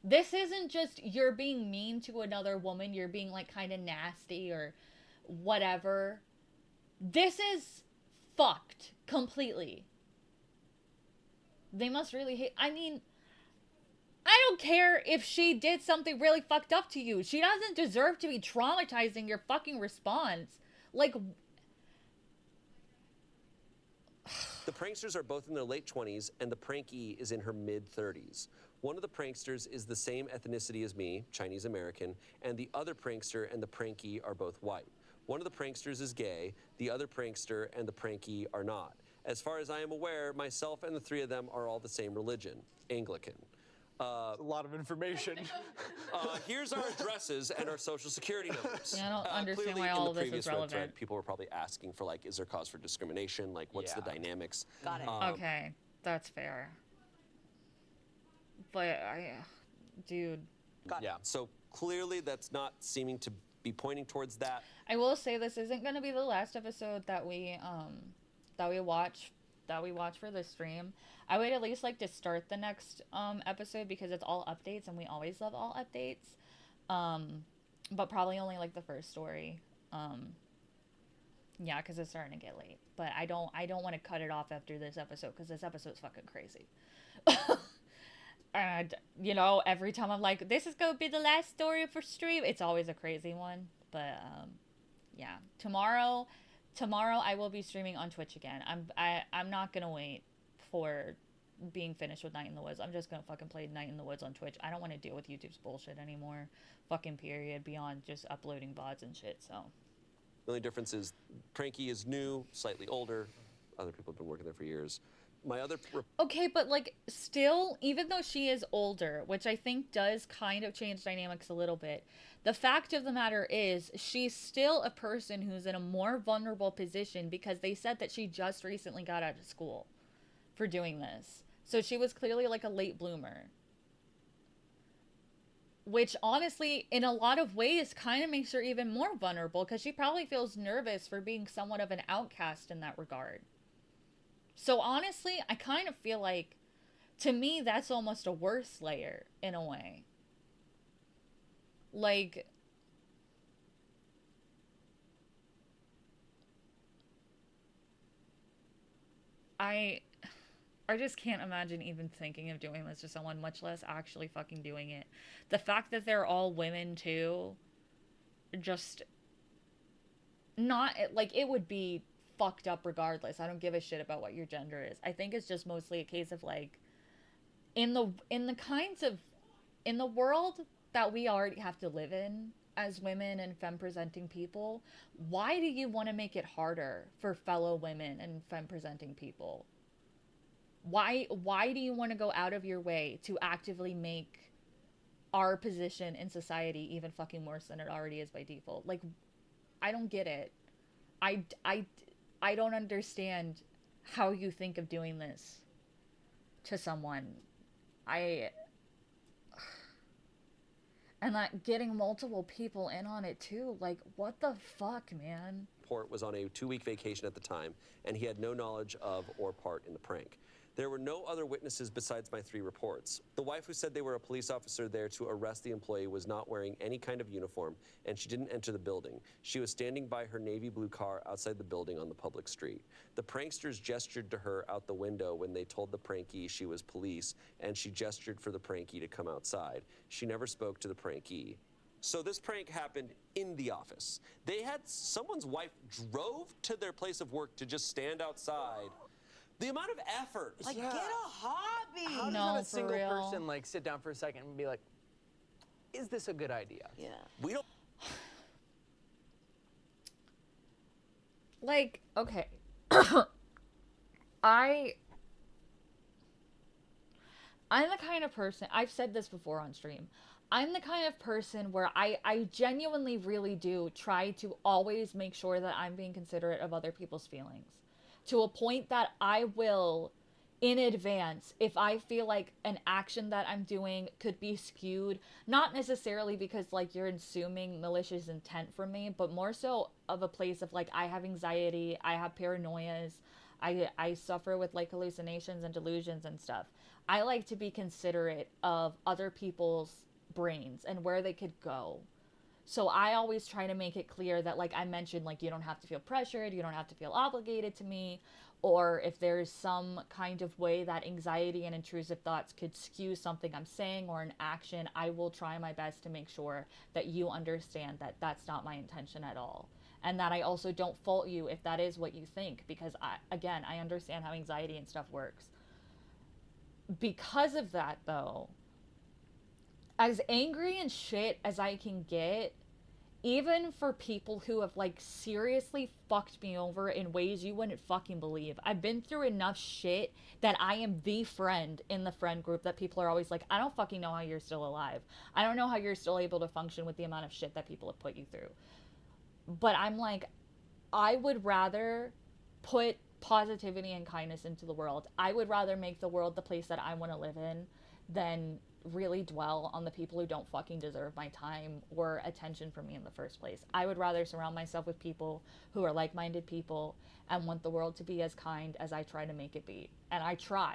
A: This isn't just you're being mean to another woman, you're being like kind of nasty or whatever. This is fucked completely. They must really hate. I mean, I don't care if she did something really fucked up to you. She doesn't deserve to be traumatizing your fucking response. Like,
B: The pranksters are both in their late 20s, and the prankee is in her mid-30s. One of the pranksters is the same ethnicity as me, Chinese American, and the other prankster and the prankee are both white. One of the pranksters is gay, the other prankster and the prankee are not. As far as I am aware, myself and the three of them are all the same religion, Anglican.
G: A lot of information.
B: Here's our addresses and our social security numbers.
A: Yeah, I don't understand
B: Clearly,
A: why
B: in
A: all
B: the
A: of this is
B: previous red
A: relevant.
B: thread, people were probably asking for, like, is there cause for discrimination? Like, what's the
G: Yeah.
B: dynamics?
F: Got it.
A: okay, that's fair. But dude,
B: Yeah, so clearly that's not seeming to be pointing towards that.
A: I will say this isn't gonna be the last episode that we watch for the stream. I would at least like to start the next episode because it's all updates and we always love all updates. But probably only like the first story. Yeah, because it's starting to get late. But I don't want to cut it off after this episode because this episode's fucking crazy. And you know, every time I'm like, this is gonna be the last story for stream, it's always a crazy one. But yeah, tomorrow I will be streaming on Twitch again. I'm not gonna wait for being finished with Night in the Woods. I'm just gonna fucking play Night in the Woods on Twitch. I don't want to deal with YouTube's bullshit anymore. Fucking period. Beyond just uploading VODs and shit. So
B: The only difference is Pranky is new, slightly older. Other people have been working there for years. My other
A: okay, but like still, even though she is older, which I think does kind of change dynamics a little bit, the fact of the matter is she's still a person who's in a more vulnerable position because they said that she just recently got out of school for doing this. So she was clearly like a late bloomer. Which honestly, in a lot of ways, kind of makes her even more vulnerable because she probably feels nervous for being somewhat of an outcast in that regard. So honestly, I kind of feel like, to me, that's almost a worse layer in a way. Like, I just can't imagine even thinking of doing this to someone, much less actually fucking doing it. The fact that they're all women too, just not like it would be fucked up regardless. I don't give a shit about what your gender is. I think it's just mostly a case of like in the world that we already have to live in as women and femme presenting people, why do you want to make it harder for fellow women and femme presenting people? Why do you want to go out of your way to actively make our position in society even fucking worse than it already is by default? Like, I don't get it. I don't understand how you think of doing this to someone. And like getting multiple people in on it too. Like, what the fuck, man?
B: Port was on a 2-week vacation at the time, and he had no knowledge of or part in the prank. There were no other witnesses besides my 3 reports. The wife who said they were a police officer there to arrest the employee was not wearing any kind of uniform, and she didn't enter the building. She was standing by her navy blue car outside the building on the public street. The pranksters gestured to her out the window when they told the prankee she was police, and she gestured for the prankee to come outside. She never spoke to the prankee. So this prank happened in the office. They had someone's wife drove to their place of work to just stand outside. The amount of effort.
F: Like, get a hobby.
G: How does
A: No,
G: not a
A: for
G: single
A: real.
G: person like sit down for a second and be like, is this a good idea?
F: Yeah.
B: We don't.
A: like, okay. I I'm the kind of person, I've said this before on stream. I'm the kind of person where I genuinely really do try to always make sure that I'm being considerate of other people's feelings. To a point that I will, in advance, if I feel like an action that I'm doing could be skewed, not necessarily because like you're assuming malicious intent from me, but more so of a place of like I have anxiety, I have paranoias, I suffer with like hallucinations and delusions and stuff. I like to be considerate of other people's brains and where they could go. So I always try to make it clear that, like I mentioned, like you don't have to feel pressured, you don't have to feel obligated to me, or if there's some kind of way that anxiety and intrusive thoughts could skew something I'm saying or an action, I will try my best to make sure that you understand that that's not my intention at all. And that I also don't fault you if that is what you think, because I understand how anxiety and stuff works. Because of that, though, as angry and shit as I can get, even for people who have like seriously fucked me over in ways you wouldn't fucking believe. I've been through enough shit that I am the friend in the friend group that people are always like, I don't fucking know how you're still alive. I don't know how you're still able to function with the amount of shit that people have put you through. But I'm like, I would rather put positivity and kindness into the world. I would rather make the world the place that I want to live in than really dwell on the people who don't fucking deserve my time or attention from me in the first place. I would rather surround myself with people who are like-minded people and want the world to be as kind as I try to make it be. And I try.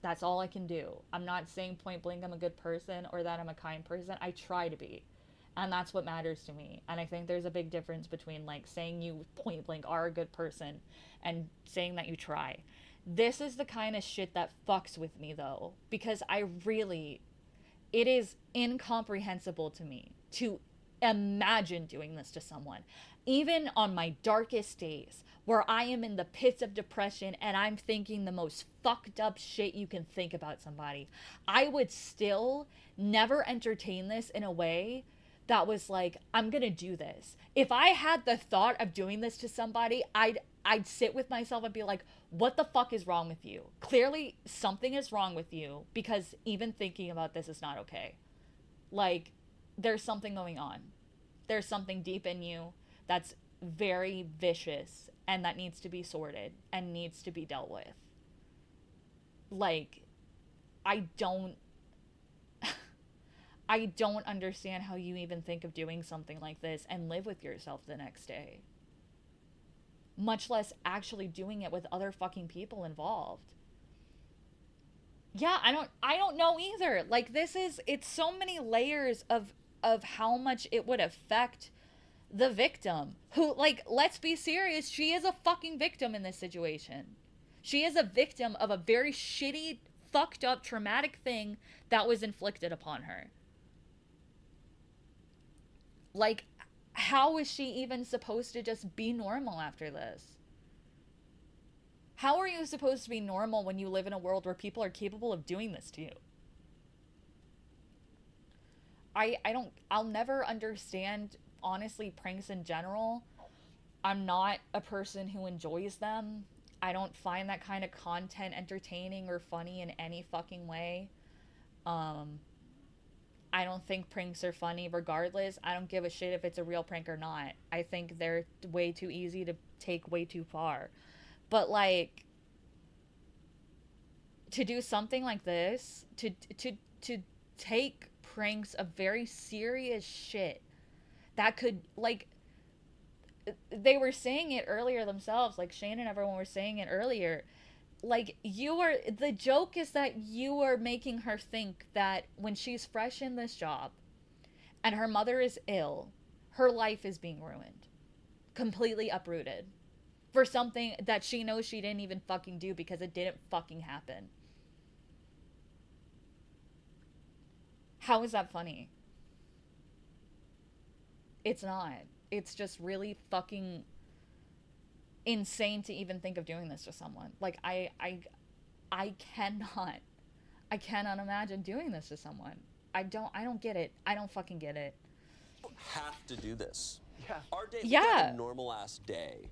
A: That's all I can do. I'm not saying point blank I'm a good person or that I'm a kind person. I try to be. And that's what matters to me. And I think there's a big difference between like saying you point blank are a good person and saying that you try. This is the kind of shit that fucks with me though, because it is incomprehensible to me to imagine doing this to someone. Even on my darkest days, where I am in the pits of depression and I'm thinking the most fucked up shit you can think about somebody, I would still never entertain this in a way that was like, I'm gonna do this. If I had the thought of doing this to somebody, I'd sit with myself and be like, what the fuck is wrong with you? Clearly something is wrong with you, because even thinking about this is not okay. Like, there's something going on. There's something deep in you that's very vicious and that needs to be sorted and needs to be dealt with. Like, I don't understand how you even think of doing something like this and live with yourself the next day. Much less actually doing it with other fucking people involved. Yeah, I don't know either. Like, it's so many layers of how much it would affect the victim. Who, like, let's be serious, she is a fucking victim in this situation. She is a victim of a very shitty, fucked up, traumatic thing that was inflicted upon her. Like, how is she even supposed to just be normal after this? How are you supposed to be normal when you live in a world where people are capable of doing this to you? I'll never understand, honestly, pranks in general. I'm not a person who enjoys them. I don't find that kind of content entertaining or funny in any fucking way. I don't think pranks are funny regardless. I don't give a shit if it's a real prank or not. I think they're way too easy to take way too far. But, like, to do something like this, to take pranks of very serious shit that could, like, they were saying it earlier themselves, like Shane and everyone were saying it earlier. Like, the joke is that you are making her think that when she's fresh in this job and her mother is ill, her life is being ruined. Completely uprooted. For something that she knows she didn't even fucking do because it didn't fucking happen. How is that funny? It's not. It's just really fucking insane to even think of doing this to someone. Like, I cannot imagine doing this to someone. I don't get it. I don't fucking get it.
B: Have to do this.
D: Yeah.
B: Our day,
A: Yeah.
B: a normal ass day.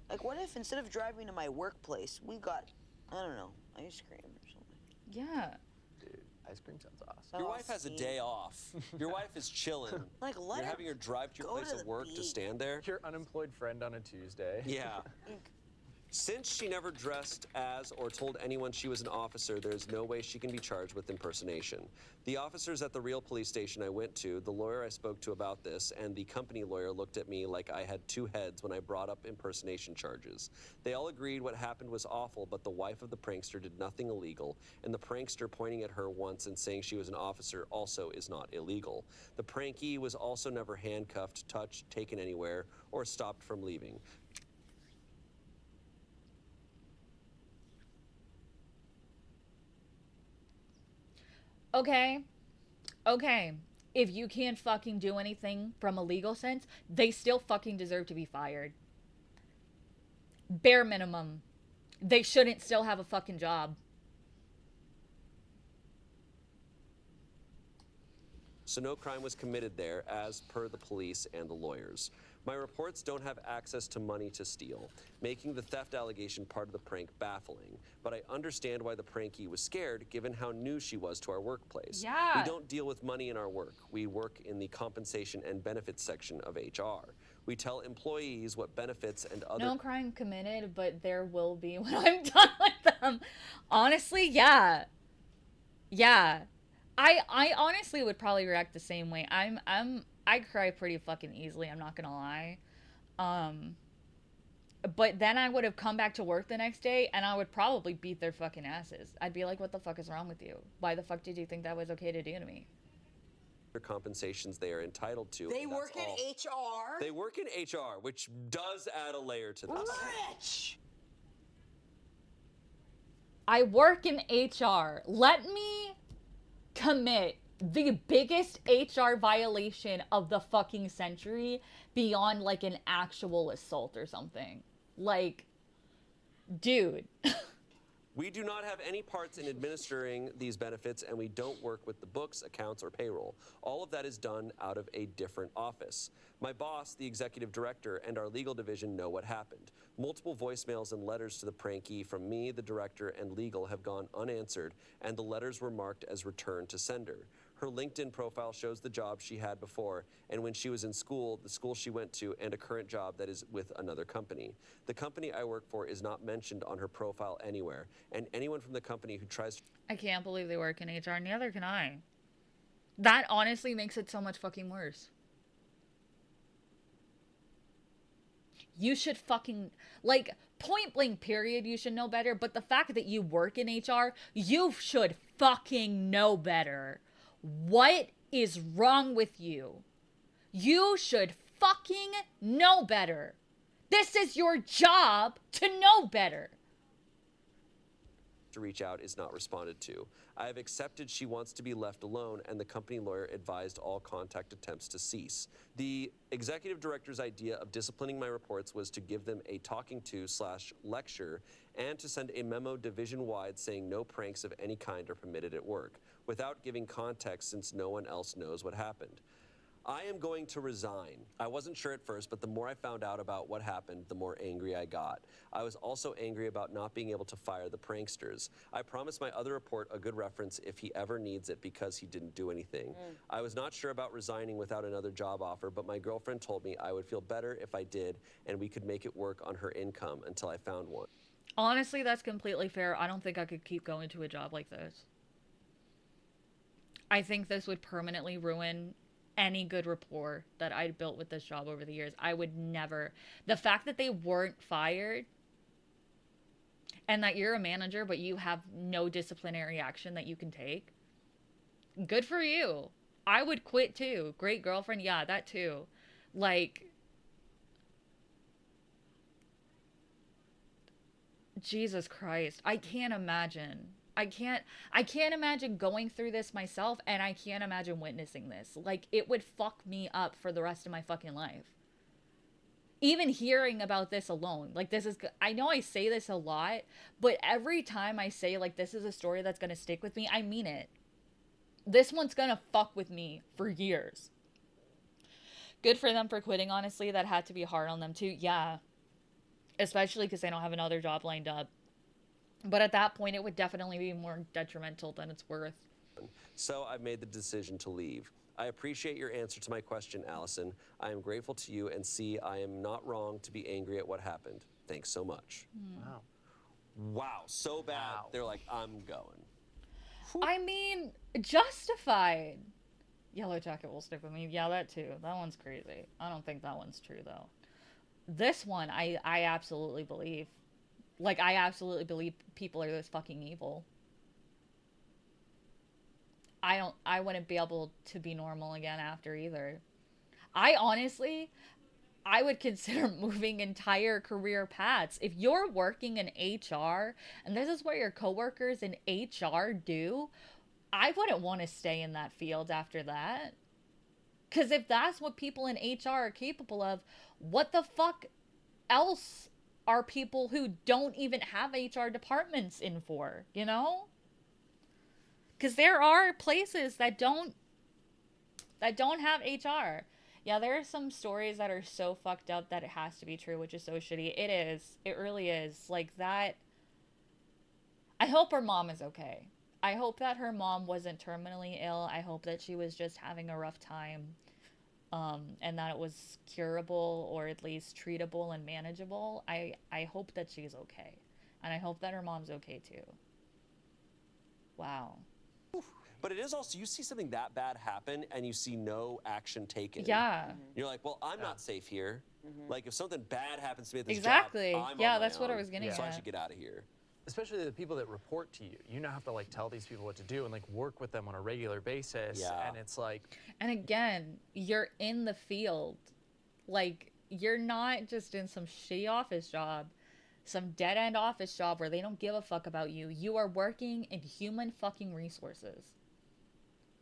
F: Like, what if instead of driving to my workplace, we got, I don't know, ice cream or something?
A: Yeah.
G: Dude, ice cream sounds awesome.
B: Your wife has a day off. Your wife is chilling.
F: Like, let
B: You're
F: her
B: having her drive to your
F: go
B: place
F: to
B: of
F: the
B: work to
F: beach.
B: stand there.
G: Your unemployed friend on a Tuesday.
B: Yeah. Since she never dressed as or told anyone she was an officer, there's no way she can be charged with impersonation. The officers at the real police station I went to, the lawyer I spoke to about this, and the company lawyer looked at me like I had two heads when I brought up impersonation charges. They all agreed what happened was awful, but the wife of the prankster did nothing illegal, and the prankster pointing at her once and saying she was an officer also is not illegal. The prankee was also never handcuffed, touched, taken anywhere, or stopped from leaving.
A: Okay. Okay. If you can't fucking do anything from a legal sense, they still fucking deserve to be fired. Bare minimum. They shouldn't still have a fucking job.
B: So no crime was committed there, as per the police and the lawyers. My reports don't have access to money to steal, making the theft allegation part of the prank baffling. But I understand why the prankee was scared, given how new she was to our workplace.
A: Yeah.
B: We don't deal with money in our work. We work in the compensation and benefits section of HR. We tell employees what benefits and other...
A: No crime committed, but there will be when I'm done with them. Honestly, yeah. Yeah. I honestly would probably react the same way. I cry pretty fucking easily, I'm not gonna lie. But then I would have come back to work the next day and I would probably beat their fucking asses. I'd be like, what the fuck is wrong with you? Why the fuck did you think that was okay to do to me?
B: compensations they are entitled to.
F: They
B: and that's
F: work in
B: all.
F: HR.
B: They work in HR, which does add a layer to this.
F: Rich.
A: I work in HR. Let me commit the biggest HR violation of the fucking century beyond like an actual assault or something. Like, dude.
B: We do not have any parts in administering these benefits, and we don't work with the books, accounts, or payroll. All of that is done out of a different office. My boss, the executive director, and our legal division know what happened. Multiple voicemails and letters to the prankee from me, the director, and legal have gone unanswered, and the letters were marked as return to sender. Her LinkedIn profile shows the job she had before, and when she was in school, the school she went to, and a current job that is with another company. The company I work for is not mentioned on her profile anywhere, and anyone from the company who tries to...
A: I can't believe they work in HR, neither can I. That honestly makes it so much fucking worse. You should fucking, like, point blank period, you should know better, but the fact that you work in HR, you should fucking know better. What is wrong with you? You should fucking know better. This is your job to know better.
B: to reach out is not responded to. I have accepted she wants to be left alone, and the company lawyer advised all contact attempts to cease. The executive director's idea of disciplining my reports was to give them a talking to/lecture and to send a memo division-wide saying no pranks of any kind are permitted at work, without giving context since no one else knows what happened. I am going to resign. I wasn't sure at first, but the more I found out about what happened, the more angry I got. I was also angry about not being able to fire the pranksters. I promised my other report a good reference if he ever needs it because he didn't do anything. I was not sure about resigning without another job offer, but my girlfriend told me I would feel better if I did and we could make it work on her income until I found one.
A: Honestly, that's completely fair. I don't think I could keep going to a job like this. I think this would permanently ruin any good rapport that I'd built with this job over the years. I would never. The fact that they weren't fired and that you're a manager but you have no disciplinary action that you can take, good for you. I would quit too. Great girlfriend, yeah, that too. Like, Jesus Christ, I can't imagine. I can't imagine going through this myself, and I can't imagine witnessing this. Like, it would fuck me up for the rest of my fucking life. Even hearing about this alone, like, this is, I know I say this a lot, but every time I say, like, this is a story that's gonna stick with me, I mean it. This one's gonna fuck with me for years. Good for them for quitting, honestly. That had to be hard on them too. Yeah. especially because they don't have another job lined up. But at that point, it would definitely be more detrimental than it's worth.
B: So I've made the decision to leave. I appreciate your answer to my question, Allison. I am grateful to you and see I am not wrong to be angry at what happened. Thanks so much.
G: Wow.
B: Wow, so bad.
G: Wow.
B: They're like, I'm going.
A: I mean, justified. Yellow Jacket will stick with me. Yeah, that too. That one's crazy. I don't think that one's true, though. This one, I absolutely believe. Like, I absolutely believe people are this fucking evil. I wouldn't be able to be normal again after either. I would consider moving entire career paths. If you're working in HR, and this is what your coworkers in HR do, I wouldn't want to stay in that field after that. Because if that's what people in HR are capable of, what the fuck else are people who don't even have HR departments in for, you know? Because there are places that don't have HR. Yeah, there are some stories that are so fucked up that it has to be true, which is so shitty. It is. It really is. Like, that... I hope her mom is okay. I hope that her mom wasn't terminally ill. I hope that she was just having a rough time. And that it was curable or at least treatable and manageable. I hope that she's okay. And I hope that her mom's okay too. Wow.
B: But it is also, you see something that bad happen and you see no action taken.
A: Yeah.
B: You're like, well, I'm not safe here. Like, if something bad happens to me at this
A: Exactly.
B: job, I'm
A: Yeah,
B: on my
A: that's what I
B: own,
A: was getting
B: so I
A: at.
B: should get out of here.
G: Especially the people that report to you. You now have to like tell these people what to do and like work with them on a regular basis.
B: Yeah.
G: And it's like,
A: And again, you're in the field. Like, you're not just in some shitty office job, some dead-end office job where they don't give a fuck about you. You are working in human fucking resources.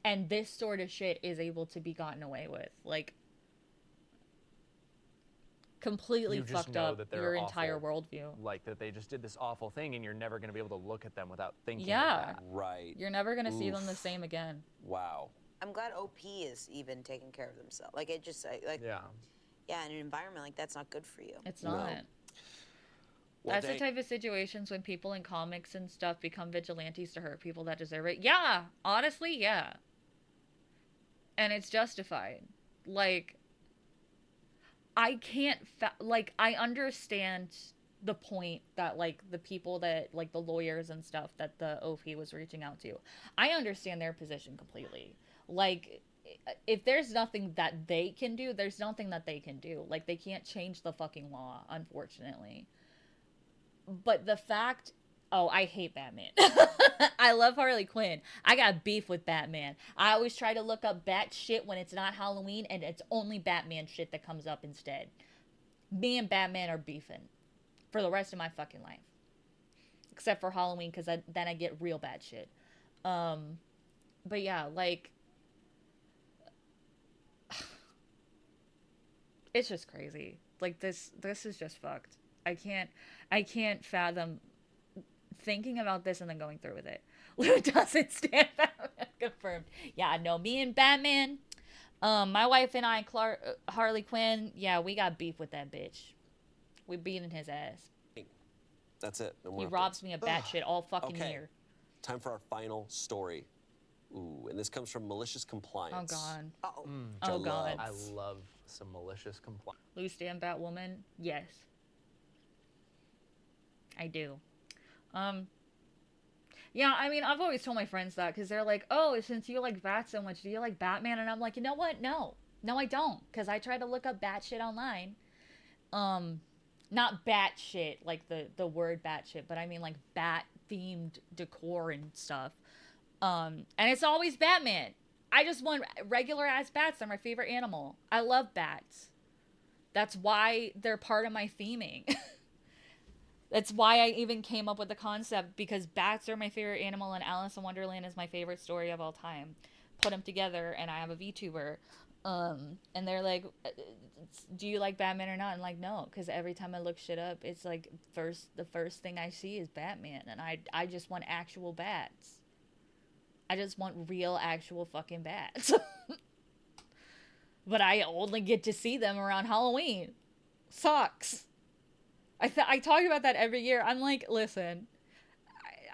A: And this sort of shit is able to be gotten away with. Like, completely
G: you just
A: fucked
G: know
A: up
G: that they're
A: your entire
G: awful.
A: worldview.
G: Like that they just did this awful thing and you're never going to be able to look at them without thinking
A: Yeah.
G: of that.
B: Right.
A: You're never gonna see them
B: Oof.
A: the same again.
B: Wow.
F: I'm glad OP is even taking care of themselves. Like it just like
G: Yeah.
F: yeah, in an environment like that's not good for you.
A: It's
B: No.
A: not.
B: Well,
A: That's the type of situations when people in comics and stuff become vigilantes to hurt people that deserve it. Yeah, honestly, yeah. And it's justified. Like, I can't, I understand the point that, like, the people that, like, the lawyers and stuff that the OP was reaching out to. I understand their position completely. Like, if there's nothing that they can do, there's nothing that they can do. Like, they can't change the fucking law, unfortunately. But the fact... Oh, I hate Batman. I love Harley Quinn. I got beef with Batman. I always try to look up bat shit when it's not Halloween, and it's only Batman shit that comes up instead. Me and Batman are beefing for the rest of my fucking life. Except for Halloween, because then I get real bad shit. But yeah, like... It's just crazy. Like, this is just fucked. I can't fathom thinking about this and then going through with it. Lou doesn't stand Batman. Confirmed. Yeah, no, me and Batman, my wife and I, Harley Quinn, yeah, we got beef with that bitch. We beating his ass.
B: That's it. No more
A: He
B: updates.
A: robs me of bat shit all fucking
B: Okay.
A: year.
B: Time for our final story. Ooh, and this comes from Malicious
A: Oh,
B: Compliance.
A: God.
F: Uh-oh.
B: I
A: Oh, God.
B: love.
G: I love some malicious compliance.
A: Lou stand Batwoman? Yes. I do. Yeah, I mean, I've always told my friends that because they're like, oh, since you like Bat so much, do you like Batman? And I'm like, you know what? No. No, I don't. Because I tried to look up bat shit online. Not bat shit, like the word bat shit, but I mean like bat-themed decor and stuff. And it's always Batman. I just want regular-ass bats. They're my favorite animal. I love bats. That's why they're part of my theming. That's why I even came up with the concept, because bats are my favorite animal and Alice in Wonderland is my favorite story of all time. Put them together and I have a VTuber. And they're like, do you like Batman or not? And like, no, because every time I look shit up, it's like the first thing I see is Batman. And I just want actual bats. I just want real actual fucking bats. But I only get to see them around Halloween. Sucks. I talk about that every year. I'm like, listen,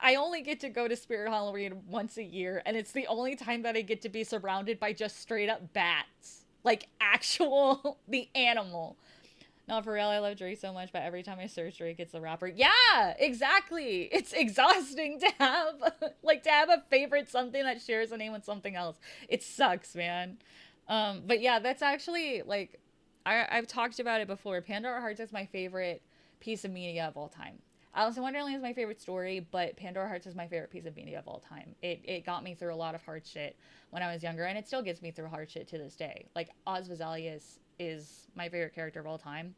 A: I only get to go to Spirit Halloween once a year, and it's the only time that I get to be surrounded by just straight up bats. Like, actual, the animal. No, for real, I love Drake so much, but every time I search Drake, it's the rapper. Yeah, exactly. It's exhausting to have, like, to have a favorite something that shares a name with something else. It sucks, man. But yeah, that's actually, like, I've talked about it before. Pandora Hearts is my favorite piece of media of all time. Alice in Wonderland is my favorite story, but Pandora Hearts is my favorite piece of media of all time. It got me through a lot of hard shit when I was younger, and it still gets me through hard shit to this day. Like, Oz Vazalias is my favorite character of all time.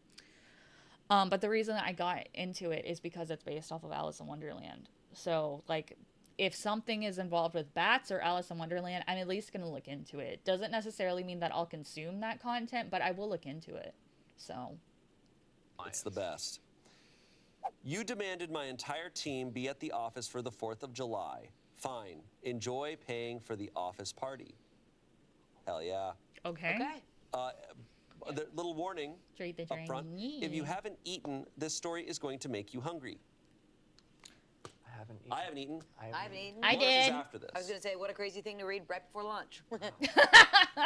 A: But the reason that I got into it is because it's based off of Alice in Wonderland. So, like, if something is involved with bats or Alice in Wonderland, I'm at least going to look into it. Doesn't necessarily mean that I'll consume that content, but I will look into it. So.
B: It's the best. You demanded my entire team be at the office for the 4th of July. Fine. Enjoy paying for the office party. Hell yeah.
A: Okay.
B: The little warning
A: Trade the
B: up front. If you haven't eaten, this story is going to make you hungry.
G: I
B: I
G: haven't eaten.
B: haven't eaten.
F: I mean,
A: I
B: Lunch
A: did.
B: is after this.
F: I was gonna say, what a crazy thing to read right before lunch.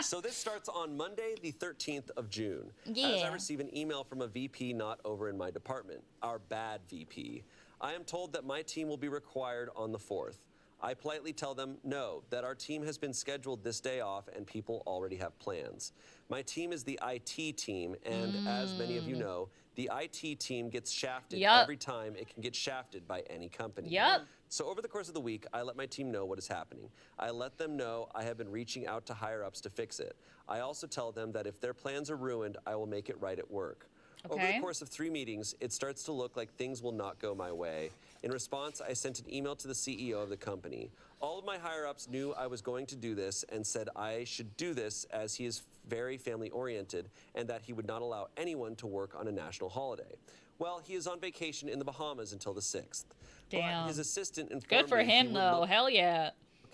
B: So this starts on Monday, the 13th of June. As
A: Yeah.
B: I receive an email from a VP not over in my department, our bad VP. I am told that my team will be required on the 4th. I politely tell them no, that our team has been scheduled this day off and people already have plans. My team is the IT team, and as many of you know, the IT team gets shafted
A: Yup.
B: every time it can get shafted by any company.
A: Yup.
B: So over the course of the week, I let my team know what is happening. I let them know I have been reaching out to higher-ups to fix it. I also tell them that if their plans are ruined, I will make it right at work. Over
A: Okay.
B: the course of 3 meetings, it starts to look like things will not go my way. In response, I sent an email to the CEO of the company. All of my higher-ups knew I was going to do this and said I should do this as he is very family-oriented and that he would not allow anyone to work on a national holiday. Well, he is on vacation in the Bahamas until the 6th.
A: Damn.
B: But his assistant informed
A: Good for
B: me he
A: him,
B: would
A: though.
B: look
A: Hell yeah.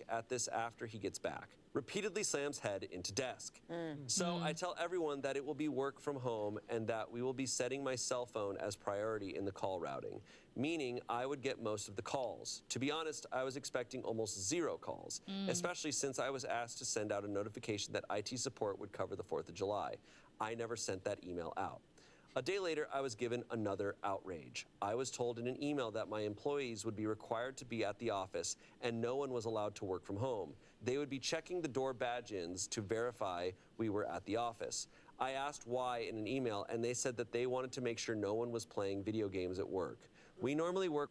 B: at this after he gets back. Repeatedly slams head into desk. So I tell everyone that it will be work from home and that we will be setting my cell phone as priority in the call routing, meaning I would get most of the calls. To be honest, I was expecting almost 0 calls, especially since I was asked to send out a notification that IT support would cover the 4th of July. I never sent that email out. A day later, I was given another outrage. I was told in an email that my employees would be required to be at the office and no one was allowed to work from home. They would be checking the door badge-ins to verify we were at the office. I asked why in an email and they said that they wanted to make sure no one was playing video games at work. We normally work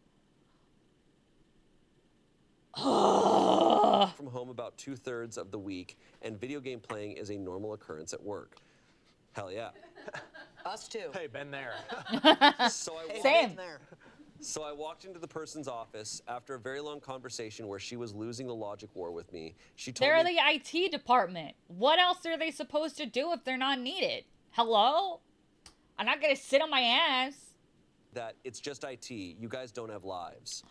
B: from home about 2/3 of the week and video game playing is a normal occurrence at work. Hell yeah.
F: Us too.
G: Hey, been there.
B: So I walked
A: Same.
F: There.
B: So I walked into the person's office after a very long conversation where she was losing the logic war with me. She told
A: They're
B: me
A: the IT department. What else are they supposed to do if they're not needed? Hello? I'm not gonna sit on my ass.
B: that it's just IT. You guys don't have lives.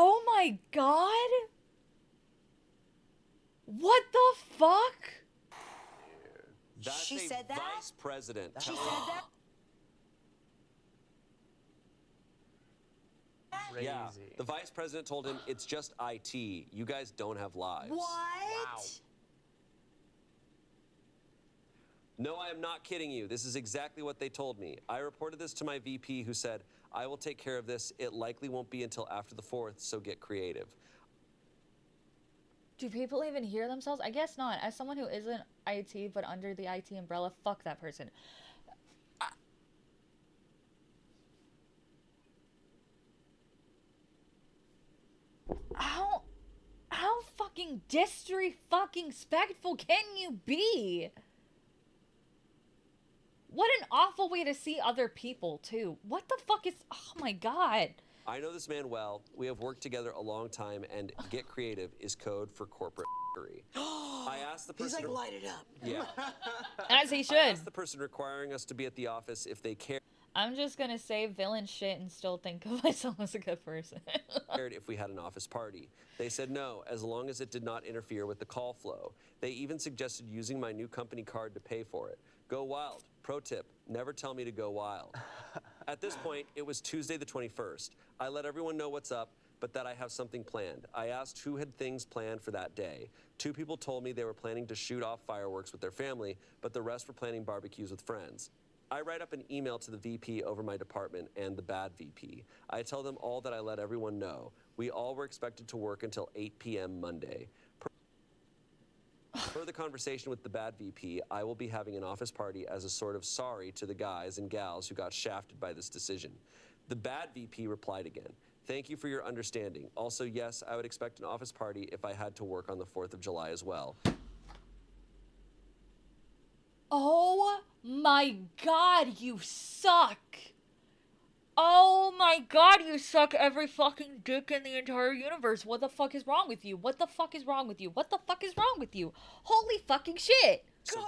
A: Oh my god? What the fuck?
B: That's
F: She
B: a
F: said that?
B: vice president.
F: She
B: telling-
F: said that?
G: Crazy.
B: Yeah, the vice president told him it's just IT. You guys don't have lives.
F: What?
B: No, I am not kidding you. This is exactly what they told me. I reported this to my VP who said, I will take care of this. It likely won't be until after the 4th, so get creative.
A: Do people even hear themselves? I guess not. As someone who isn't IT but under the IT umbrella, fuck that person. How fucking fucking spectful can you be? What an awful way to see other people, too. What the fuck is... Oh, my God.
B: I know this man well. We have worked together a long time, and get creative is code for corporate f***ery. I asked the
F: He's
B: person.
F: like, light it up.
B: Yeah.
A: As he
B: I
A: should.
B: asked the person requiring us to be at the office if they cared
A: I'm just gonna say villain shit and still think of myself as a good person.
B: if we had an office party. They said no, as long as it did not interfere with the call flow. They even suggested using my new company card to pay for it. Go wild. Pro tip, never tell me to go wild. At this point, it was Tuesday the 21st. I let everyone know what's up, but that I have something planned. I asked who had things planned for that day. 2 people told me they were planning to shoot off fireworks with their family, but the rest were planning barbecues with friends. I write up an email to the VP over my department and the bad VP. I tell them all that I let everyone know. We all were expected to work until 8 p.m. Monday. Per the conversation with the bad VP, I will be having an office party as a sort of sorry to the guys and gals who got shafted by this decision. The bad VP replied again. Thank you for your understanding. Also, yes, I would expect an office party if I had to work on the 4th of July as well.
A: Oh my god, you suck! Oh my god, you suck every fucking dick in the entire universe. What the fuck is wrong with you? What the fuck is wrong with you? What the fuck is wrong with you? Holy fucking shit!
F: Go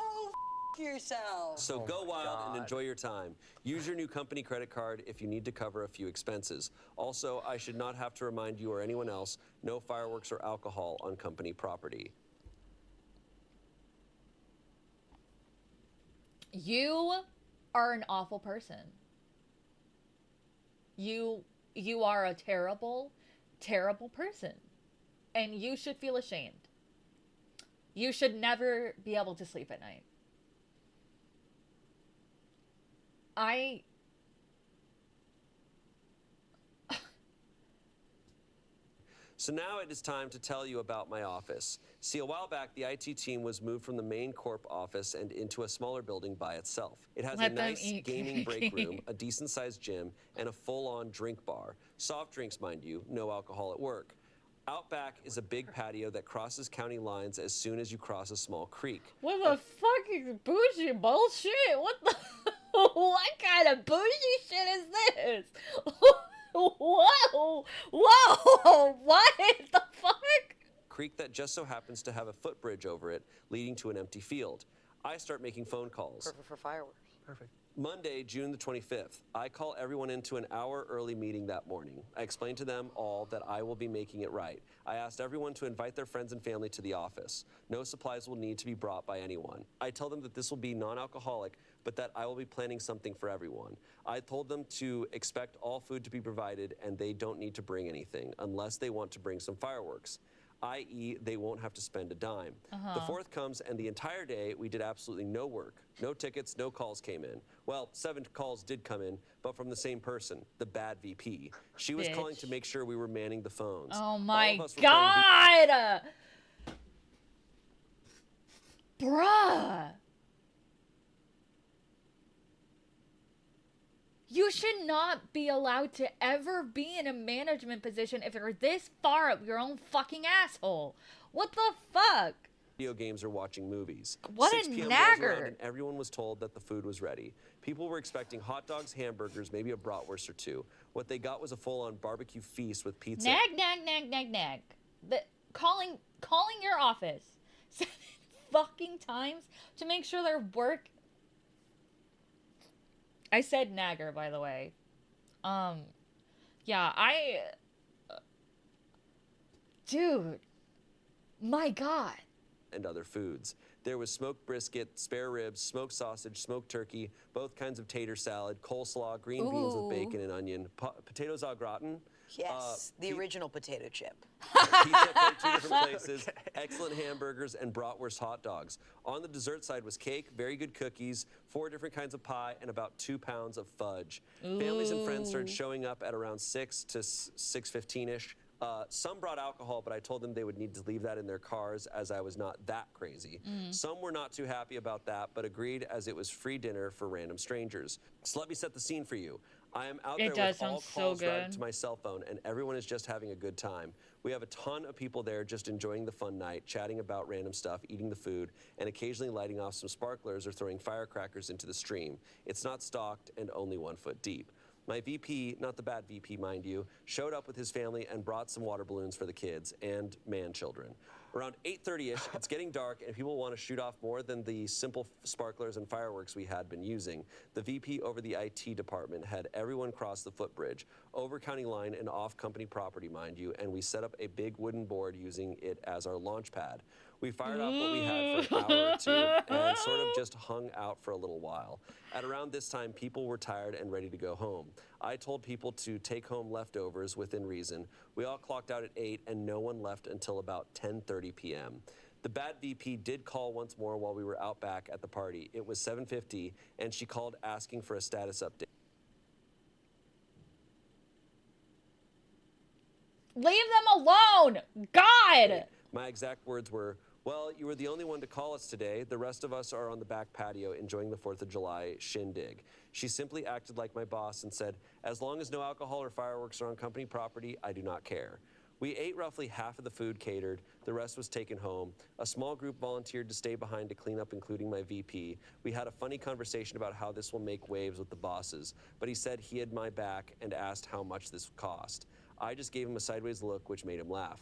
F: yourself.
B: So go wild and enjoy your time. Use your new company credit card if you need to cover a few expenses. Also, I should not have to remind you or anyone else, no fireworks or alcohol on company property.
A: You are an awful person. You are a terrible, terrible person. And you should feel ashamed. You should never be able to sleep at night.
B: So now it is time to tell you about my office. See, a while back, the IT team was moved from the main corp office and into a smaller building by itself. It has
A: Let
B: a
A: them
B: nice
A: eat
B: gaming break
A: cake.
B: room, a decent-sized gym, and a full-on drink bar. Soft drinks, mind you, no alcohol at work. Out back is a big patio that crosses county lines as soon as you cross a small creek.
A: What the fucking bougie bullshit? What the... what kind of bougie shit is this? Whoa! Whoa! What the fuck?
B: Creek that just so happens to have a footbridge over it, leading to an empty field. I start making phone calls.
F: Perfect for fireworks.
D: Perfect.
B: Monday, June the 25th, I call everyone into an hour early meeting that morning. I explain to them all that I will be making it right. I asked everyone to invite their friends and family to the office. No supplies will need to be brought by anyone. I tell them that this will be non-alcoholic, but that I will be planning something for everyone. I told them to expect all food to be provided and they don't need to bring anything unless they want to bring some fireworks. i.e., they won't have to spend a dime. The 4th comes, and the entire day, we did absolutely no work. No tickets, no calls came in. Well, 7 calls did come in, but from the same person, the bad VP. She was calling to make sure we were manning the phones.
A: Oh my
B: All of us were playing
A: god! Bruh! You should not be allowed to ever be in a management position if you're this far up your own fucking asshole. What the fuck?
B: video games or watching movies.
A: What
B: 6
A: a
B: p.m. rolls around
A: nagger.
B: and everyone was told that the food was ready. People were expecting hot dogs, hamburgers, maybe a bratwurst or 2. What they got was a full-on barbecue feast with pizza.
A: Nag. Calling your office 7 fucking times to make sure their work. I said nagger, by the way. Yeah, dude, my god.
B: And other foods. There was smoked brisket, spare ribs, smoked sausage, smoked turkey, both kinds of tater salad, coleslaw, green beans with bacon and onion, potatoes au gratin.
F: Yes, the original potato chip.
B: Pizza from 2 different places, excellent hamburgers, and bratwurst hot dogs. On the dessert side was cake, very good cookies, 4 different kinds of pie, and about 2 pounds of fudge. Families and friends started showing up at around 6 to 6:15-ish. Some brought alcohol, but I told them they would need to leave that in their cars as I was not that crazy. Some were not too happy about that, but agreed as it was free dinner for random strangers. So let me set the scene for you. I am out there with all calls routed to my cell phone, and everyone is just having a good time. We have a ton of people there just enjoying the fun night, chatting about random stuff, eating the food, and occasionally lighting off some sparklers or throwing firecrackers into the stream. It's not stocked and only 1 foot deep. My VP, not the bad VP, mind you, showed up with his family and brought some water balloons for the kids and man-children. Around 8:30ish, it's getting dark and people want to shoot off more than the simple sparklers and fireworks we had been using. The VP over the IT department had everyone cross the footbridge, over county line and off company property, mind you, and we set up a big wooden board using it as our launch pad. We fired off what we had for an hour or two and sort of just hung out for a little while. At around this time, people were tired and ready to go home. I told people to take home leftovers within reason. We all clocked out at 8 and no one left until about 10:30 p.m. The bad VP did call once more while we were out back at the party. It was 7:50 and she called asking for a status update.
A: Leave them alone! God!
B: My exact words were, well, you were the only one to call us today. The rest of us are on the back patio enjoying the 4th of July shindig. She simply acted like my boss and said, as long as no alcohol or fireworks are on company property, I do not care. We ate roughly half of the food catered. The rest was taken home. A small group volunteered to stay behind to clean up, including my VP. We had a funny conversation about how this will make waves with the bosses, but he said he had my back and asked how much this would cost. I just gave him a sideways look, which made him laugh.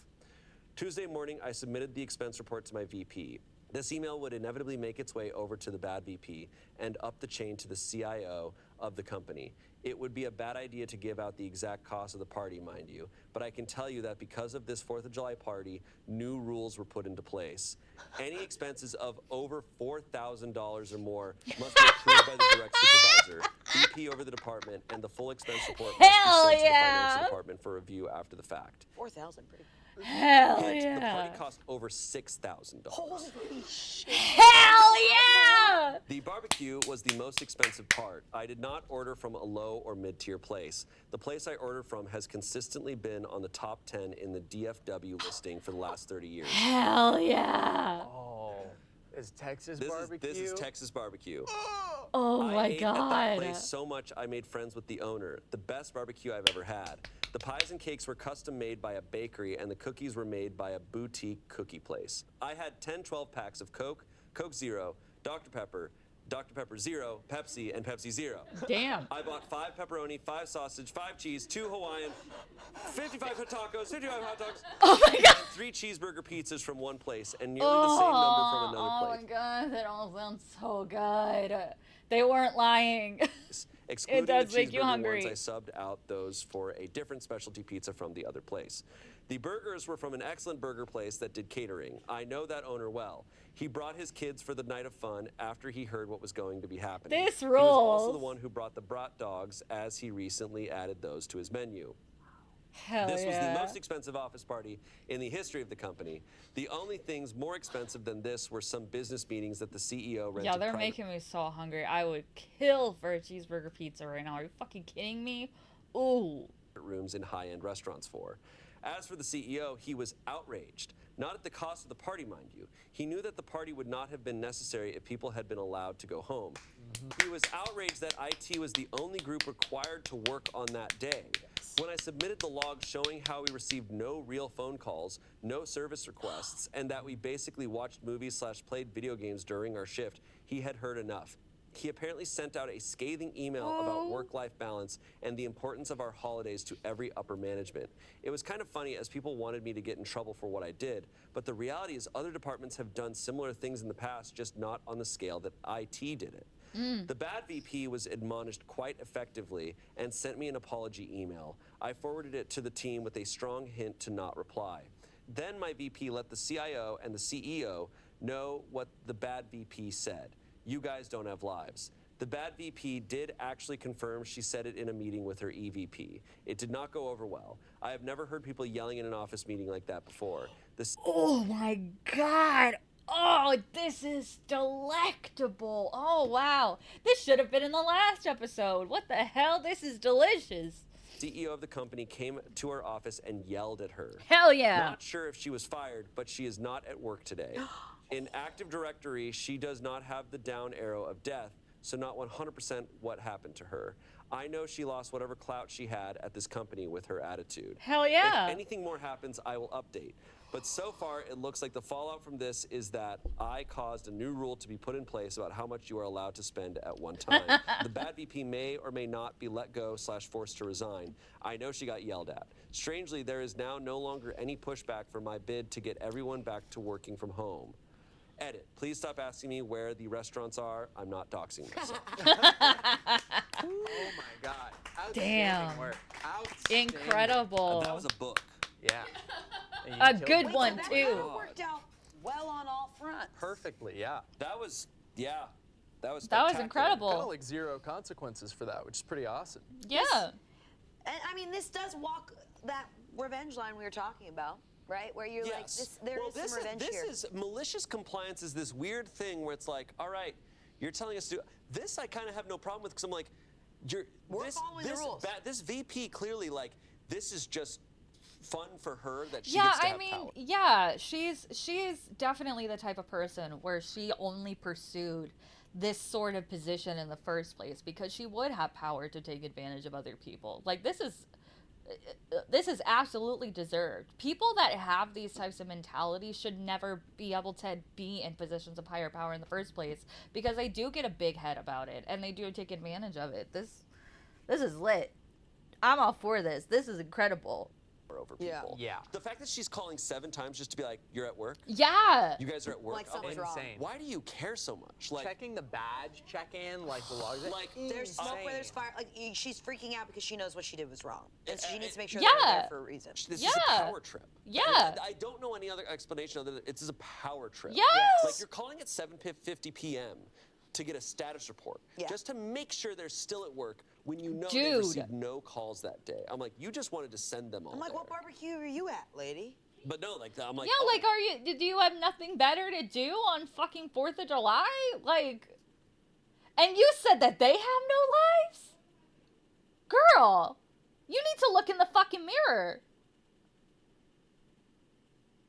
B: Tuesday morning, I submitted the expense report to my VP. This email would inevitably make its way over to the bad VP and up the chain to the CIO of the company. It would be a bad idea to give out the exact cost of the party, mind you, but I can tell you that because of this 4th of July party, new rules were put into place. Any expenses of over $4,000 or more must be approved by the direct supervisor, VP over the department, and the full expense report must be sent to the finance department for review after the fact.
F: 4,000, pretty.
A: Hell
B: And
A: yeah.
B: the party cost over $6,000.
F: Holy shit.
A: Hell yeah!
B: The barbecue was the most expensive part. I did not order from a low or mid-tier place. The place I ordered from has consistently been on the top 10 in the DFW listing for the last 30 years.
A: Hell yeah!
G: Oh, is Texas
B: This
G: barbecue?
B: is Texas barbecue.
A: Oh
B: I
A: my
B: ate at that
A: god.
B: place so much I made friends with the owner. The best barbecue I've ever had. The pies and cakes were custom made by a bakery and the cookies were made by a boutique cookie place. I had 10 12 packs of Coke, Coke Zero, Dr. Pepper Zero, Pepsi, and Pepsi Zero.
A: Damn.
B: I bought 5 pepperoni, 5 sausage, 5 cheese, 2 Hawaiian, 55 tacos, 55 hot dogs,
A: Oh my god.
B: and 3 cheeseburger pizzas from one place and nearly the same number from another
A: Oh
B: place.
A: my god, that all sounds so good. They weren't lying.
B: Excluding
A: does
B: the
A: make you
B: cheeseburger
A: hungry.
B: ones, I subbed out those for a different specialty pizza from the other place. The burgers were from an excellent burger place that did catering. I know that owner well. He brought his kids for the night of fun after he heard what was going to be happening.
A: This
B: He was also
A: rules.
B: the one who brought the brat dogs, as he recently added those to his menu.
A: Hell
B: This was
A: yeah.
B: the most expensive office party in the history of the company. The only things more expensive than this were some business meetings that the CEO rented.
A: Yeah, they're
B: private
A: making me so hungry. I would kill for a cheeseburger pizza right now. Are you fucking kidding me? Ooh.
B: rooms in high-end restaurants for. As for the CEO, he was outraged. Not at the cost of the party, mind you. He knew that the party would not have been necessary if people had been allowed to go home. He was outraged that IT was the only group required to work on that day. When I submitted the log showing how we received no real phone calls, no service requests, and that we basically watched movies / played video games during our shift, he had heard enough. He apparently sent out a scathing email about work-life balance and the importance of our holidays to every upper management. It was kind of funny as people wanted me to get in trouble for what I did, but the reality is other departments have done similar things in the past, just not on the scale that IT did it. The bad VP was admonished quite effectively and sent me an apology email. I forwarded it to the team with a strong hint to not reply. Then my VP let the CIO and the CEO know what the bad VP said. You guys don't have lives. The bad VP did actually confirm she said it in a meeting with her EVP. It did not go over well. I have never heard people yelling in an office meeting like that before.
A: Oh my god. Oh, this is delectable. Oh, wow. This should have been in the last episode. What the hell? This is delicious.
B: CEO of the company came to our office and yelled at her.
A: Hell yeah.
B: Not sure if she was fired, but she is not at work today. In Active Directory, she does not have the down arrow of death, so not 100% what happened to her. I know she lost whatever clout she had at this company with her attitude.
A: Hell yeah.
B: If anything more happens, I will update. But so far, it looks like the fallout from this is that I caused a new rule to be put in place about how much you are allowed to spend at one time. The bad VP may or may not be let go / forced to resign. I know she got yelled at. Strangely, there is now no longer any pushback for my bid to get everyone back to working from home. Edit. Please stop asking me where the restaurants are. I'm not doxing myself.
G: Oh my God.
A: Damn.
G: Outstanding work. Outstanding.
A: Incredible.
B: That was a book.
G: Yeah. And you
A: A
G: killed
A: good
G: it.
A: one,
F: That
A: too.
F: worked out well on all fronts.
G: Perfectly, yeah.
B: That was, yeah. That was
A: That was
B: spectacular.
A: incredible.
G: Kind of like 0 consequences for that, which is pretty awesome.
A: Yeah.
F: And I mean, this does walk that revenge line we were talking about, right? Where you're like, there is some revenge here.
B: This is malicious compliance is this weird thing where it's like, all right, you're telling us to do this. I kind of have no problem with because I'm like,
F: We're following the rules.
B: This VP clearly like this is just fun for her that she
A: Yeah,
B: gets to
A: I
B: have
A: mean,
B: power.
A: yeah, she's definitely the type of person where she only pursued this sort of position in the first place because she would have power to take advantage of other people. Like this is absolutely deserved. People that have these types of mentalities should never be able to be in positions of higher power in the first place because they do get a big head about it and they do take advantage of it. This is lit. I'm all for this. This is incredible.
B: Over
F: Yeah.
B: people.
G: Yeah.
B: The fact that she's calling 7 times just to be like, you're at work.
A: Yeah.
B: You guys are at work.
F: Like
B: I'm
F: something's wrong.
G: Insane.
B: Why do you care so much? Like,
G: Checking the badge, check-in, like the logs.
B: Like,
F: There's smoke where there's
G: insane.
F: fire. Like she's freaking out because she knows what she did was wrong, and so she needs to make sure
A: Yeah.
F: they're there for a reason.
B: this is
A: Yeah.
B: a power trip.
A: Yeah.
B: I don't know any other explanation other than it's a power trip.
A: Yes.
B: Like you're calling at 7:50 p.m. to get a status report,
F: Yeah.
B: just to make sure they're still at work when you know they
A: Dude.
B: received no calls that day. I'm like, you just wanted to send them all.
F: I'm like, what
B: there.
F: barbecue are you at, lady?
B: But no, like I'm like,
A: Yeah,
B: oh,
A: like, do you have nothing better to do on fucking 4th of July? Like, and you said that they have no lives? Girl, you need to look in the fucking mirror.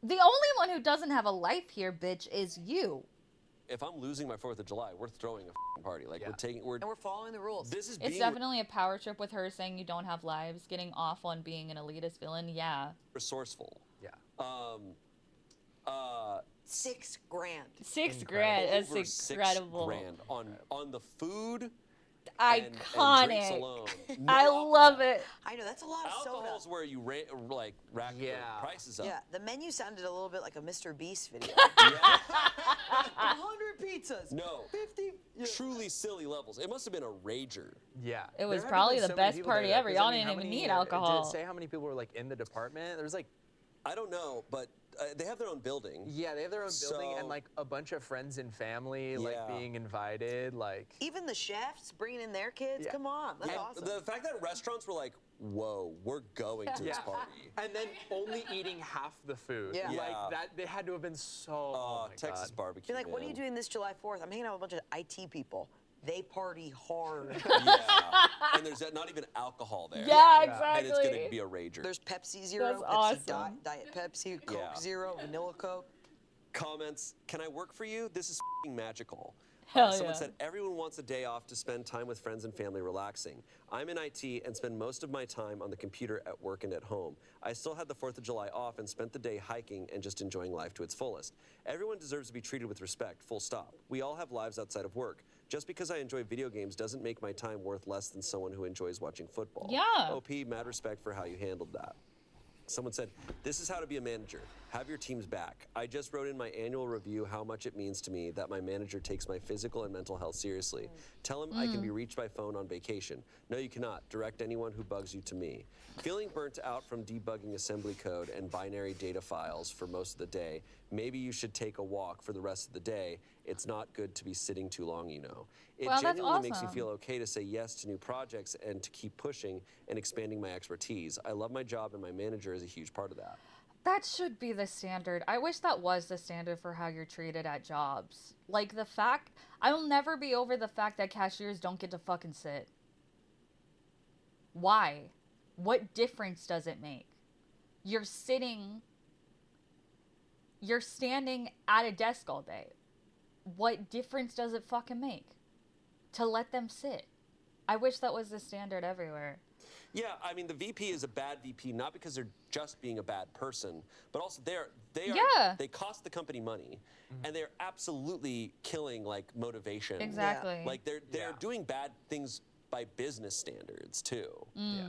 A: The only one who doesn't have a life here, bitch, is you.
B: if I'm losing my 4th of July, we're throwing a f***ing party. Like
G: Yeah.
F: And we're following the rules.
B: This is
A: It's
B: being
A: definitely a power trip with her saying you don't have lives, getting off on being an elitist villain. Yeah.
B: resourceful.
G: Yeah.
F: $6 grand.
A: $6
G: Incredible.
A: grand. That's
B: Over $6
A: incredible.
B: grand on the food and drinks
A: Iconic.
B: alone.
A: I
B: No
A: love it.
F: I know, that's a lot of soda.
B: Alcohol's where you rack
G: Yeah.
B: the prices up.
F: Yeah, the menu sounded a little bit like a Mr. Beast video.
B: Yeah.
F: 100 pizzas.
B: No.
F: 50. Yeah.
B: Truly silly levels. It must have been a rager.
G: Yeah.
A: It was
G: There had to
A: probably
G: been
A: the
G: so many
A: best
G: people
A: party
G: there,
A: ever.
G: 'cause,
A: Y'all
G: I mean,
A: didn't
G: how
A: even
G: many-
A: need alcohol.
G: Did it say how many people were like in the department? There was like,
B: I don't know, but they have their own building.
G: yeah, they have their own building
B: So-
G: and like a bunch of friends and family like
B: Yeah.
G: being invited. Like,
F: Even the chefs bringing in their kids.
G: Yeah.
F: Come on, that's
B: And
F: awesome.
B: the fact that restaurants were like, whoa, we're going to this
G: Yeah.
B: party.
G: and then only eating half the food.
F: Yeah.
B: Yeah.
G: Like that, they had to have been so. Oh, my
B: Texas
G: God.
B: barbecue.
F: Be like, what are you
B: man.
F: doing this July 4th? I'm hanging out with a bunch of IT people. They party hard.
B: Yeah. And there's not even alcohol there.
A: Yeah,
G: Yeah.
A: exactly.
B: And it's going to be a rager.
F: There's Pepsi Zero,
A: That's
F: Pepsi
A: awesome.
F: Diet Pepsi, Coke
B: Yeah.
F: Zero, Vanilla Coke.
B: Comments, can I work for you? This is f***ing magical.
A: Hell
B: Someone
A: yeah.
B: said, everyone wants a day off to spend time with friends and family relaxing. I'm in IT and spend most of my time on the computer at work and at home. I still had the 4th of July off and spent the day hiking and just enjoying life to its fullest. Everyone deserves to be treated with respect, full stop. We all have lives outside of work. Just because I enjoy video games doesn't make my time worth less than someone who enjoys watching football.
A: Yeah.
B: OP, mad respect for how you handled that. Someone said, this is how to be a manager. Have your teams back. I just wrote in my annual review how much it means to me that my manager takes my physical and mental health seriously. Tell him I can be reached by phone on vacation. No, you cannot. Direct anyone who bugs you to me. Feeling burnt out from debugging assembly code and binary data files for most of the day, maybe you should take a walk for the rest of the day. It's not good to be sitting too long, you know. It
A: Wow, that's
B: genuinely makes me
A: awesome.
B: feel okay to say yes to new projects and to keep pushing and expanding my expertise. I love my job and my manager is a huge part of that.
A: That should be the standard. I wish that was the standard for how you're treated at jobs. Like the fact, I will never be over the fact that cashiers don't get to fucking sit. Why? What difference does it make? You're standing at a desk all day. What difference does it fucking make to let them sit? I wish that was the standard everywhere.
B: Yeah, I mean the VP is a bad VP not because they're just being a bad person, but also they cost the company money, and they're absolutely killing like motivation.
A: Exactly.
B: Like they're doing bad things by business standards too.
G: Yeah.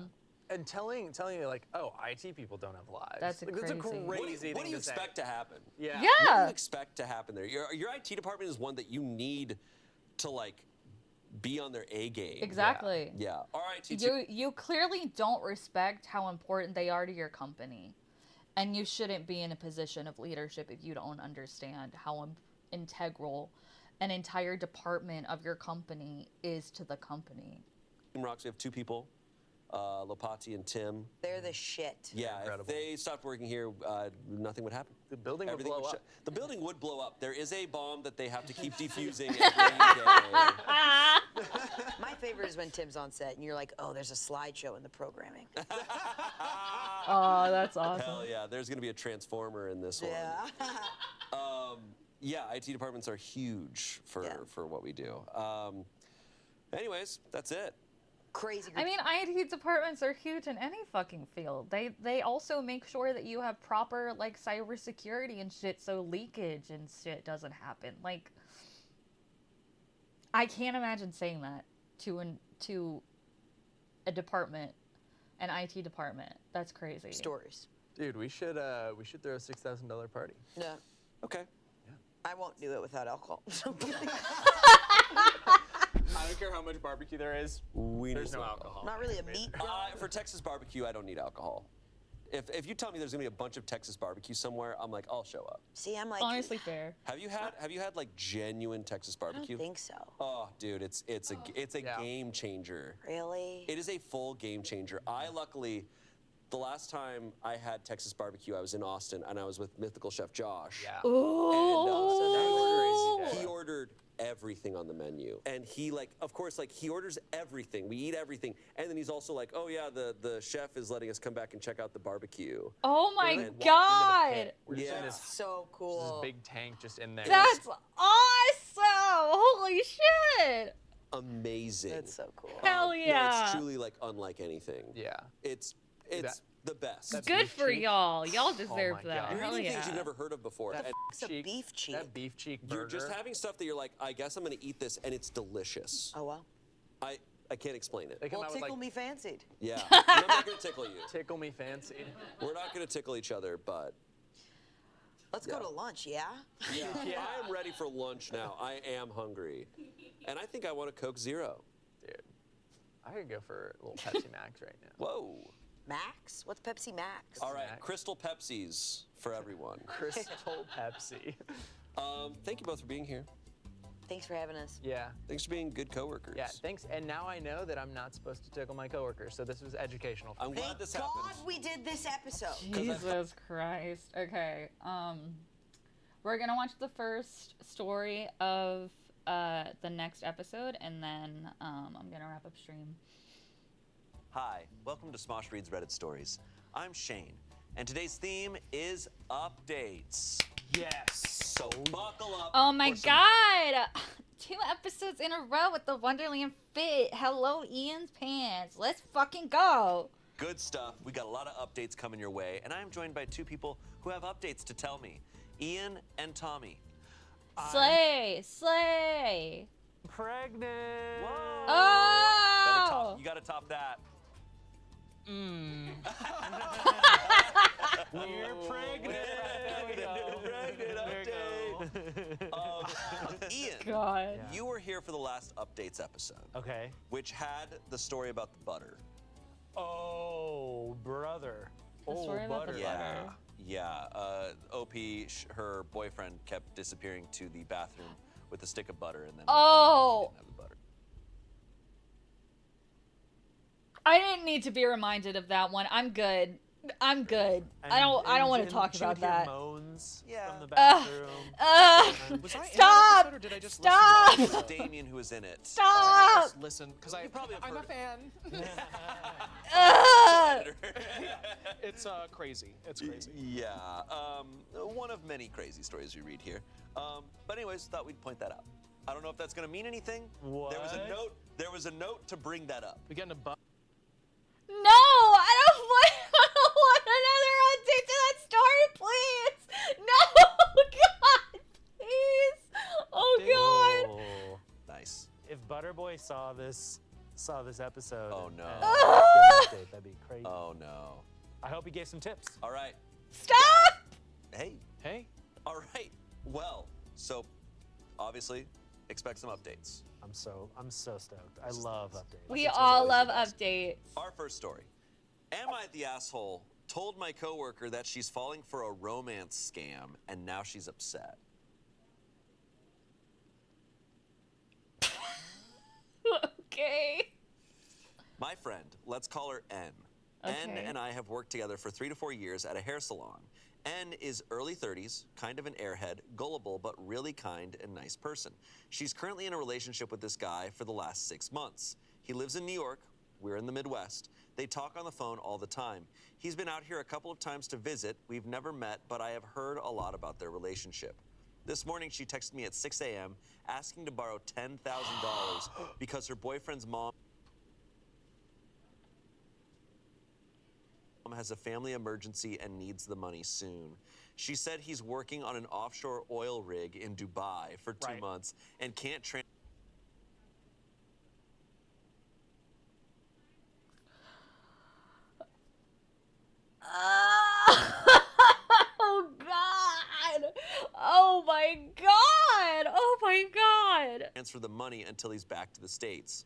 G: And telling you like, oh, IT people don't have lives.
A: That's
G: like,
A: crazy.
G: That's a crazy thing
B: What do you
G: to say.
B: expect to happen?
G: Yeah.
B: What do
A: Yeah.
B: you expect to happen there? Your IT department is one that you need to like be on their A game.
A: Exactly.
B: Yeah. Our IT
A: You clearly don't respect how important they are to your company. And you shouldn't be in a position of leadership if you don't understand how integral an entire department of your company is to the company.
B: Team Rocks, we have 2 people, Lopati and Tim.
F: They're the shit.
B: Yeah,
G: Incredible.
B: if they stopped working here, nothing would happen.
G: The building would
B: Everything
G: blow up.
B: The building would blow up. There is a bomb that they have to keep defusing every day.
F: My favorite is when Tim's on set and you're like, oh, there's a slideshow in the programming.
A: Oh, that's awesome.
B: Hell yeah, there's going to be a transformer in this one. Yeah, IT departments are huge for what we do. Anyways, that's it.
F: Crazy.
A: I mean, IT departments are huge in any fucking field. They also make sure that you have proper like cybersecurity and shit, so leakage and shit doesn't happen. Like, I can't imagine saying that to a department, an IT department. That's crazy.
F: Stories.
G: Dude, we should throw a $6,000 party.
F: Yeah.
B: Okay.
F: I won't do it without alcohol.
G: I don't care how much barbecue there is. There's no alcohol.
F: Not really a meat.
B: For Texas barbecue, I don't need alcohol. If you tell me there's gonna be a bunch of Texas barbecue somewhere, I'm like, I'll show up.
F: See, I'm like.
A: Honestly, fair.
B: Have you had like genuine Texas
F: I
B: barbecue?
F: don't think so.
B: Oh, dude, it's a game changer.
F: Really?
B: It is a full game changer. I luckily, the last time I had Texas barbecue, I was in Austin and I was with mythical chef Josh.
G: Yeah.
A: Ooh.
G: Crazy day.
B: He ordered everything on the menu, and he of course he orders everything. We eat everything, and then he's also like, oh yeah, the chef is letting us come back and check out the barbecue.
A: Oh my
B: And then walk into the
A: god.
G: pit. We're just in
B: Yeah.
G: this
F: So cool.
G: big tank just in there.
A: That's awesome. Holy shit.
B: Amazing.
F: That's so cool.
A: Hell
B: No,
A: yeah.
B: it's truly like unlike anything.
G: Yeah.
B: It's the best.
G: That's
A: Good
G: beef
A: for
G: cheek.
A: y'all. Y'all deserve
G: my
A: that.
G: God.
B: You're
A: Hell
B: eating
A: yeah.
B: things you've never heard of before.
F: That
B: and
F: f***'s a
G: cheek.
F: beef cheek.
G: That beef cheek burger.
B: you're just having stuff that you're like, I guess I'm gonna eat this, and it's delicious.
F: Oh, wow.
B: I can't explain it.
G: They come
F: Well,
G: out with
F: tickle
G: like
F: me fancied.
B: Yeah, and I'm not gonna tickle you.
G: tickle me fancy.
B: We're not gonna tickle each other, but
F: Let's go to lunch, yeah?
B: yeah, I am ready for lunch now. I am hungry, and I think I want a Coke Zero.
G: Dude, I could go for a little Pepsi Max right now.
B: Whoa.
F: Max? What's Pepsi Max?
B: All right,
G: Max.
B: Crystal Pepsis for everyone.
G: Crystal Pepsi.
B: Thank you both for being here.
F: Thanks for having us.
G: Yeah.
B: Thanks for being good coworkers.
G: Yeah, thanks. And now I know that I'm not supposed to tickle my coworkers, so this was educational for
B: I'm
G: me.
B: glad
F: Thank
B: this
F: God
B: happened.
F: we did this episode.
A: Jesus Christ. Okay. We're gonna watch the first story of the next episode, and then I'm gonna wrap up stream.
I: Hi, welcome to Smosh Reads Reddit Stories. I'm Shane, and today's theme is updates.
G: Yes.
I: So buckle up.
A: Oh my
I: for some-
A: god! 2 episodes in a row with the Wonderland Fit. Hello, Ian's Pants. Let's fucking go.
I: Good stuff. We got a lot of updates coming your way, and I'm joined by 2 people who have updates to tell me, Ian and Tommy.
A: Slay! Slay!
G: Pregnant.
I: Whoa!
A: Oh!
I: You gotta top that.
G: We're pregnant.
I: Pregnant update. Ian,
A: God.
I: you were here for the last updates episode,
J: Okay.
I: which had the story about the butter.
J: Oh, brother.
A: The story about the
J: butter.
A: butter.
I: Yeah. OP, her boyfriend kept disappearing to the bathroom with a stick of butter, and then
A: Oh!
I: he didn't have the butter.
A: I didn't need to be reminded of that one. I'm good. I'm good. I don't want to talk
J: she would
A: about
J: hear
A: that.
J: moans
I: Yeah.
J: from the bathroom.
D: Was I in that
A: Stop!
D: episode, or did I just
A: Stop!
I: It was Damien who was in it.
A: Stop!
D: listen? Because
I: You probably have
D: I'm a
I: heard
D: fan.
A: Ugh.
D: It's crazy. It's crazy.
I: Yeah. One of many crazy stories we read here. But anyways, thought we'd point that out. I don't know if that's going to mean anything.
J: What?
I: There was a note to bring that up.
D: We getting a butt.
J: Airboy saw this episode.
I: Oh, no.
J: and give an update, that'd be crazy.
I: Oh, no.
J: I hope he gave some tips.
I: All right.
A: Stop!
I: Hey.
D: Hey.
I: All right. Well, so obviously, expect some updates.
J: I'm so stoked. I love updates.
A: We all love updates.
I: Our first story. Am I the asshole? Told my coworker that she's falling for a romance scam, and now she's upset.
A: Okay.
I: My friend, let's call her N. N
A: Okay.
I: and I have worked together for 3 to 4 years at a hair salon. N is early 30s, kind of an airhead, gullible, but really kind and nice person. She's currently in a relationship with this guy for the last 6 months. He lives in New York. We're in the Midwest. They talk on the phone all the time. He's been out here a couple of times to visit. We've never met, but I have heard a lot about their relationship. This morning, she texted me at 6 a.m. asking to borrow $10,000 because her boyfriend's mom has a family emergency and needs the money soon. She said he's working on an offshore oil rig in Dubai for 2 months and can't
A: Oh God! Oh my God! Oh my God!
I: transfer the money until he's back to the States.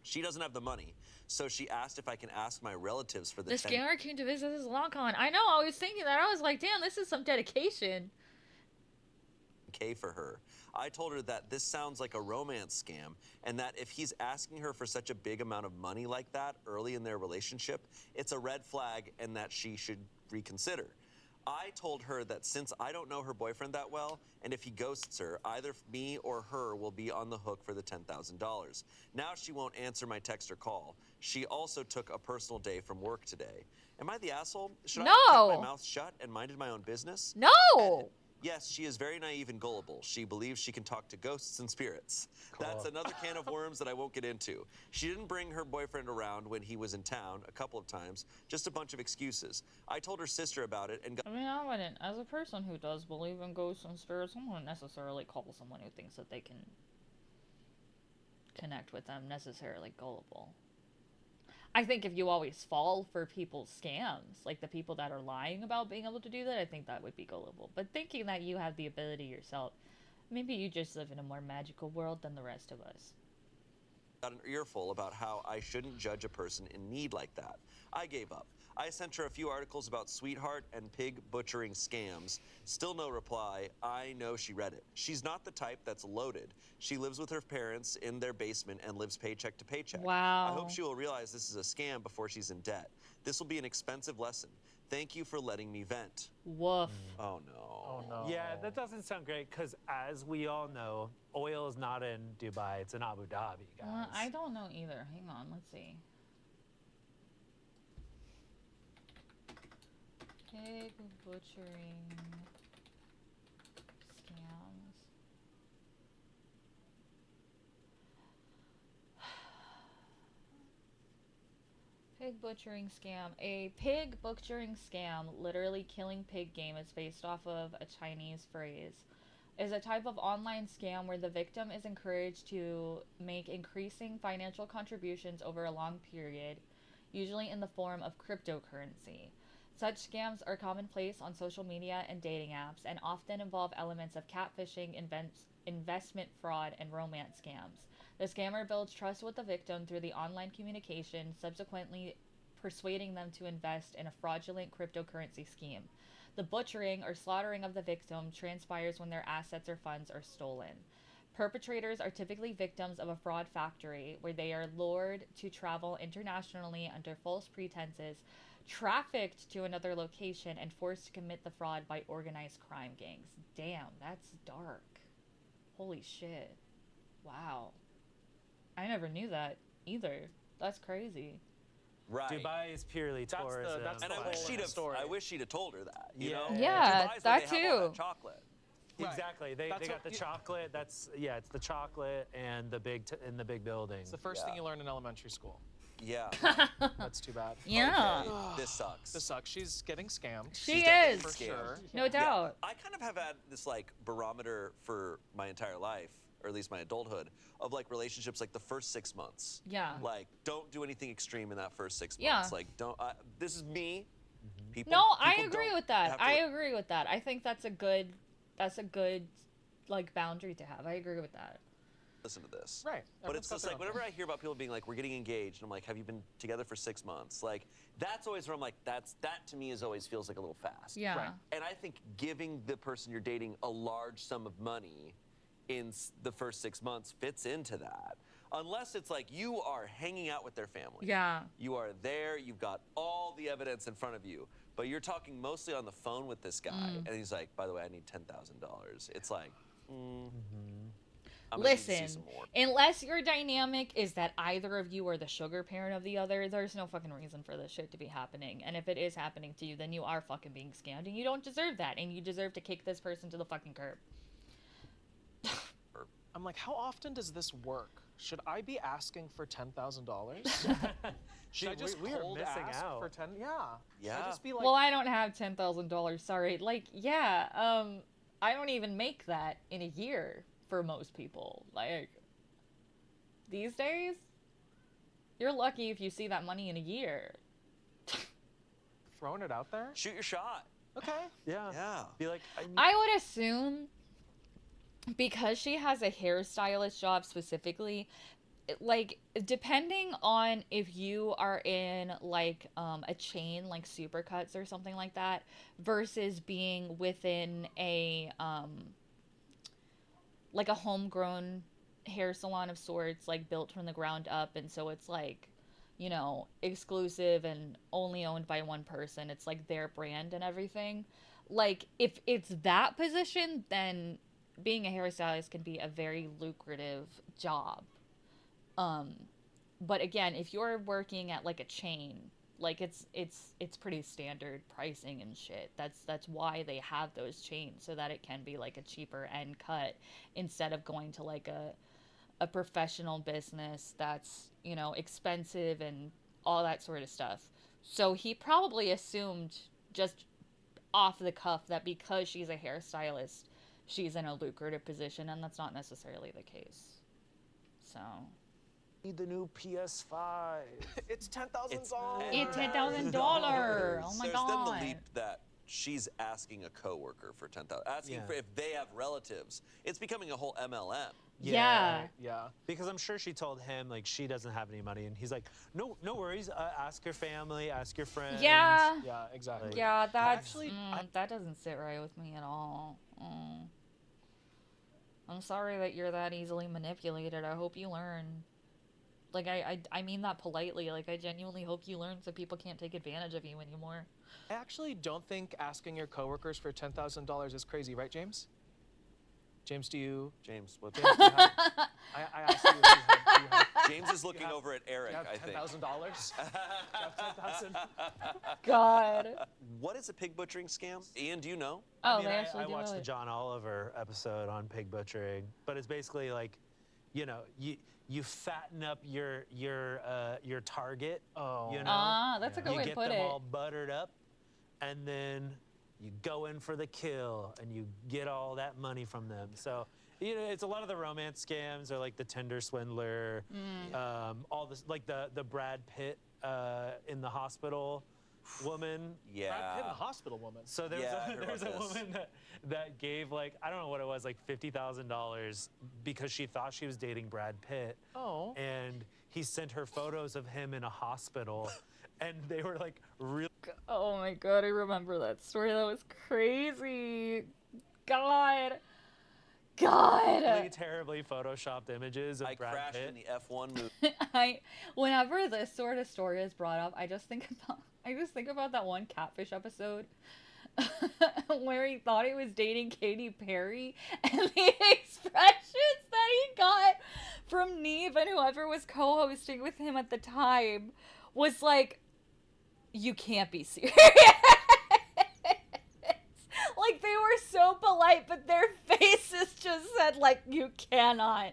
I: She doesn't have the money, so she asked if I can ask my relatives for the
A: The scammer came to visit his long con. I know, I was thinking that. I was like, damn, this is some dedication.
I: $10K for her. I told her that this sounds like a romance scam and that if he's asking her for such a big amount of money like that early in their relationship, it's a red flag and that she should reconsider. I told her that since I don't know her boyfriend that well, and if he ghosts her, either me or her will be on the hook for the $10,000. Now she won't answer my text or call. She also took a personal day from work today. Am I the asshole? Should I have kept my mouth shut and minded my own business?
A: No!
I: Yes, she is very naive and gullible. She believes she can talk to ghosts and spirits. That's another can of worms that I won't get into. She didn't bring her boyfriend around when he was in town a couple of times, just a bunch of excuses. I told her sister about it and got—
A: I mean, I wouldn't, as a person who does believe in ghosts and spirits, I wouldn't necessarily call someone who thinks that they can connect with them necessarily gullible. I think if you always fall for people's scams, like the people that are lying about being able to do that, I think that would be gullible. But thinking that you have the ability yourself, maybe you just live in a more magical world than the rest of us.
I: got an earful about how I shouldn't judge a person in need like that. I gave up. I sent her a few articles about sweetheart and pig butchering scams. Still no reply. I know she read it. She's not the type that's loaded. She lives with her parents in their basement and lives paycheck to paycheck.
A: Wow.
I: I hope she will realize this is a scam before she's in debt. This will be an expensive lesson. Thank you for letting me vent.
A: Woof.
I: Oh no.
D: Oh no.
J: Yeah, that doesn't sound great because, as we all know, oil is not in Dubai; it's in Abu Dhabi, guys.
A: I don't know either. Hang on, let's see. Pig butchering scams. Pig butchering scam. A pig butchering scam, literally killing pig game, is based off of a Chinese phrase. Is a type of online scam where the victim is encouraged to make increasing financial contributions over a long period, usually in the form of cryptocurrency. Such scams are commonplace on social media and dating apps and often involve elements of catfishing, investment fraud, and romance scams. The scammer builds trust with the victim through the online communication, subsequently persuading them to invest in a fraudulent cryptocurrency scheme. The butchering or slaughtering of the victim transpires when their assets or funds are stolen. Perpetrators are typically victims of a fraud factory where they are lured to travel internationally under false pretenses, trafficked to another location, and forced to commit the fraud by organized crime gangs. Damn, that's dark. Holy shit. Wow. I never knew that either. That's crazy.
I: Right.
J: Dubai is purely tourism.
I: And I wish she'd have told her that. You know?
A: Yeah,
I: Dubai's
A: that
I: where they have all
A: too.
I: that chocolate.
J: Exactly. They got the chocolate. It's the chocolate and the big building.
D: It's the first thing you learn in elementary school.
I: Yeah.
D: That's too bad.
A: Yeah.
I: Okay, this sucks.
D: This sucks. She's getting scammed.
A: She
I: She's definitely
A: is.
D: For
I: scammed.
D: sure.
A: No doubt.
I: I kind of have had this like barometer for my entire life, or at least my adulthood, of like relationships like the first 6 months.
A: Yeah.
I: Like, don't do anything extreme in that first 6
A: Yeah.
I: months. Like, don't. This is me. People,
A: No, I
I: people
A: agree
I: don't
A: with that.
I: have to-
A: I agree with that. I think that's a good like boundary to have. I agree with that.
I: listen to this.
D: Right.
I: But it's just like, whenever I hear about people being like, we're getting engaged, and I'm like, have you been together for 6 months? Like, that's always where I'm like, that to me is always feels like a little fast.
A: Yeah.
D: Right.
I: And I think giving the person you're dating a large sum of money in the first 6 months fits into that. Unless it's like you are hanging out with their family.
A: Yeah.
I: You are there, you've got all the evidence in front of you, but you're talking mostly on the phone with this guy, and he's like, by the way, I need $10,000. It's like, I'm gonna need to see
A: Listen,
I: some more.
A: unless your dynamic is that either of you are the sugar parent of the other, there's no fucking reason for this shit to be happening. And if it is happening to you, then you are fucking being scammed, and you don't deserve that, and you deserve to kick this person to the fucking curb.
D: I'm like, how often does this work? Should I be asking for $10,000? Should I just
J: we are
D: cold
J: missing
D: ask
J: out.
D: for 10? Yeah. Should I
I: Yeah.
D: just be like,
A: Well, I don't have $10,000. Sorry. Like, yeah, I don't even make that in a year for most people. Like, these days, you're lucky if you see that money in a year.
D: throwing it out there?
I: Shoot your shot.
D: Okay.
J: Yeah.
I: Yeah.
J: Be like,
A: I would assume because she has a hairstylist job specifically, like, depending on if you are in like a chain like Supercuts or something like that versus being within a like a homegrown hair salon of sorts, like built from the ground up, and so it's like, you know, exclusive and only owned by one person. It's like their brand and everything. Like, if it's that position, then being a hairstylist can be a very lucrative job. But again, if you're working at like a chain, like it's pretty standard pricing and shit. That's why they have those chains, so that it can be like a cheaper end cut instead of going to like a professional business that's, you know, expensive and all that sort of stuff. So he probably assumed just off the cuff that because she's a hairstylist, she's in a lucrative position, and that's not necessarily the case. So
J: need the new PS5.
D: It's $10,000.
A: it's $10,000. Oh my
I: There's
A: god.
I: then the leap that she's asking a coworker for $10,000, asking
J: Yeah.
I: for if they have relatives. It's becoming a whole MLM.
A: Yeah.
D: Yeah.
J: Because I'm sure she told him like she doesn't have any money, and he's like, no worries. Ask your family, ask your friends.
A: Yeah.
D: Yeah, exactly.
A: Yeah, that's
J: Actually,
A: that doesn't sit right with me at all. I'm sorry that you're that easily manipulated. I hope you learn. Like, I mean that politely. Like, I genuinely hope you learn so people can't take advantage of you anymore.
D: I actually don't think asking your coworkers for $10,000 is crazy, right, James? James, do you?
I: James, what?
D: James, do you have, I asked you if you have
I: James is looking over at Eric, I think.
D: $10,000? Do you have $10,000?
A: God.
I: What is a pig butchering scam? Ian, do you know?
A: Oh,
J: I mean,
A: they actually
J: I
A: do
J: watched the
A: it.
J: John Oliver episode on pig butchering, but it's basically like, you know, you fatten up your target.
D: Oh.
J: You know,
A: Ah, that's a good
J: you
A: way to
J: get
A: put
J: them
A: it.
J: all buttered up, and then you go in for the kill, and you get all that money from them. So, you know, it's a lot of the romance scams, or like the Tinder swindler, all this, like the Brad Pitt in the hospital woman.
I: Yeah.
D: Brad Pitt, the hospital woman.
J: So there's
I: Yeah, I heard
J: there's a
I: about this.
J: woman that gave like, I don't know what it was, like $50,000 because she thought she was dating Brad Pitt.
D: Oh.
J: And he sent her photos of him in a hospital, and they were like really.
A: Oh my god, I remember that story. That was crazy. God. God.
J: terribly photoshopped images of
I: I
J: Brad
I: crashed
J: Pitt.
I: in the F1 movie.
A: Whenever this sort of story is brought up, I just think about that one Catfish episode where he thought he was dating Katy Perry, and the expressions that he got from Neve and whoever was co-hosting with him at the time was like, you can't be serious. Like, they were so polite, but their faces just said, like, you cannot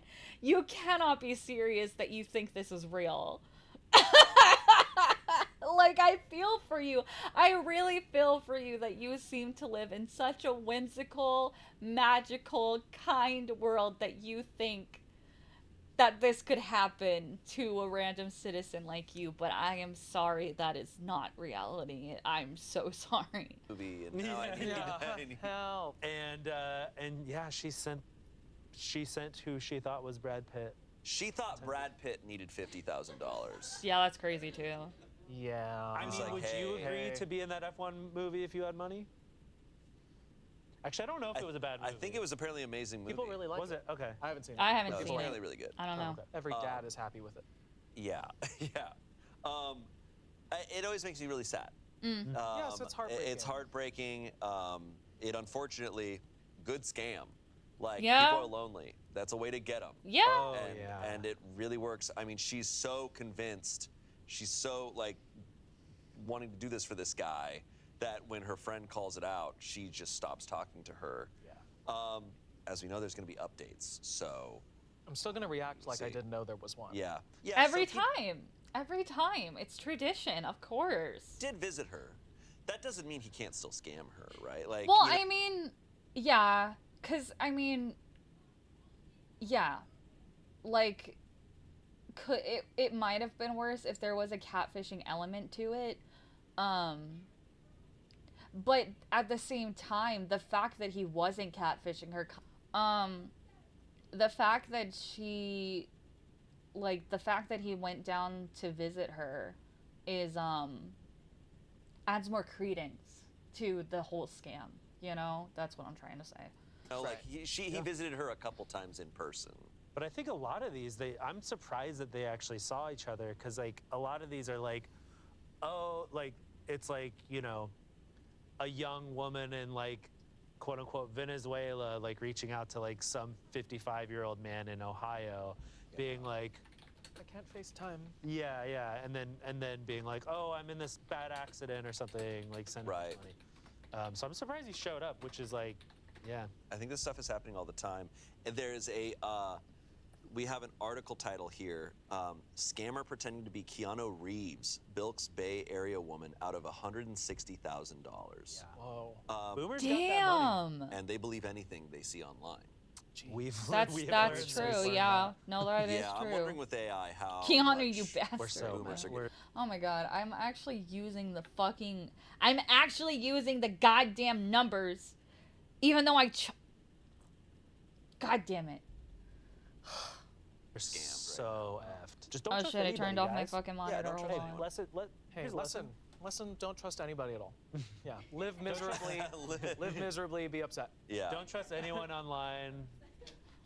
A: be serious that you think this is real. Like, I feel for you. I really feel for you that you seem to live in such a whimsical, magical, kind world that you think that this could happen to a random citizen like you, but I am sorry that is not reality. I'm so sorry.
I: Movie, and now I need
D: Help.
J: And yeah, she sent who she thought was Brad Pitt.
I: She thought Brad Pitt needed $50,000.
A: Yeah, that's crazy too.
D: Yeah.
J: I mean,
I: like,
J: would you
I: hey.
J: agree to be in that F1 movie if you had money? Actually, I don't know if it was a bad movie.
I: I think it was apparently an amazing movie.
D: People really like
J: Was it? Okay.
D: I haven't seen it.
A: I haven't
I: No, it's
A: seen
I: apparently
A: it.
I: really good.
A: I don't know.
J: Okay.
D: Every dad is happy with it.
I: Yeah, yeah. It always makes me really sad.
D: Yes, it's heartbreaking.
I: It's heartbreaking. It unfortunately, good scam. Like,
A: Yeah.
I: people are lonely. That's a way to get them.
A: Yeah.
J: Oh,
I: and,
J: yeah.
I: and it really works. I mean, she's so convinced. She's so, like, wanting to do this for this guy that when her friend calls it out, she just stops talking to her.
D: Yeah.
I: As we know, there's going to be updates. So,
D: I'm still gonna react like I
I: See.
D: didn't know there was one.
I: yeah. Yeah.
A: Every
I: so he
A: time. Every time. It's tradition, of course.
I: did visit her. That doesn't mean he can't still scam her, right? Like,
A: Well,
I: you know-
A: I mean, yeah, cuz I mean, yeah. Like it might have been worse if there was a catfishing element to it. But at the same time, the fact that he wasn't catfishing her, the fact that she, like, the fact that he went down to visit her is, adds more credence to the whole scam, you know? That's what I'm trying to say.
I: No, like he visited her a couple times in person.
J: But I think a lot of these, I'm surprised that they actually saw each other, because like a lot of these are like, oh, like it's like, you know, a young woman in like quote unquote Venezuela, like reaching out to like some 55-year-old man in Ohio, being like,
D: I can't FaceTime.
J: yeah, yeah, and then being like, oh, I'm in this bad accident or something, like send me
I: Right.
J: money. So I'm surprised he showed up, which is like, yeah.
I: I think this stuff is happening all the time. And there's a, we have an article title here, Scammer Pretending to be Keanu Reeves, Bilks Bay Area Woman out of $160,000.
D: Whoa.
J: Boomers got that money.
A: Damn.
I: And they believe anything they see online.
J: We've
A: That's
J: we have
A: that's
J: learned since
A: true.
J: then
A: Yeah. No, that is
I: yeah, I'm
A: true.
I: wondering with AI how
A: Keanu,
I: much
A: you bastard.
J: We're so
I: boomers are
J: we're,
A: Oh my god, I'm actually using the goddamn numbers, even though God damn it.
J: we're
I: Scammed right
J: so effed. Just don't
A: Oh
J: trust
A: shit, I
J: anybody,
A: turned off my
J: guys.
A: fucking monitor.
I: don't
A: Hold
I: trust
A: on.
I: anyone.
D: Hey,
J: Here's a lesson.
D: listen, don't trust anybody at all. Yeah. Live miserably. Live miserably, be upset.
I: Yeah.
J: Don't trust anyone online,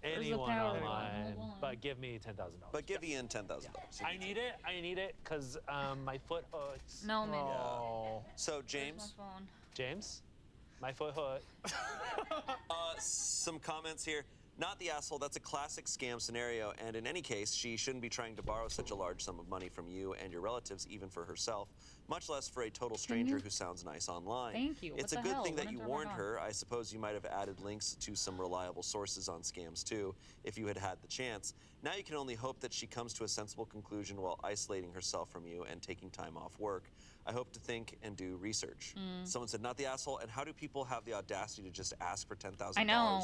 A: the
J: anyone
A: power
J: online,
A: button? Hold on.
J: but give me $10,000.
I: But give Ian $10,000.
J: I need it because my foot hurts.
A: No, man.
D: Oh.
I: So,
A: Where's
I: James,
A: my phone?
J: James, my foot hurt.
I: some comments here. Not the asshole, that's a classic scam scenario, and in any case, she shouldn't be trying to borrow such a large sum of money from you and your relatives, even for herself, much less for a total stranger who sounds nice online.
A: Thank you.
I: It's
A: What
I: a
A: the
I: good
A: hell?
I: thing that
A: When
I: you
A: I turn
I: warned
A: mine on?
I: her. I suppose you might have added links to some reliable sources on scams too, if you had had the chance. Now you can only hope that she comes to a sensible conclusion while isolating herself from you and taking time off work. I hope to think and do research. Someone said, not the asshole, and how do people have the audacity to just ask for $10,000
A: I know.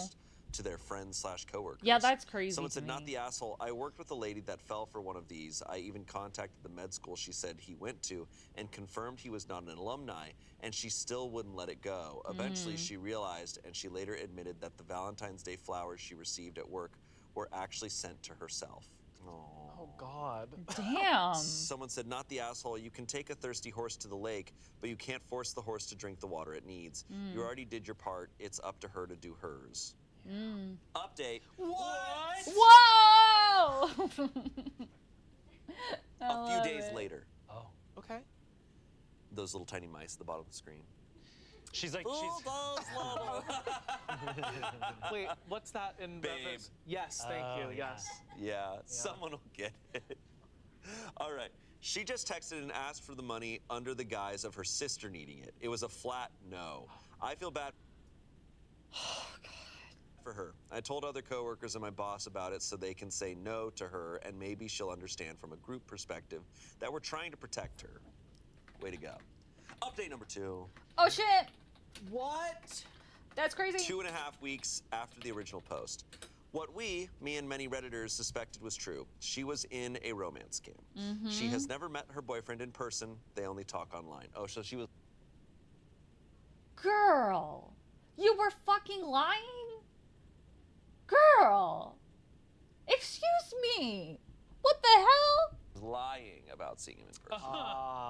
I: to their friends / coworkers?
A: Yeah, that's crazy.
I: Someone
A: to
I: said, not
A: me.
I: the asshole. I worked with a lady that fell for one of these. I even contacted the med school she said he went to and confirmed he was not an alumni, and she still wouldn't let it go. Eventually, she realized, and she later admitted that the Valentine's Day flowers she received at work were actually sent to herself.
D: Oh, God.
A: Damn.
I: Someone said, not the asshole. You can take a thirsty horse to the lake, but you can't force the horse to drink the water it needs. You already did your part. It's up to her to do hers. Update.
J: What?
A: Whoa!
I: A few days later.
J: Oh.
D: Okay.
I: Those little tiny mice at the bottom of the screen.
J: She's like,
D: Wait, what's that in
I: Babe.
D: reference? Yes, thank
J: Oh,
D: you.
J: yeah.
D: Yes.
I: Yeah, someone will get it. All right. She just texted and asked for the money under the guise of her sister needing it. It was a flat no. I feel bad for her. I told other coworkers and my boss about it so they can say no to her, and maybe she'll understand from a group perspective that we're trying to protect her. Way to go. Update number 2.
A: Oh shit!
J: What?
A: That's crazy.
I: 2.5 weeks after the original post. What me and many Redditors suspected was true. She was in a romance scam. She has never met her boyfriend in person. They only talk online. Oh, so she was...
A: Girl, you were fucking lying? Girl, excuse me. What the hell?
I: lying about seeing him in person.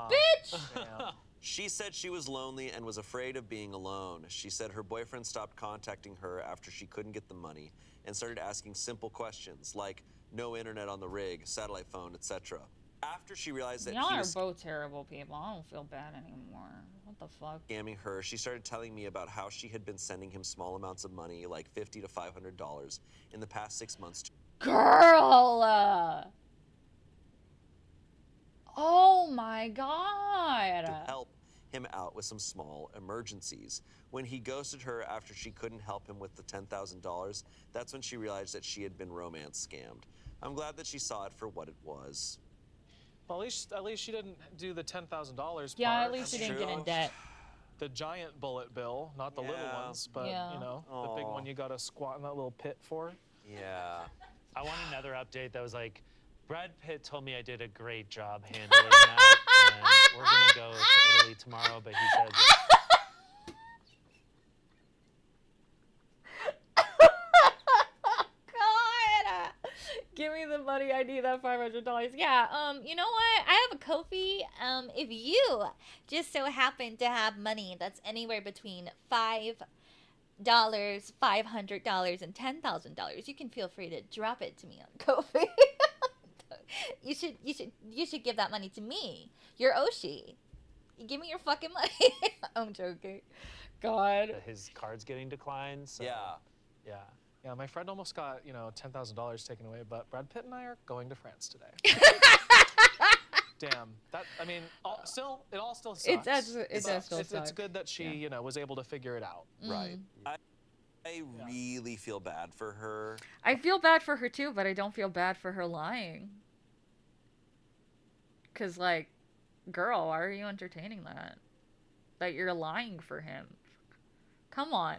A: Bitch!
D: Damn.
I: She said she was lonely and was afraid of being alone. She said her boyfriend stopped contacting her after she couldn't get the money and started asking simple questions like no internet on the rig, satellite phone, etc. After she realized that
A: Y'all
I: he
A: are
I: was
A: both terrible people. I don't feel bad anymore. What the fuck?
I: scamming her, she started telling me about how she had been sending him small amounts of money, like $50 to $500, in the past 6 months
A: Girl! Oh my god!
I: to help him out with some small emergencies. When he ghosted her after she couldn't help him with the $10,000, that's when she realized that she had been romance scammed. I'm glad that she saw it for what it was.
D: Well, at least she didn't do the $10,000
A: Yeah,
D: part.
A: at least
D: I
A: you
D: mean,
A: didn't get in
I: True.
A: debt.
D: the giant bullet bill, not the little
I: Yeah.
D: ones, but
A: Yeah.
D: you know, the big
I: Aw.
D: one you gotta squat in that little pit for.
I: Yeah.
J: I want another update that was like, Brad Pitt told me I did a great job handling that, and we're gonna go to Italy tomorrow, but he said that
A: God! Give me the money. I need that $500. Yeah. You know what? I have a Ko-fi. If you just so happen to have money that's anywhere between $500, and $10,000, you can feel free to drop it to me on Ko-fi. you should give that money to me. Your Oshi. Give me your fucking money. I'm joking. God.
J: his card's getting declined. So,
I: Yeah.
J: yeah.
D: Yeah, my friend almost got, $10,000 taken away, but Brad Pitt and I are going to France today. Damn. It all still sucks.
A: It does still
D: It's
A: suck.
D: good that she, was able to figure it out.
I: Right. I really feel bad for her.
A: I feel bad for her too, but I don't feel bad for her lying. Cause like, girl, why are you entertaining that? That you're lying for him. Come on.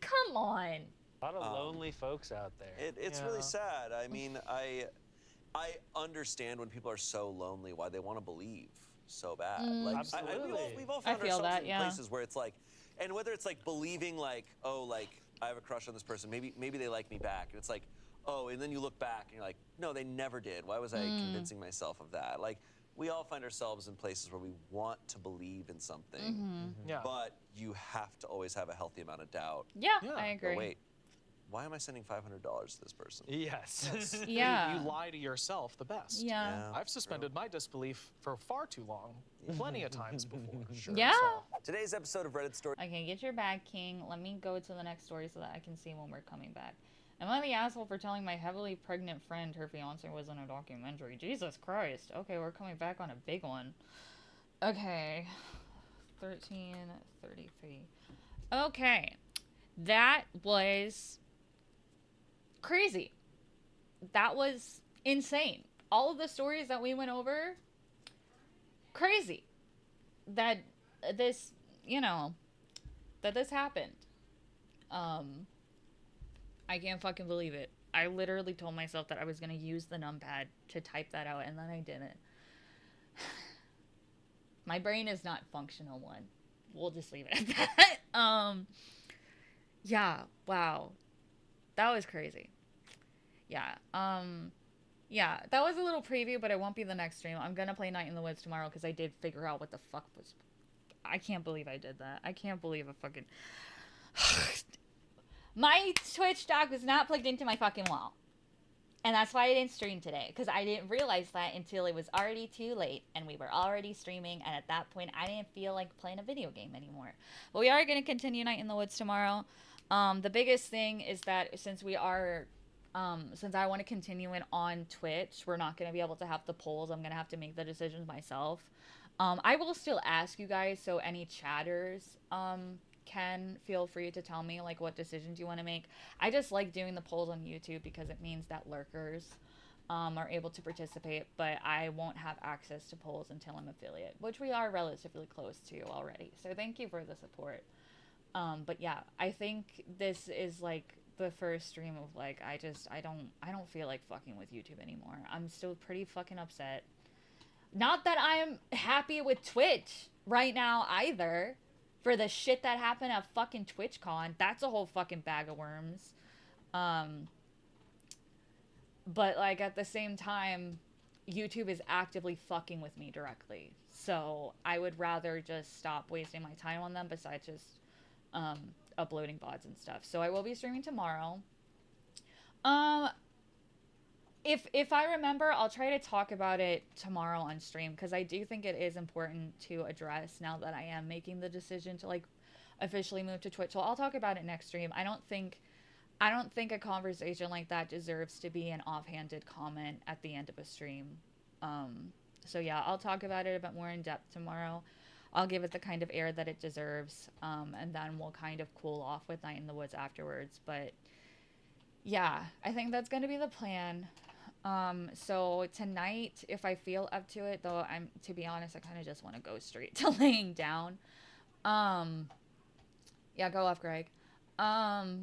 A: Come on.
J: A lot of lonely folks out there.
I: It's
D: Yeah.
I: really sad. I mean, I understand when people are so lonely why they want to believe so bad. Like,
J: Absolutely.
I: we've all
A: I
I: found
A: feel
I: ourselves
A: that,
I: in
A: yeah.
I: places where it's like, and whether it's like believing like, oh, like I have a crush on this person, maybe they like me back, and it's like, oh, and then you look back and you're like, no, they never did. Why was I convincing myself of that? Like, we all find ourselves in places where we want to believe in something,
D: Yeah.
I: but you have to always have a healthy amount of doubt.
A: Yeah,
D: Yeah.
A: I agree.
I: Oh, wait, why am I sending $500 to this person?
J: Yes.
A: Yeah.
D: You lie to yourself the best.
A: Yeah.
I: Yeah.
D: I've suspended my disbelief for far too long, plenty of times before.
A: Yeah.
I: Today's episode of Reddit Story
A: Okay, get your bag, King. Let me go to the next story so that I can see when we're coming back. Am I the asshole for telling my heavily pregnant friend her fiance was in a documentary? Jesus Christ. Okay, we're coming back on a big one. Okay. 1333. Okay. That was crazy. That was insane. All of the stories that we went over, crazy. That this, that this happened. I can't fucking believe it. I literally told myself that I was going to use the numpad to type that out, and then I didn't. My brain is not functional one. We'll just leave it at that. Yeah, wow. That was crazy. Yeah, yeah, that was a little preview, but it won't be the next stream. I'm gonna play Night in the Woods tomorrow because I did figure out what the fuck was... I can't believe I did that. I can't believe I fucking... My Twitch dock was not plugged into my fucking wall. And that's why I didn't stream today. Because I didn't realize that until it was already too late. And we were already streaming. And at that point, I didn't feel like playing a video game anymore. But we are going to continue Night in the Woods tomorrow. The biggest thing is that since we are... since I want to continue it on Twitch, we're not going to be able to have the polls. I'm going to have to make the decisions myself. I will still ask you guys. So any chatters... can feel free to tell me like what decisions you want to make. I just like doing the polls on YouTube because it means that lurkers are able to participate, but I won't have access to polls until I'm affiliate, which we are relatively close to already. So thank you for the support. But yeah, I think this is like the first stream of like, I don't feel like fucking with YouTube anymore. I'm still pretty fucking upset. Not that I'm happy with Twitch right now either, for the shit that happened at fucking TwitchCon. That's a whole fucking bag of worms. But like at the same time, YouTube is actively fucking with me directly. So I would rather just stop wasting my time on them besides just uploading VODs and stuff. So I will be streaming tomorrow. If I remember, I'll try to talk about it tomorrow on stream, because I do think it is important to address now that I am making the decision to like officially move to Twitch. So I'll talk about it next stream. I don't think a conversation like that deserves to be an offhanded comment at the end of a stream. So yeah, I'll talk about it a bit more in depth tomorrow. I'll give it the kind of air that it deserves, and then we'll kind of cool off with Night in the Woods afterwards. But yeah, I think that's going to be the plan. So tonight, if I feel up to it, though, to be honest, I kind of just want to go straight to laying down. Yeah, go off, Greg. Either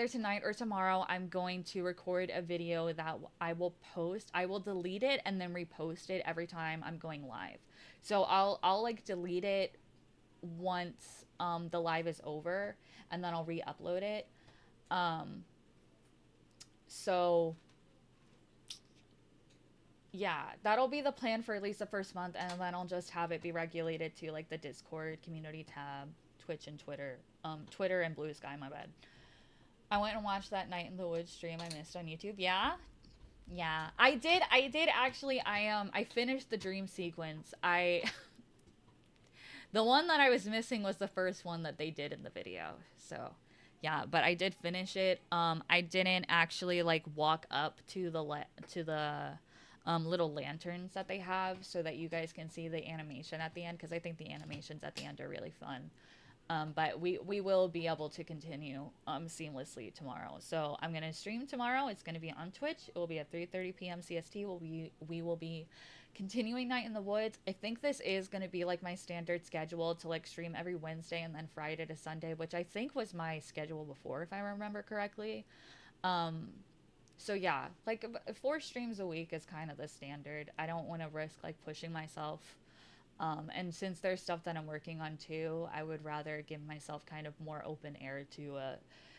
A: tonight or tomorrow, I'm going to record a video that I will post. I will delete it and then repost it every time I'm going live. So I'll like delete it once the live is over, and then I'll re-upload it. So yeah, that'll be the plan for at least the first month, and then I'll just have it be regulated to like the Discord community tab, Twitch and Twitter, Twitter and Blue Sky, my bad. I went and watched that Night in the Woods stream I missed on YouTube. Yeah, I did actually. I finished the dream sequence. The one that I was missing was the first one that they did in the video. So yeah, but I did finish it. I didn't actually like walk up to the little lanterns that they have so that you guys can see the animation at the end, because I think the animations at the end are really fun. But we will be able to continue seamlessly tomorrow. So I'm gonna stream tomorrow. It's gonna be on Twitch. It will be at 3:30 p.m. CST. We will be continuing Night in the Woods. I think this is gonna be like my standard schedule to like stream every Wednesday and then Friday to Sunday, which I think was my schedule before, if I remember correctly. So yeah, like 4 streams a week is kind of the standard. I don't want to risk like pushing myself. And since there's stuff that I'm working on too, I would rather give myself kind of more open air to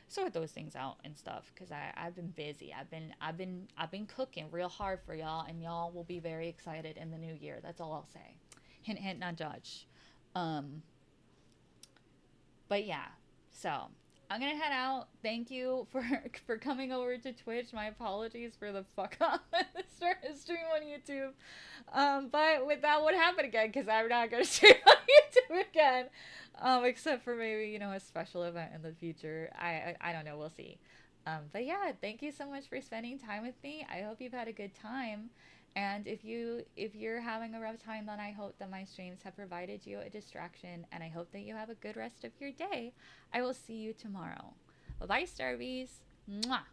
A: sort those things out and stuff, because I've been busy. I've been cooking real hard for y'all, and y'all will be very excited in the new year. That's all I'll say. Hint, hint, not judge. But yeah, so I'm gonna head out. Thank you for coming over to Twitch. My apologies for the fuck up start a stream on YouTube. But with that would happen again, because I'm not gonna stream on YouTube again. Except for maybe, you know, a special event in the future. I don't know, we'll see. But yeah, thank you so much for spending time with me. I hope you've had a good time. And if you're having a rough time, then I hope that my streams have provided you a distraction, and I hope that you have a good rest of your day. I will see you tomorrow. Bye-bye, Starbies. Mwah.